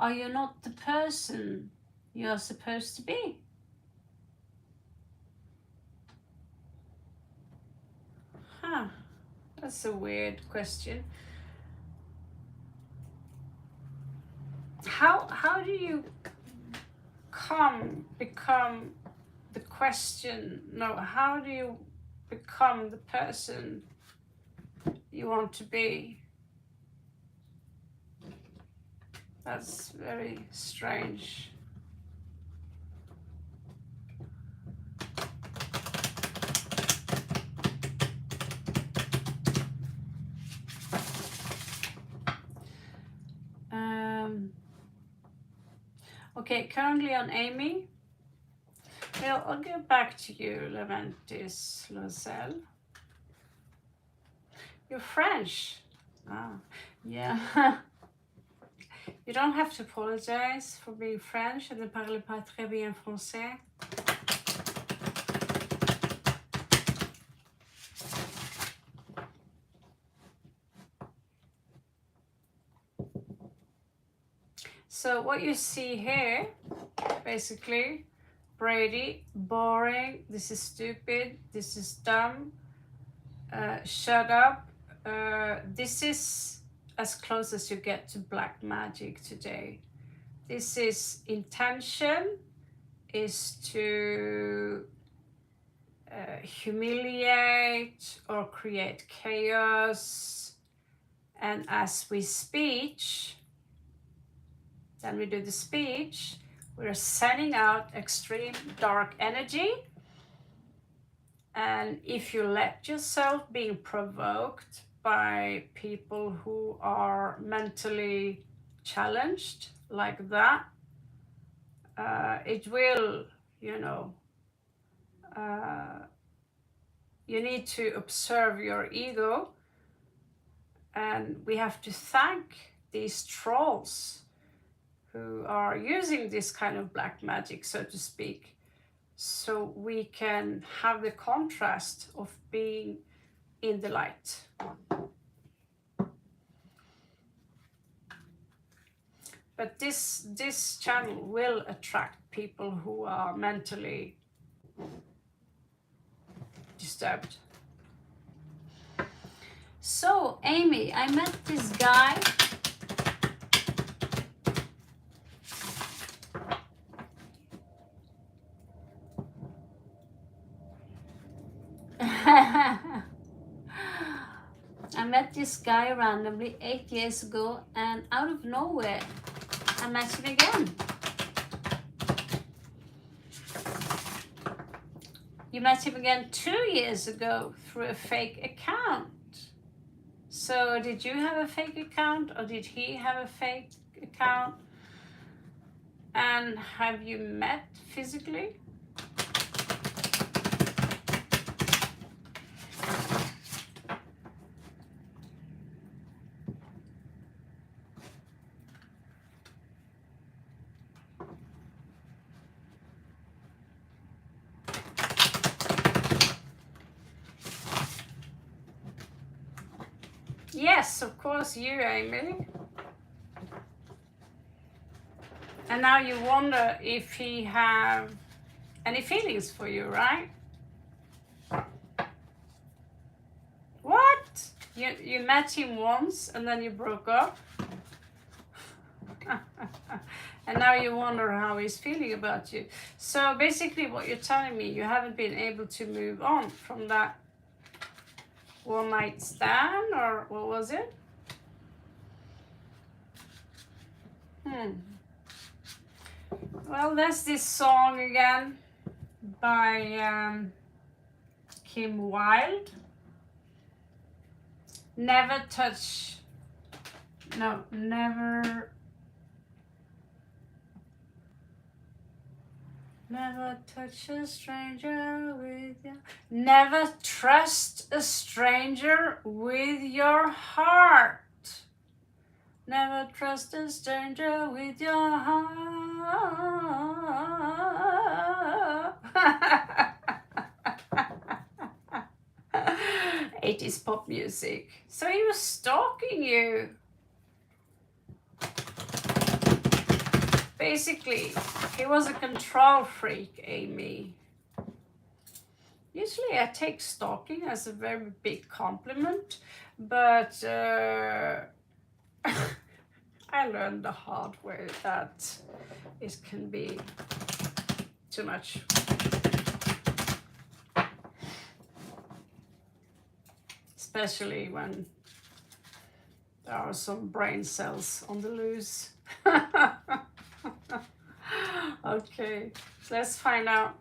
Are you not the person you're supposed to be? Huh, that's a weird question. How do you become the question? No, how do you become the person you want to be? That's very strange. Okay, currently on Amy. Well, I'll go back to you, Leventis Lozelle. You're French. Ah, yeah. You don't have to apologize for being French. Je ne parle pas très bien français. So what you see here, basically, Brady, boring, this is stupid, this is dumb, shut up. This is as close as you get to black magic today. This is intention, is to humiliate or create chaos. And as we speech, then we do the speech, we're sending out extreme dark energy. And if you let yourself being provoked by people who are mentally challenged like that, it will, you know, you need to observe your ego. And we have to thank these trolls who are using this kind of black magic, so to speak, so we can have the contrast of being in the light. But this channel will attract people who are mentally disturbed. So, Amy, I met this guy. I met this guy randomly 8 years ago, and out of nowhere, I met him again. You met him again 2 years ago through a fake account. So did you have a fake account, or did he have a fake account? And have you met physically? Yes, of course, you, Amy. And now you wonder if he have any feelings for you, right? What? You met him once and then you broke up. And now you wonder how he's feeling about you. So basically what you're telling me, you haven't been able to move on from that one night stand, or what was it? Well, there's this song again by Kim Wilde. Never touch a stranger with your... Never trust a stranger with your heart. Never trust a stranger with your heart. 80s pop music. So he was stalking you. Basically, he was a control freak, Amy. Usually I take stalking as a very big compliment, but I learned the hard way that it can be too much. Especially when there are some brain cells on the loose. Okay, let's find out.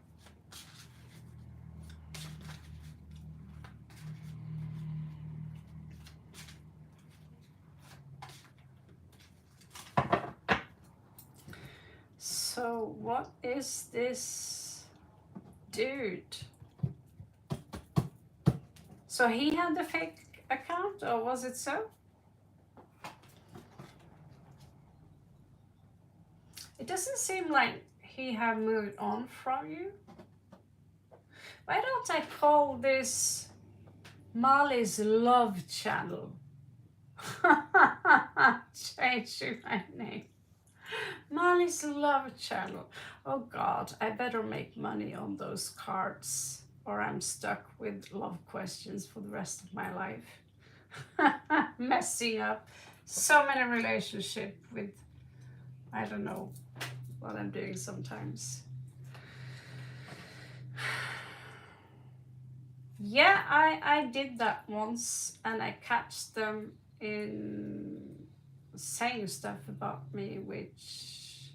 So what is this dude? So he had the fake account, or was it so? It doesn't seem like he have moved on from you. Why don't I call this Molly's Love Channel? Changing my name. Molly's Love Channel. Oh God, I better make money on those cards, or I'm stuck with love questions for the rest of my life. Messing up so many relationships with, I don't know what I'm doing sometimes. Yeah, I did that once, and I catched them in saying stuff about me which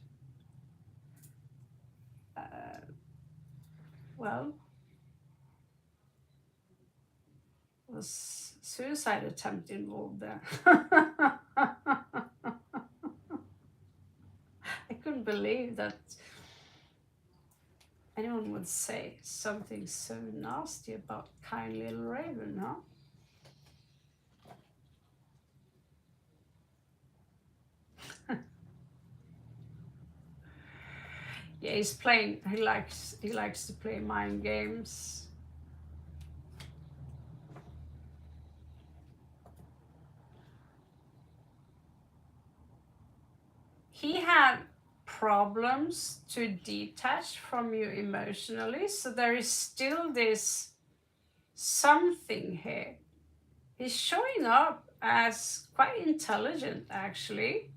well, was suicide attempt involved there. I couldn't believe that anyone would say something so nasty about kind little Raven, huh? Yeah, he's playing. He likes to play mind games. He had problems to detach from you emotionally, so there is still this something here. He's showing up as quite intelligent, actually,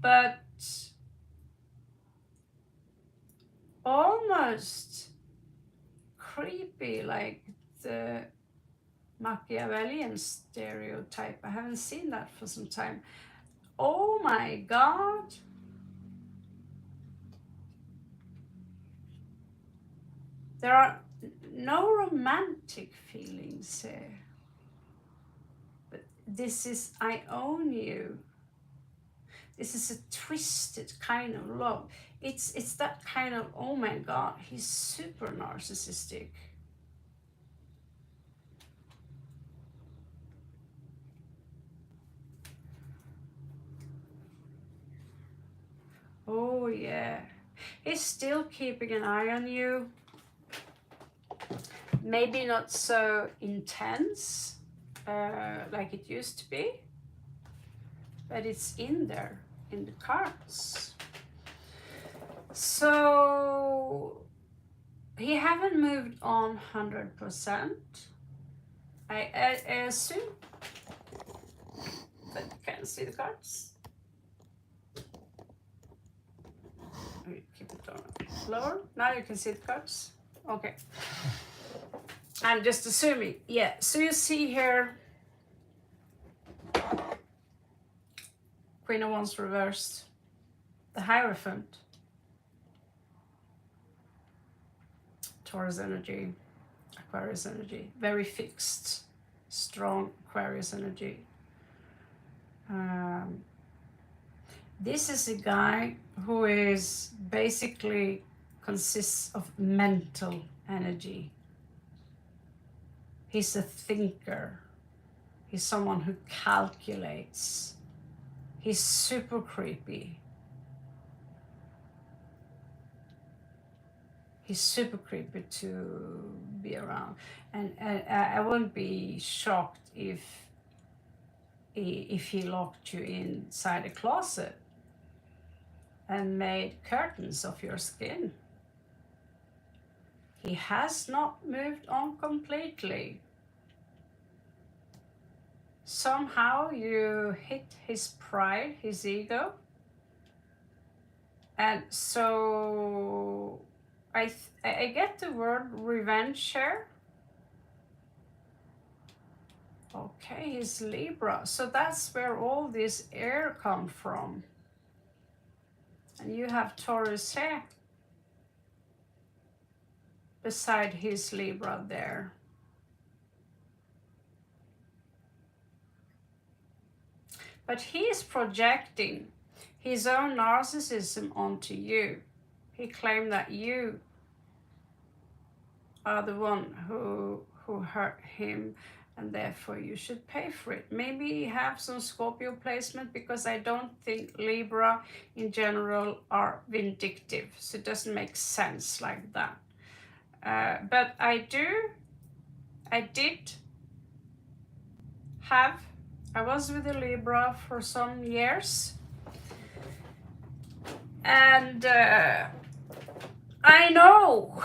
but almost creepy, like the Machiavellian stereotype. I haven't seen that for some time. Oh my God. There are no romantic feelings here. But this is, I own you. This is a twisted kind of love. It's that kind of, oh my God, he's super narcissistic. Oh yeah, he's still keeping an eye on you. Maybe not so intense like it used to be, but it's in there, in the cards. So he haven't moved on 100%, I assume that you can see the cards. Keep it on lower. Now you can see the cards. Okay. I'm just assuming. Yeah. So you see here, Queen of Wands reversed, the Hierophant, Taurus energy, Aquarius energy, very fixed, strong Aquarius energy. This is a guy who is basically consists of mental energy. He's a thinker. He's someone who calculates. He's super creepy. He's super creepy to be around. And I wouldn't be shocked if he locked you inside a closet and made curtains of your skin. He has not moved on completely. Somehow you hit his pride, his ego. And so I get the word revenge here. Okay, he's Libra. So that's where all this air come from. And you have Taurus here beside his Libra there. But he is projecting his own narcissism onto you. He claimed that you are the one who hurt him, and therefore you should pay for it. Maybe have some Scorpio placement, because I don't think Libra in general are vindictive. So it doesn't make sense like that. But I was with a Libra for some years. And I know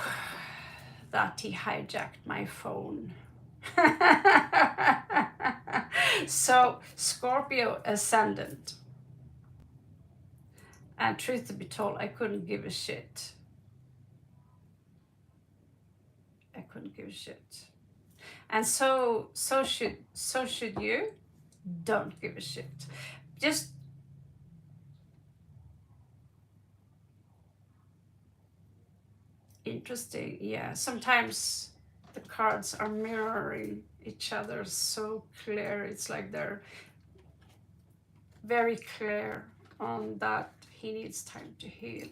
that he hijacked my phone. So Scorpio ascendant. And truth to be told, I couldn't give a shit. I couldn't give a shit. And so should you. Don't give a shit. Just interesting. Yeah, sometimes the cards are mirroring each other so clear. It's like they're very clear on that he needs time to heal.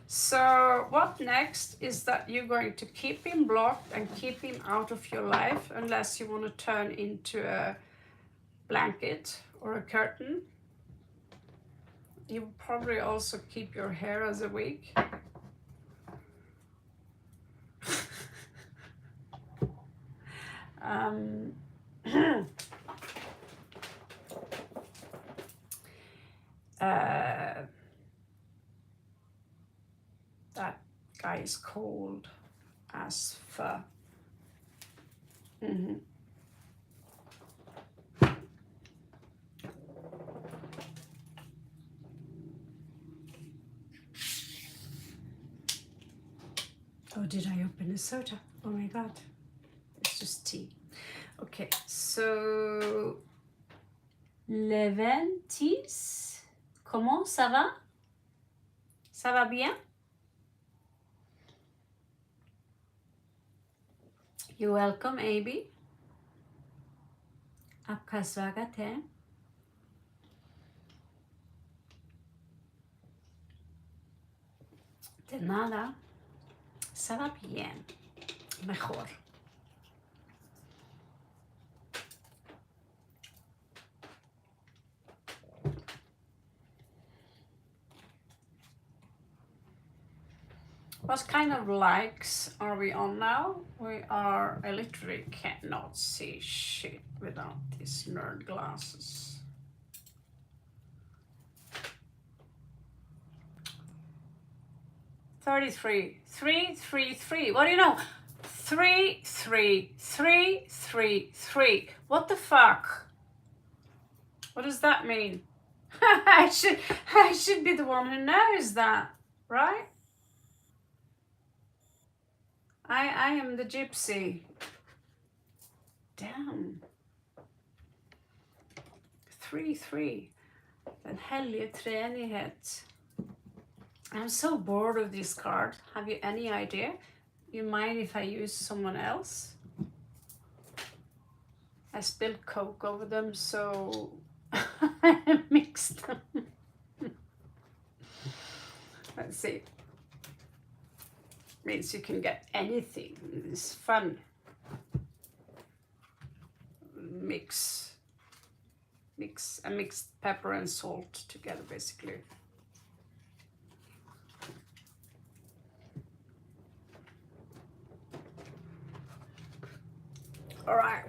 So what next is that you're going to keep him blocked and keep him out of your life unless you want to turn into a blanket or a curtain. You probably also keep your hair as a wig. That guy is cold as fuck. Oh, did I open a soda? Oh my god. It's just tea. Okay, so Leventis, comment ça va? Ça va bien? You're welcome, Abby. आपका स्वागत है. De nada. Ça va bien. Mejor. What kind of likes are we on now? I literally cannot see shit without these nerd glasses. 33. 333. What do you know? 33333. What the fuck? What does that mean? I should be the one who knows that, right? I am the gypsy. Damn. 3-3. Den hellige treenighet. I'm so bored of this card. Have you any idea? You mind if I use someone else? I spilled Coke over them, so I mixed them. Let's see. Means you can get anything. It's fun. Mix a mixed pepper and salt together, basically. All right.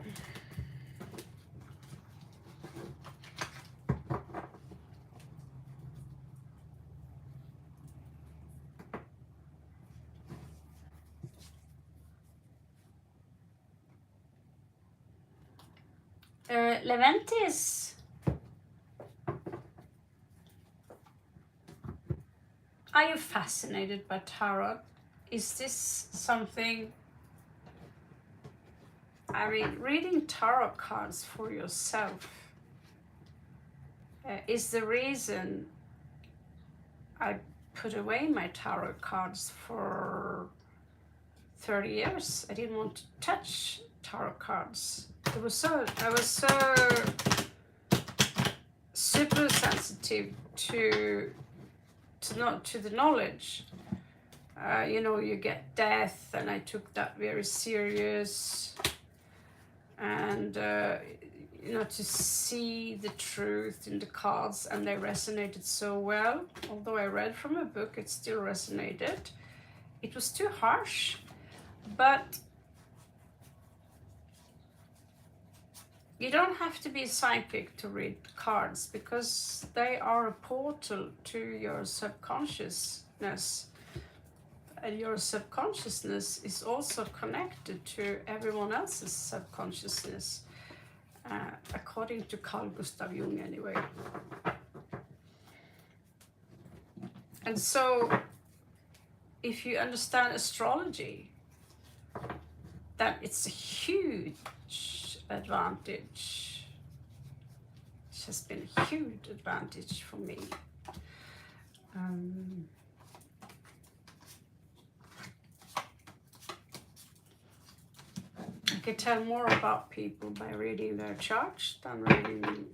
Leventis. Are you fascinated by tarot? Is this something? I mean, reading tarot cards for yourself is the reason I put away my tarot cards for 30 years. I didn't want to touch tarot cards. I was so super sensitive to the knowledge. You know, you get death, and I took that very serious. And you know, to see the truth in the cards, and they resonated so well. Although I read from a book, it still resonated. It was too harsh, but you don't have to be psychic to read cards, because they are a portal to your subconsciousness. And your subconsciousness is also connected to everyone else's subconsciousness, according to Carl Gustav Jung anyway. And so, if you understand astrology, that it's a huge advantage. It has been a huge advantage for me. I can tell more about people by reading their charts than reading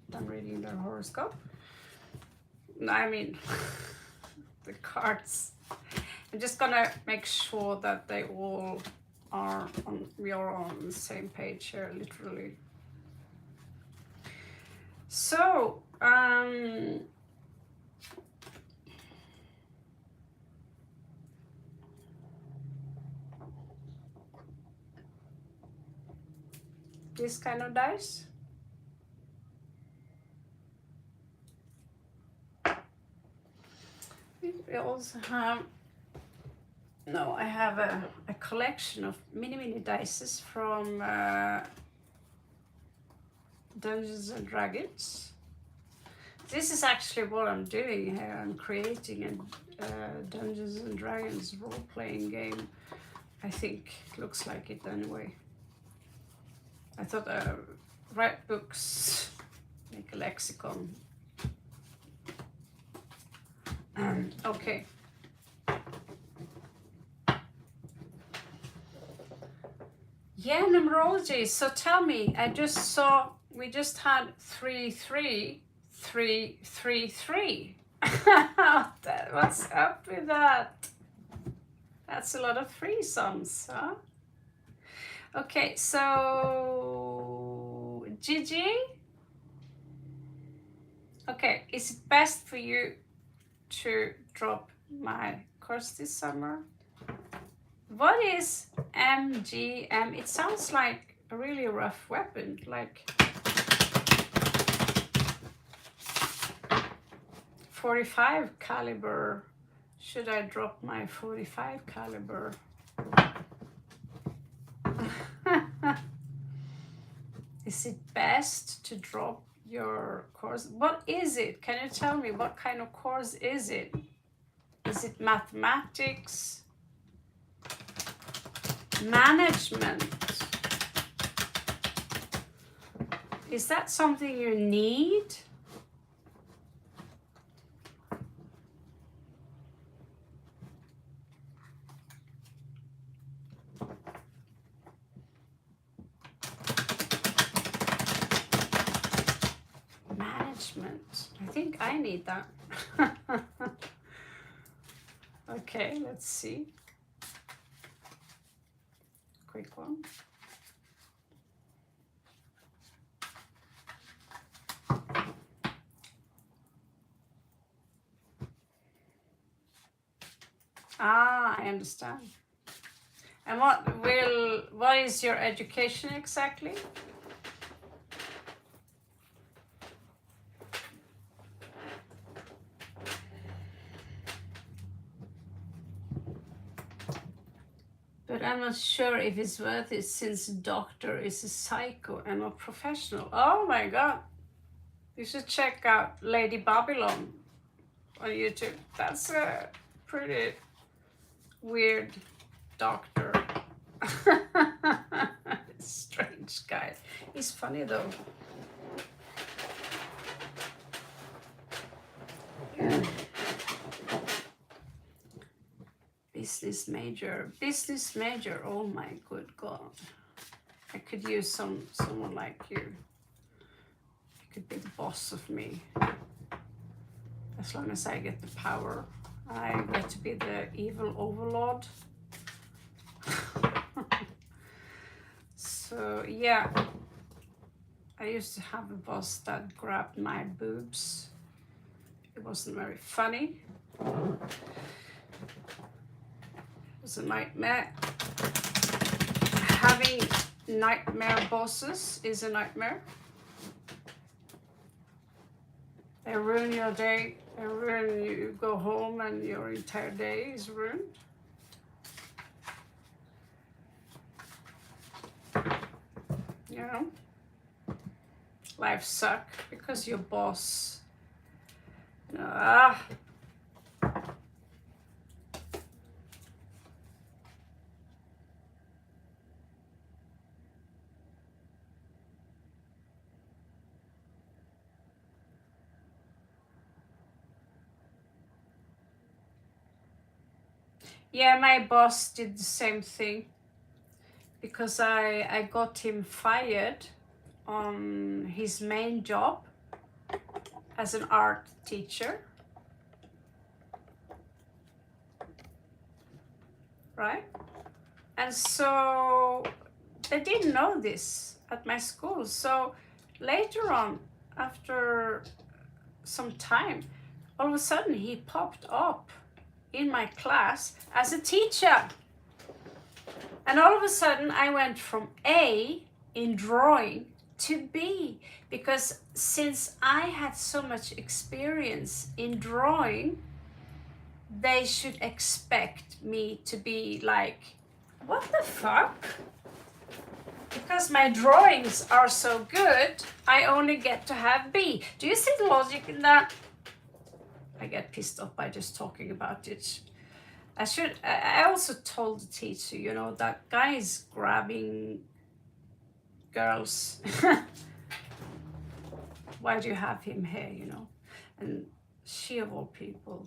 than reading their horoscope. I mean, the cards. I'm just gonna make sure that they all are on. We are on the same page here, literally. So, this kind of dice. We also have, no, I have a collection of mini dices from Dungeons and Dragons. This is actually what I'm doing here. I'm creating a Dungeons and Dragons role-playing game. I think it looks like it anyway. I thought write books, make a lexicon. Okay. Yeah, numerology. So tell me, I just saw, we just had 33333. What's up with that? That's a lot of threesomes, huh? Okay, so Gigi. Okay, is it best for you to drop my course this summer? What is MGM? It sounds like a really rough weapon, like 45 caliber Should I drop my 45 caliber? Is it best to drop your course? What is it? Can you tell me what kind of course is it? Is it mathematics? Management? Is that something you need? Management. I think I need that. Okay, let's see. Quick one. Ah, I understand. And what is your education exactly? But I'm not sure if it's worth it since doctor is a psycho and not professional. Oh my god. You should check out Lady Babylon on YouTube. That's a pretty weird doctor. Strange guy. He's funny though. Business major. Oh my good god. I could use someone like you. You could be the boss of me. As long as I get the power. I get to be the evil overlord. So yeah, I used to have a boss that grabbed my boobs. It wasn't very funny. It was a nightmare. Having nightmare bosses is a nightmare. They ruin your day. They ruin you go home and your entire day is ruined. You know, life sucks because your boss. Yeah, my boss did the same thing because I got him fired on his main job as an art teacher. Right? And so they didn't know this at my school. So later on, after some time, all of a sudden he popped up in my class as a teacher. And all of a sudden I went from A in drawing to B, because since I had so much experience in drawing, they should expect me to be like, what the fuck? Because my drawings are so good, I only get to have B. Do you see the logic in that? I get pissed off by just talking about it. I also told the teacher, you know, that guy is grabbing girls. Why do you have him here, you know? And she, of all people,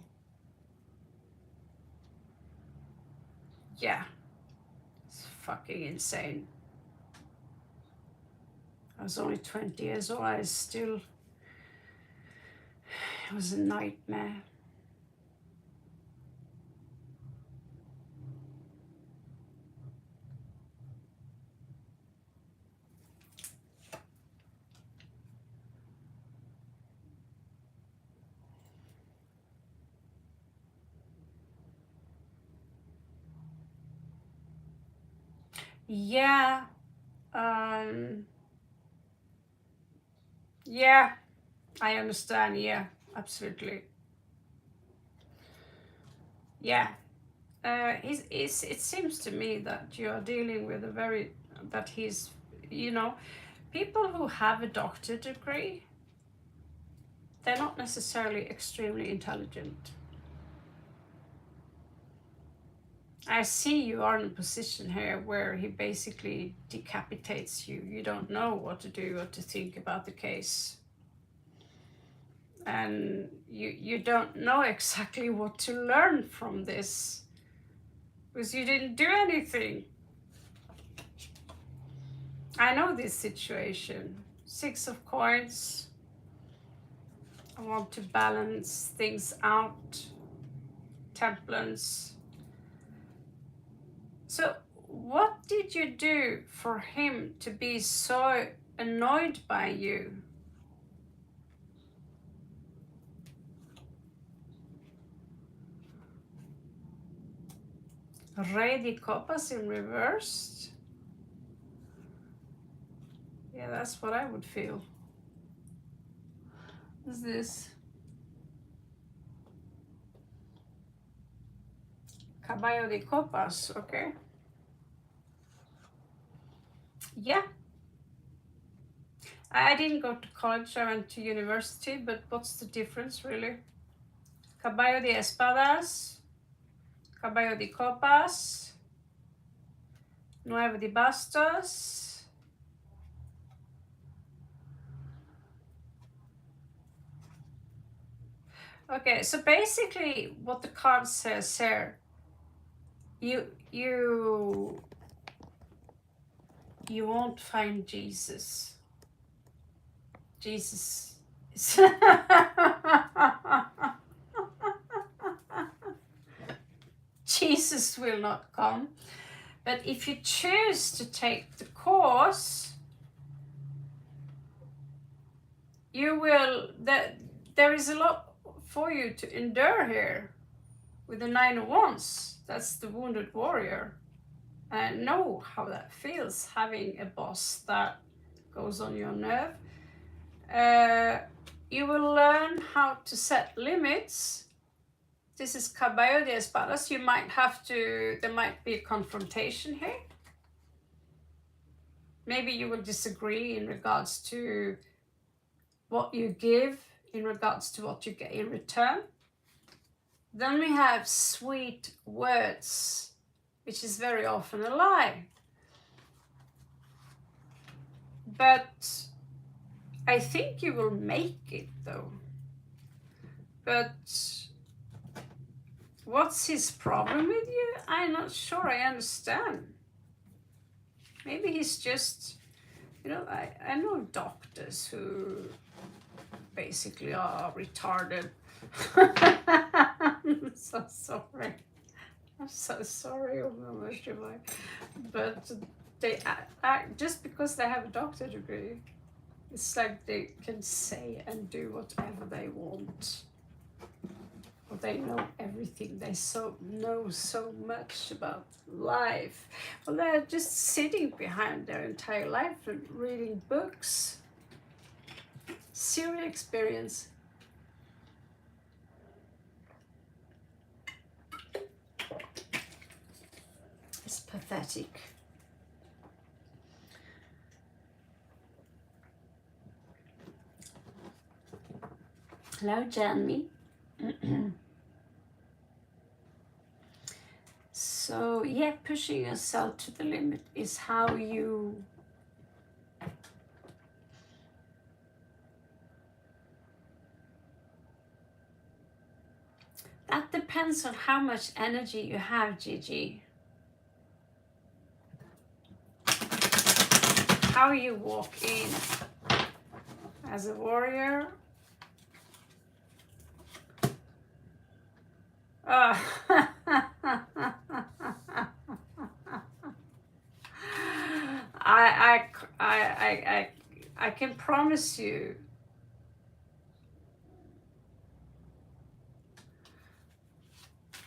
yeah, it's fucking insane. I was only 20 years old. It was a nightmare. Yeah, yeah, I understand. Yeah, absolutely. Yeah. It seems to me that you are dealing with a very, that he's, you know, people who have a doctor degree, they're not necessarily extremely intelligent. I see you are in a position here where he basically decapitates you. You don't know what to do or to think about the case. And you don't know exactly what to learn from this because you didn't do anything. I know this situation. 6 of coins. I want to balance things out. Temperance. So what did you do for him to be so annoyed by you? Rey de Copas in reversed. Yeah, that's what I would feel. What's this? Caballo de Copas, okay. Yeah. I didn't go to college, I went to university, but what's the difference really? Caballo de Espadas, Caballo de Copas, Nueve de Bastos. Okay, so basically what the card says here, you won't find Jesus. Jesus is Jesus will not come. But if you choose to take the course, you will, there is a lot for you to endure here with the 9 of Wands. That's the wounded warrior. And know how that feels, having a boss that goes on your nerve. You will learn how to set limits. This is Caballo de Espadas. You might have to, there might be a confrontation here. Maybe you will disagree in regards to what you give, in regards to what you get in return. Then we have sweet words, which is very often a lie. But I think you will make it though. But what's his problem with you? I'm not sure I understand. Maybe he's just, you know, I know doctors who basically are retarded. I'm so sorry. I'm so sorry, but they act just because they have a doctor degree. It's like they can say and do whatever they want. Or they know everything. They know so much about life. Well, they're just sitting behind their entire life and reading books. Zero experience. It's pathetic. Hello, Jamie. So yeah, pushing yourself to the limit is how you that depends on how much energy you have, Gigi. How you walk in as a warrior. I can promise you.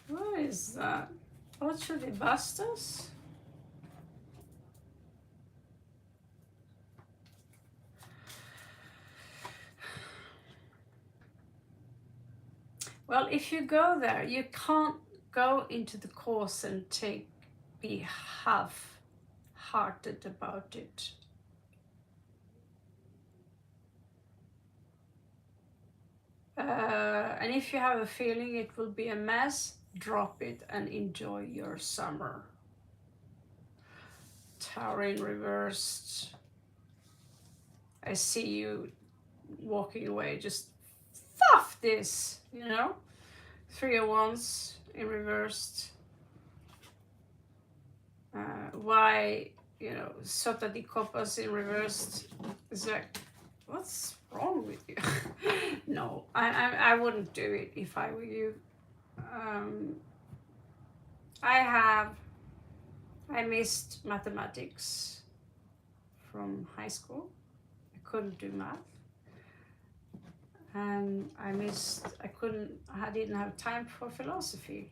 What is that? Ocho de bastos? Well, if you go there, you can't go into the course and be half-hearted about it. And if you have a feeling it will be a mess, drop it and enjoy your summer. Tower in reversed. I see you walking away, just stuff this, you know. 3 of Wands in reversed. Why, you know, Sota di Copas in reversed. It's like, what's wrong with you? No, I wouldn't do it if I were you. I missed mathematics from high school. I couldn't do math. And I didn't have time for philosophy.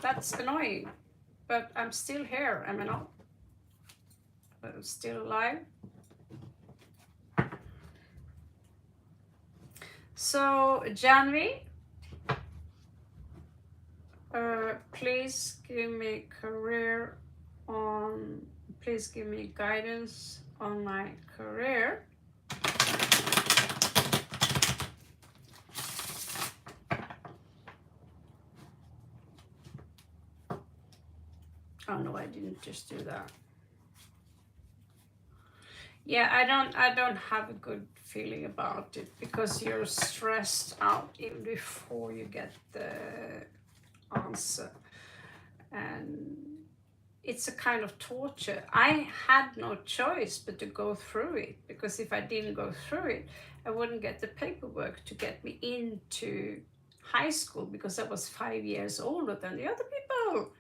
That's annoying, but I'm still here, am I not? I'm still alive. So, Janvi, please give me please give me guidance on my career. Oh no, I didn't just do that. Yeah, I don't have a good feeling about it because you're stressed out even before you get the answer. And it's a kind of torture. I had no choice but to go through it, because if I didn't go through it, I wouldn't get the paperwork to get me into high school, because I was 5 years older than the other people.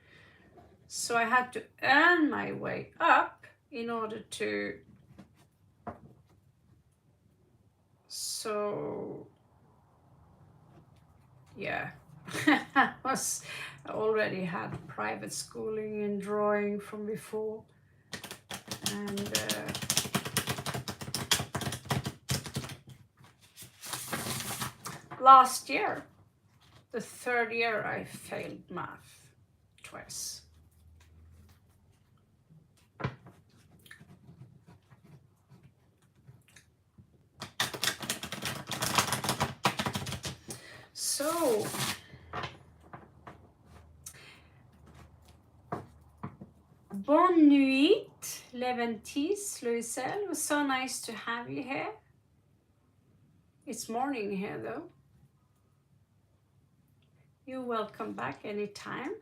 So I had to earn my way up in order to. So yeah, I already had private schooling in drawing from before, and last year, the 3rd year, I failed math twice. So, bonne nuit, Leventis, Louiselle. It was so nice to have you here. It's morning here though. You're welcome back anytime.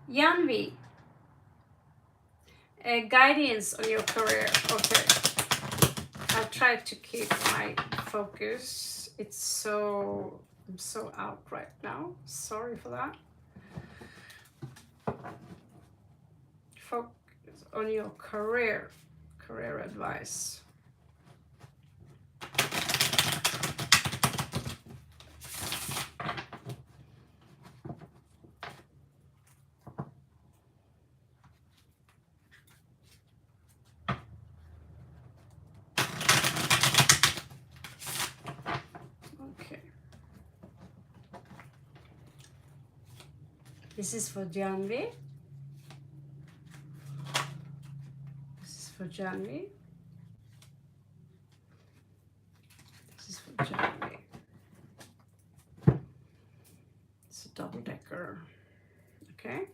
Janvi, guidance on your career. Okay, I'll try to keep my focus. I'm so out right now. Sorry for that. Focus on your career advice. This is for Janvi. This is for Janvi. This is for Janvi. It's a double-decker. Okay.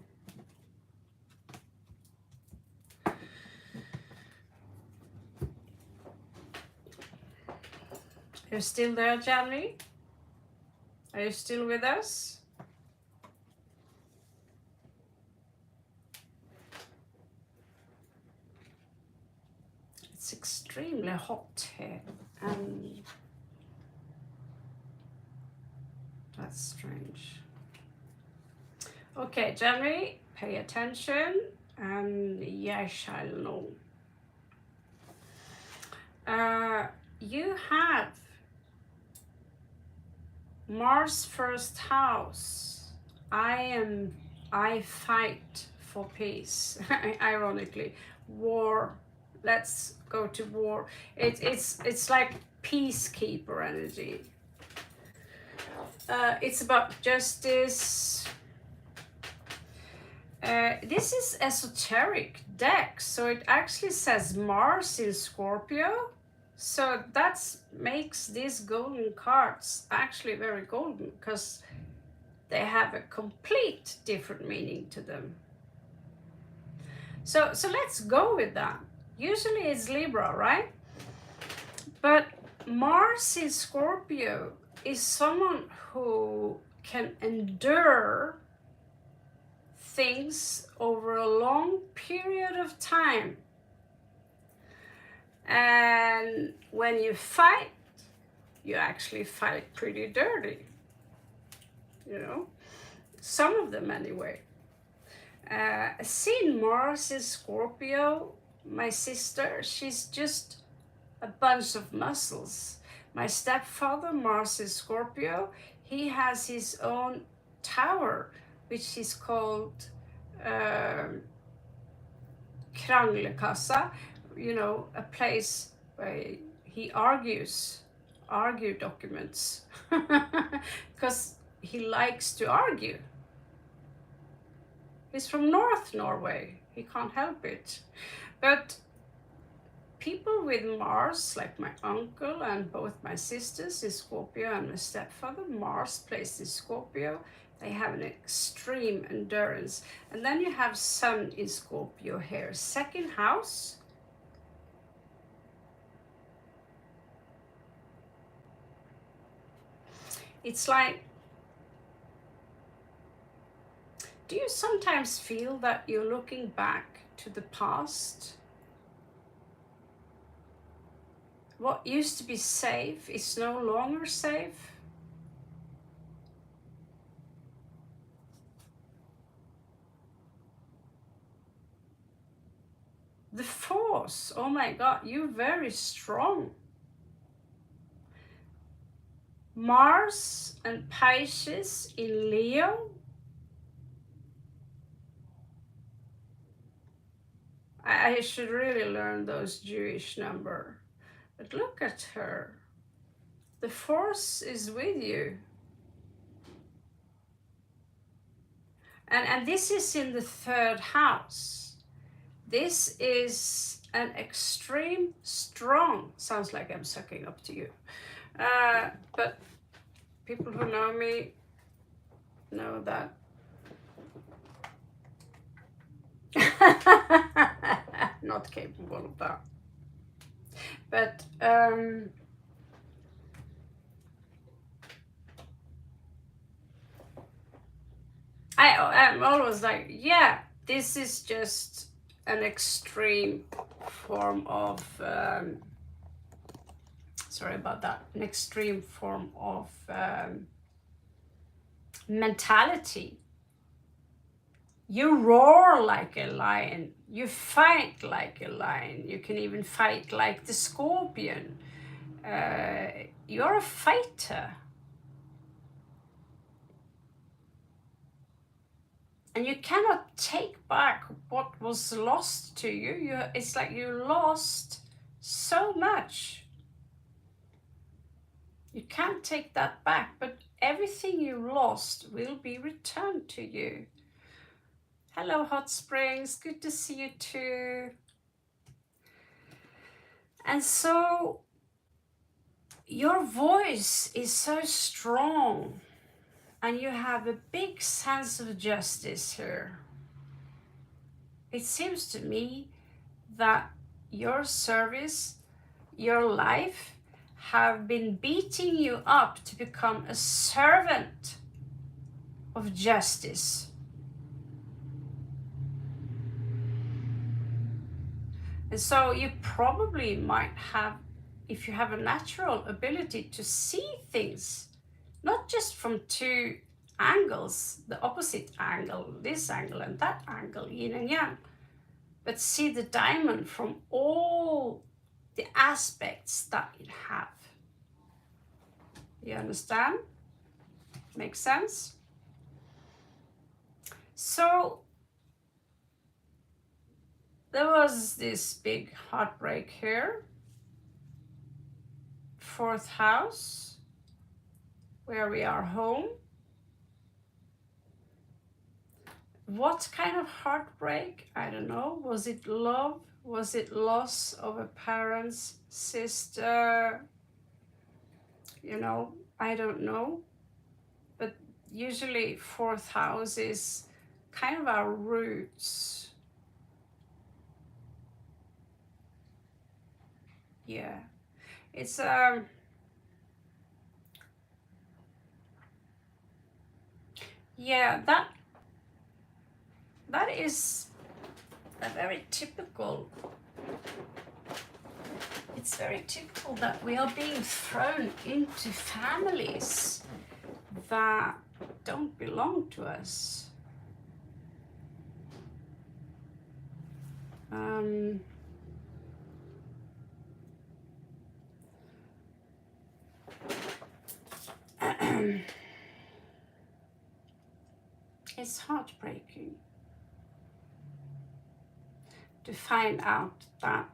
Are you still there, Janvi? Are you still with us? It's extremely hot here, and that's strange. Okay, January, pay attention, and yes, shall know. You have Mars first house. I fight for peace. Ironically, war. Let's go to war. It's like peacekeeper energy. It's about justice. This is esoteric deck, so it actually says Mars in Scorpio. So that makes these golden cards actually very golden, because they have a complete different meaning to them. So let's go with that. Usually it's Libra, right? But Mars in Scorpio is someone who can endure things over a long period of time. And when you fight, you actually fight pretty dirty. You know, some of them anyway. Seeing Mars in Scorpio, my sister, she's just a bunch of muscles. My stepfather, Mars in Scorpio, he has his own tower, which is called Kranglekassa, you know, a place where he argue documents, because he likes to argue. He's from North Norway, he can't help it. But people with Mars, like my uncle and both my sisters in Scorpio and my stepfather, Mars placed in Scorpio, they have an extreme endurance. And then you have Sun in Scorpio here, second house. It's like, do you sometimes feel that you're looking back to the past? What used to be safe is no longer safe. The force, oh my God, you're very strong. Mars and Pisces in Leo. I should really learn those Jewish numbers. But look at her. The force is with you. And this is in the third house. This is an extreme strong, sounds like I'm sucking up to you. But people who know me know that. Not capable of that. But I'm always like, yeah, this is just an extreme form of sorry about that, an extreme form of mentality. You roar like a lion, you fight like a lion, you can even fight like the scorpion. You're a fighter. And you cannot take back what was lost to you. It's like you lost so much. You can't take that back, but everything you lost will be returned to you. Hello, Hot Springs. Good to see you too. And so your voice is so strong, and you have a big sense of justice here. It seems to me that your service, your life, have been beating you up to become a servant of justice. And so you probably might have, if you have a natural ability to see things, not just from two angles, the opposite angle, this angle and that angle, yin and yang, but see the diamond from all the aspects that it have. You understand? Makes sense? So there was this big heartbreak here. Fourth house where we are home. What kind of heartbreak? I don't know. Was it love? Was it loss of a parent's sister? You know, I don't know. But usually fourth house is kind of our roots. Yeah. It's yeah, that is a very typical, it's very typical that we are being thrown into families that don't belong to us. It's heartbreaking to find out that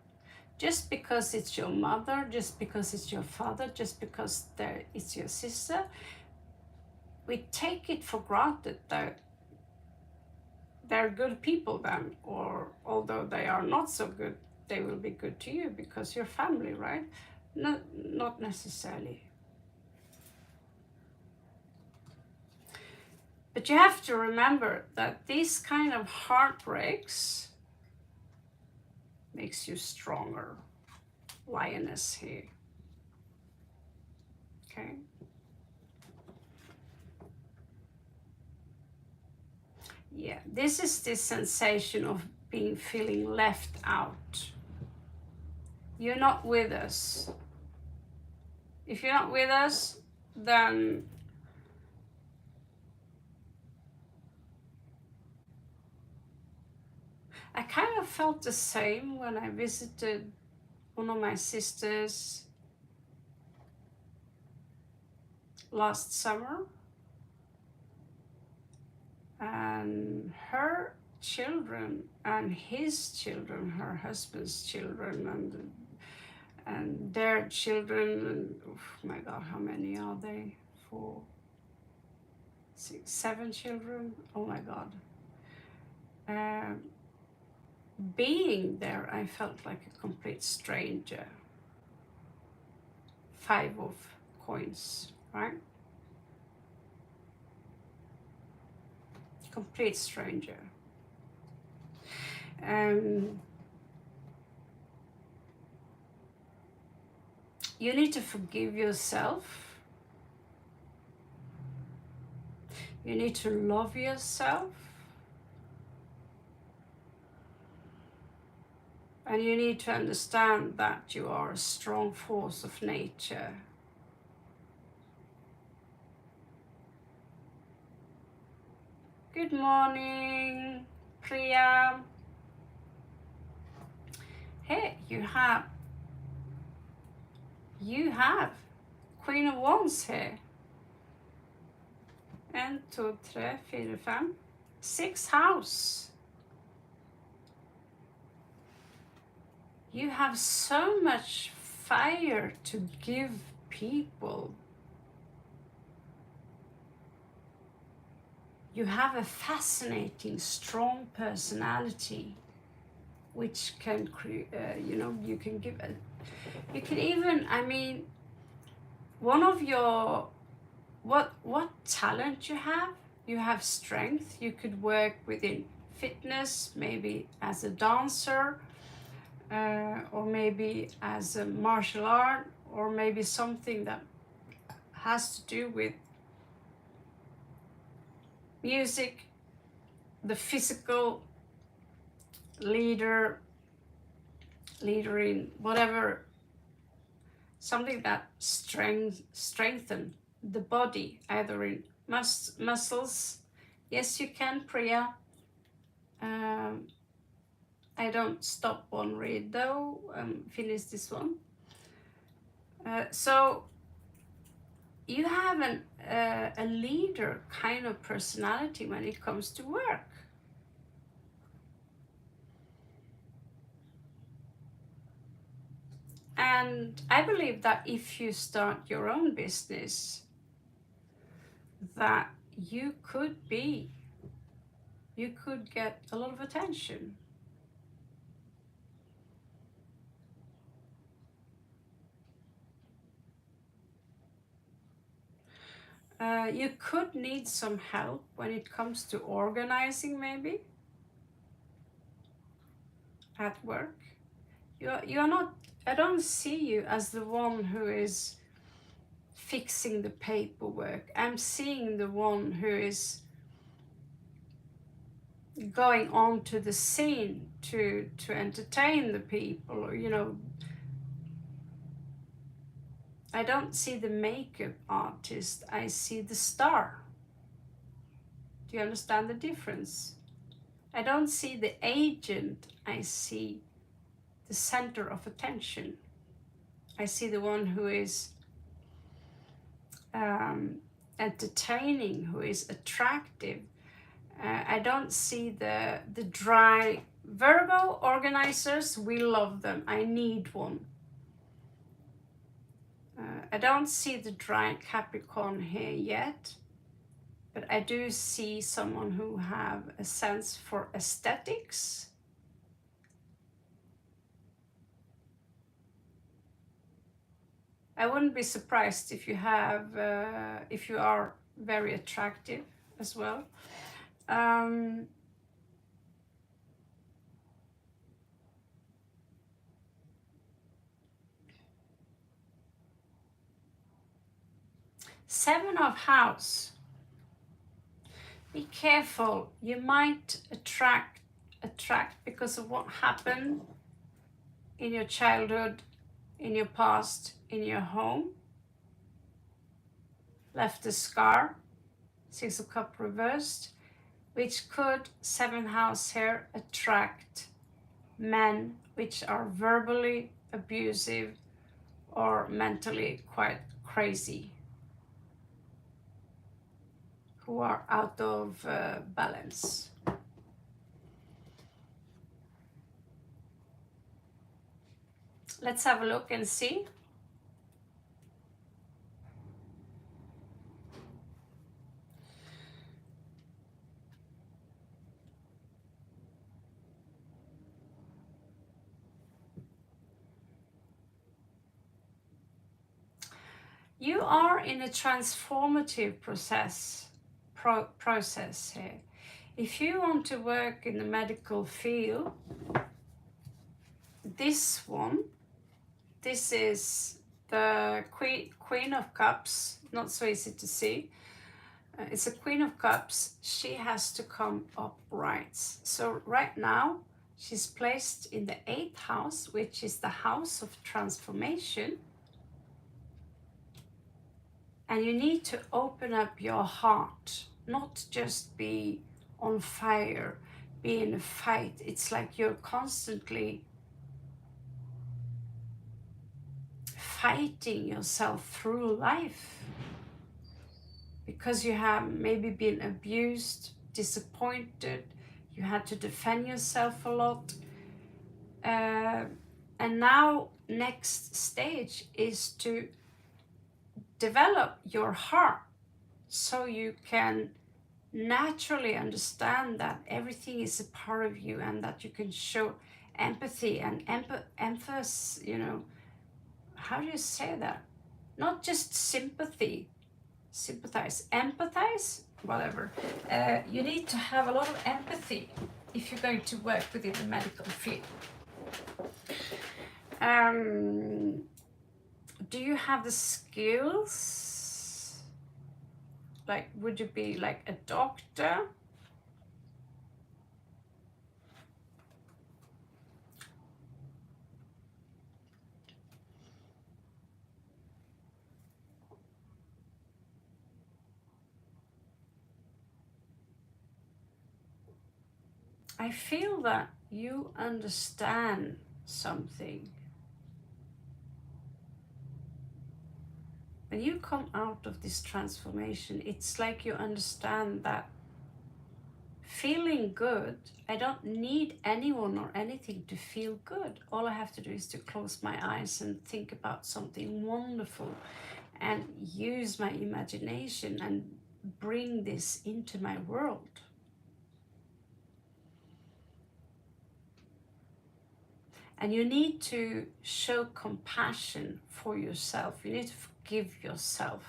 just because it's your mother, just because it's your father, just because it's your sister, we take it for granted that they're good people then, or although they are not so good, they will be good to you because you're family, right? Not necessarily. But you have to remember that these kind of heartbreaks makes you stronger. Lioness here. Okay. Yeah, this is the sensation of feeling left out. You're not with us. If you're not with us, then I kind of felt the same when I visited one of my sisters last summer, and her children and his children, her husband's children, and their children, and oh my God, how many are they? 4, 6, 7 children. Oh my God. Being there, I felt like a complete stranger. 5 of coins, right? Complete stranger. You need to forgive yourself. You need to love yourself. And you need to understand that you are a strong force of nature. Good morning, Priya. Hey, you have Queen of Wands here. 1, 2, 3, 4, 5. 6th house. You have so much fire to give people. You have a fascinating, strong personality, which can create, you can give, you can even, I mean, one of your, what talent you have strength. You could work within fitness, maybe as a dancer, or maybe as a martial art, or maybe something that has to do with music, the physical leader in whatever, something that strengthen the body, either in muscles. Yes, you can, Priya. I don't stop one read though, finish this one. So you have a leader kind of personality when it comes to work. And I believe that if you start your own business, that you could get a lot of attention. You could need some help when it comes to organizing, maybe at work. You're not, I don't see you as the one who is fixing the paperwork. I'm seeing the one who is going on to the scene to entertain the people, or I don't see the makeup artist, I see the star. Do you understand the difference? I don't see the agent, I see the center of attention. I see the one who is entertaining, who is attractive. I don't see the dry Virgo organizers. We love them. I need one. I don't see the dry Capricorn here yet, but I do see someone who have a sense for aesthetics. I wouldn't be surprised if you have, if you are very attractive as well. Seven of House. Be careful. You might attract because of what happened in your childhood, in your past, in your home. Left a scar. Six of Cups reversed, which could, seventh house here, attract men which are verbally abusive or mentally quite crazy, who are out of balance. Let's have a look and see. You are in a transformative process here. If you want to work in the medical field, this is the Queen of Cups, not so easy to see. It's a Queen of Cups. She has to come upright. So right now, she's placed in the 8th house, which is the house of transformation. And you need to open up your heart, not just be on fire, be in a fight. It's like you're constantly fighting yourself through life because you have maybe been abused, disappointed, you had to defend yourself a lot. And now next stage is to develop your heart so you can naturally understand that everything is a part of you and that you can show empathy and emphasis, how do you say that? Not just sympathy, sympathize, empathize, whatever. You need to have a lot of empathy if you're going to work within the medical field. Do you have the skills? Like, would you be like a doctor? I feel that you understand something. When you come out of this transformation, it's like you understand that feeling good, I don't need anyone or anything to feel good. All I have to do is to close my eyes and think about something wonderful and use my imagination and bring this into my world? And you need to show compassion for yourself. You need to forgive yourself.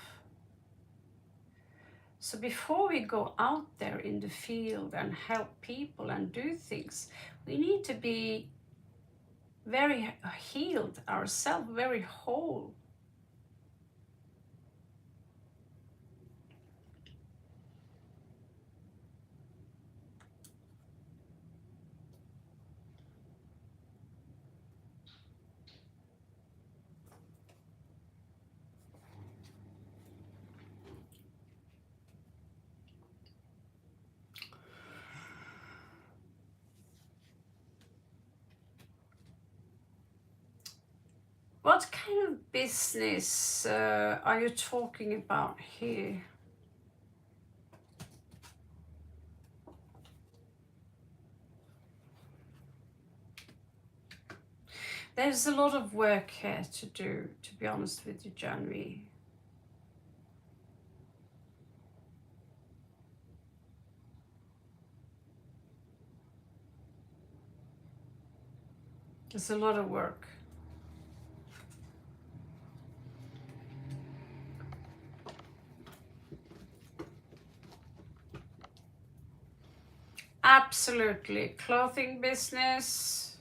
So before we go out there in the field and help people and do things, we need to be very healed ourselves, very whole. What kind of business are you talking about here? There's a lot of work here to do, to be honest with you, Janvi. There's a lot of work. Absolutely. Clothing business,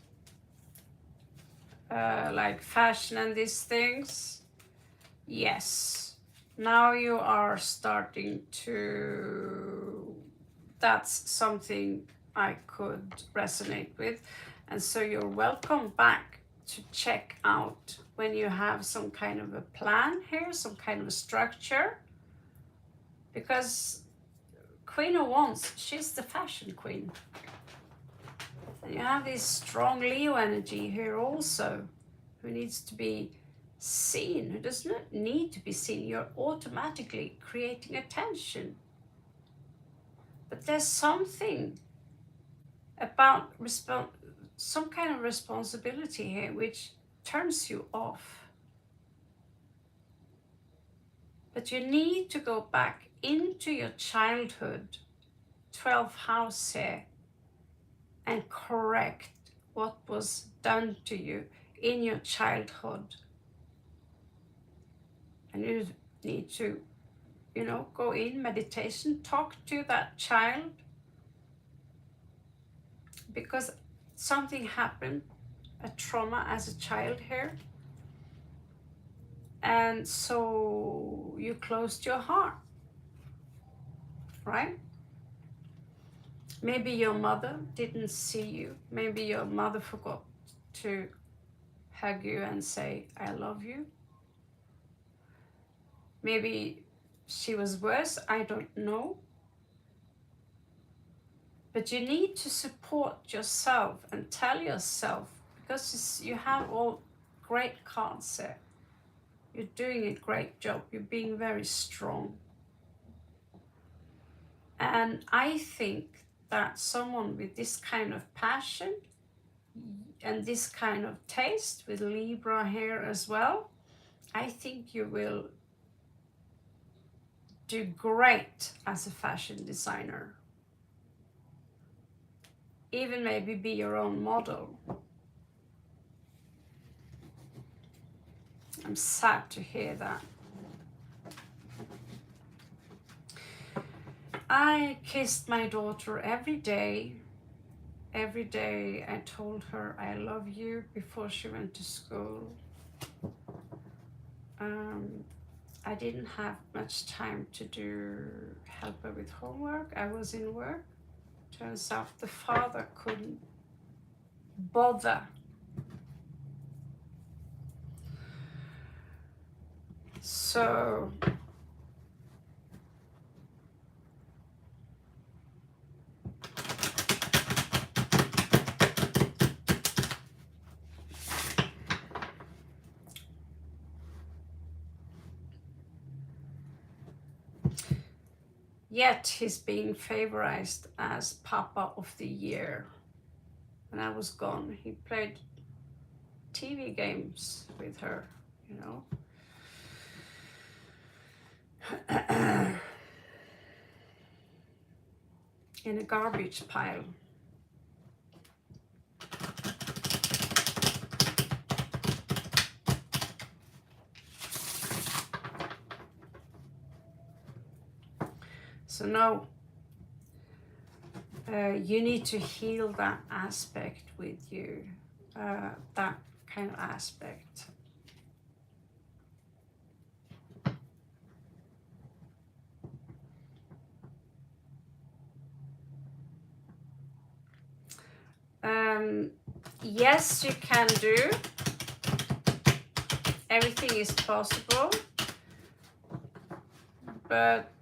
like fashion and these things. Yes. Now you are starting to, that's something I could resonate with. And so you're welcome back to check out when you have some kind of a plan here, some kind of a structure. Because Queen of Wands, she's the fashion queen. And you have this strong Leo energy here also, who needs to be seen, who does not need to be seen. You're automatically creating attention. But there's something about some kind of responsibility here which turns you off. But you need to go back into your childhood, 12th house here, and correct what was done to you in your childhood. And you need to, go in meditation, talk to that child, because something happened, a trauma as a child here. And so you closed your heart, right? Maybe your mother didn't see you. Maybe your mother forgot to hug you and say, I love you. Maybe she was worse, I don't know. But you need to support yourself and tell yourself, because you have all great cards there. You're doing a great job. You're being very strong. And I think that someone with this kind of passion and this kind of taste, with Libra here as well, I think you will do great as a fashion designer. Even maybe be your own model. I'm sad to hear that. I kissed my daughter every day. Every day I told her I love you before she went to school. I didn't have much time to help her with homework. I was in work. Turns out the father couldn't bother. So yet he's being favorized as Papa of the Year. When I was gone, he played TV games with her, in a garbage pile. So no, you need to heal that aspect with you, that kind of aspect. Yes, you can do. Everything is possible. But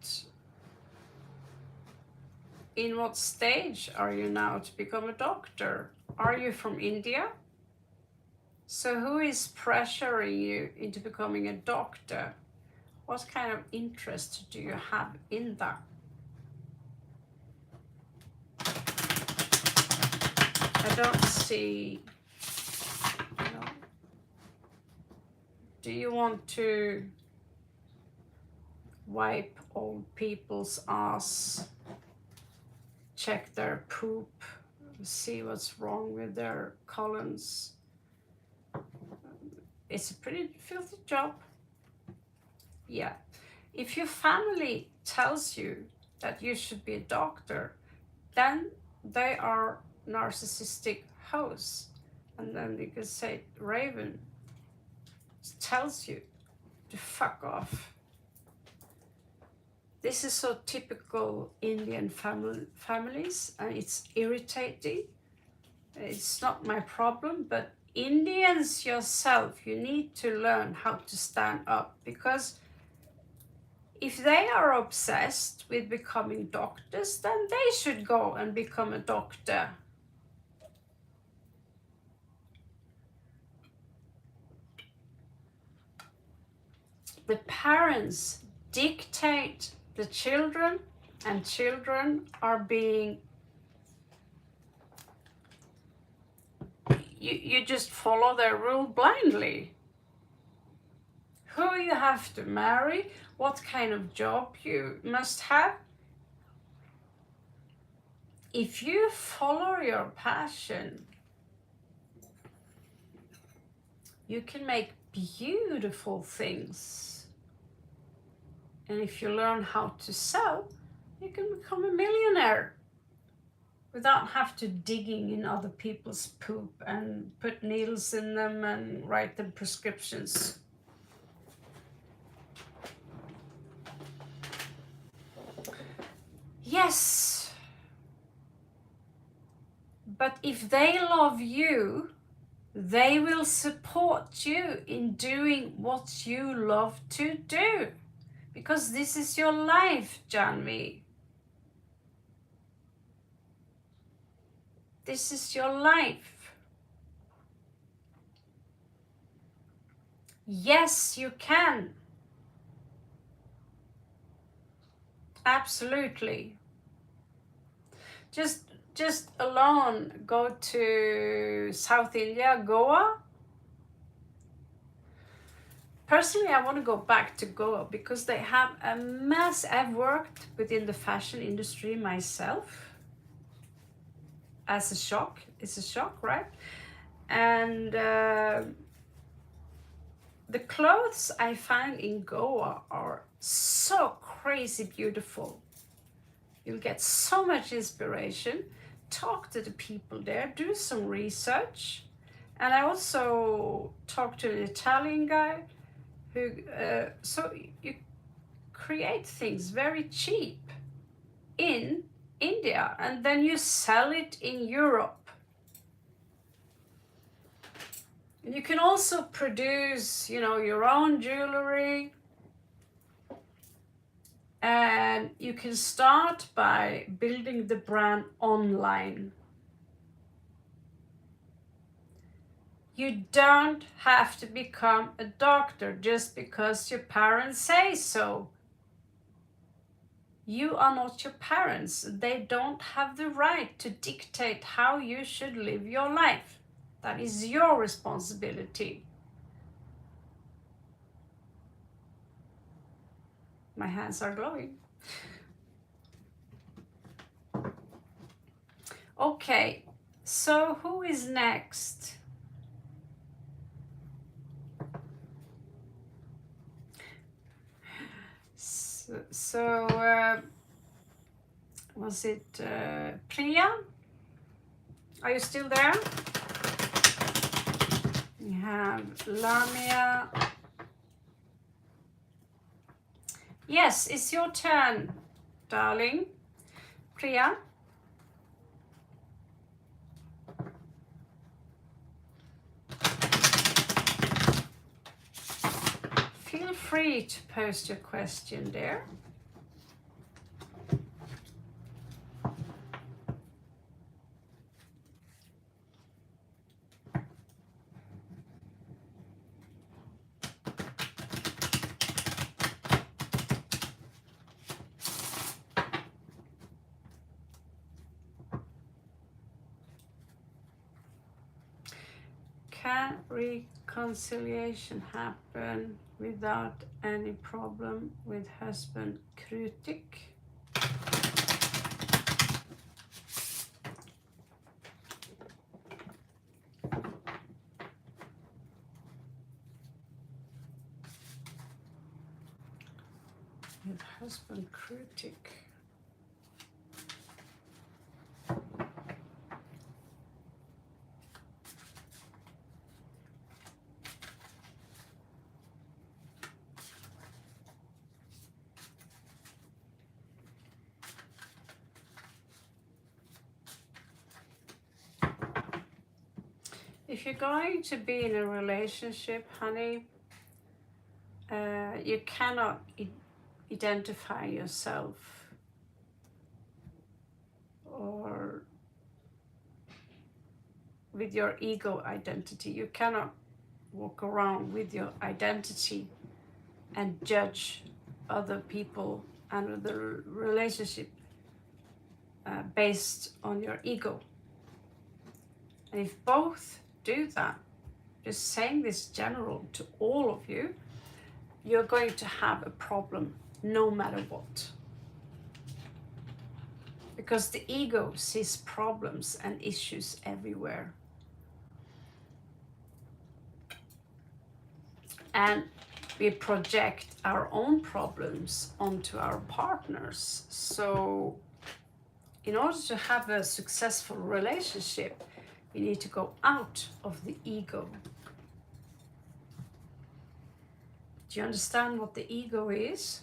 in what stage are you now to become a doctor? Are you from India? So who is pressuring you into becoming a doctor? What kind of interest do you have in that? I don't see, you know, do you want to wipe old people's ass, check their poop, see what's wrong with their colons? It's a pretty filthy job. Yeah. If your family tells you that you should be a doctor, then they are narcissistic hosts. And then you can say, Raven tells you to fuck off. This is so typical Indian families, and it's irritating. It's not my problem, but Indians yourself, you need to learn how to stand up, because if they are obsessed with becoming doctors, then they should go and become a doctor. The parents dictate the children, and children are being, you just follow their rule blindly. Who you have to marry, what kind of job you must have. If you follow your passion, you can make beautiful things. And if you learn how to sell, you can become a millionaire without have to digging in other people's poop and put needles in them and write them prescriptions. Yes, but if they love you, they will support you in doing what you love to do, because this is your life, Janvi. This is your life. Yes, you can. Absolutely. Just alone go to South India, Goa. Personally, I want to go back to Goa because they have a mass. I've worked within the fashion industry myself. As a shock, it's a shock, right? And the clothes I find in Goa are so crazy beautiful. You'll get so much inspiration. Talk to the people there, do some research. And I also talked to an Italian guy who, so you create things very cheap in India and then you sell it in Europe. And you can also produce, you know, your own jewelry. And you can start by building the brand online. You don't have to become a doctor just because your parents say so. You are not your parents. They don't have the right to dictate how you should live your life. That is your responsibility. My hands are glowing. Okay, so who is next? So was it Priya? Are you still there? We have Lamia. Yes, it's your turn, darling. Priya? Feel free to post your question there. Can reconciliation happen without any problem with husband Krutik? With husband Krutik. If you're going to be in a relationship, honey, you cannot identify yourself or with your ego identity. You cannot walk around with your identity and judge other people and the relationship based on your ego. And if both do that, just saying this general to all of you, you're going to have a problem no matter what. Because the ego sees problems and issues everywhere. And we project our own problems onto our partners. So in order to have a successful relationship, we need to go out of the ego. Do you understand what the ego is?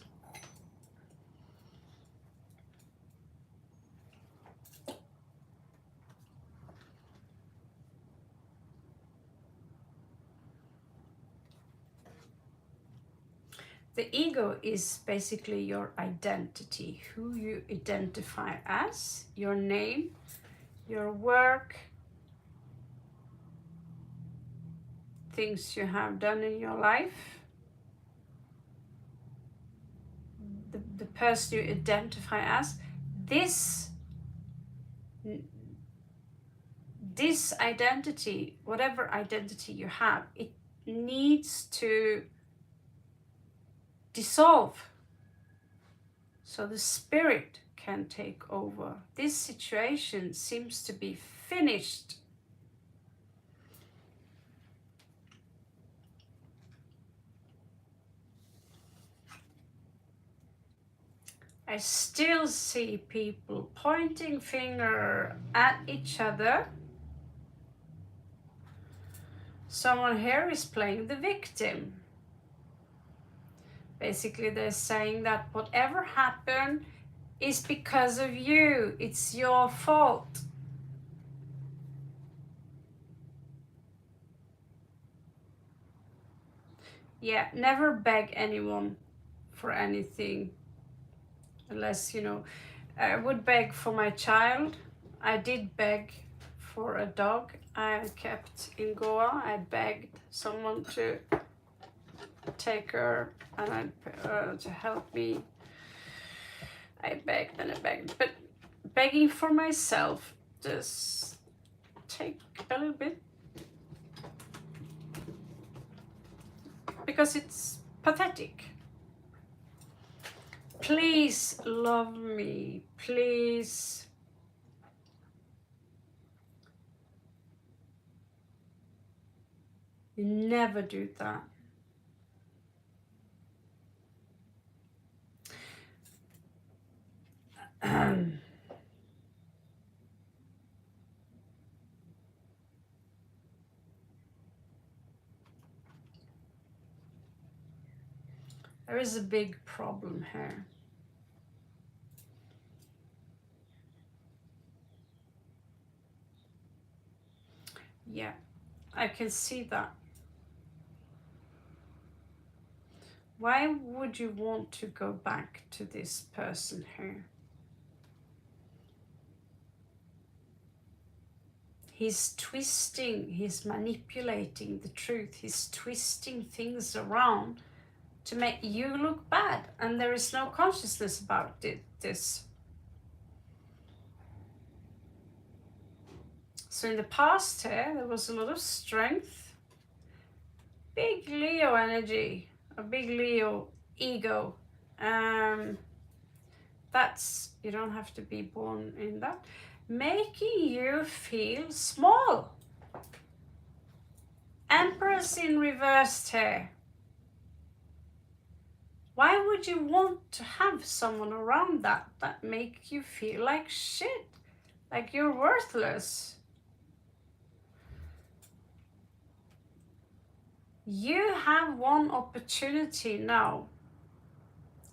The ego is basically your identity, who you identify as, your name, your work, things you have done in your life, the person you identify as. This identity, whatever identity you have, it needs to dissolve so the spirit can take over. This situation seems to be finished. I still see people pointing finger at each other. Someone here is playing the victim. Basically, they're saying that whatever happened is because of you. It's your fault. Yeah, never beg anyone for anything. Unless, I would beg for my child. I did beg for a dog I kept in Goa. I begged someone to take her and to help me. I begged and I begged, but begging for myself just take a little bit, because it's pathetic. Please love me, please You never do that. There is a big problem here. Yeah, I can see that. Why would you want to go back to this person here? He's twisting, he's manipulating the truth, he's twisting things around to make you look bad, and there is no consciousness about this. So in the past here, there was a lot of strength, big Leo energy, a big Leo ego. That's, you don't have to be born in that, making you feel small. Empress in reversed here. Why would you want to have someone around that make you feel like shit, like you're worthless? You have one opportunity now.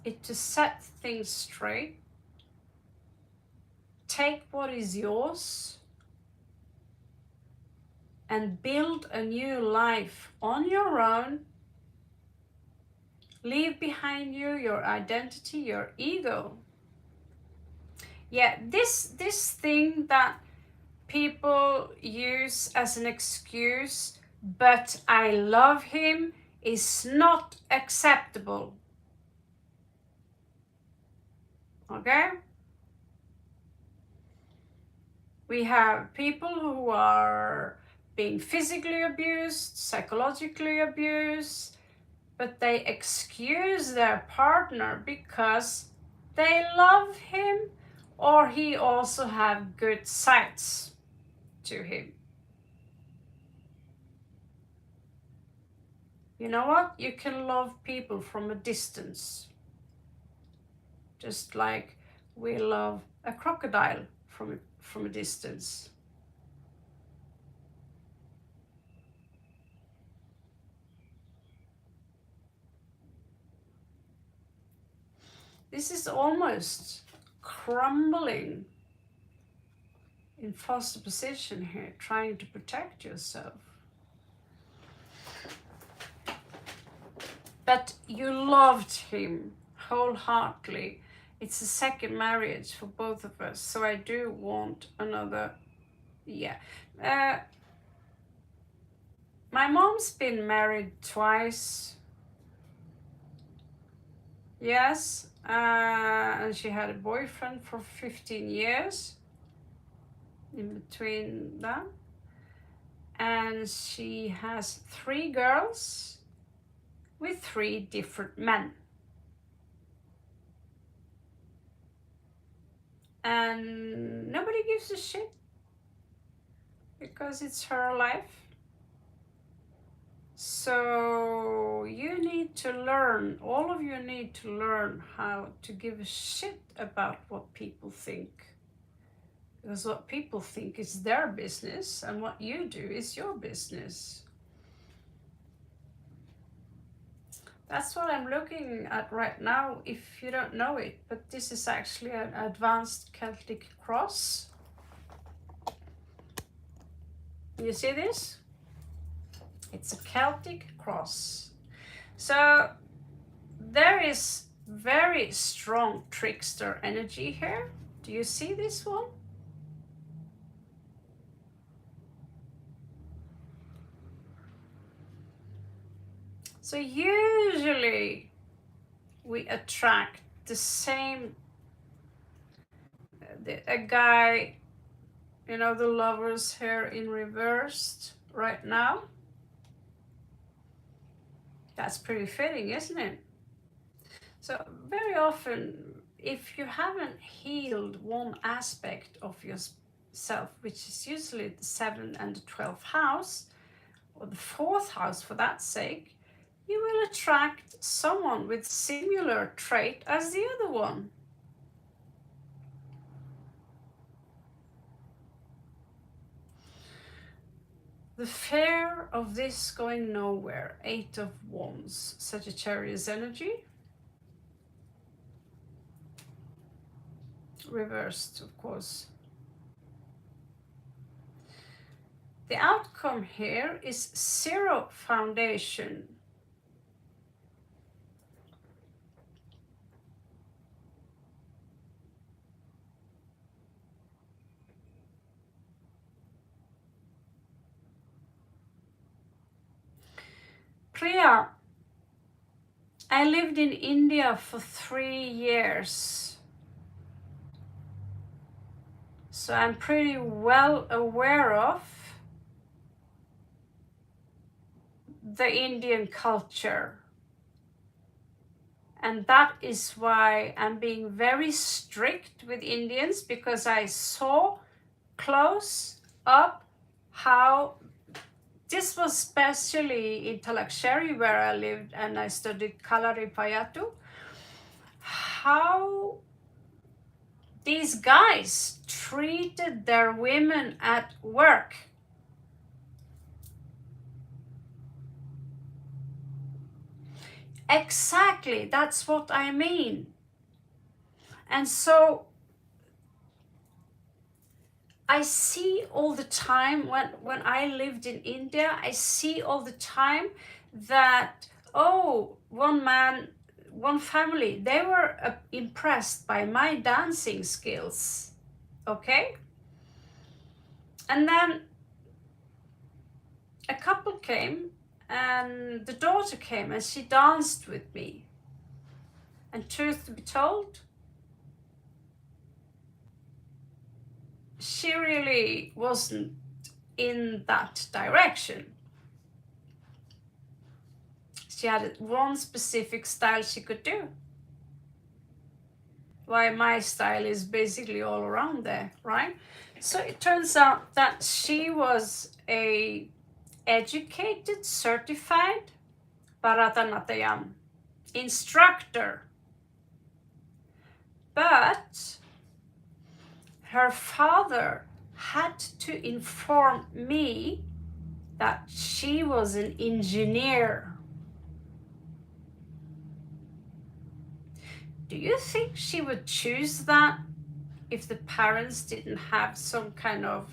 It's to set things straight, take what is yours, and build a new life on your own. Leave behind you your identity, your ego. Yeah, this thing that people use as an excuse, but I love him, is not acceptable. Okay? We have people who are being physically abused, psychologically abused, but they excuse their partner because they love him, or he also have good sides to him. You know what? You can love people from a distance. Just like we love a crocodile from a distance. This is almost crumbling in foster position here, trying to protect yourself. But you loved him wholeheartedly. It's a second marriage for both of us, so I do want another, yeah. My mom's been married twice. Yes, and she had a boyfriend for 15 years in between that. And she has 3 girls with 3 different men. And nobody gives a shit because it's her life. So you need to learn, all of you need to learn how to give a shit about what people think. Because what people think is their business, and what you do is your business. That's what I'm looking at right now, if you don't know it, but this is actually an advanced Celtic cross. You see this? It's a Celtic cross. So there is very strong trickster energy here. Do you see this one? So usually we attract the same, a guy, you know, the lovers here in reversed right now. That's pretty fitting, isn't it? So very often, if you haven't healed one aspect of yourself, which is usually the 7th and the 12th house, or the fourth house for that sake, you will attract someone with similar trait as the other one. The fear of this going nowhere, 8 of Wands, Sagittarius energy. Reversed, of course. The outcome here is 0 foundation. Priya, I lived in India for 3 years. So I'm pretty well aware of the Indian culture. And that is why I'm being very strict with Indians, because I saw close up how this was, especially in Talaksheri where I lived and I studied Kalari Payatu, how these guys treated their women at work. Exactly, that's what I mean. And so I see all the time when I lived in India, I see all the time that, oh, one man, one family, they were impressed by my dancing skills, okay? And then a couple came and the daughter came and she danced with me. And truth to be told, she really wasn't in that direction. She had one specific style she could do. While my style is basically all around there, right? So it turns out that she was a educated, certified Bharatanatyam instructor. But her father had to inform me that she was an engineer. Do you think she would choose that if the parents didn't have some kind of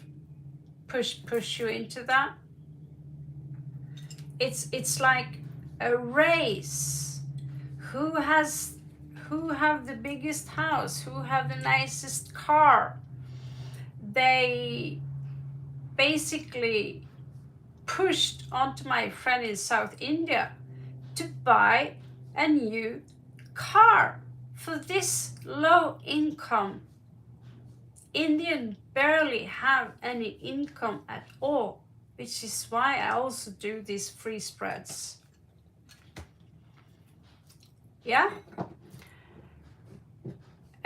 push you into that? It's like a race. Who have the biggest house? Who have the nicest car? They basically pushed onto my friend in South India to buy a new car for this low income. Indians barely have any income at all, which is why I also do these free spreads. Yeah.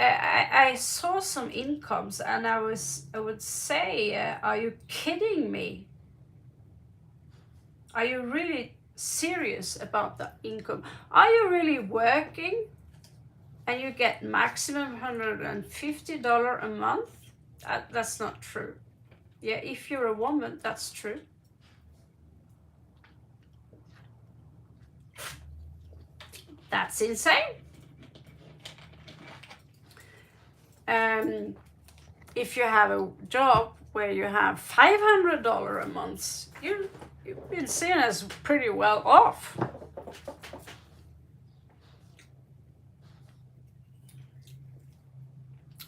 I saw some incomes and I would say, are you kidding me? Are you really serious about the income? Are you really working and you get maximum $150 a month? That's not true. Yeah, if you're a woman, that's true. That's insane. If you have a job where you have $500 a month, you've been seen as pretty well off.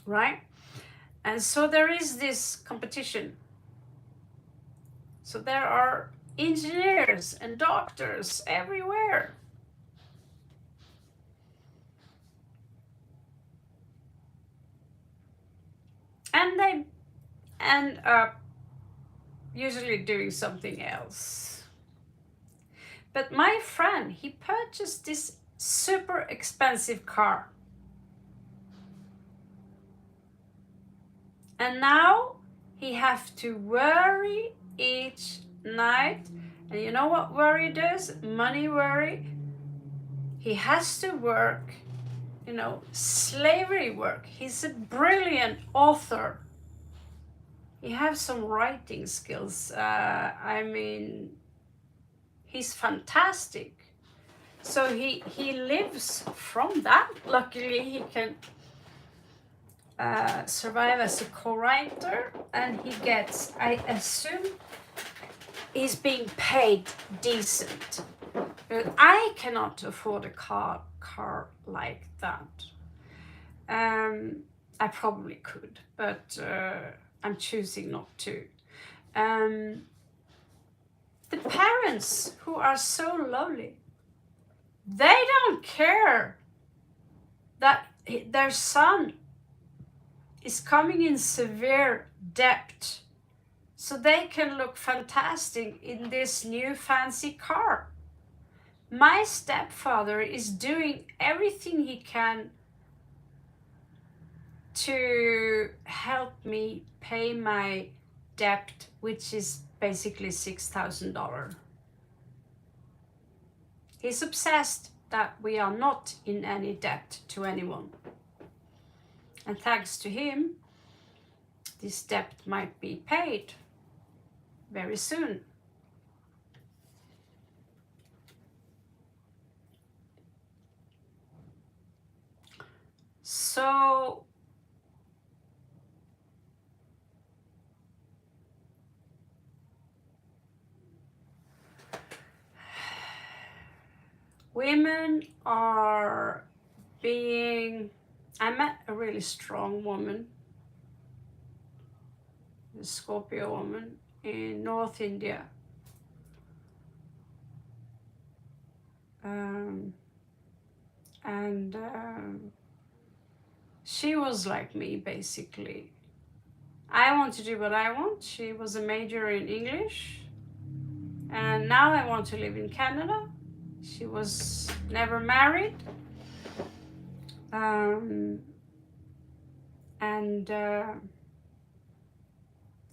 Right? And so there is this competition. So there are engineers and doctors everywhere. And they end up usually doing something else. But my friend, he purchased this super expensive car. And now he have to worry each night And you know what worry does? Money worry. He has to work, you know, slavery work. He's a brilliant author. He has some writing skills. I mean, he's fantastic. So he lives from that. Luckily, he can survive as a co-writer, and he gets, I assume, he's being paid decent. But I cannot afford a car like that. I probably could, but I'm choosing not to. The parents who are so lovely, they don't care that their son is coming in severe debt so they can look fantastic in this new fancy car. My stepfather is doing everything he can to help me pay my debt, which is basically $6,000. He's obsessed that we are not in any debt to anyone. And thanks to him, this debt might be paid very soon. So women are being, I met a really strong woman, a Scorpio woman in North India. She was like me, basically. I want to do what I want. She was a major in English, and now I want to live in Canada. She was never married, and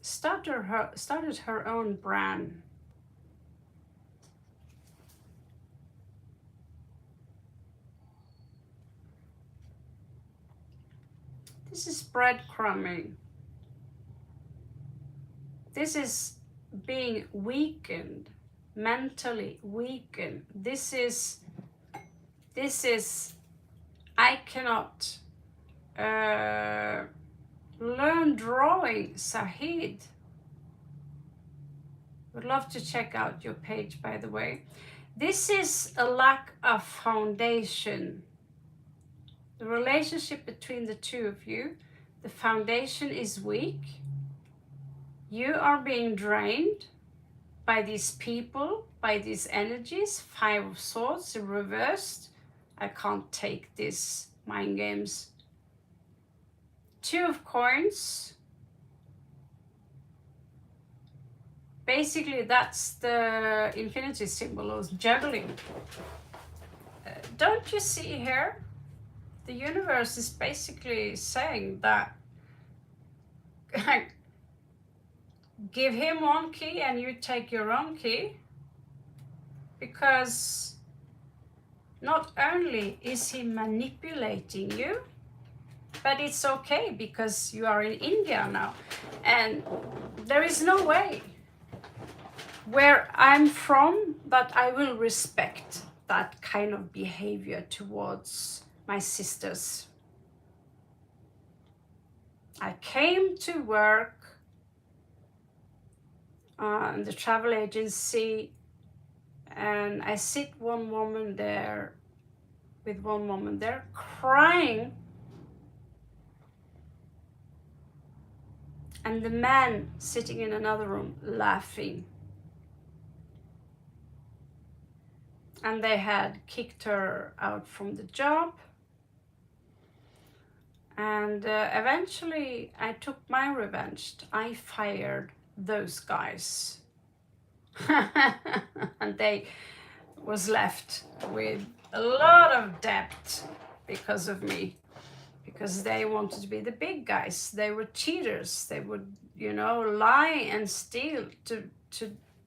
started her own brand. This is breadcrumbing. This is being weakened, mentally weakened. This is, I cannot learn drawing, Sahid. Would love to check out your page, by the way. This is a lack of foundation. The relationship between the two of you, the foundation is weak. You are being drained by these people, by these energies. 5 of Swords reversed. I can't take this mind games. 2 of Coins. Basically, that's the infinity symbol of juggling. Don't you see here? The universe is basically saying that give him one key and you take your own key, because not only is he manipulating you, but it's okay because you are in India now, and there is no way where I'm from that I will respect that kind of behavior towards my sisters. I came to work in the travel agency, and I sit with one woman there crying, and the man sitting in another room laughing. And they had kicked her out from the job. And eventually I took my revenge. I fired those guys. And they was left with a lot of debt because of me. Because they wanted to be the big guys. They were cheaters. They would, lie and steal to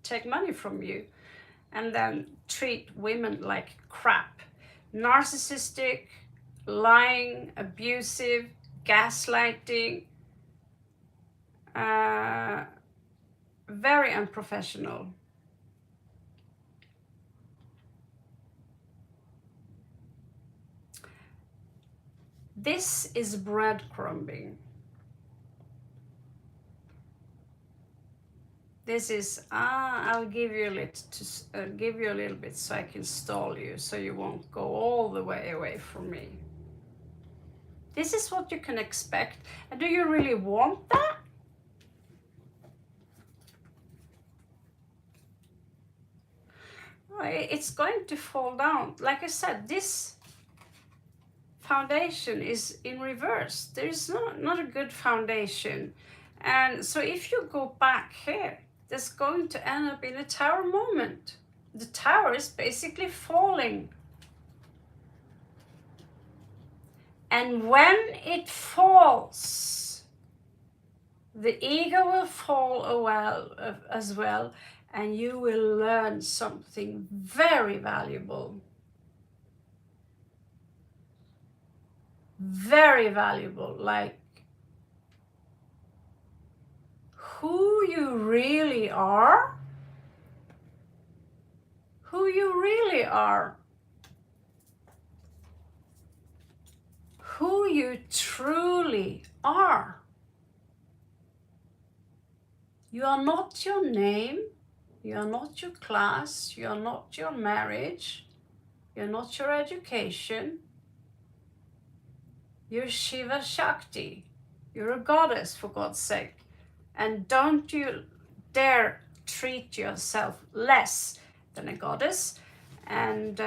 take money from you. and then treat women like crap. Narcissistic, lying, abusive, gaslighting, very unprofessional. This is breadcrumbing. This is, I'll give you a little bit so I can stall you, so you won't go all the way away from me. This is what you can expect. And do you really want that? It's going to fall down. Like I said, this foundation is in reverse. There is not a good foundation. And so if you go back here, that's going to end up in a tower moment. The tower is basically falling. And when it falls, the ego will fall as well, and you will learn something very valuable. Very valuable, like who you really are. Who you really are. Who you truly are. You are not your name. You are not your class. You are not your marriage. You're not your education. You're Shiva Shakti. You're a goddess, for God's sake. And don't you dare treat yourself less than a goddess. And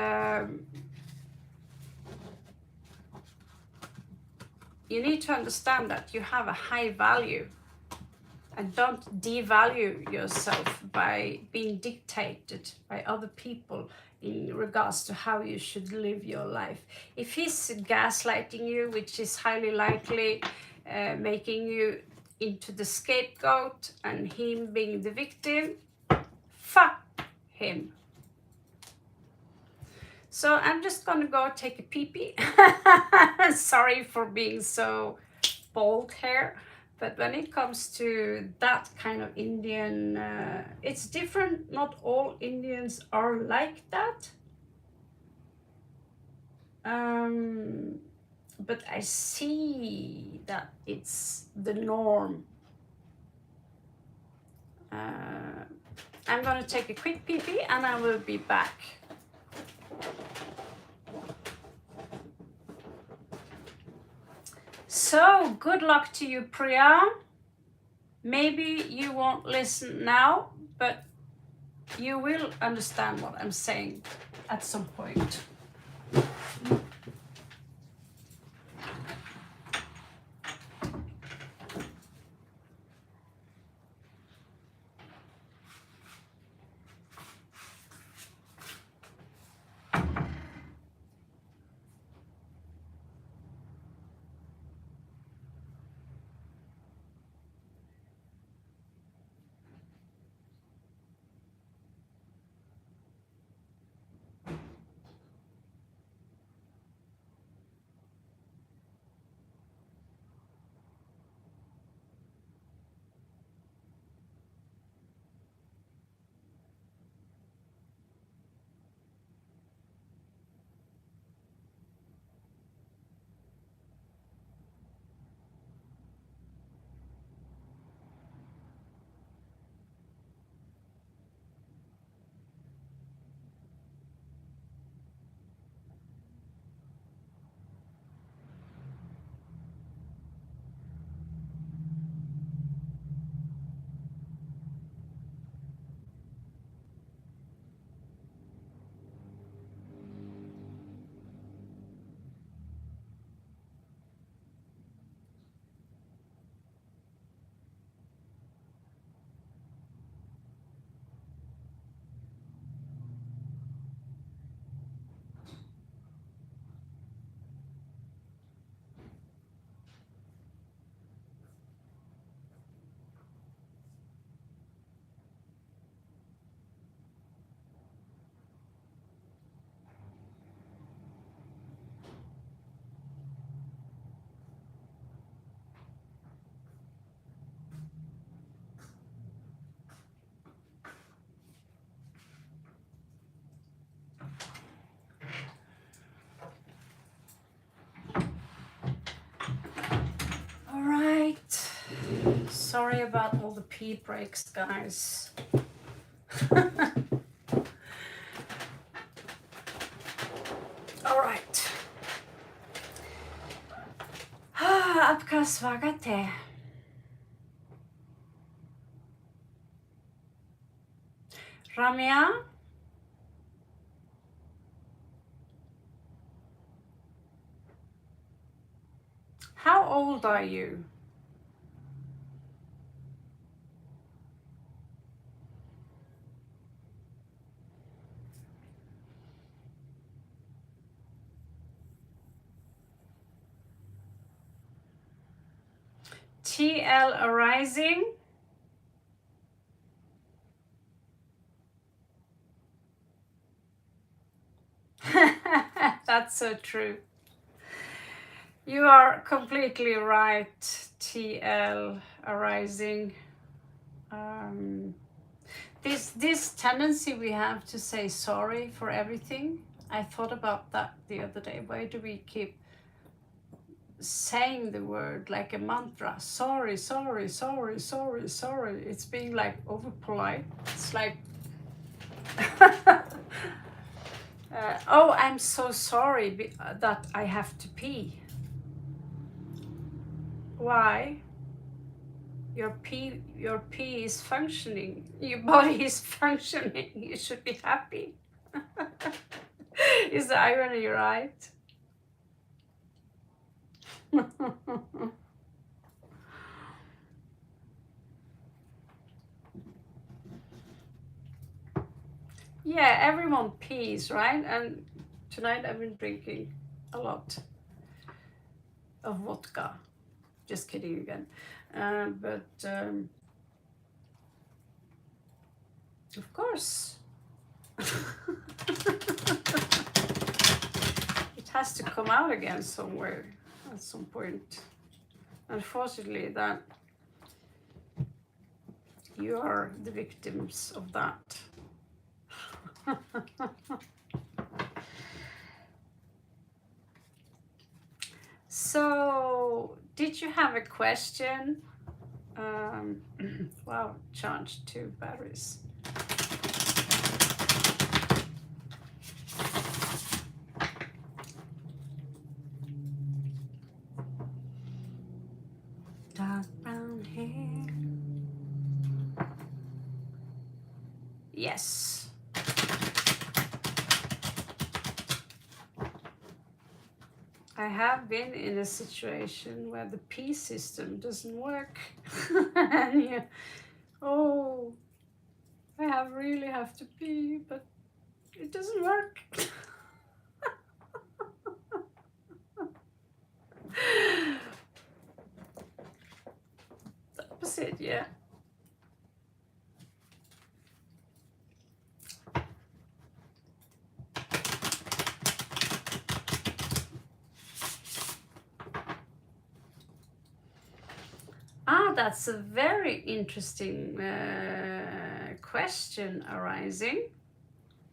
you need to understand that you have a high value. And don't devalue yourself by being dictated by other people in regards to how you should live your life. If he's gaslighting you, which is highly likely, making you into the scapegoat and him being the victim, fuck him. So I'm just gonna go take a pee-pee. Sorry for being so bold here. But when it comes to that kind of Indian, it's different. Not all Indians are like that. But I see that it's the norm. I'm going to take a quick pee-pee and I will be back. So, good luck to you, Priya. Maybe you won't listen now, but you will understand what I'm saying at some point. right. Sorry about all the pee breaks, guys. All right. आपका स्वागत है. Ramya, how old are you? TL arising. That's so true. You are completely right, TL arising. This tendency we have to say sorry for everything. I thought about that the other day. Why do we keep saying the word like a mantra? Sorry, sorry, sorry, sorry, sorry. It's being like over polite. It's like oh, I'm so sorry that I have to pee. Why? Your pee is functioning. Your body is functioning. You should be happy. Is the irony right? Yeah, everyone pees, right? And tonight I've been drinking a lot of vodka. Just kidding again. But of course, it has to come out again somewhere at some point. Unfortunately, that you are the victims of that. So, did you have a question? Wow, charged 2 batteries. Dark brown hair. Yes. I have been in a situation where the P system doesn't work. And you, oh, I really have to pee, but it doesn't work. That was it, yeah. That's a very interesting question arising,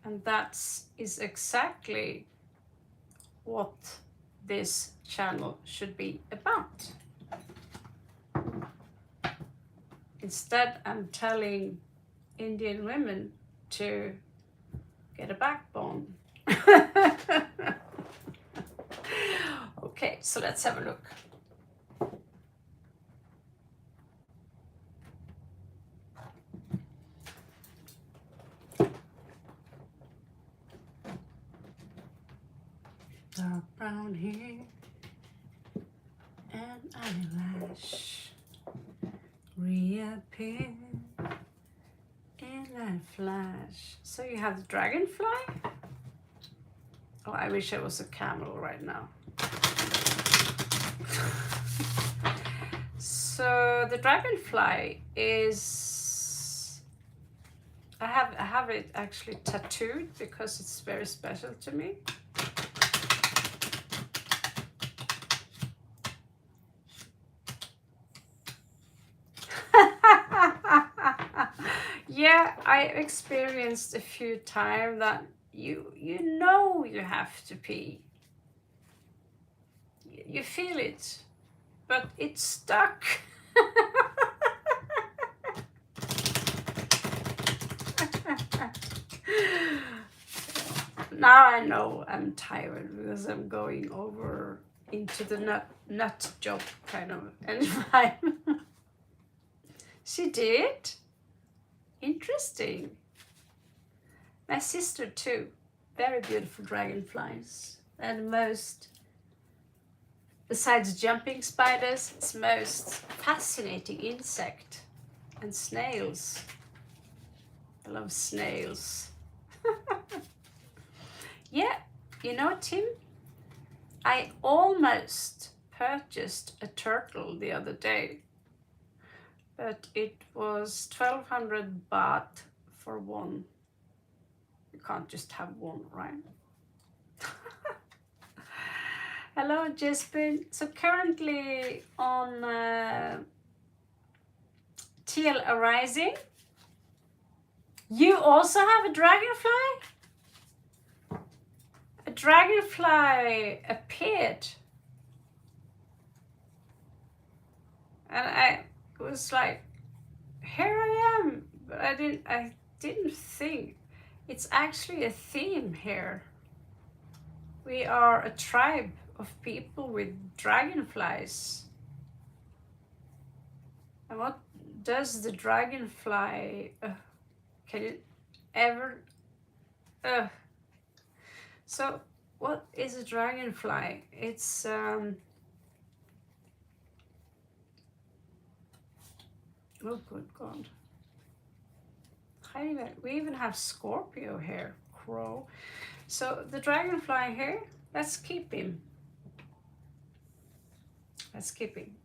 and that is exactly what this channel should be about. Instead, I'm telling Indian women to get a backbone. Okay, so let's have a look. Dark brown hair and eyelash reappear in a flash. So you have the dragonfly? Oh, I wish I was a camel right now. So the dragonfly is, I have it actually tattooed because it's very special to me. Yeah, I experienced a few times that you know you have to pee. You feel it, but it's stuck. Now I know I'm tired because I'm going over into the nut job kind of environment. She did? Interesting. My sister too. Very beautiful dragonflies. And most, besides jumping spiders, it's most fascinating insect. And snails. I love snails. Yeah, you know, Tim, I almost purchased a turtle the other day, but it was 1,200 baht for one. You can't just have one, right? Hello, Jesper. So currently on TL Arising, you also have a dragonfly? A dragonfly appeared. And I was like, here I am. But I didn't think. It's actually a theme here. We are a tribe of people with dragonflies. And what does the dragonfly, can it ever, so what is a dragonfly? It's, oh good God. We even have Scorpio here, crow. So the dragonfly here, let's keep him. Let's keep him.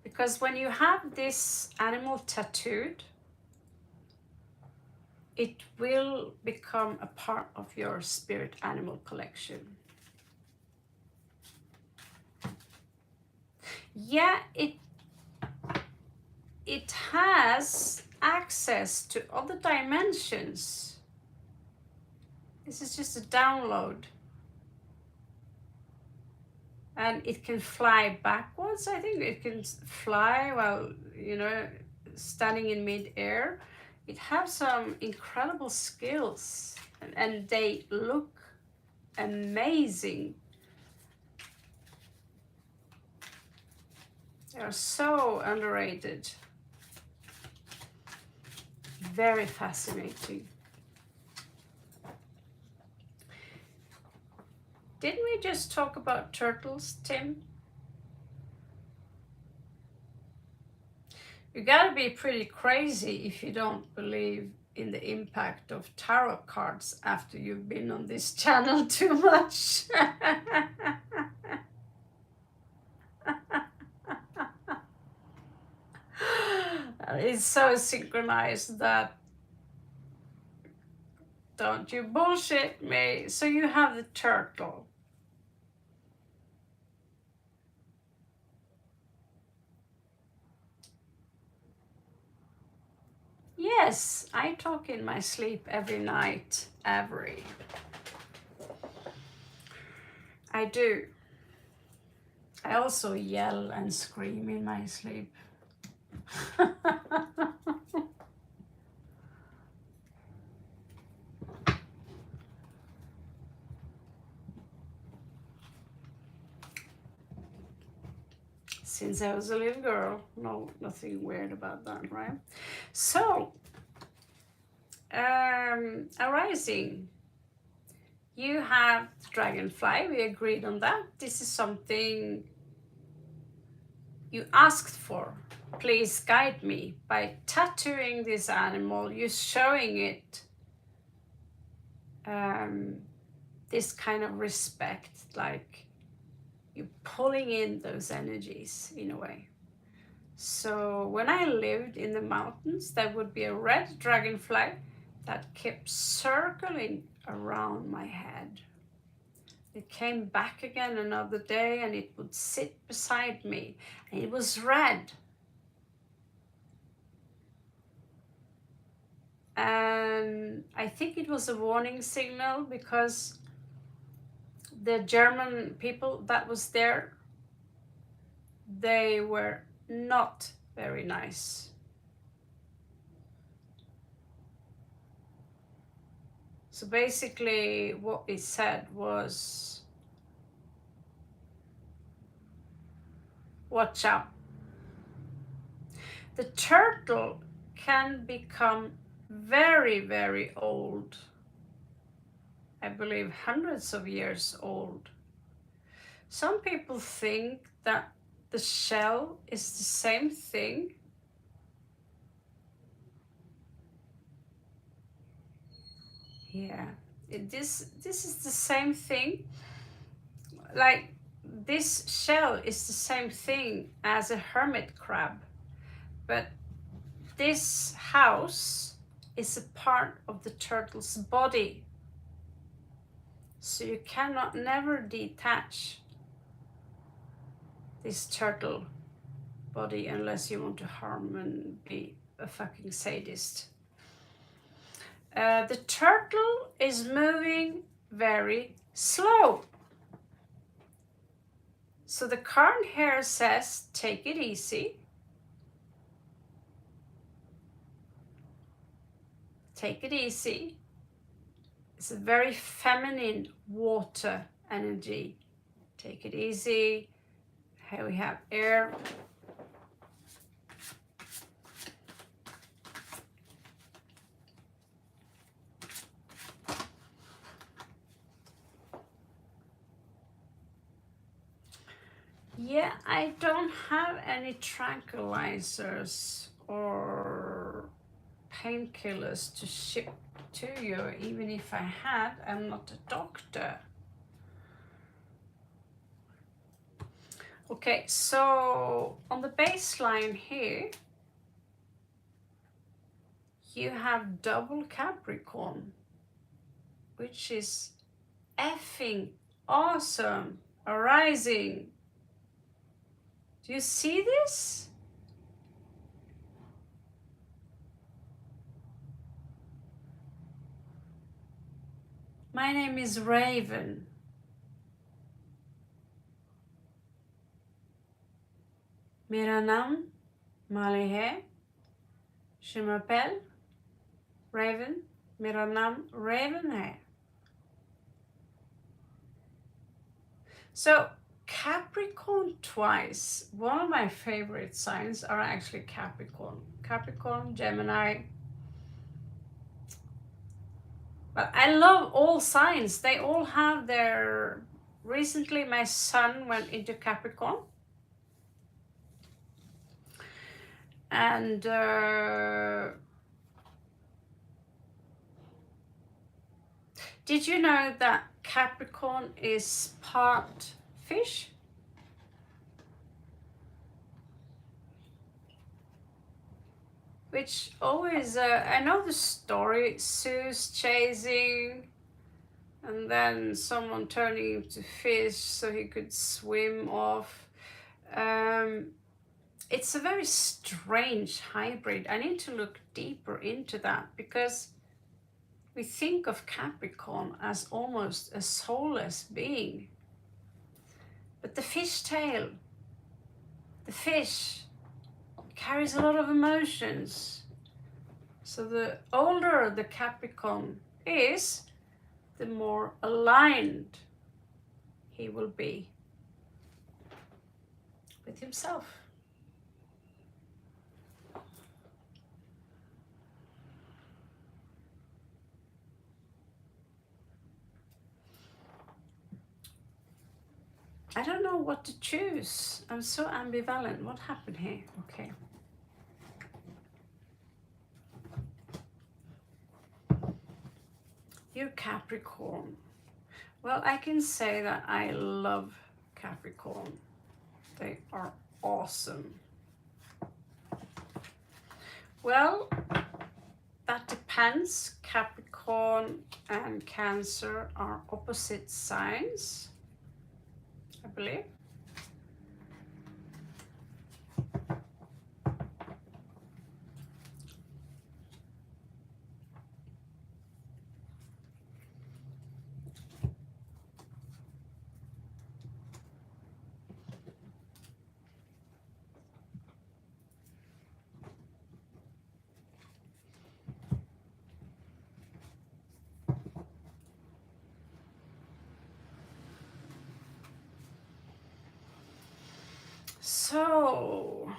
Because when you have this animal tattooed, it will become a part of your spirit animal collection. Yeah, it has access to other dimensions. This is just a download. And it can fly backwards, I think. It can fly while, you know, standing in mid-air. It has some incredible skills. And they look amazing. They are so underrated. Very fascinating. Didn't we just talk about turtles, Tim? You gotta be pretty crazy if you don't believe in the impact of tarot cards after you've been on this channel too much. It's so synchronized that don't you bullshit me. So you have the turtle. Yes, I talk in my sleep every night, I do. I also yell and scream in my sleep. Since I was a little girl, no, nothing weird about that, right? So, arising, you have the dragonfly, we agreed on that. This is something you asked for. Please guide me. By tattooing this animal, you're showing it this kind of respect, like you're pulling in those energies in a way. So when I lived in the mountains, there would be a red dragonfly that kept circling around my head. It came back again another day and it would sit beside me. And it was red. And I think it was a warning signal because the German people that was there, they were not very nice. So basically what it said was, watch out. The turtle can become very, very old. I believe hundreds of years old. Some people think that the shell is the same thing. Yeah, this is the same thing. Like, this shell is the same thing as a hermit crab, but this house is a part of the turtle's body. So you cannot never detach this turtle body unless you want to harm and be a fucking sadist. The turtle is moving very slow. So the card here says, take it easy. Take it easy. It's a very feminine water energy. Take it easy. Here we have air. Yeah, I don't have any tranquilizers or painkillers to ship to you. Even if I had, I'm not a doctor. Okay, so on the baseline here, you have double Capricorn, which is effing awesome. Arising. Do you see this? My name is Raven. मेरा नाम माले है. Je m'appelle Raven. मेरा नाम Raven है. So Capricorn twice. One of my favorite signs are actually Capricorn. Capricorn, Gemini. But I love all signs. They all have their... Recently my son went into Capricorn. And did you know that Capricorn is part fish? Which always, I know the story, Zeus chasing, and then someone turning into fish so he could swim off. It's a very strange hybrid. I need to look deeper into that, because we think of Capricorn as almost a soulless being. But the fish tail, the fish, carries a lot of emotions. So the older the Capricorn is, the more aligned he will be with himself. I don't know what to choose. I'm so ambivalent. What happened here? Okay. You're Capricorn. Well, I can say that I love Capricorn. They are awesome. Well, that depends. Capricorn and Cancer are opposite signs, I believe. go.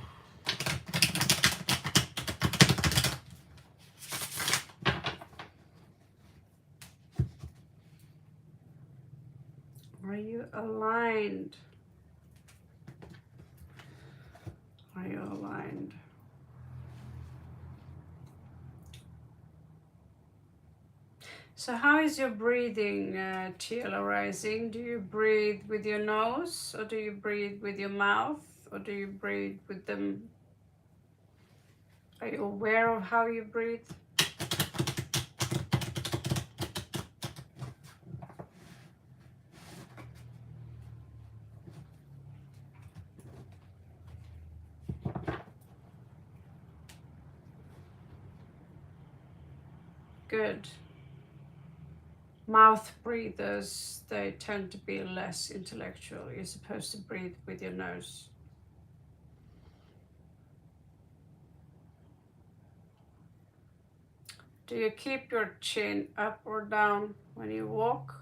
Are you aligned? Are you aligned? So how is your breathing, Teal Rising? Do you breathe with your nose, or do you breathe with your mouth, or do you breathe with them? Are you aware of how you breathe? Good. Mouth breathers, they tend to be less intellectual. You're supposed to breathe with your nose. Do you keep your chin up or down when you walk?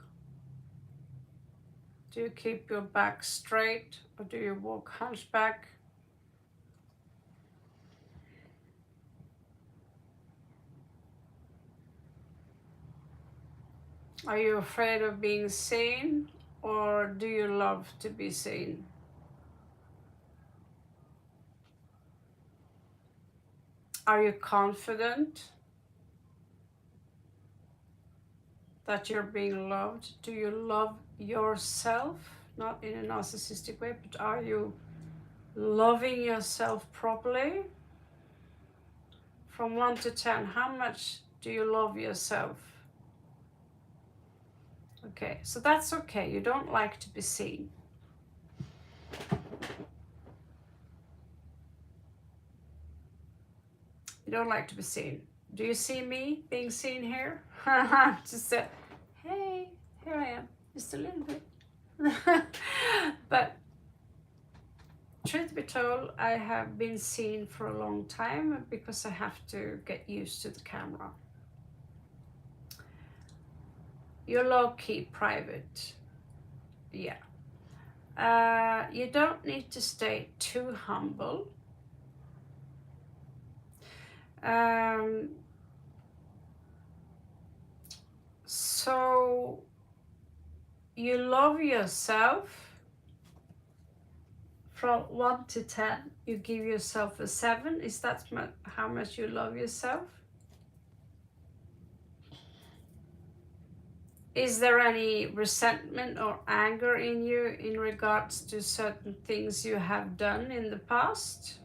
Do you keep your back straight, or do you walk hunchback? Are you afraid of being seen, or do you love to be seen? Are you confident that you're being loved? Do you love yourself? Not in a narcissistic way, but are you loving yourself properly? From 1 to 10, how much do you love yourself? Okay, so that's okay. You don't like to be seen. You don't like to be seen. Do you see me being seen here? Just a, hey, here I am, just a little bit. But truth be told, I have been seen for a long time because I have to get used to the camera. You're low-key private. Yeah. You don't need to stay too humble. So you love yourself. From 1 to 10, you give yourself a 7. Is that how much you love yourself? Is there any resentment or anger in you in regards to certain things you have done in the past?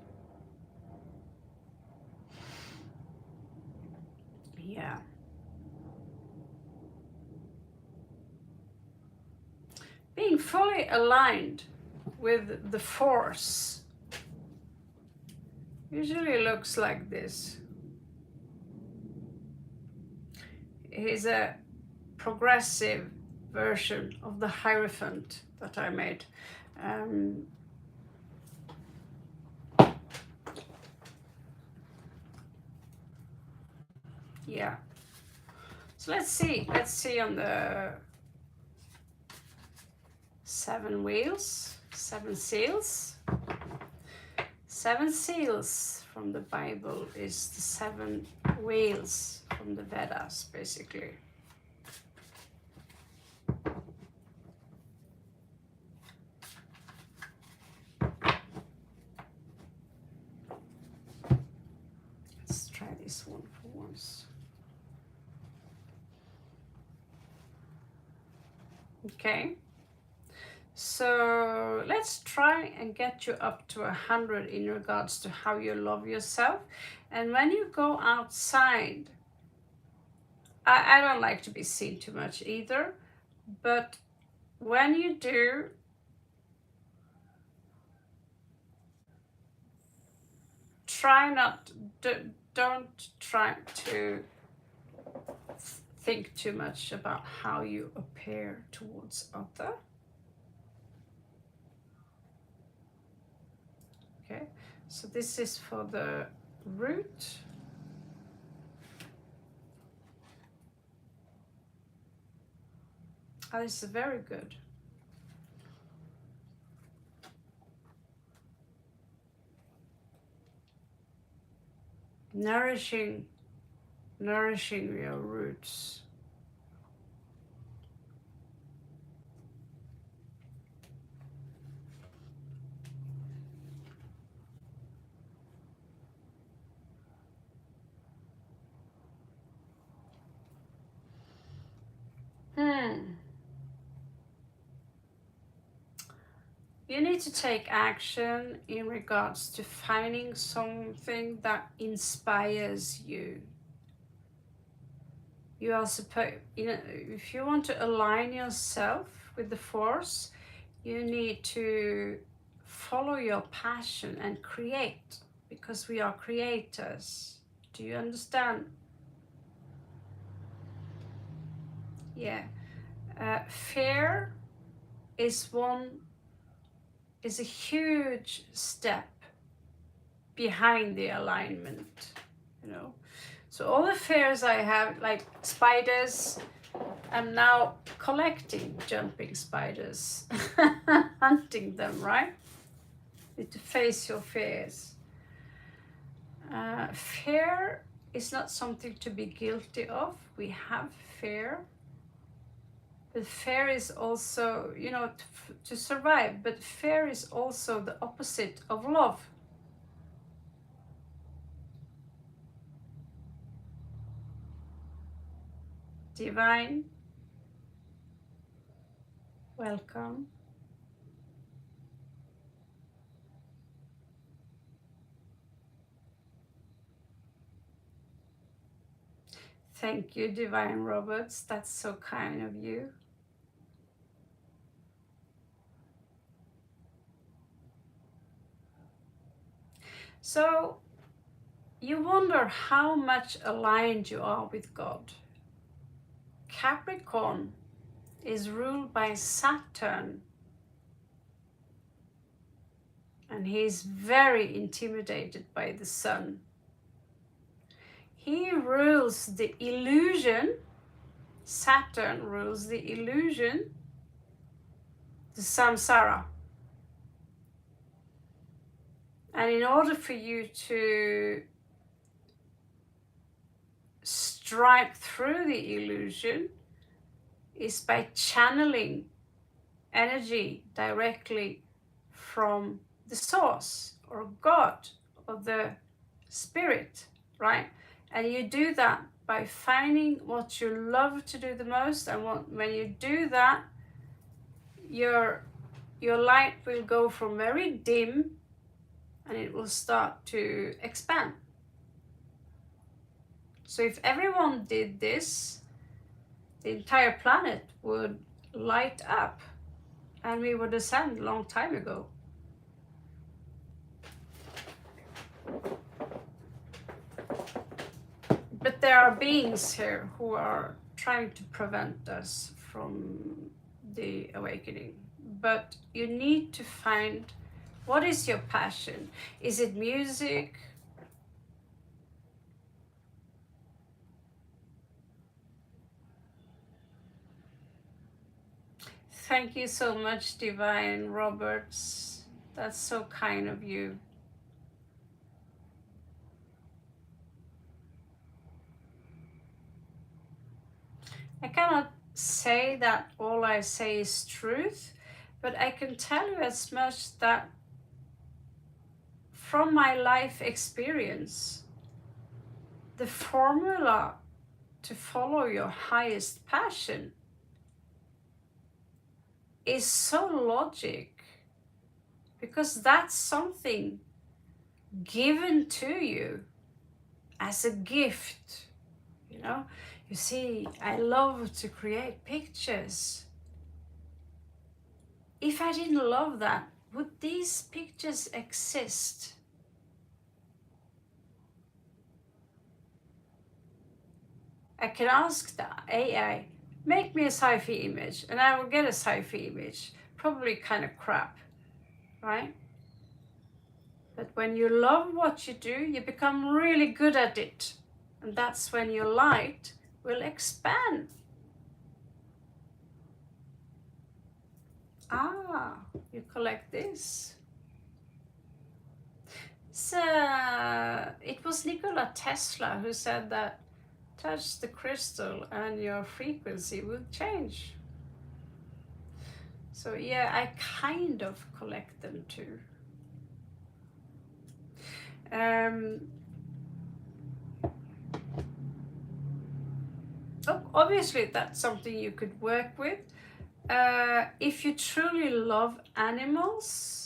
Yeah. Being fully aligned with the force usually looks like this. He's a progressive version of the Hierophant that I made. Yeah. So let's see on the 7 wheels, 7 seals. 7 seals from the Bible is the 7 wheels from the Vedas, basically. Let's try this one for once. Okay. So let's try and get you up to 100 in regards to how you love yourself. And when you go outside, I don't like to be seen too much either, but when you do, don't try to think too much about how you appear towards others. Okay, so this is for the root. Oh, this is very good. nourishing your roots. You need to take action in regards to finding something that inspires you. You are supposed, if you want to align yourself with the force, you need to follow your passion and create, because we are creators. Do you understand? Yeah. Fear is a huge step behind the alignment, So all the fears I have, like spiders, I'm now collecting jumping spiders, hunting them, right? You need to face your fears. Fear is not something to be guilty of. We have fear. But fear is also, to survive. But fear is also the opposite of love. Divine, welcome. Thank you, Divine Roberts. That's so kind of you. So, you wonder how much aligned you are with God. Capricorn is ruled by Saturn, and he's very intimidated by the sun. He rules the illusion. Saturn rules the illusion, the samsara. And in order for you to strike through the illusion is by channeling energy directly from the source or God or the spirit, right? And you do that by finding what you love to do the most, and when you do that, your light will go from very dim and it will start to expand. So if everyone did this, the entire planet would light up and we would ascend a long time ago. But there are beings here who are trying to prevent us from the awakening. But you need to find, what is your passion? Is it music? Thank you so much, Divine Roberts. That's so kind of you. I cannot say that all I say is truth, but I can tell you as much that from my life experience, the formula to follow your highest passion is so logic, because that's something given to you as a gift. You see, I love to create pictures. If I didn't love that, would these pictures exist? I can ask the AI, make me a sci-fi image, and I will get a sci-fi image, probably kind of crap, right? But when you love what you do, you become really good at it. And that's when your light will expand. You collect this. It was Nikola Tesla who said that touch the crystal and your frequency will change. So yeah, I kind of collect them too. Obviously, that's something you could work with. If you truly love animals,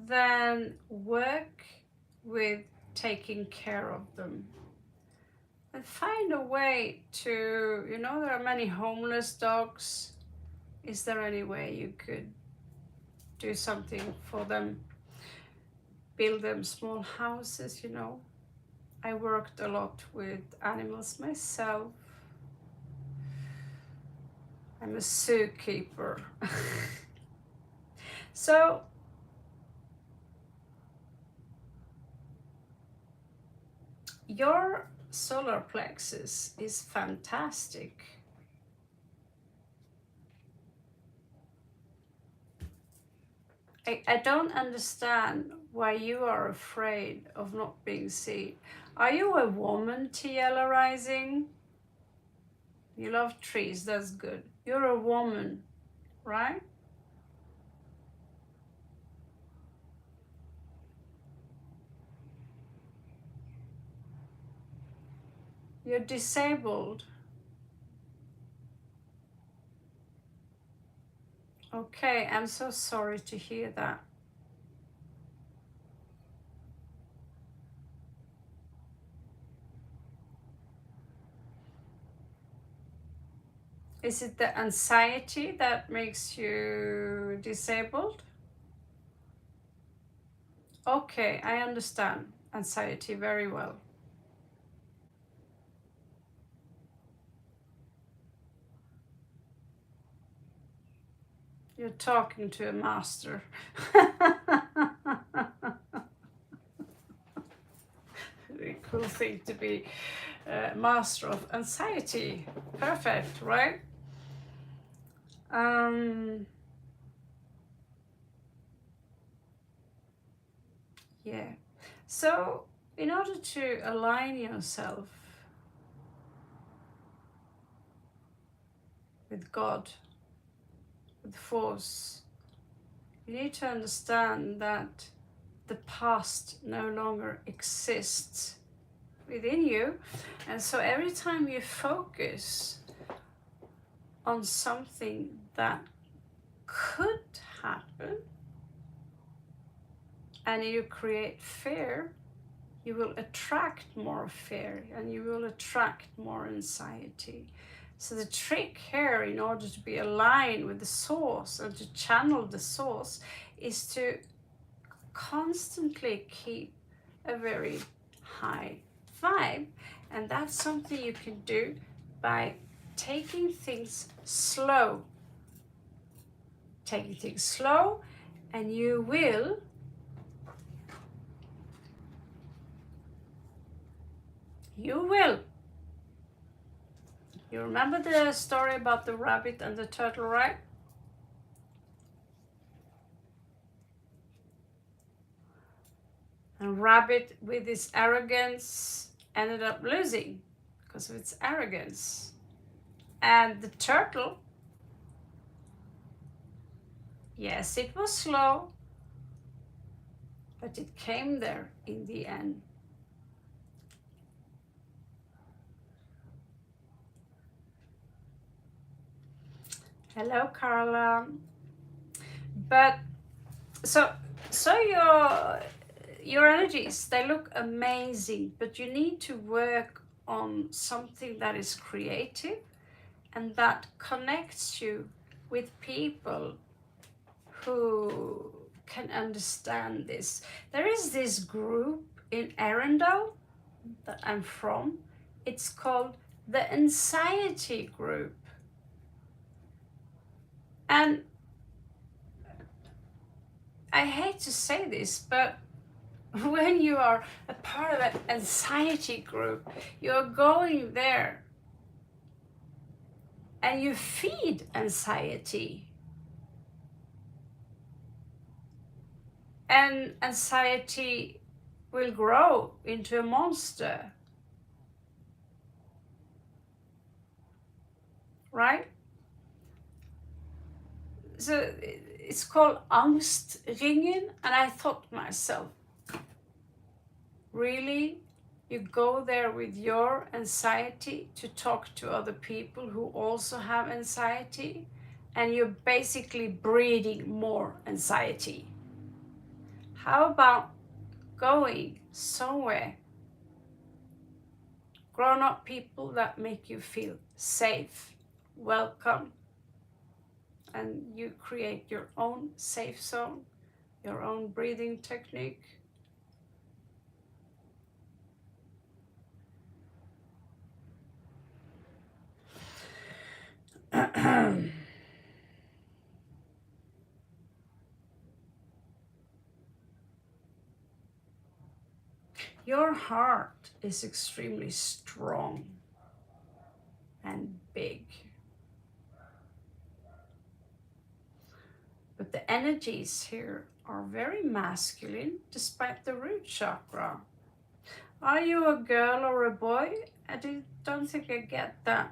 then work with taking care of them. And find a way to, there are many homeless dogs. Is there any way you could do something for them? Build them small houses, I worked a lot with animals myself. I'm a zookeeper. So, your solar plexus is fantastic. I don't understand why you are afraid of not being seen. Are you a woman, Tiela Rising? You love trees, that's good. You're a woman, right? You're disabled. Okay, I'm so sorry to hear that. Is it the anxiety that makes you disabled? Okay, I understand anxiety very well. You're talking to a master. Very cool thing to be a master of anxiety. Perfect, right? Yeah. So, in order to align yourself with God, with force, you need to understand that the past no longer exists within you. And so every time you focus on something that could happen and you create fear, you will attract more fear and you will attract more anxiety. So the trick here, in order to be aligned with the source and to channel the source, is to constantly keep a very high vibe. And that's something you can do by taking things slow. Taking things slow, and you will you remember the story about the rabbit and the turtle, right? And rabbit, with his arrogance, ended up losing because of its arrogance. And the turtle, yes, it was slow, but it came there in the end. Hello, Carla. But so your energies, they look amazing, but you need to work on something that is creative and that connects you with people who can understand this. There is this group in Arendal that I'm from. It's called the Anxiety Group. And I hate to say this, but when you are a part of an anxiety group, you're going there and you feed anxiety. and anxiety will grow into a monster, right? So it's called angstringen, and I thought to myself, really? You go there with your anxiety to talk to other people who also have anxiety, and you're basically breeding more anxiety. How about going somewhere, grown-up people that make you feel safe, welcome, and you create your own safe zone, your own breathing technique. Your heart is extremely strong and big, but the energies here are very masculine despite the root chakra. Are you a girl or a boy? I don't think I get that.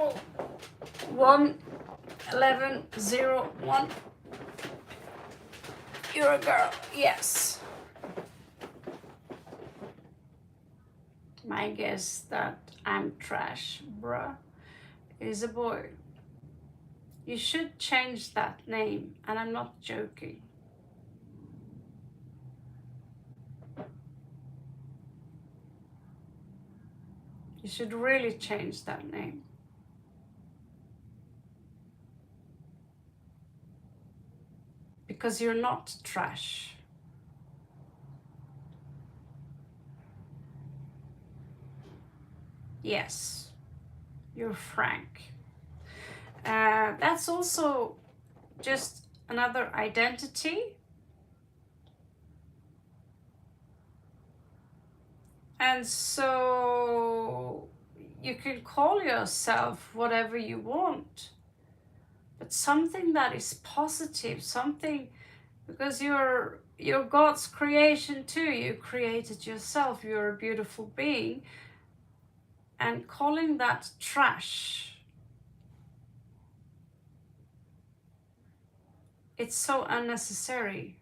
Oh, 11101. You're a girl, yes. My guess that I'm trash, bruh, is a boy. You should change that name, and I'm not joking. You should really change that name. Because you're not trash. Yes, you're frank. That's also just another identity. And so you can call yourself whatever you want, but something that is positive, something, because you're God's creation too. You created yourself, you're a beautiful being, and calling that trash, it's so unnecessary.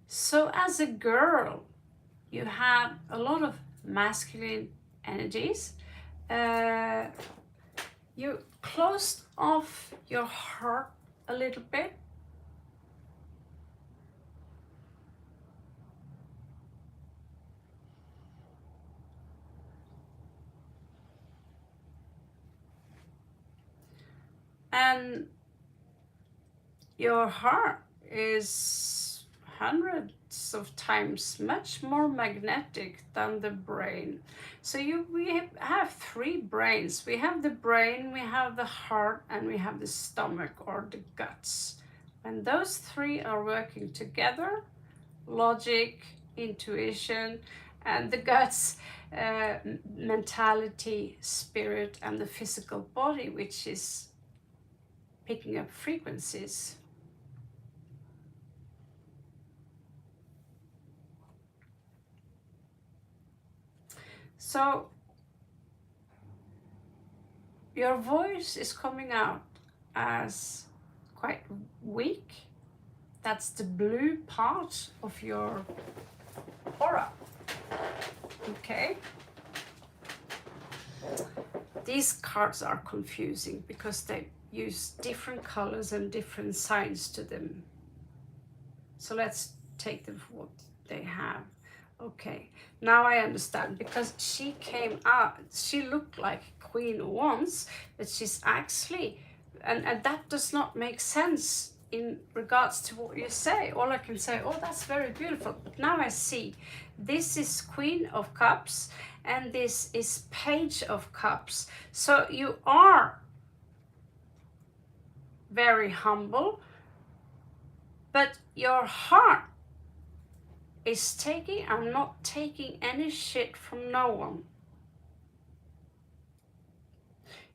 So as a girl, you have a lot of masculine energies. You closed off your heart a little bit. And your heart is hundreds of times much more magnetic than the brain. So we have three brains. We have the brain, we have the heart, and we have the stomach or the guts. When those three are working together, logic, intuition, and the guts, mentality, spirit, and the physical body, which is picking up frequencies. So your voice is coming out as quite weak. That's the blue part of your aura. Okay. These cards are confusing because they use different colors and different signs to them. So let's take them for what they have. Okay, now I understand, because she came out, she looked like Queen once, but she's actually, and that does not make sense in regards to what you say. All I can say, oh, that's very beautiful. But now I see, this is Queen of Cups, and this is Page of Cups. So you are very humble, But your heart is taking, I'm not taking any shit from no one.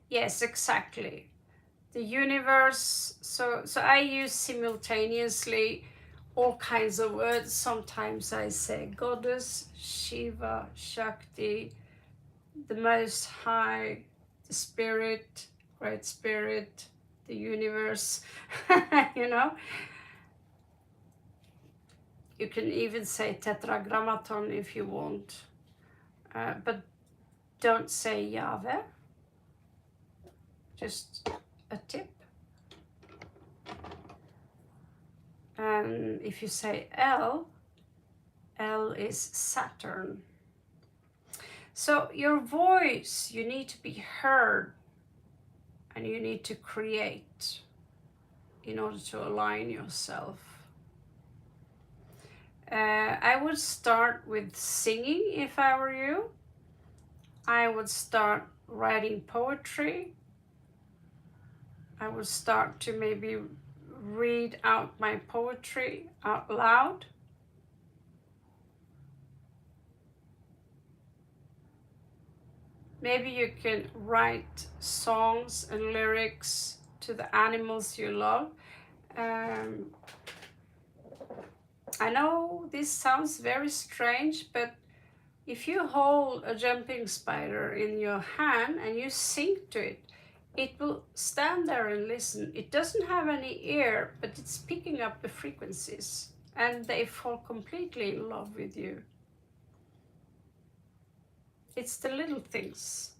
Yes, exactly. The universe, so I use simultaneously all kinds of words. Sometimes I say goddess, Shiva, Shakti, the Most High, the Spirit, Great Spirit, the universe, you know. You can even say tetragrammaton if you want, but don't say Yahweh, just a tip. And if you say L is Saturn. So your voice, you need to be heard and you need to create in order to align yourself. I would start with singing if I were you. I would start writing poetry. I would start to maybe read out my poetry out loud. Maybe you can write songs and lyrics to the animals you love. I know this sounds very strange, but if you hold a jumping spider in your hand and you sing to it, it will stand there and listen. It doesn't have any ear, but it's picking up the frequencies and they fall completely in love with you. It's the little things.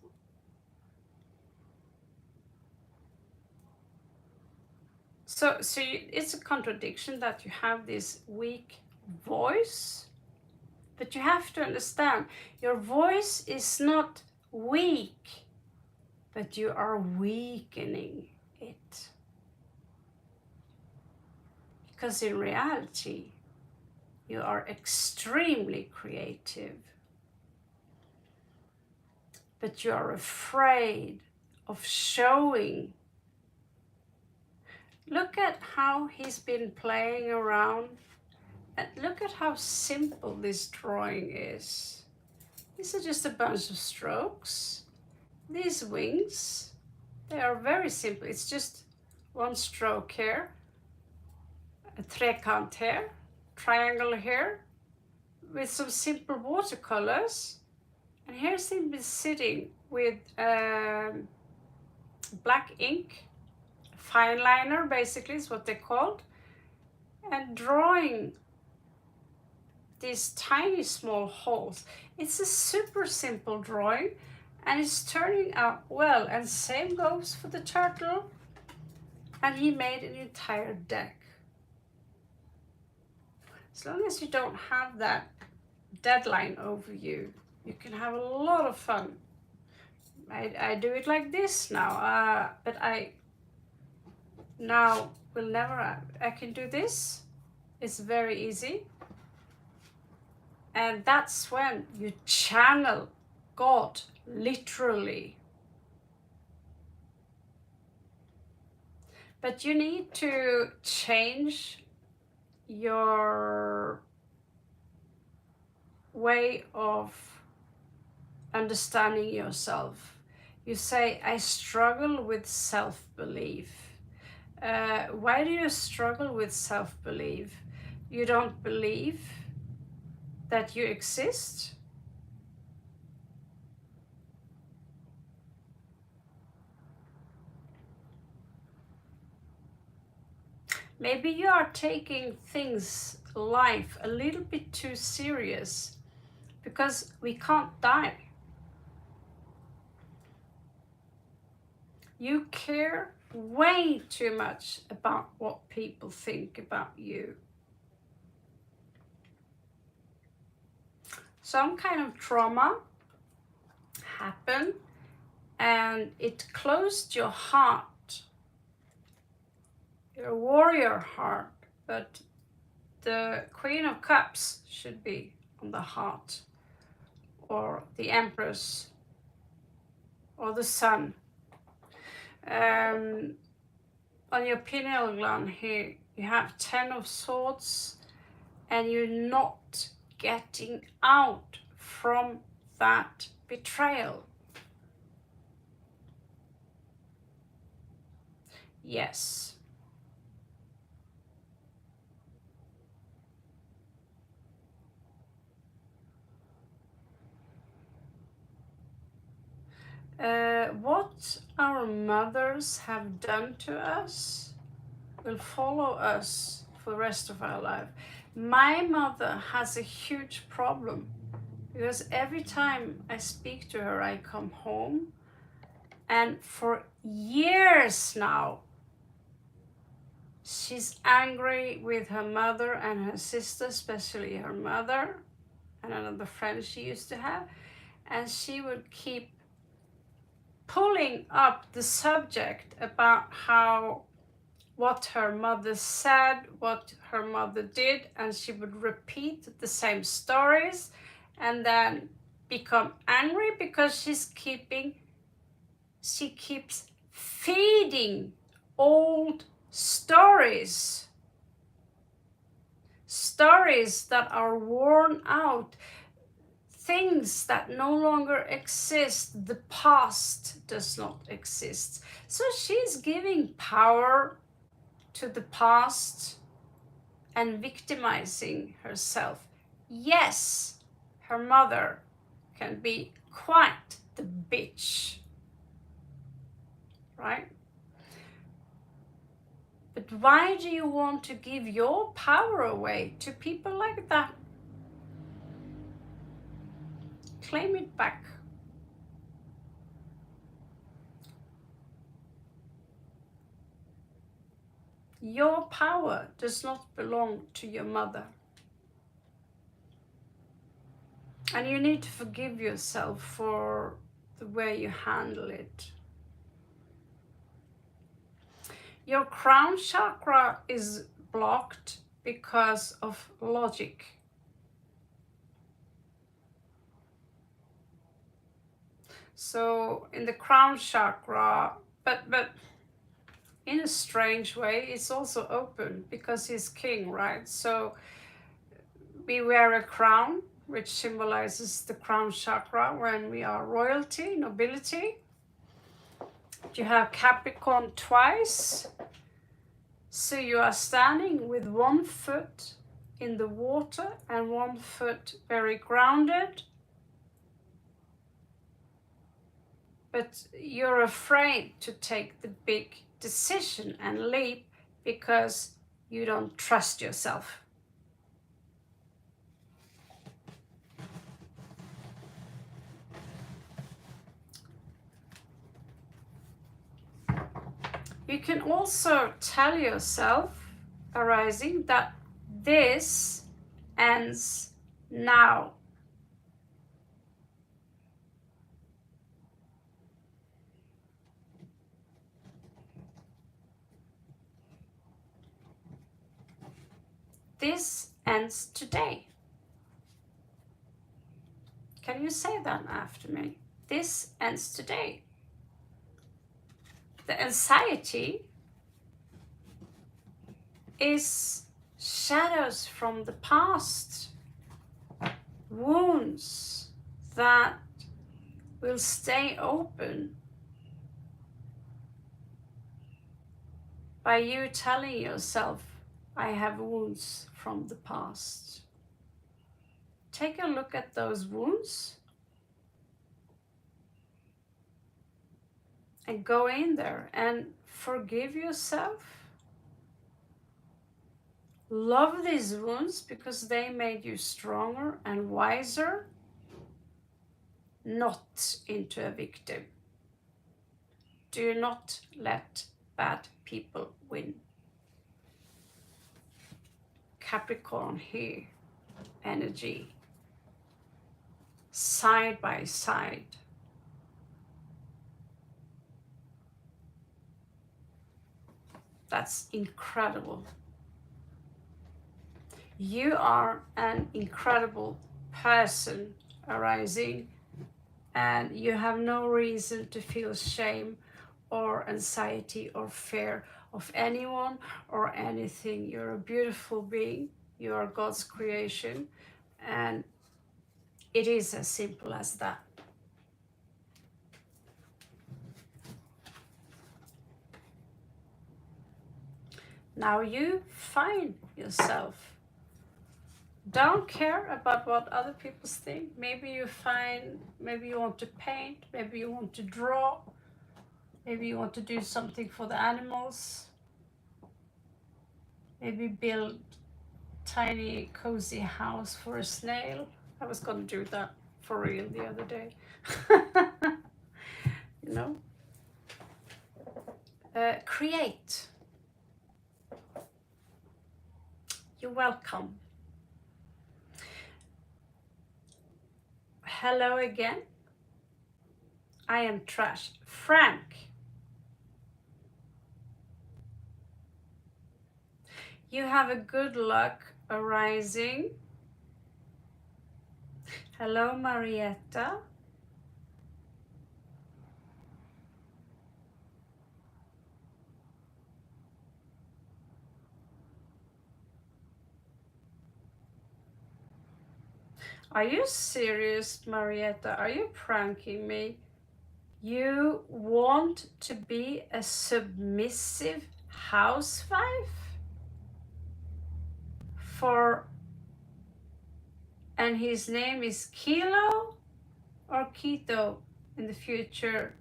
So it's a contradiction that you have this weak voice, but you have to understand your voice is not weak, but you are weakening it. Because in reality, you are extremely creative, but you are afraid of showing. Look at how he's been playing around, and look at how simple this drawing is. These are just a bunch of strokes. These wings, they are very simple. It's just one stroke here, a trekant here, triangle here, with some simple watercolors. And here's him sitting with black ink, fine liner basically is what they called, and drawing these tiny small holes. It's a super simple drawing and it's turning out well, and same goes for the turtle, and he made an entire deck. As long as you don't have that deadline over you, you can have a lot of fun. I do it like this now, but I now will never, I can do this. It's very easy. And that's when you channel God, literally. But you need to change your way of understanding yourself. You say, I struggle with self-belief. Why do you struggle with self-belief? You don't believe that you exist? Maybe you are taking things, life, a little bit too serious, because we can't die. You care way too much about what people think about you. Some kind of trauma happened and it closed your heart, your warrior heart, but the Queen of Cups should be on the heart, or the Empress, or the Sun. On your pineal gland here, You have 10 of Swords, and you're not getting out from that betrayal. Yes. What our mothers have done to us will follow us for the rest of our life. My mother has a huge problem because every time I speak to her, I come home, and for years now, she's angry with her mother and her sister, especially her mother and another friend she used to have, and she would keep pulling up the subject about what her mother said, what her mother did, and she would repeat the same stories and then become angry because she keeps feeding old stories that are worn out, things that no longer exist. The past does not exist. So she's giving power to the past and victimizing herself. Yes, her mother can be quite the bitch, right? But why do you want to give your power away to people like that? Claim it back. Your power does not belong to your mother. And you need to forgive yourself for the way you handle it. Your crown chakra is blocked because of logic. So in the crown chakra, but in a strange way, it's also open because he's king, right? So we wear a crown, which symbolizes the crown chakra when we are royalty, nobility. You have Capricorn twice. So you are standing with one foot in the water and one foot very grounded. But you're afraid to take the big decision and leap because you don't trust yourself. You can also tell yourself, arising, that this ends now. This ends today. Can you say that after me? This ends today. The anxiety is shadows from the past, wounds that will stay open by you telling yourself, I have wounds from the past. Take a look at those wounds and go in there and forgive yourself. Love these wounds because they made you stronger and wiser, not into a victim. Do not let bad people win. Capricorn here, energy, side by side. That's incredible. You are an incredible person, arising, and you have no reason to feel shame or anxiety or fear of anyone or anything. You're a beautiful being. You are God's creation, and it is as simple as that. Now you find yourself. Don't care about what other people think. Maybe you want to paint, maybe you want to draw, maybe you want to do something for the animals, maybe build tiny cozy house for a snail. I was gonna do that for real the other day. You know, create. You're welcome. Hello again. I am trash. Frank. You have a good luck arising. Hello, Marietta. Are you serious, Marietta? Are you pranking me? You want to be a submissive housewife? And his name is Kilo or Keto in the future?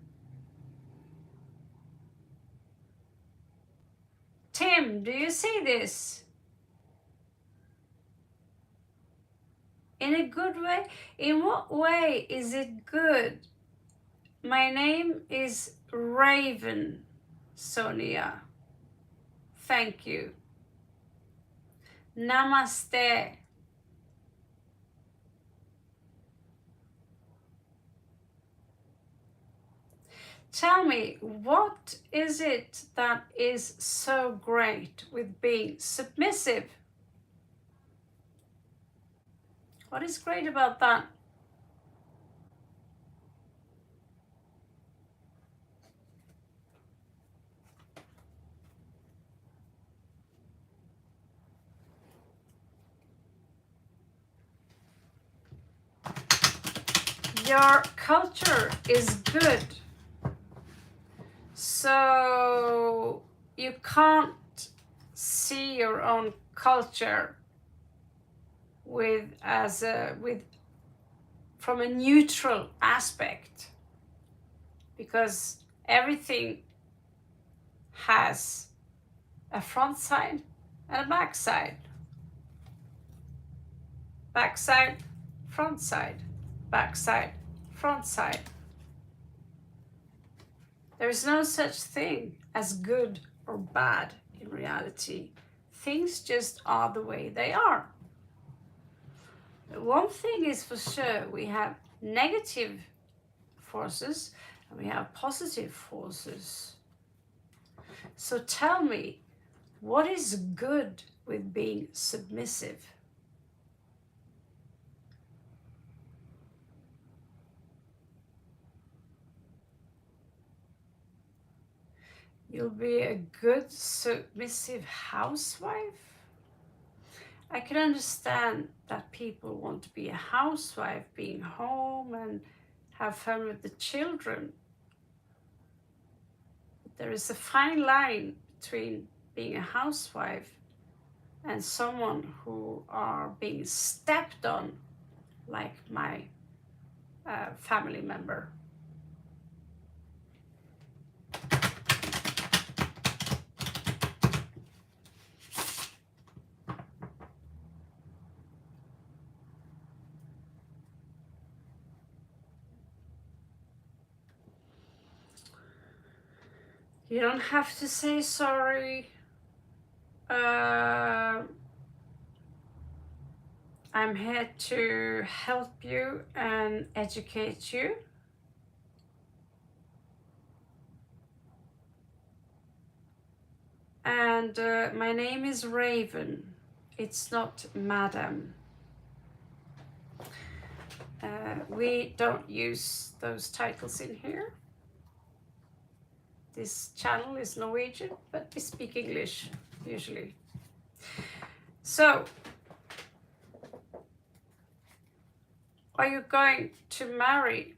Tim, do you see this? In a good way? In what way is it good? My name is Raven, Sonia. Thank you. Namaste. Tell me, what is it that is so great with being submissive? What is great about that? Your culture is good. So you can't see your own culture from a neutral aspect, because everything has a front side and a back side. Back side, front side, back side, front side. There is no such thing as good or bad in reality. Things just are the way they are. One thing is for sure, we have negative forces and we have positive forces. So tell me, what is good with being submissive? You'll be a good submissive housewife? I can understand that people want to be a housewife, being home and have fun with the children. But there is a fine line between being a housewife and someone who are being stepped on, like my family member. You don't have to say sorry. I'm here to help you and educate you. And my name is Raven. It's not Madam. We don't use those titles in here. This channel is Norwegian, but we speak English usually. So, are you going to marry?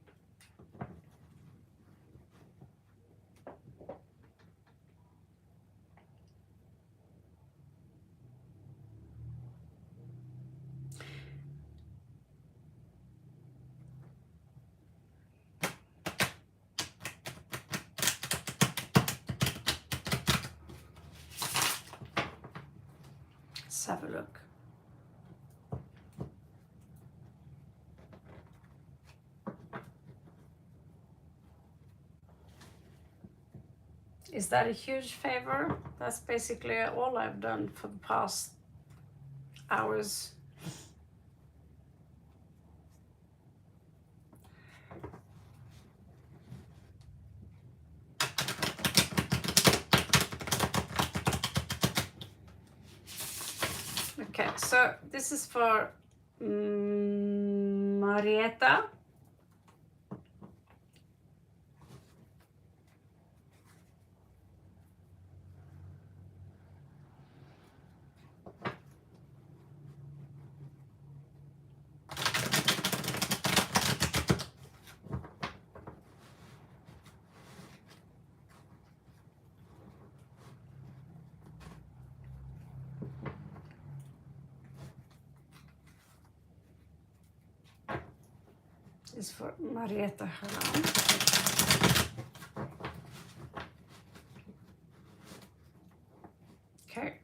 Let's have a look. Is that a huge favor? That's basically all I've done for the past hours. Okay, so this is for Marietta. Is for Marietta Haran. Okay.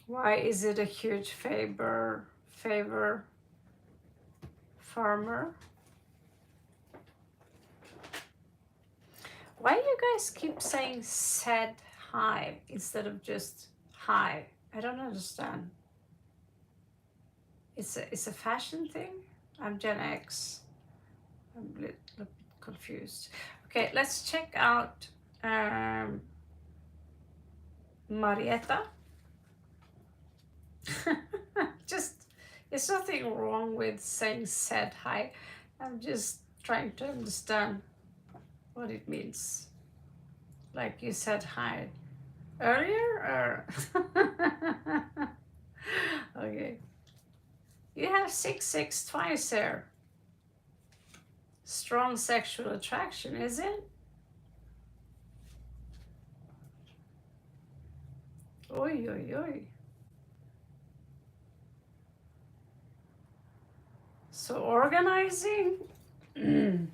Why is it a huge favor, farmer? Why do you guys keep saying said hi instead of just hi? I don't understand. It's a fashion thing? I'm Gen X. I'm a little bit confused. Okay, let's check out Marietta. Just, there's nothing wrong with saying said hi. I'm just trying to understand what it means. Like you said hi earlier, or okay. You have 6 twice here. Strong sexual attraction, is it? Oi, oi, oi. So organizing. There's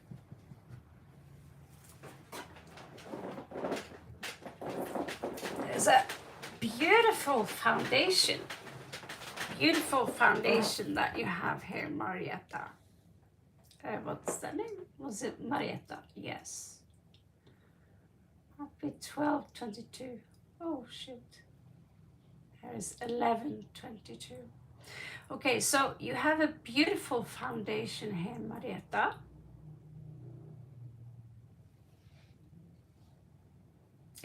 a beautiful foundation. Beautiful foundation that you have here, Marietta. What's the name? Was it Marietta? Yes. Happy 12/22. Oh, shoot. There's 11/22. Okay, so you have a beautiful foundation here, Marietta.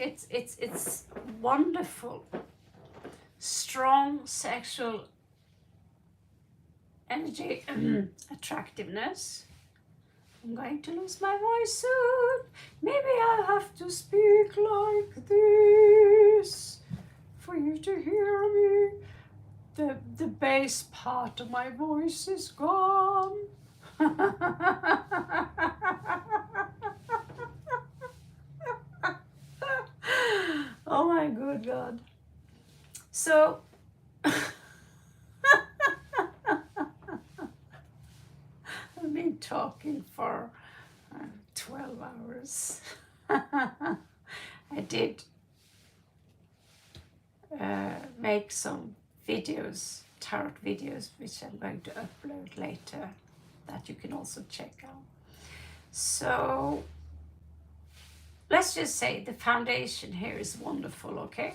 It's wonderful. Strong sexual energy, attractiveness. I'm going to lose my voice soon. Maybe I'll have to speak like this for you to hear me. The bass part of my voice is gone. Oh my good God. So I've been talking for 12 hours. I did make some videos, tarot videos, which I'm going to upload later, that you can also check out. So let's just say the foundation here is wonderful, okay?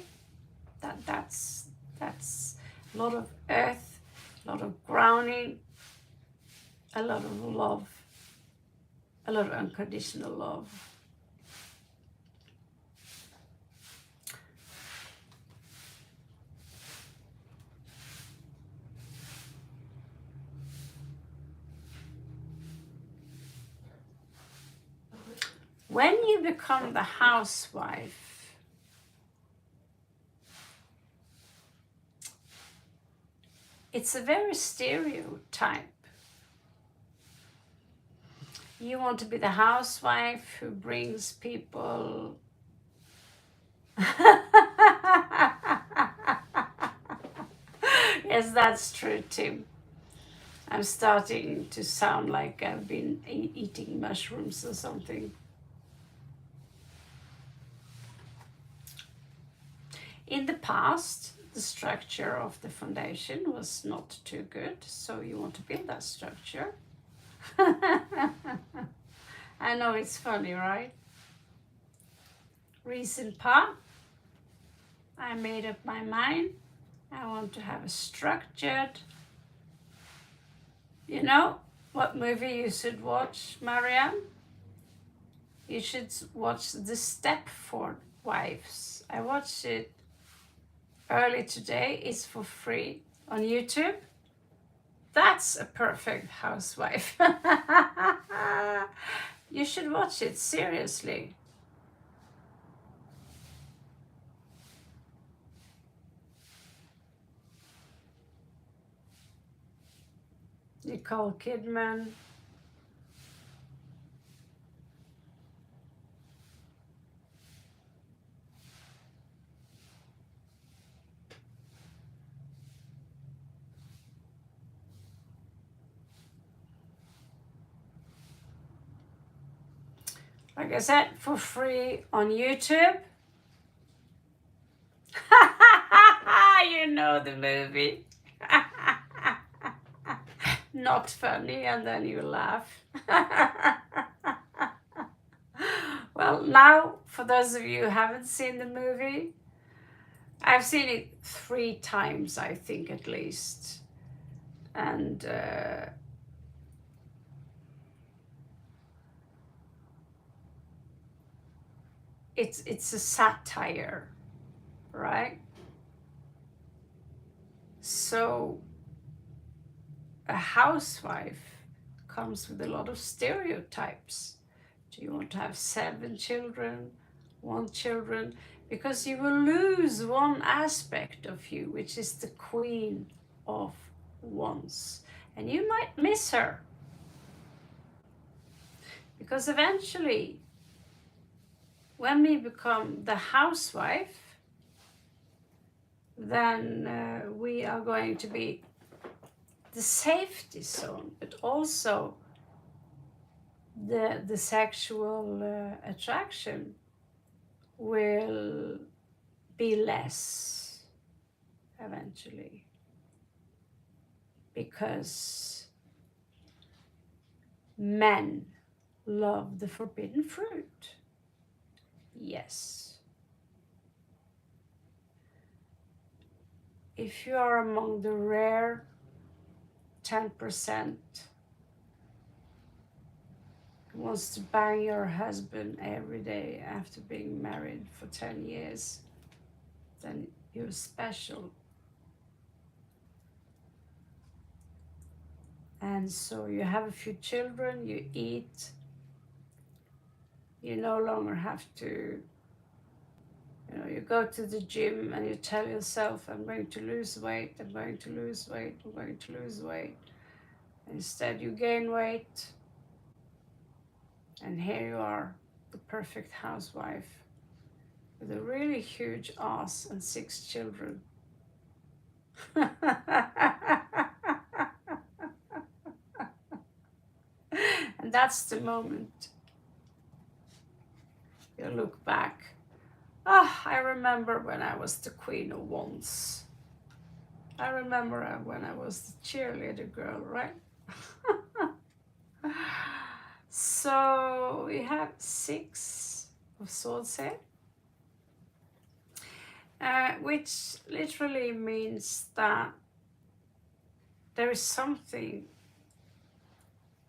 That's a lot of earth, a lot of grounding, a lot of love, a lot of unconditional love. When you become the housewife, it's a very stereotype. You want to be the housewife who brings people yes, that's true, Tim. I'm starting to sound like I've been eating mushrooms or something. In the past, the structure of the foundation was not too good, so you want to build that structure. I know it's funny, right? Recent part, I made up my mind. I want to have a structured, you know what movie you should watch, Marianne? You should watch The Stepford Wives. I watched it early today. It's for free on YouTube. That's a perfect housewife. You should watch it, seriously. Nicole Kidman. Like I said, for free on YouTube. You know the movie. Not funny, and then you laugh. Well, now, for those of you who haven't seen the movie, I've seen it 3 times, I think, at least. And it's a satire, right? So a housewife comes with a lot of stereotypes. Do you want to have 7 children, 1 children? Because you will lose one aspect of you, which is the queen of wands. And you might miss her. Because eventually, when we become the housewife, then we are going to be the safety zone, but also the sexual attraction will be less eventually, because men love the forbidden fruit. Yes. If you are among the rare 10% who wants to bang your husband every day after being married for 10 years, then you're special. And so you have a few children, you eat, you no longer have to, you go to the gym and you tell yourself, I'm going to lose weight, I'm going to lose weight, I'm going to lose weight. Instead, you gain weight. And here you are, the perfect housewife with a really huge ass and 6 children. And that's the moment you look back. I remember when I was the queen of wands. I remember when I was the cheerleader girl, right? So we have 6 of Swords here, which literally means that there is something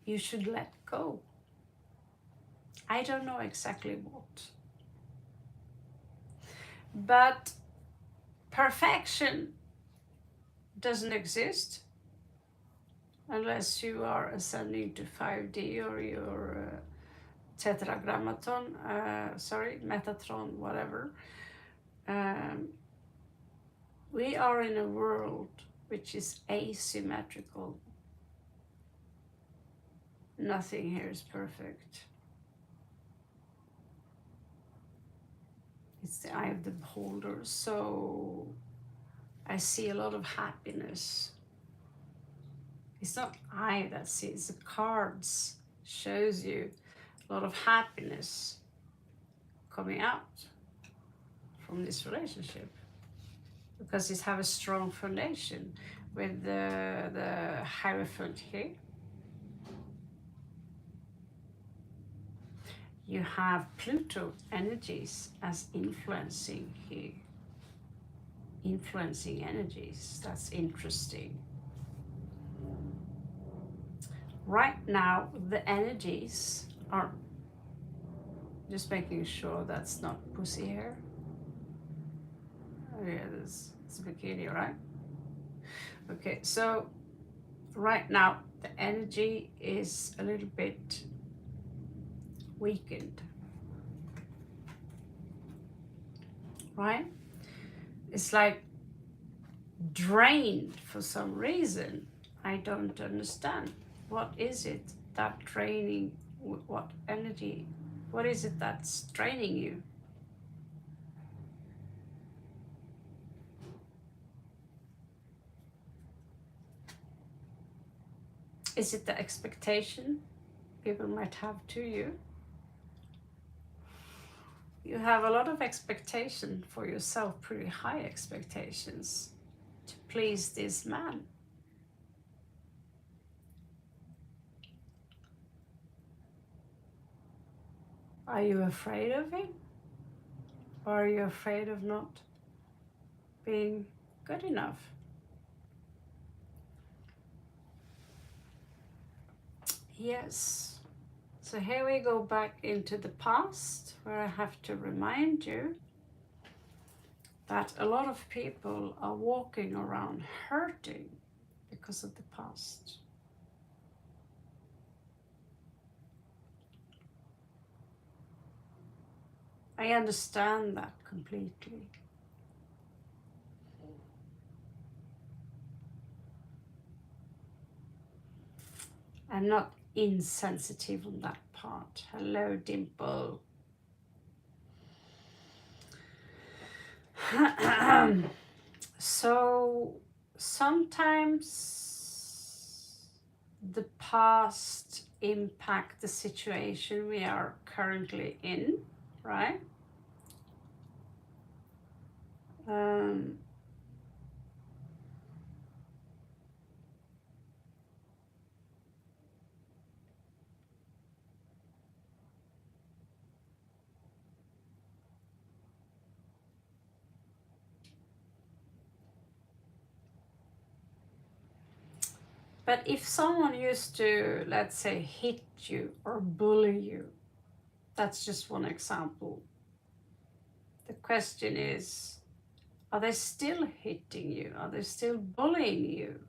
you should let go. I don't know exactly what. But perfection doesn't exist unless you are ascending to 5D or your tetragrammaton, Metatron, whatever. We are in a world which is asymmetrical. Nothing here is perfect. It's the eye of the beholder. So I see a lot of happiness. It's not I that sees, the cards shows you a lot of happiness coming out from this relationship, because it have a strong foundation with the Hierophant here. You have Pluto energies as influencing here. Influencing energies, that's interesting. Right now, the energies are, just making sure that's not pussy hair. Oh yeah, it's a bikini, right? Okay, so right now the energy is a little bit weakened, right? It's like drained for some reason. I don't understand. What is it that draining? What energy? What is it that's draining you? Is it the expectation people might have to you? You have a lot of expectation for yourself, pretty high expectations to please this man. Are you afraid of him? Or are you afraid of not being good enough? Yes. So here we go back into the past, where I have to remind you that a lot of people are walking around hurting because of the past. I understand that completely. I'm not insensitive on that part. Hello, Dimple. So sometimes the past impact the situation we are currently in, right? But if someone used to, let's say, hit you or bully you, that's just one example. The question is, are they still hitting you? Are they still bullying you?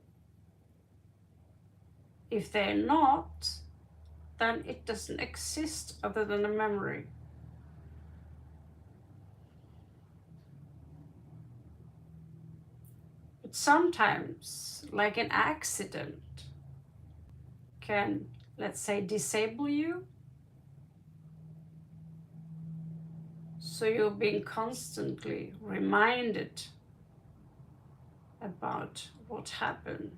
If they're not, then it doesn't exist other than a memory. But sometimes, like an accident can, let's say, disable you. So you're being constantly reminded about what happened,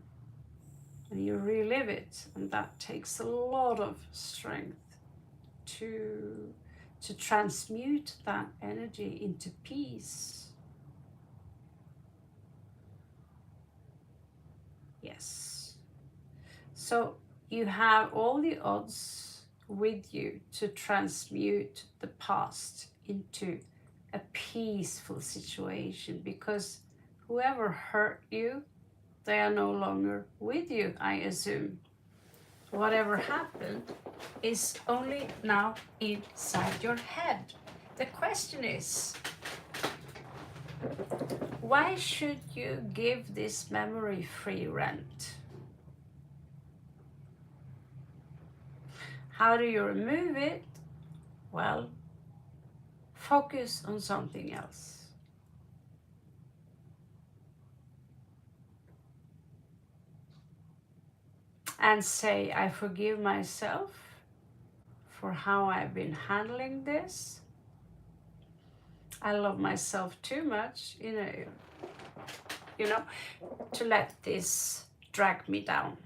and you relive it, and that takes a lot of strength to transmute that energy into peace. Yes. So you have all the odds with you to transmute the past into a peaceful situation, because whoever hurt you, they are no longer with you, I assume. Whatever happened is only now inside your head. The question is, why should you give this memory free rent? How do you remove it? Well, focus on something else. And say, I forgive myself for how I've been handling this. I love myself too much, you know, to let this drag me down.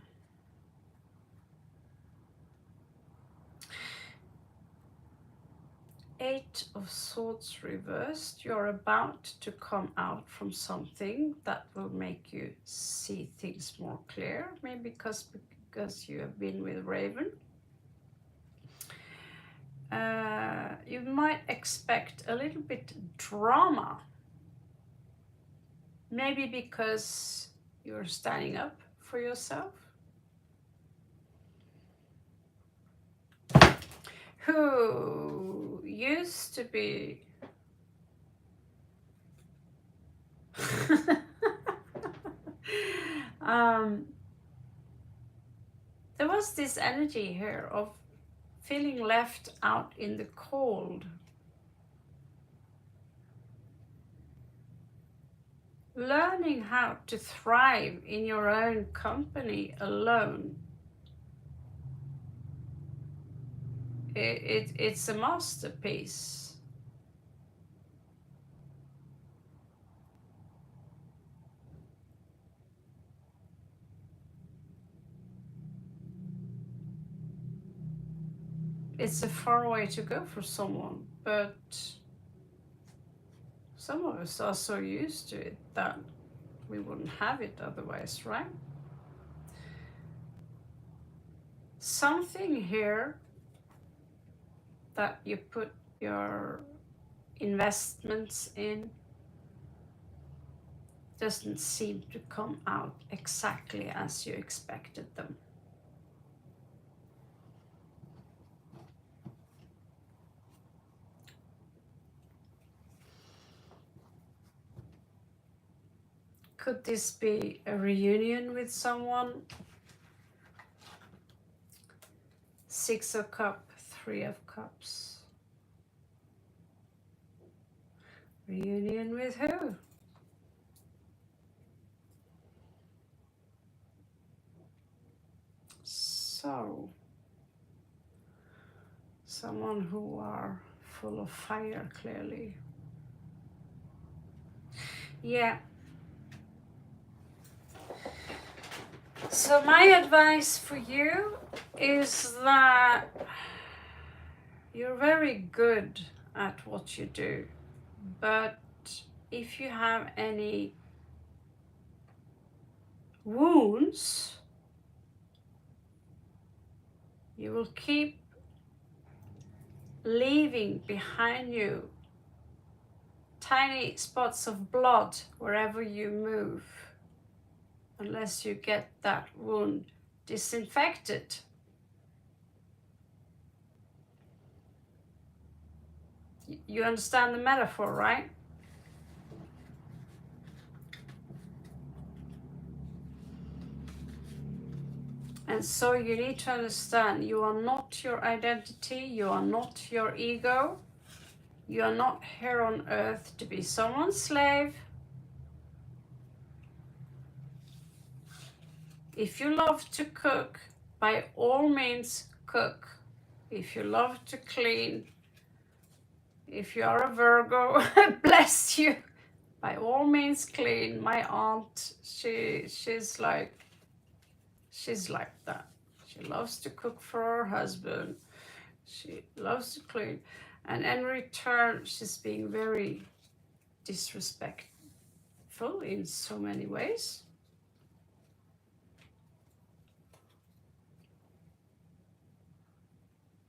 Eight of Swords reversed. You're about to come out from something that will make you see things more clear. Maybe because you have been with Raven. You might expect a little bit drama. Maybe because you're standing up for yourself. Who used to be there was this energy here of feeling left out in the cold. Learning how to thrive in your own company alone. It's a masterpiece. It's a far way to go for someone, but some of us are so used to it that we wouldn't have it otherwise, right? Something here that you put your investments in doesn't seem to come out exactly as you expected them. Could this be a reunion with someone? Six of Cups, Three of Cups. Reunion with who? So, someone who are full of fire, clearly. Yeah. So my advice for you is that you're very good at what you do, but if you have any wounds, you will keep leaving behind you tiny spots of blood wherever you move, unless you get that wound disinfected. You understand the metaphor, right? And so you need to understand, you are not your identity, you are not your ego, you are not here on earth to be someone's slave. If you love to cook, by all means cook. If you love to clean, if you are a Virgo, bless you, by all means clean. My aunt, she's like that. She loves to cook for her husband. She loves to clean. And in return, she's being very disrespectful in so many ways.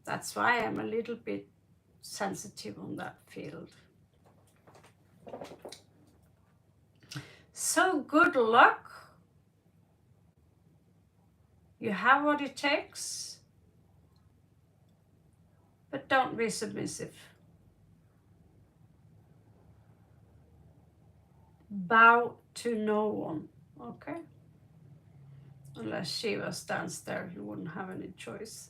That's why I'm a little bit sensitive on that field. So good luck. You have what it takes, but don't be submissive. Bow to no one, okay? Unless Shiva stands there, you wouldn't have any choice.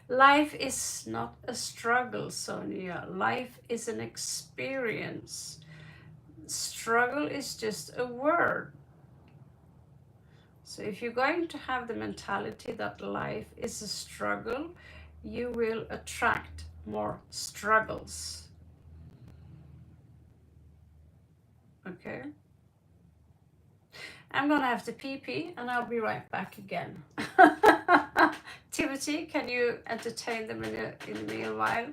Life is not a struggle, Sonia. Life is an experience. Struggle is just a word. So if you're going to have the mentality that life is a struggle, you will attract more struggles. Okay? I'm gonna have to pee and I'll be right back again. Timothy, can you entertain them in the meanwhile?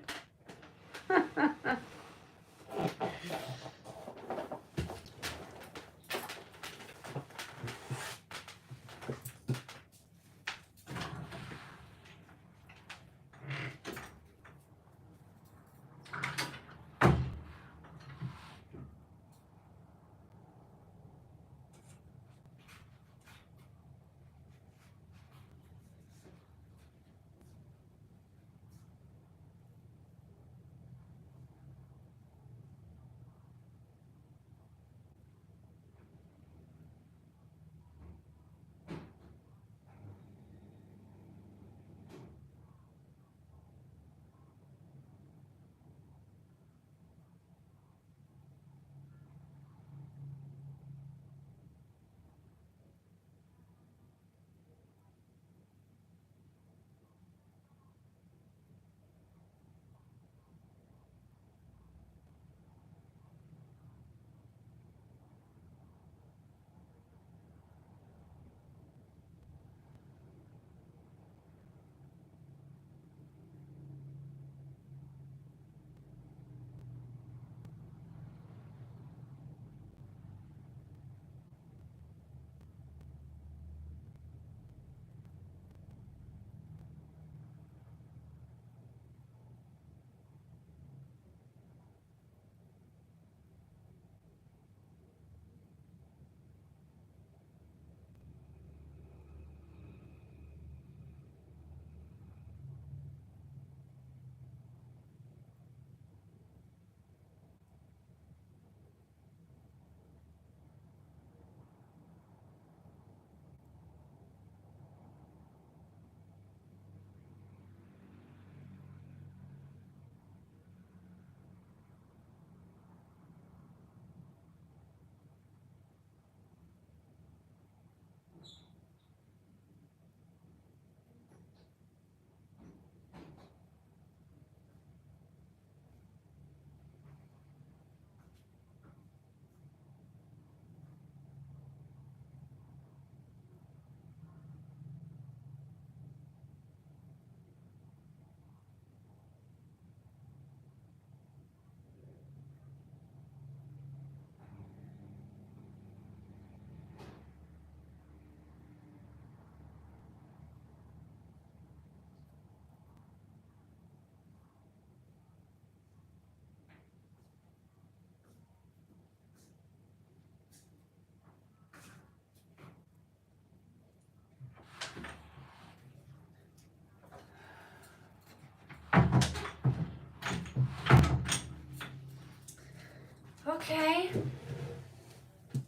Okay.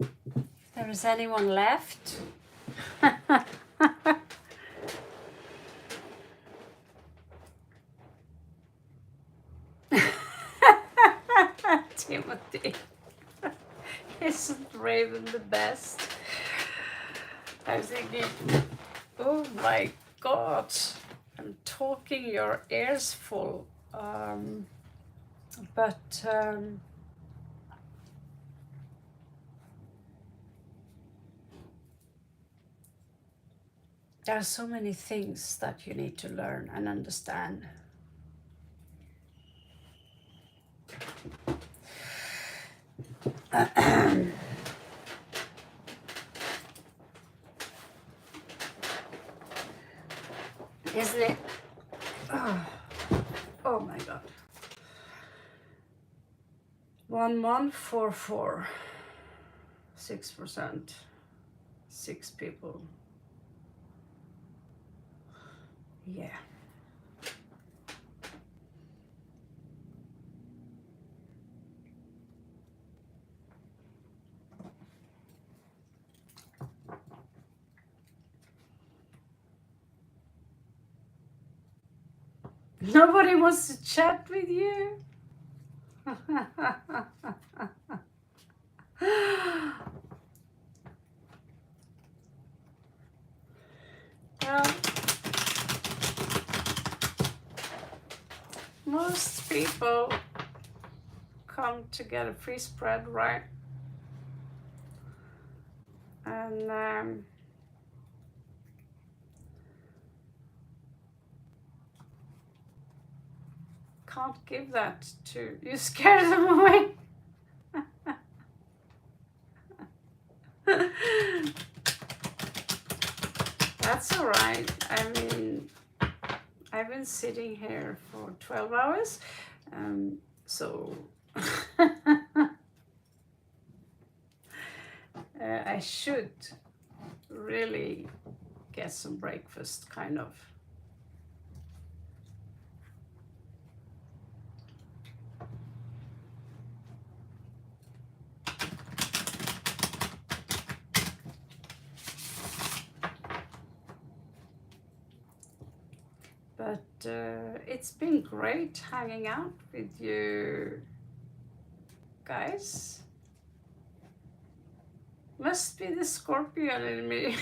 If there is anyone left. Timothy. Isn't Raven the best? I was thinking, oh my God, I'm talking your ears full. But there are so many things that you need to learn and understand. Isn't it? Oh. Oh my God. 1144. 6%. 6 people. Yeah. Nobody wants to chat with you. Well, most people come to get a free spread, right? And can't give that to you. Scare them away. That's all right. I mean, I've been sitting here for 12 hours, so I should really get some breakfast, kind of. But it's been great hanging out with you guys. Must be the scorpion in me.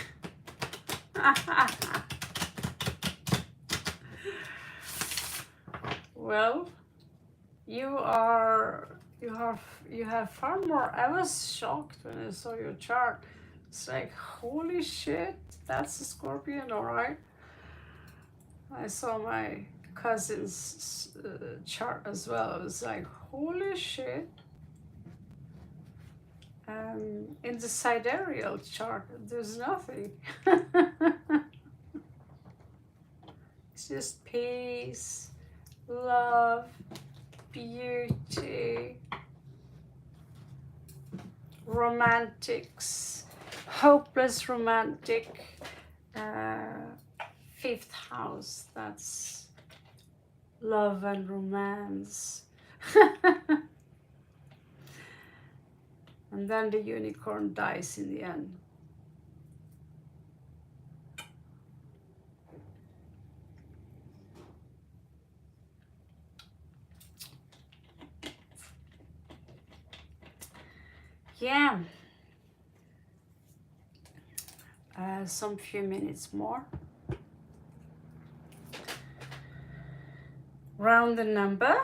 Well, you have far more. I was shocked when I saw your chart. It's like, holy shit, that's a scorpion, all right. I saw my cousin's chart as well. I was like, holy shit. In the sidereal chart, there's nothing. It's just peace, love, beauty, romantics, hopeless romantic. 5th house, that's love and romance. And then the unicorn dies in the end. Yeah. Some few minutes more. Round the number.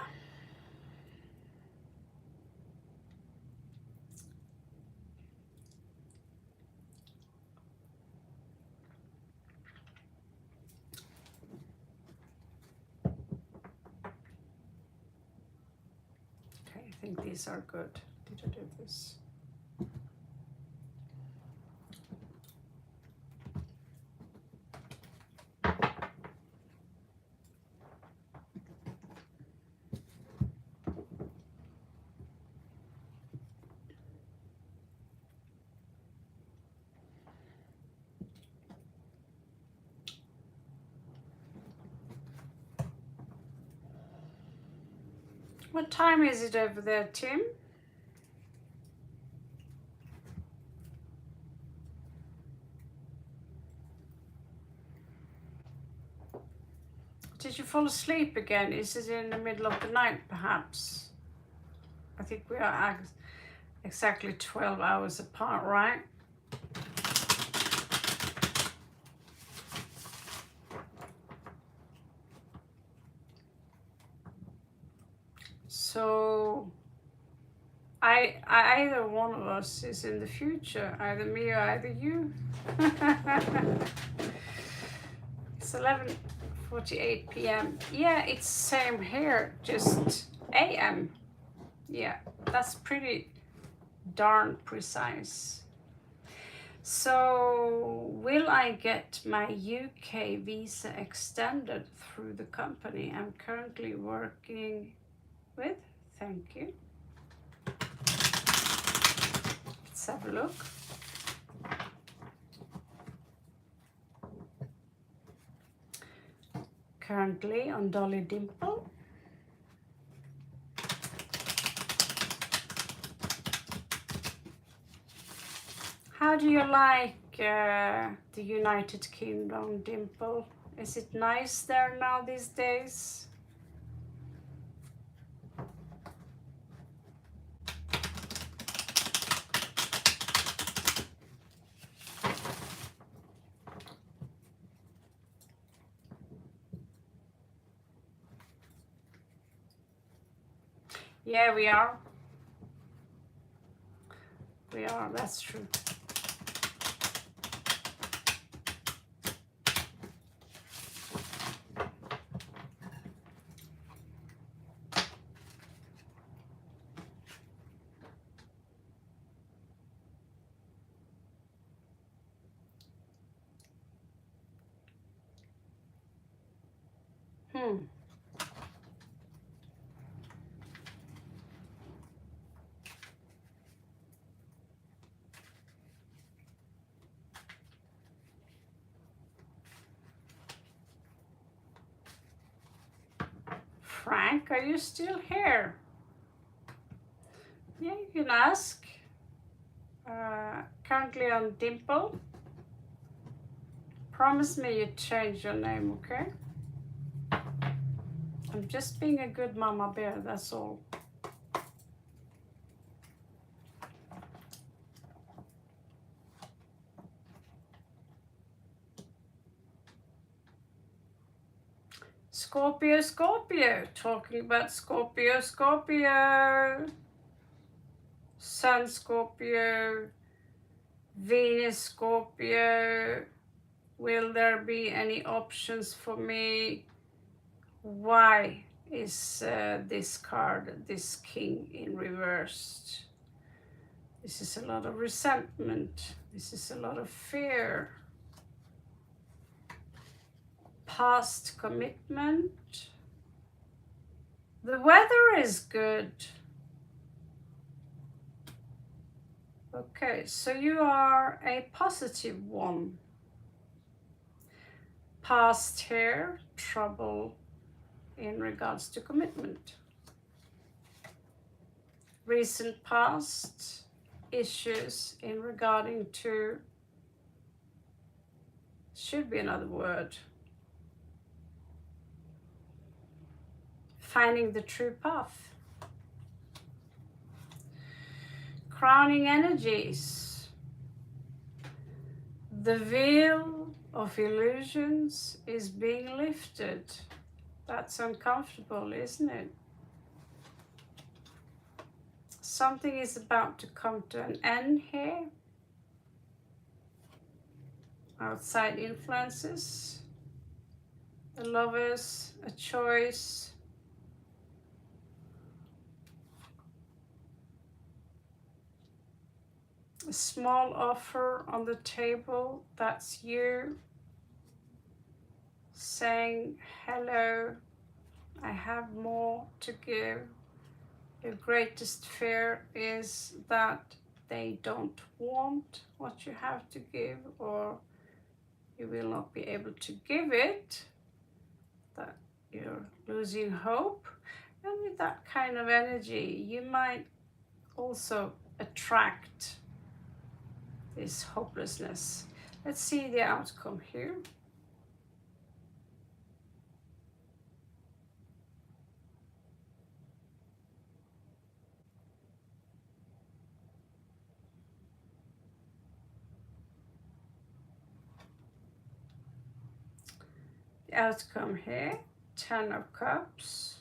Okay, I think these are good. Did I do this? What time is it over there, Tim? Did you fall asleep again? Is it in the middle of the night, perhaps? I think we are exactly 12 hours apart, right? So either one of us is in the future, either me or either you. It's 11:48 p.m. Yeah, it's same here, just a.m. Yeah, that's pretty darn precise. So, will I get my UK visa extended through the company I'm currently working with? Thank you. Let's have a look. Currently on Dolly Dimple. How do you like the United Kingdom, Dimple? Is it nice there now these days? Yeah, we are. We are, that's true. Frank, are you still here? Yeah, you can ask. Currently on Dimple. Promise me you change your name, okay? I'm just being a good mama bear, that's all. Scorpio, Scorpio. Talking about Scorpio, Scorpio. Sun, Scorpio. Venus, Scorpio. Will there be any options for me? Why is this card, this king, in reversed? This is a lot of resentment. This is a lot of fear. Past commitment. The weather is good. Okay, so you are a positive one. Past here, trouble in regards to commitment. Recent past, issues in regarding to, should be another word, finding the true path. Crowning energies. The veil of illusions is being lifted. That's uncomfortable, isn't it? Something is about to come to an end here. Outside influences, the Lovers, a choice. A small offer on the table, that's you saying, hello, I have more to give. Your greatest fear is that they don't want what you have to give, or you will not be able to give it, that you're losing hope. And with that kind of energy, you might also attract this hopelessness. Let's see the outcome here. The outcome here, 10 of Cups.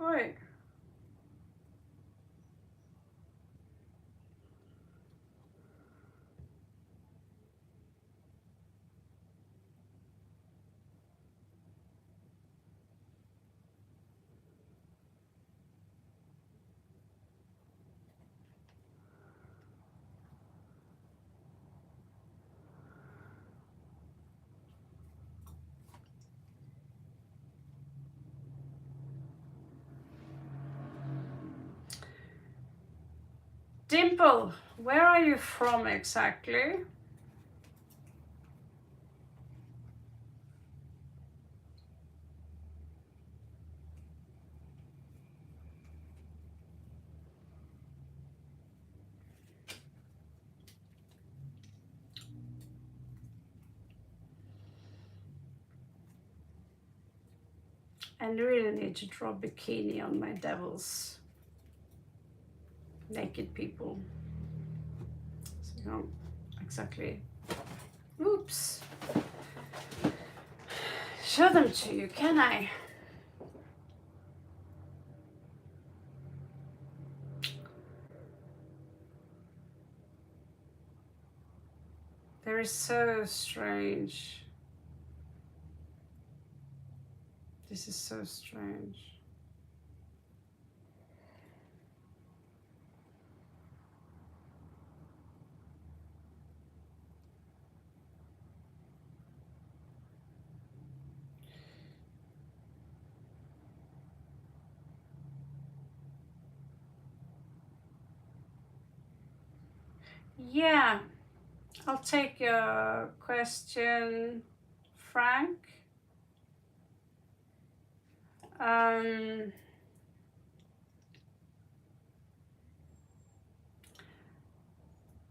Oi. Dimple, where are you from exactly? And really need to draw bikini on my devils. Naked people. So you don't exactly, oops, show them to you, can I? They're so strange. This is so strange. Yeah, I'll take your question, Frank. Um,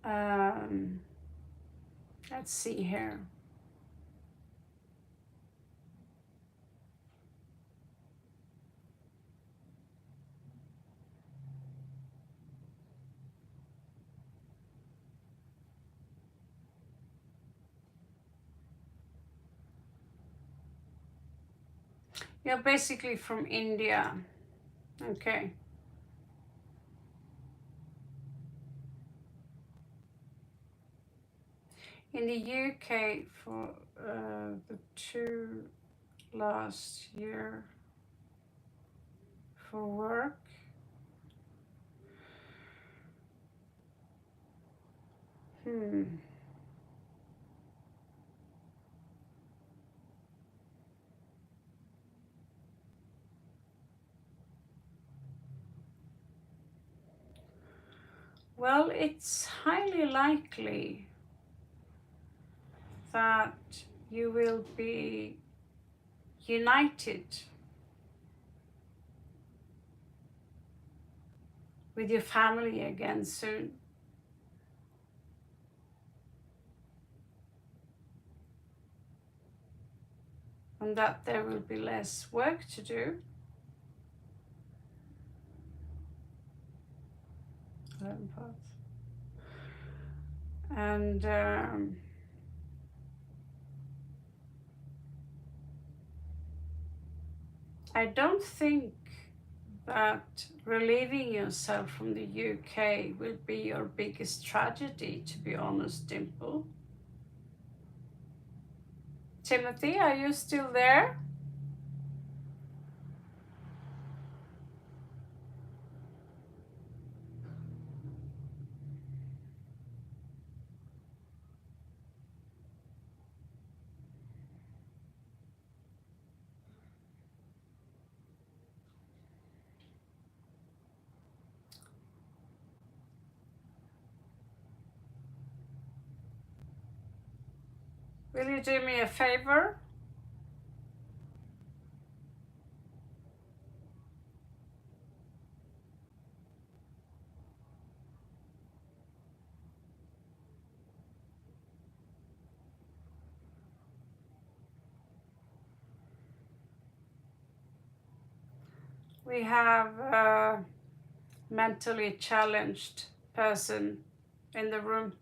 um, let's see here. You're basically from India. Okay. In the UK for the 2 last year for work. Well, it's highly likely that you will be united with your family again soon. And that there will be less work to do. And I don't think that relieving yourself from the UK will be your biggest tragedy, to be honest, Dimple. Timothy, are you still there? Will you do me a favor? We have a mentally challenged person in the room.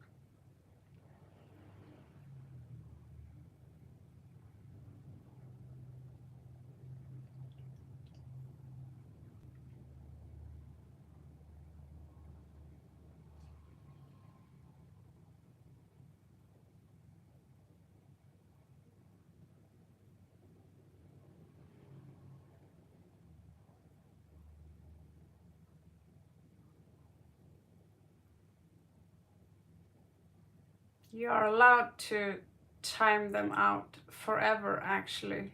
You are allowed to time them out forever, actually.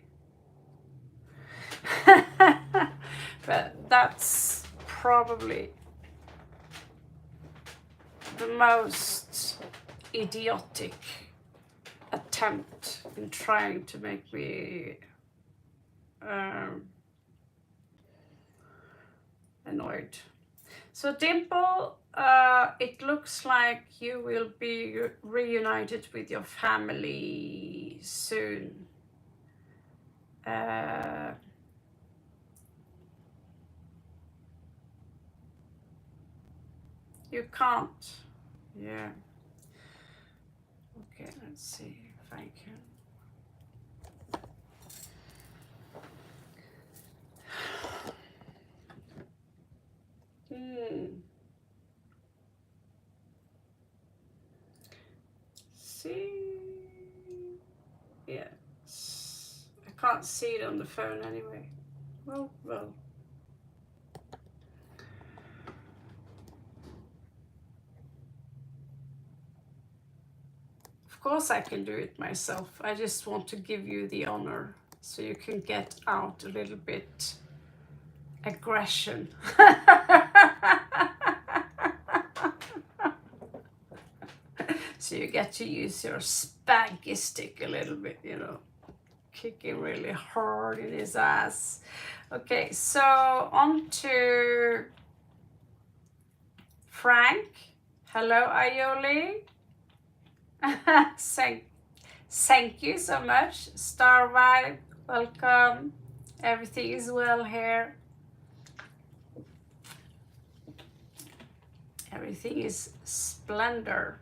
But that's probably the most idiotic attempt in trying to make me annoyed. So Dimple, it looks like you will be reunited with your family soon. You can't. Yeah. Okay, let's see if I can. See, yes, I can't see it on the phone anyway. Well. Of course I can do it myself. I just want to give you the honor so you can get out a little bit aggression. So you get to use your spanky stick a little bit, you know, kicking really hard in his ass. Okay, so on to Frank. Hello, Aioli. Thank you so much. Star Vibe, welcome. Everything is well here. Everything is splendor.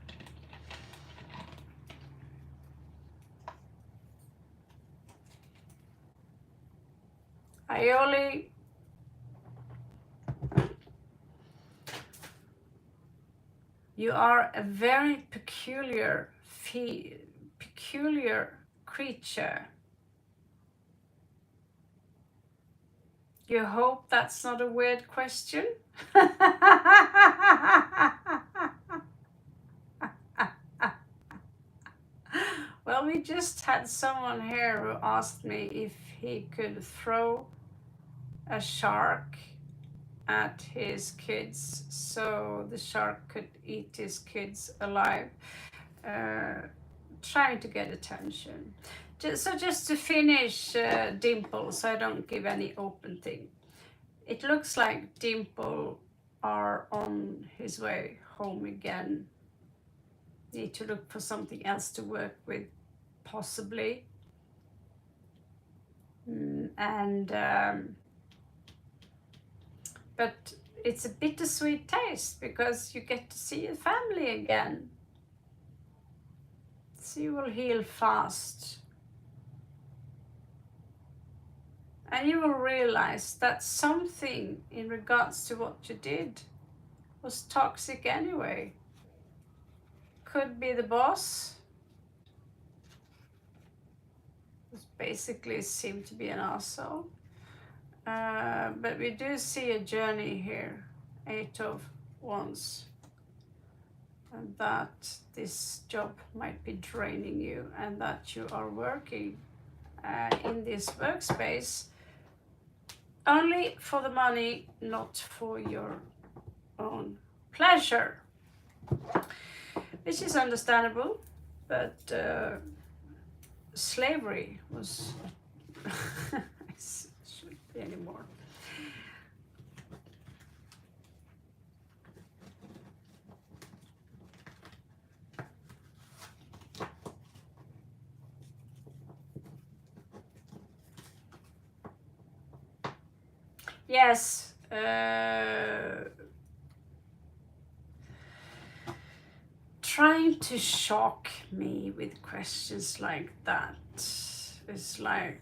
Aioli. You are a very peculiar creature. You hope that's not a weird question? Well, we just had someone here who asked me if he could throw a shark at his kids so the shark could eat his kids alive, trying to get attention. So just to finish Dimple, so I don't give any open thing. It looks like Dimple are on his way home again. Need to look for something else to work with, possibly. But it's a bittersweet taste because you get to see your family again. So you will heal fast. And you will realize that something in regards to what you did was toxic anyway. Could be the boss. Basically seemed to be an arsehole. But we do see a journey here, 8 of Wands, and that this job might be draining you and that you are working in this workspace only for the money, not for your own pleasure, which is understandable, but slavery was shouldn't be anymore. Yes, trying to shock me with questions like that is like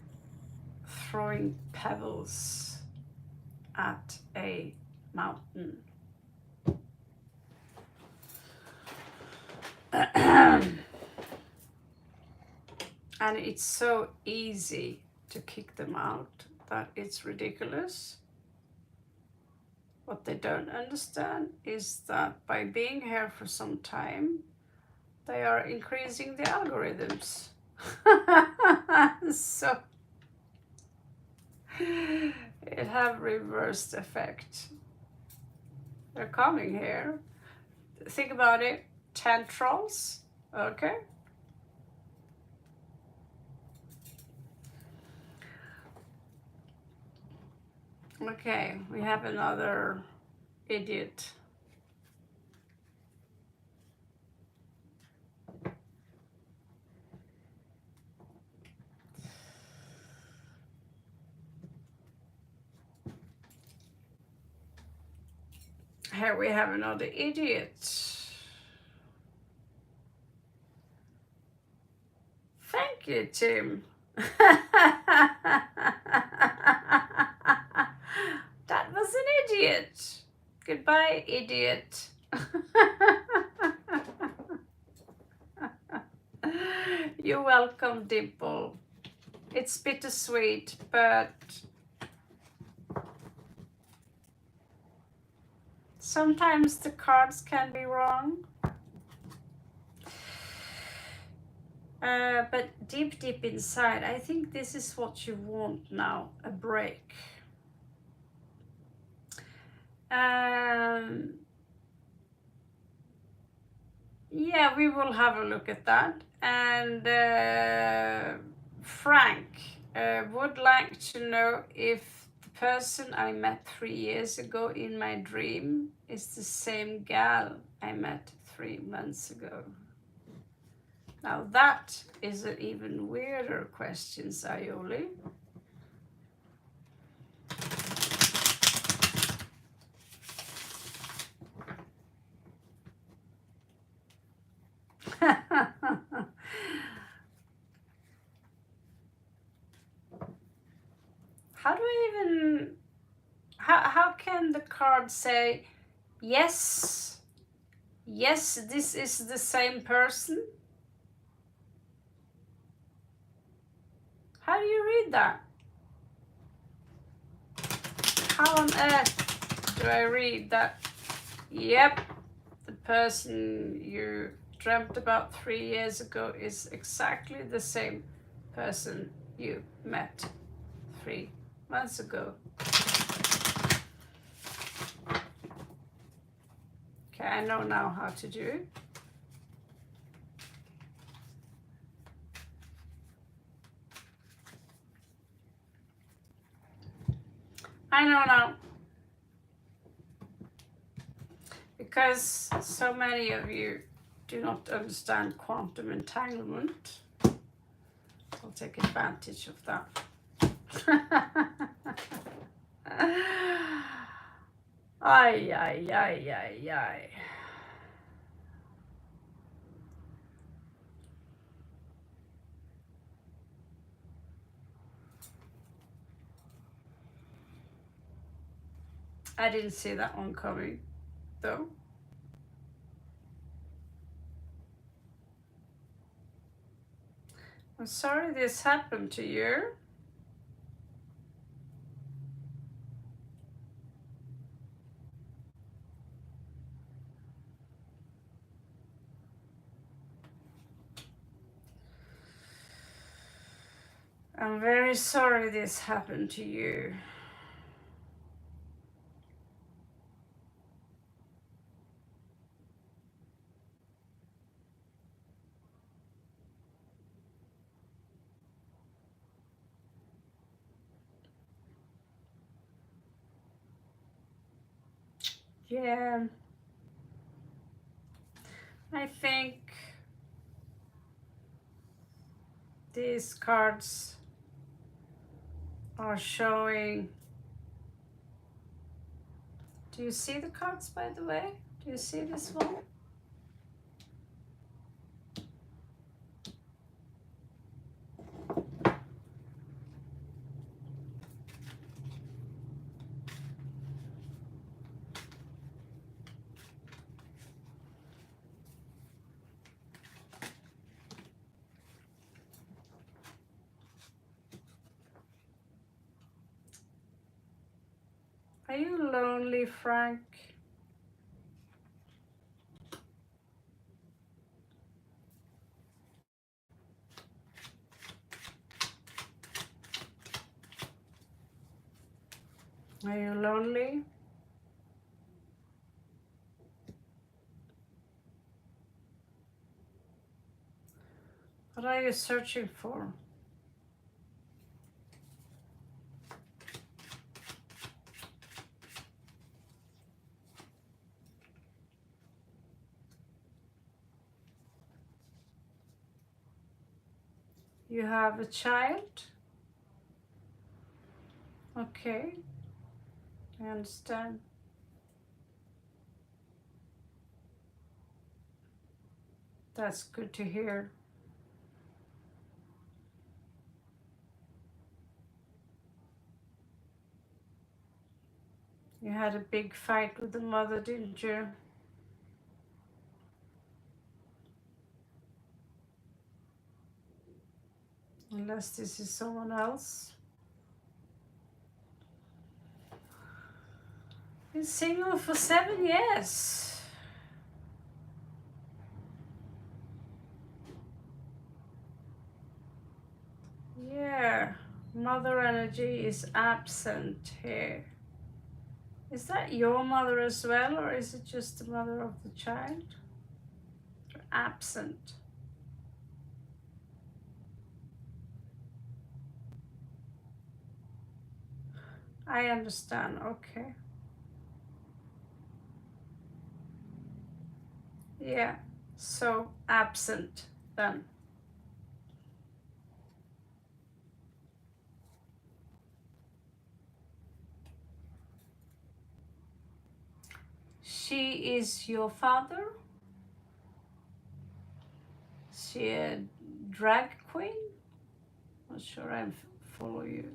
throwing pebbles at a mountain. And it's so easy to kick them out that it's ridiculous. What they don't understand is that by being here for some time, they are increasing the algorithms. So it have reversed effect. They're coming here. think about it, 10 trolls, okay? Okay, we have another idiot. Here we have another idiot. Thank you, Tim. That was an idiot. Goodbye, idiot. You're welcome, Dimple. It's bittersweet, but sometimes the cards can be wrong. But deep inside, I think this is what you want now, a break. Yeah, we will have a look at that. And Frank would like to know if the person I met 3 years ago in my dream is the same gal I met 3 months ago. Now that is an even weirder question, Sayoli. How do I even, how can the card say, yes, this is the same person? How do you read that? How on earth do I read that? Yep, the person you dreamt about 3 years ago is exactly the same person you met 3 months ago. Okay, I know now how to do it. I know now. Because so many of you do not understand quantum entanglement, I'll take advantage of that. Ay. I didn't see that one coming, though. I'm sorry this happened to you. I'm very sorry this happened to you. Yeah, I think these cards are showing. Do you see the cards, by the way? Do you see this one? Are you lonely, Frank? Are you lonely? What are you searching for? You have a child? Okay, I understand. That's good to hear. You had a big fight with the mother, didn't you? Unless this is someone else. Been single for 7 years. Yeah, mother energy is absent here. Is that your mother as well, or is it just the mother of the child? Absent. I understand, okay. Yeah, so absent then. She is your father? She a drag queen? Not sure I follow you.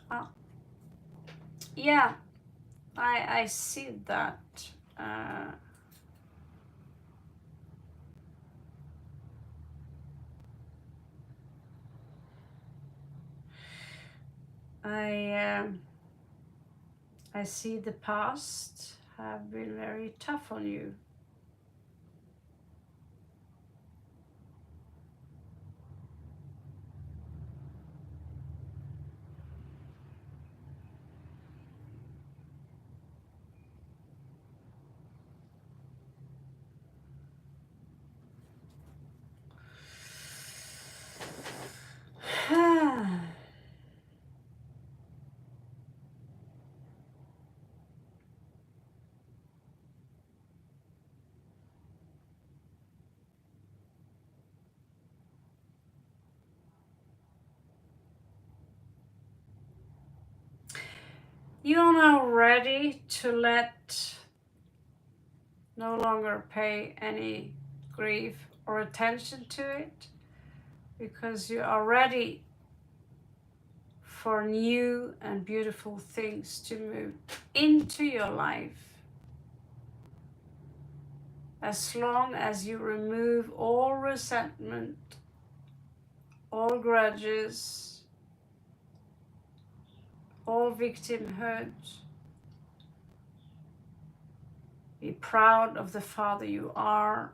Ah, yeah, I see that. I see the past have been very tough on you. You're now ready to no longer pay any grief or attention to it, because you are ready for new and beautiful things to move into your life. As long as you remove all resentment, all grudges, all victimhood, be proud of the father you are.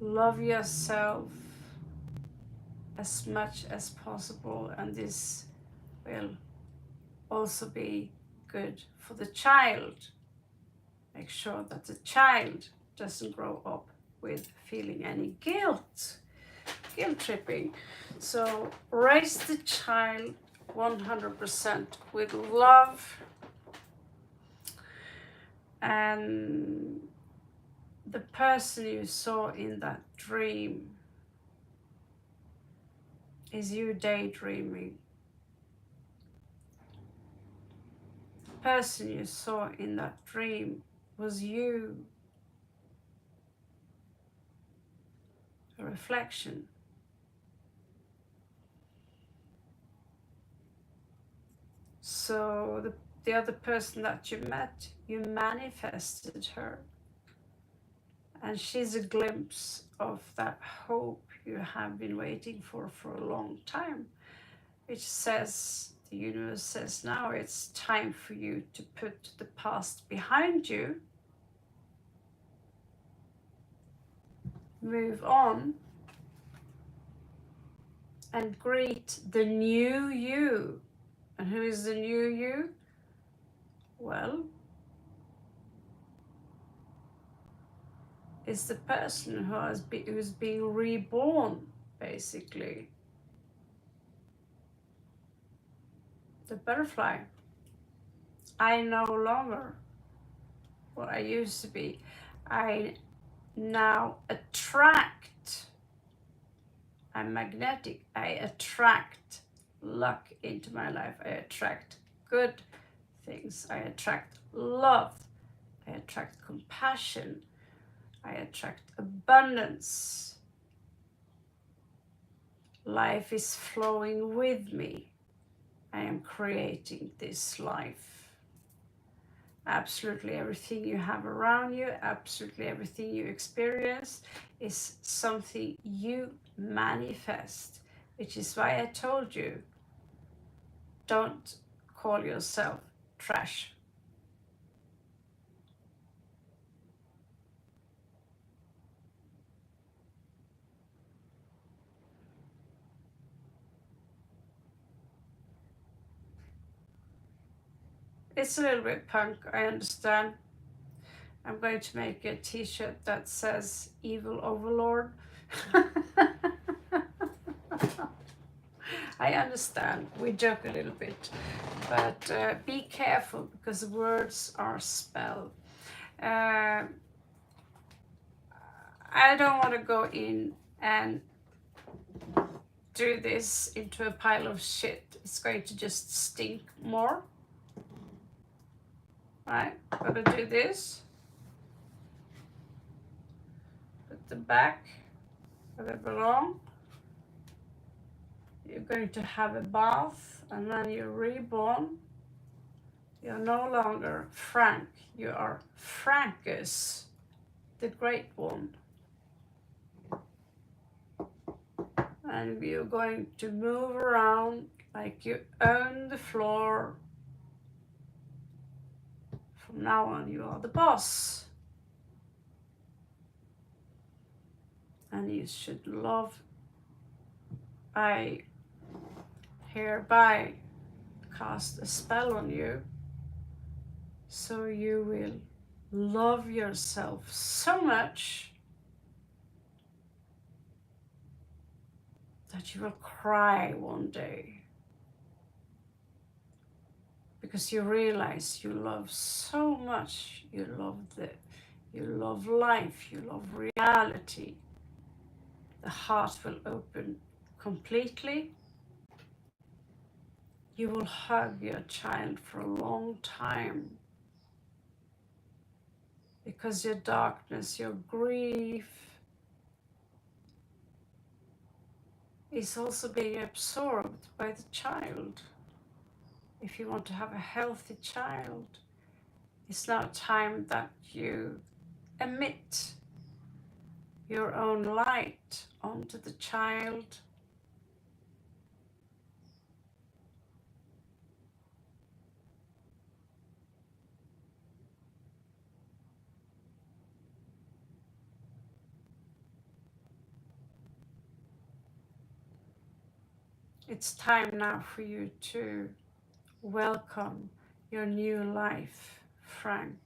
Love yourself as much as possible, and this will also be good for the child. Make sure that the child doesn't grow up with feeling any guilt tripping. So raise the child 100% with love, and the person you saw in that dream is you daydreaming. The person you saw in that dream was you, a reflection. So the other person that you met, you manifested her. And she's a glimpse of that hope you have been waiting for a long time, which says, the universe says, now it's time for you to put the past behind you, move on, and greet the new you. And who is the new you? Well, is the person who's being reborn, basically. The butterfly. I no longer what I used to be. I now attract. I'm magnetic. I attract luck into my life. I attract good things. I attract love. I attract compassion. I attract abundance. Life is flowing with me. I am creating this life. Absolutely everything you have around you, absolutely everything you experience is something you manifest, which is why I told you, don't call yourself trash. It's a little bit punk, I understand. I'm going to make a t-shirt that says Evil Overlord. I understand, we joke a little bit, but be careful because words are spelled. I don't want to go in and do this into a pile of shit. It's going to just stink more. Right, gotta do this. Put them back where they belong. You're going to have a bath and then you're reborn. You're no longer Frank, you are Frankus, the Great One. And you're going to move around like you own the floor. From now on, you are the boss. And you should love. I hereby cast a spell on you, so you will love yourself so much that you will cry one day, because you realize you love so much. You love life, you love reality. The heart will open completely. You will hug your child for a long time, because your darkness, your grief is also being absorbed by the child. If you want to have a healthy child, it's now time that you emit your own light onto the child. It's time now for you to welcome your new life, Frank.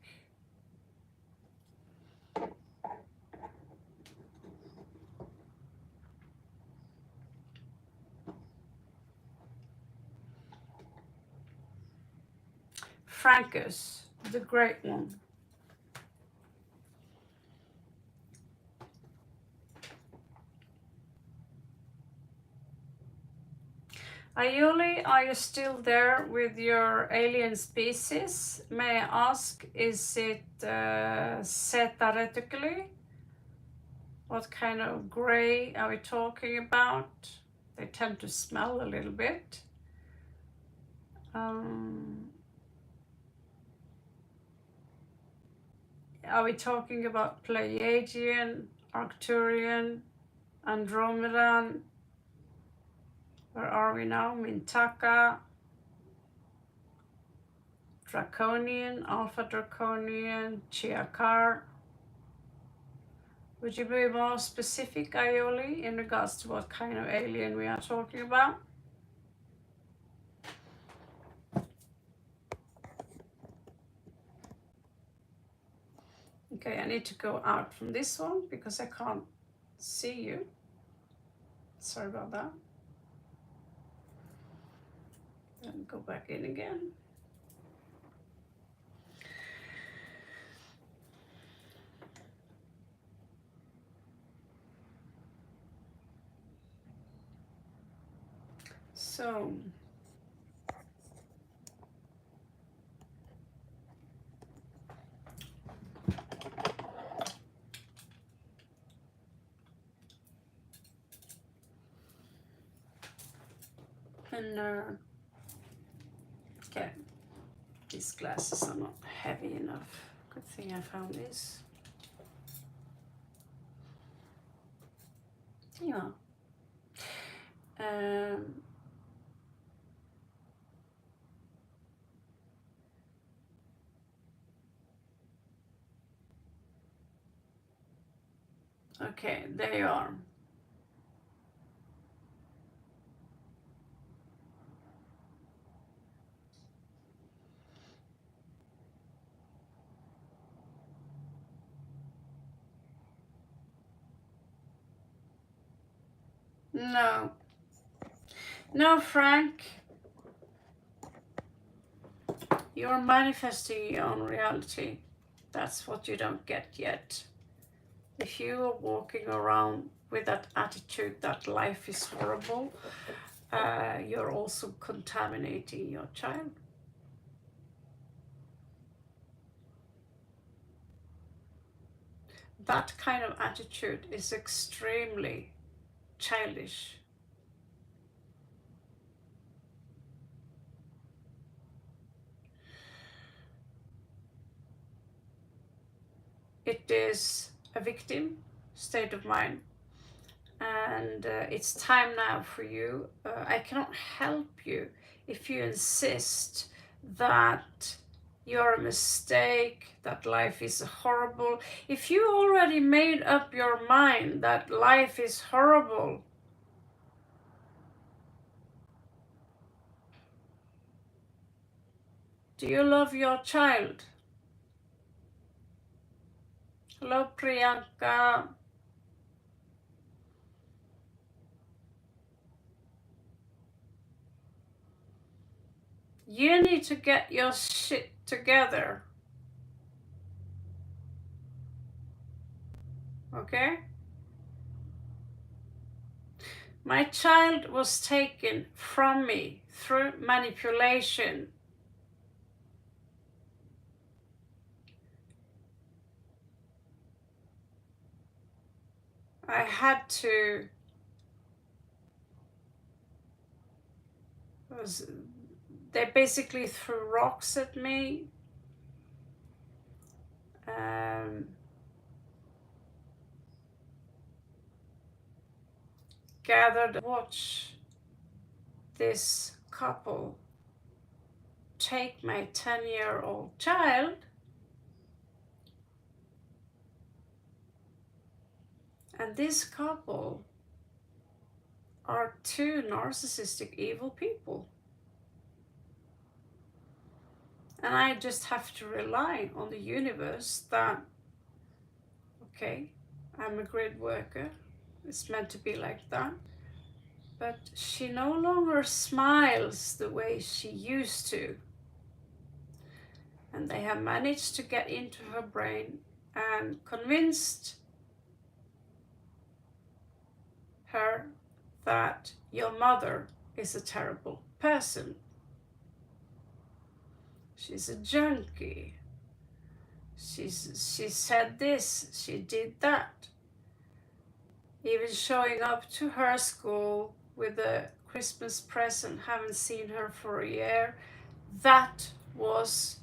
Frankus, the Great One. Ayuli, are you still there with your alien species? May I ask, is it theoretically? What kind of gray are we talking about? They tend to smell a little bit. Are we talking about Pleiadian, Arcturian, Andromedan? Where are we now? Mintaka, Draconian, Alpha Draconian, Chiakar. Would you be more specific, Aioli, in regards to what kind of alien we are talking about? Okay, I need to go out from this one because I can't see you. Sorry about that. And go back in again. So, and okay, these glasses are not heavy enough. Good thing I found this. Yeah. Okay, there you are. No. No, Frank. You're manifesting your own reality. That's what you don't get yet. If you are walking around with that attitude that life is horrible, you're also contaminating your child. That kind of attitude is extremely childish. It is a victim state of mind, and it's time now for you. I cannot help you if you insist that you're a mistake, that life is horrible. If you already made up your mind that life is horrible, do you love your child? Hello, Priyanka. You need to get your shit together. Okay? My child was taken from me through manipulation. I had to, they basically threw rocks at me. Gathered, watch this couple take my 10-year-old child, and this couple are two narcissistic evil people. And I just have to rely on the universe that, okay, I'm a grid worker, it's meant to be like that. But she no longer smiles the way she used to. And they have managed to get into her brain and convinced her that your mother is a terrible person. She's a junkie. She said this, she did that. Even showing up to her school with a Christmas present, haven't seen her for a year. That was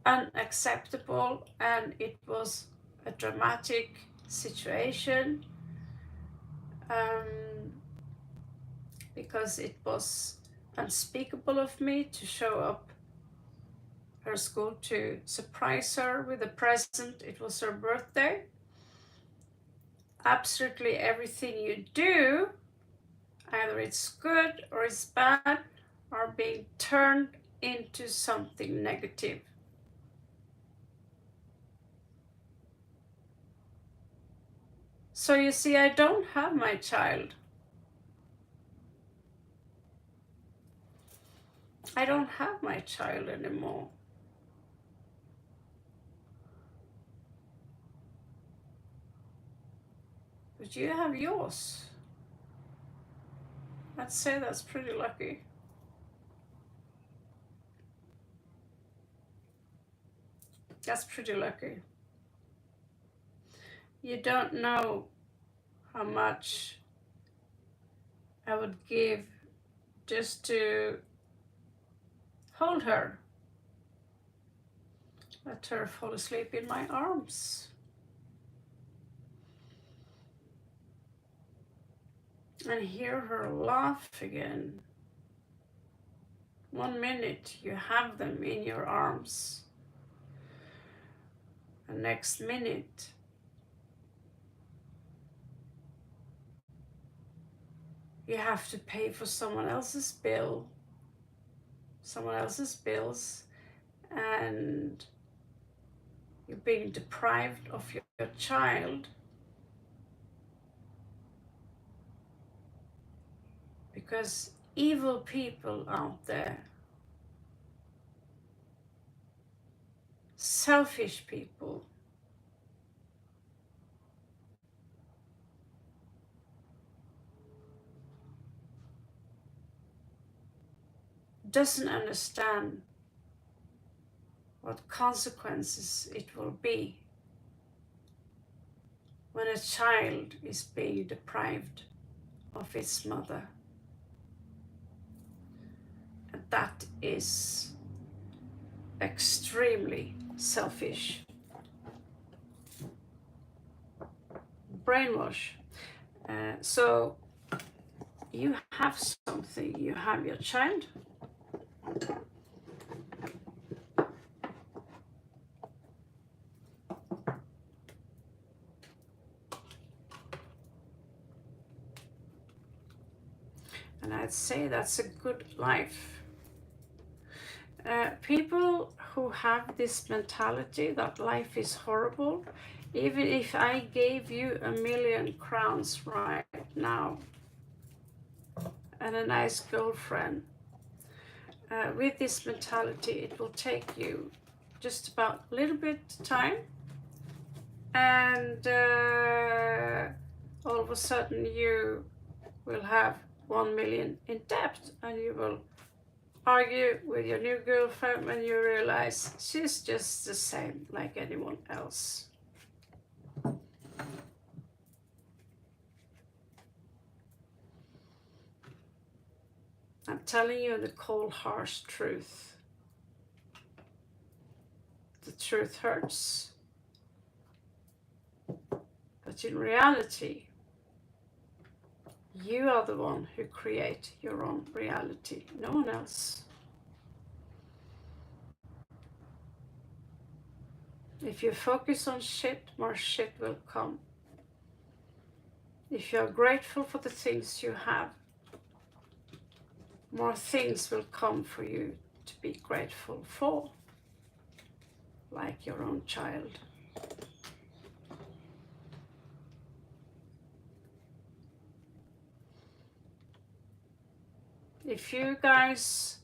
unacceptable, and it was a dramatic situation, because it was unspeakable of me to show up her school to surprise her with a present. It was her birthday. Absolutely everything you do, either it's good or it's bad, are being turned into something negative. So you see, I don't have my child. I don't have my child anymore. But you have yours. I'd say that's pretty lucky. That's pretty lucky. You don't know how much I would give just to hold her, let her fall asleep in my arms. And hear her laugh again. 1 minute you have them in your arms. The next minute you have to pay for someone else's bill, someone else's bills, and you're being deprived of your child because evil people out there, selfish people, doesn't understand what consequences it will be when a child is being deprived of its mother. And that is extremely selfish. Brainwash. So you have something, you have your child. And I'd say that's a good life. People who have this mentality that life is horrible, even if I gave you 1,000,000 crowns right now and a nice girlfriend, with this mentality it will take you just about a little bit time, and all of a sudden you will have 1,000,000 in debt, and you will argue with your new girlfriend when you realize she's just the same like anyone else. I'm telling you the cold, harsh truth. The truth hurts. But in reality, you are the one who create your own reality, no one else. If you focus on shit, more shit will come. If you are grateful for the things you have, more things will come for you to be grateful for, like your own child. If you guys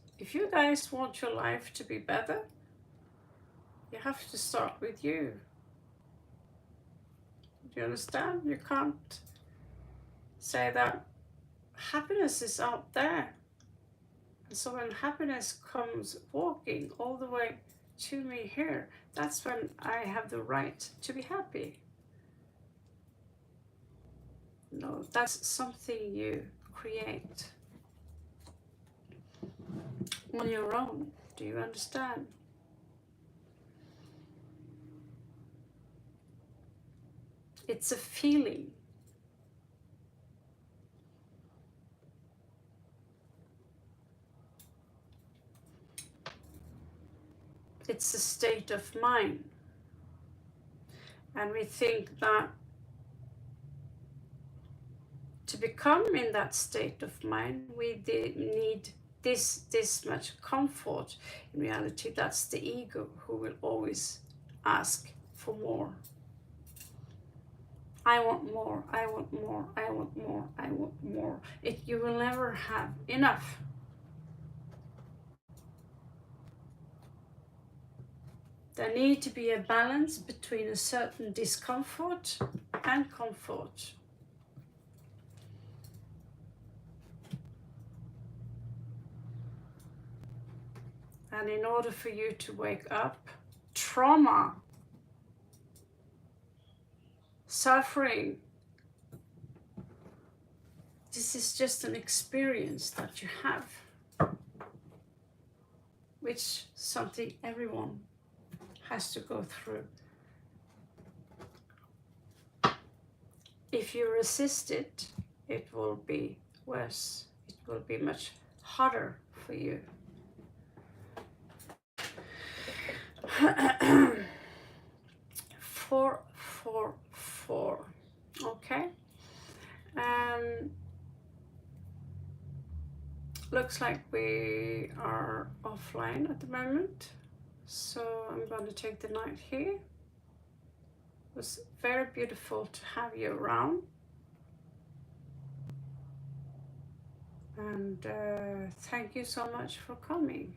want your life to be better, you have to start with you. Do you understand? You can't say that happiness is out there. And so when happiness comes walking all the way to me here, that's when I have the right to be happy. No, that's something you create on your own. Do you understand? It's a feeling. It's a state of mind. And we think that to become in that state of mind, we need this much comfort. In reality, that's the ego who will always ask for more. I want more, I want more, I want more, I want more. You will never have enough. There needs to be a balance between a certain discomfort and comfort. And in order for you to wake up, trauma, suffering, this is just an experience that you have, which something everyone has to go through. If you resist it, it will be worse. It will be much harder for you. 4, 4, 4. Okay. Looks like we are offline at the moment, so I'm going to take the night here. It was very beautiful to have you around, and thank you so much for coming.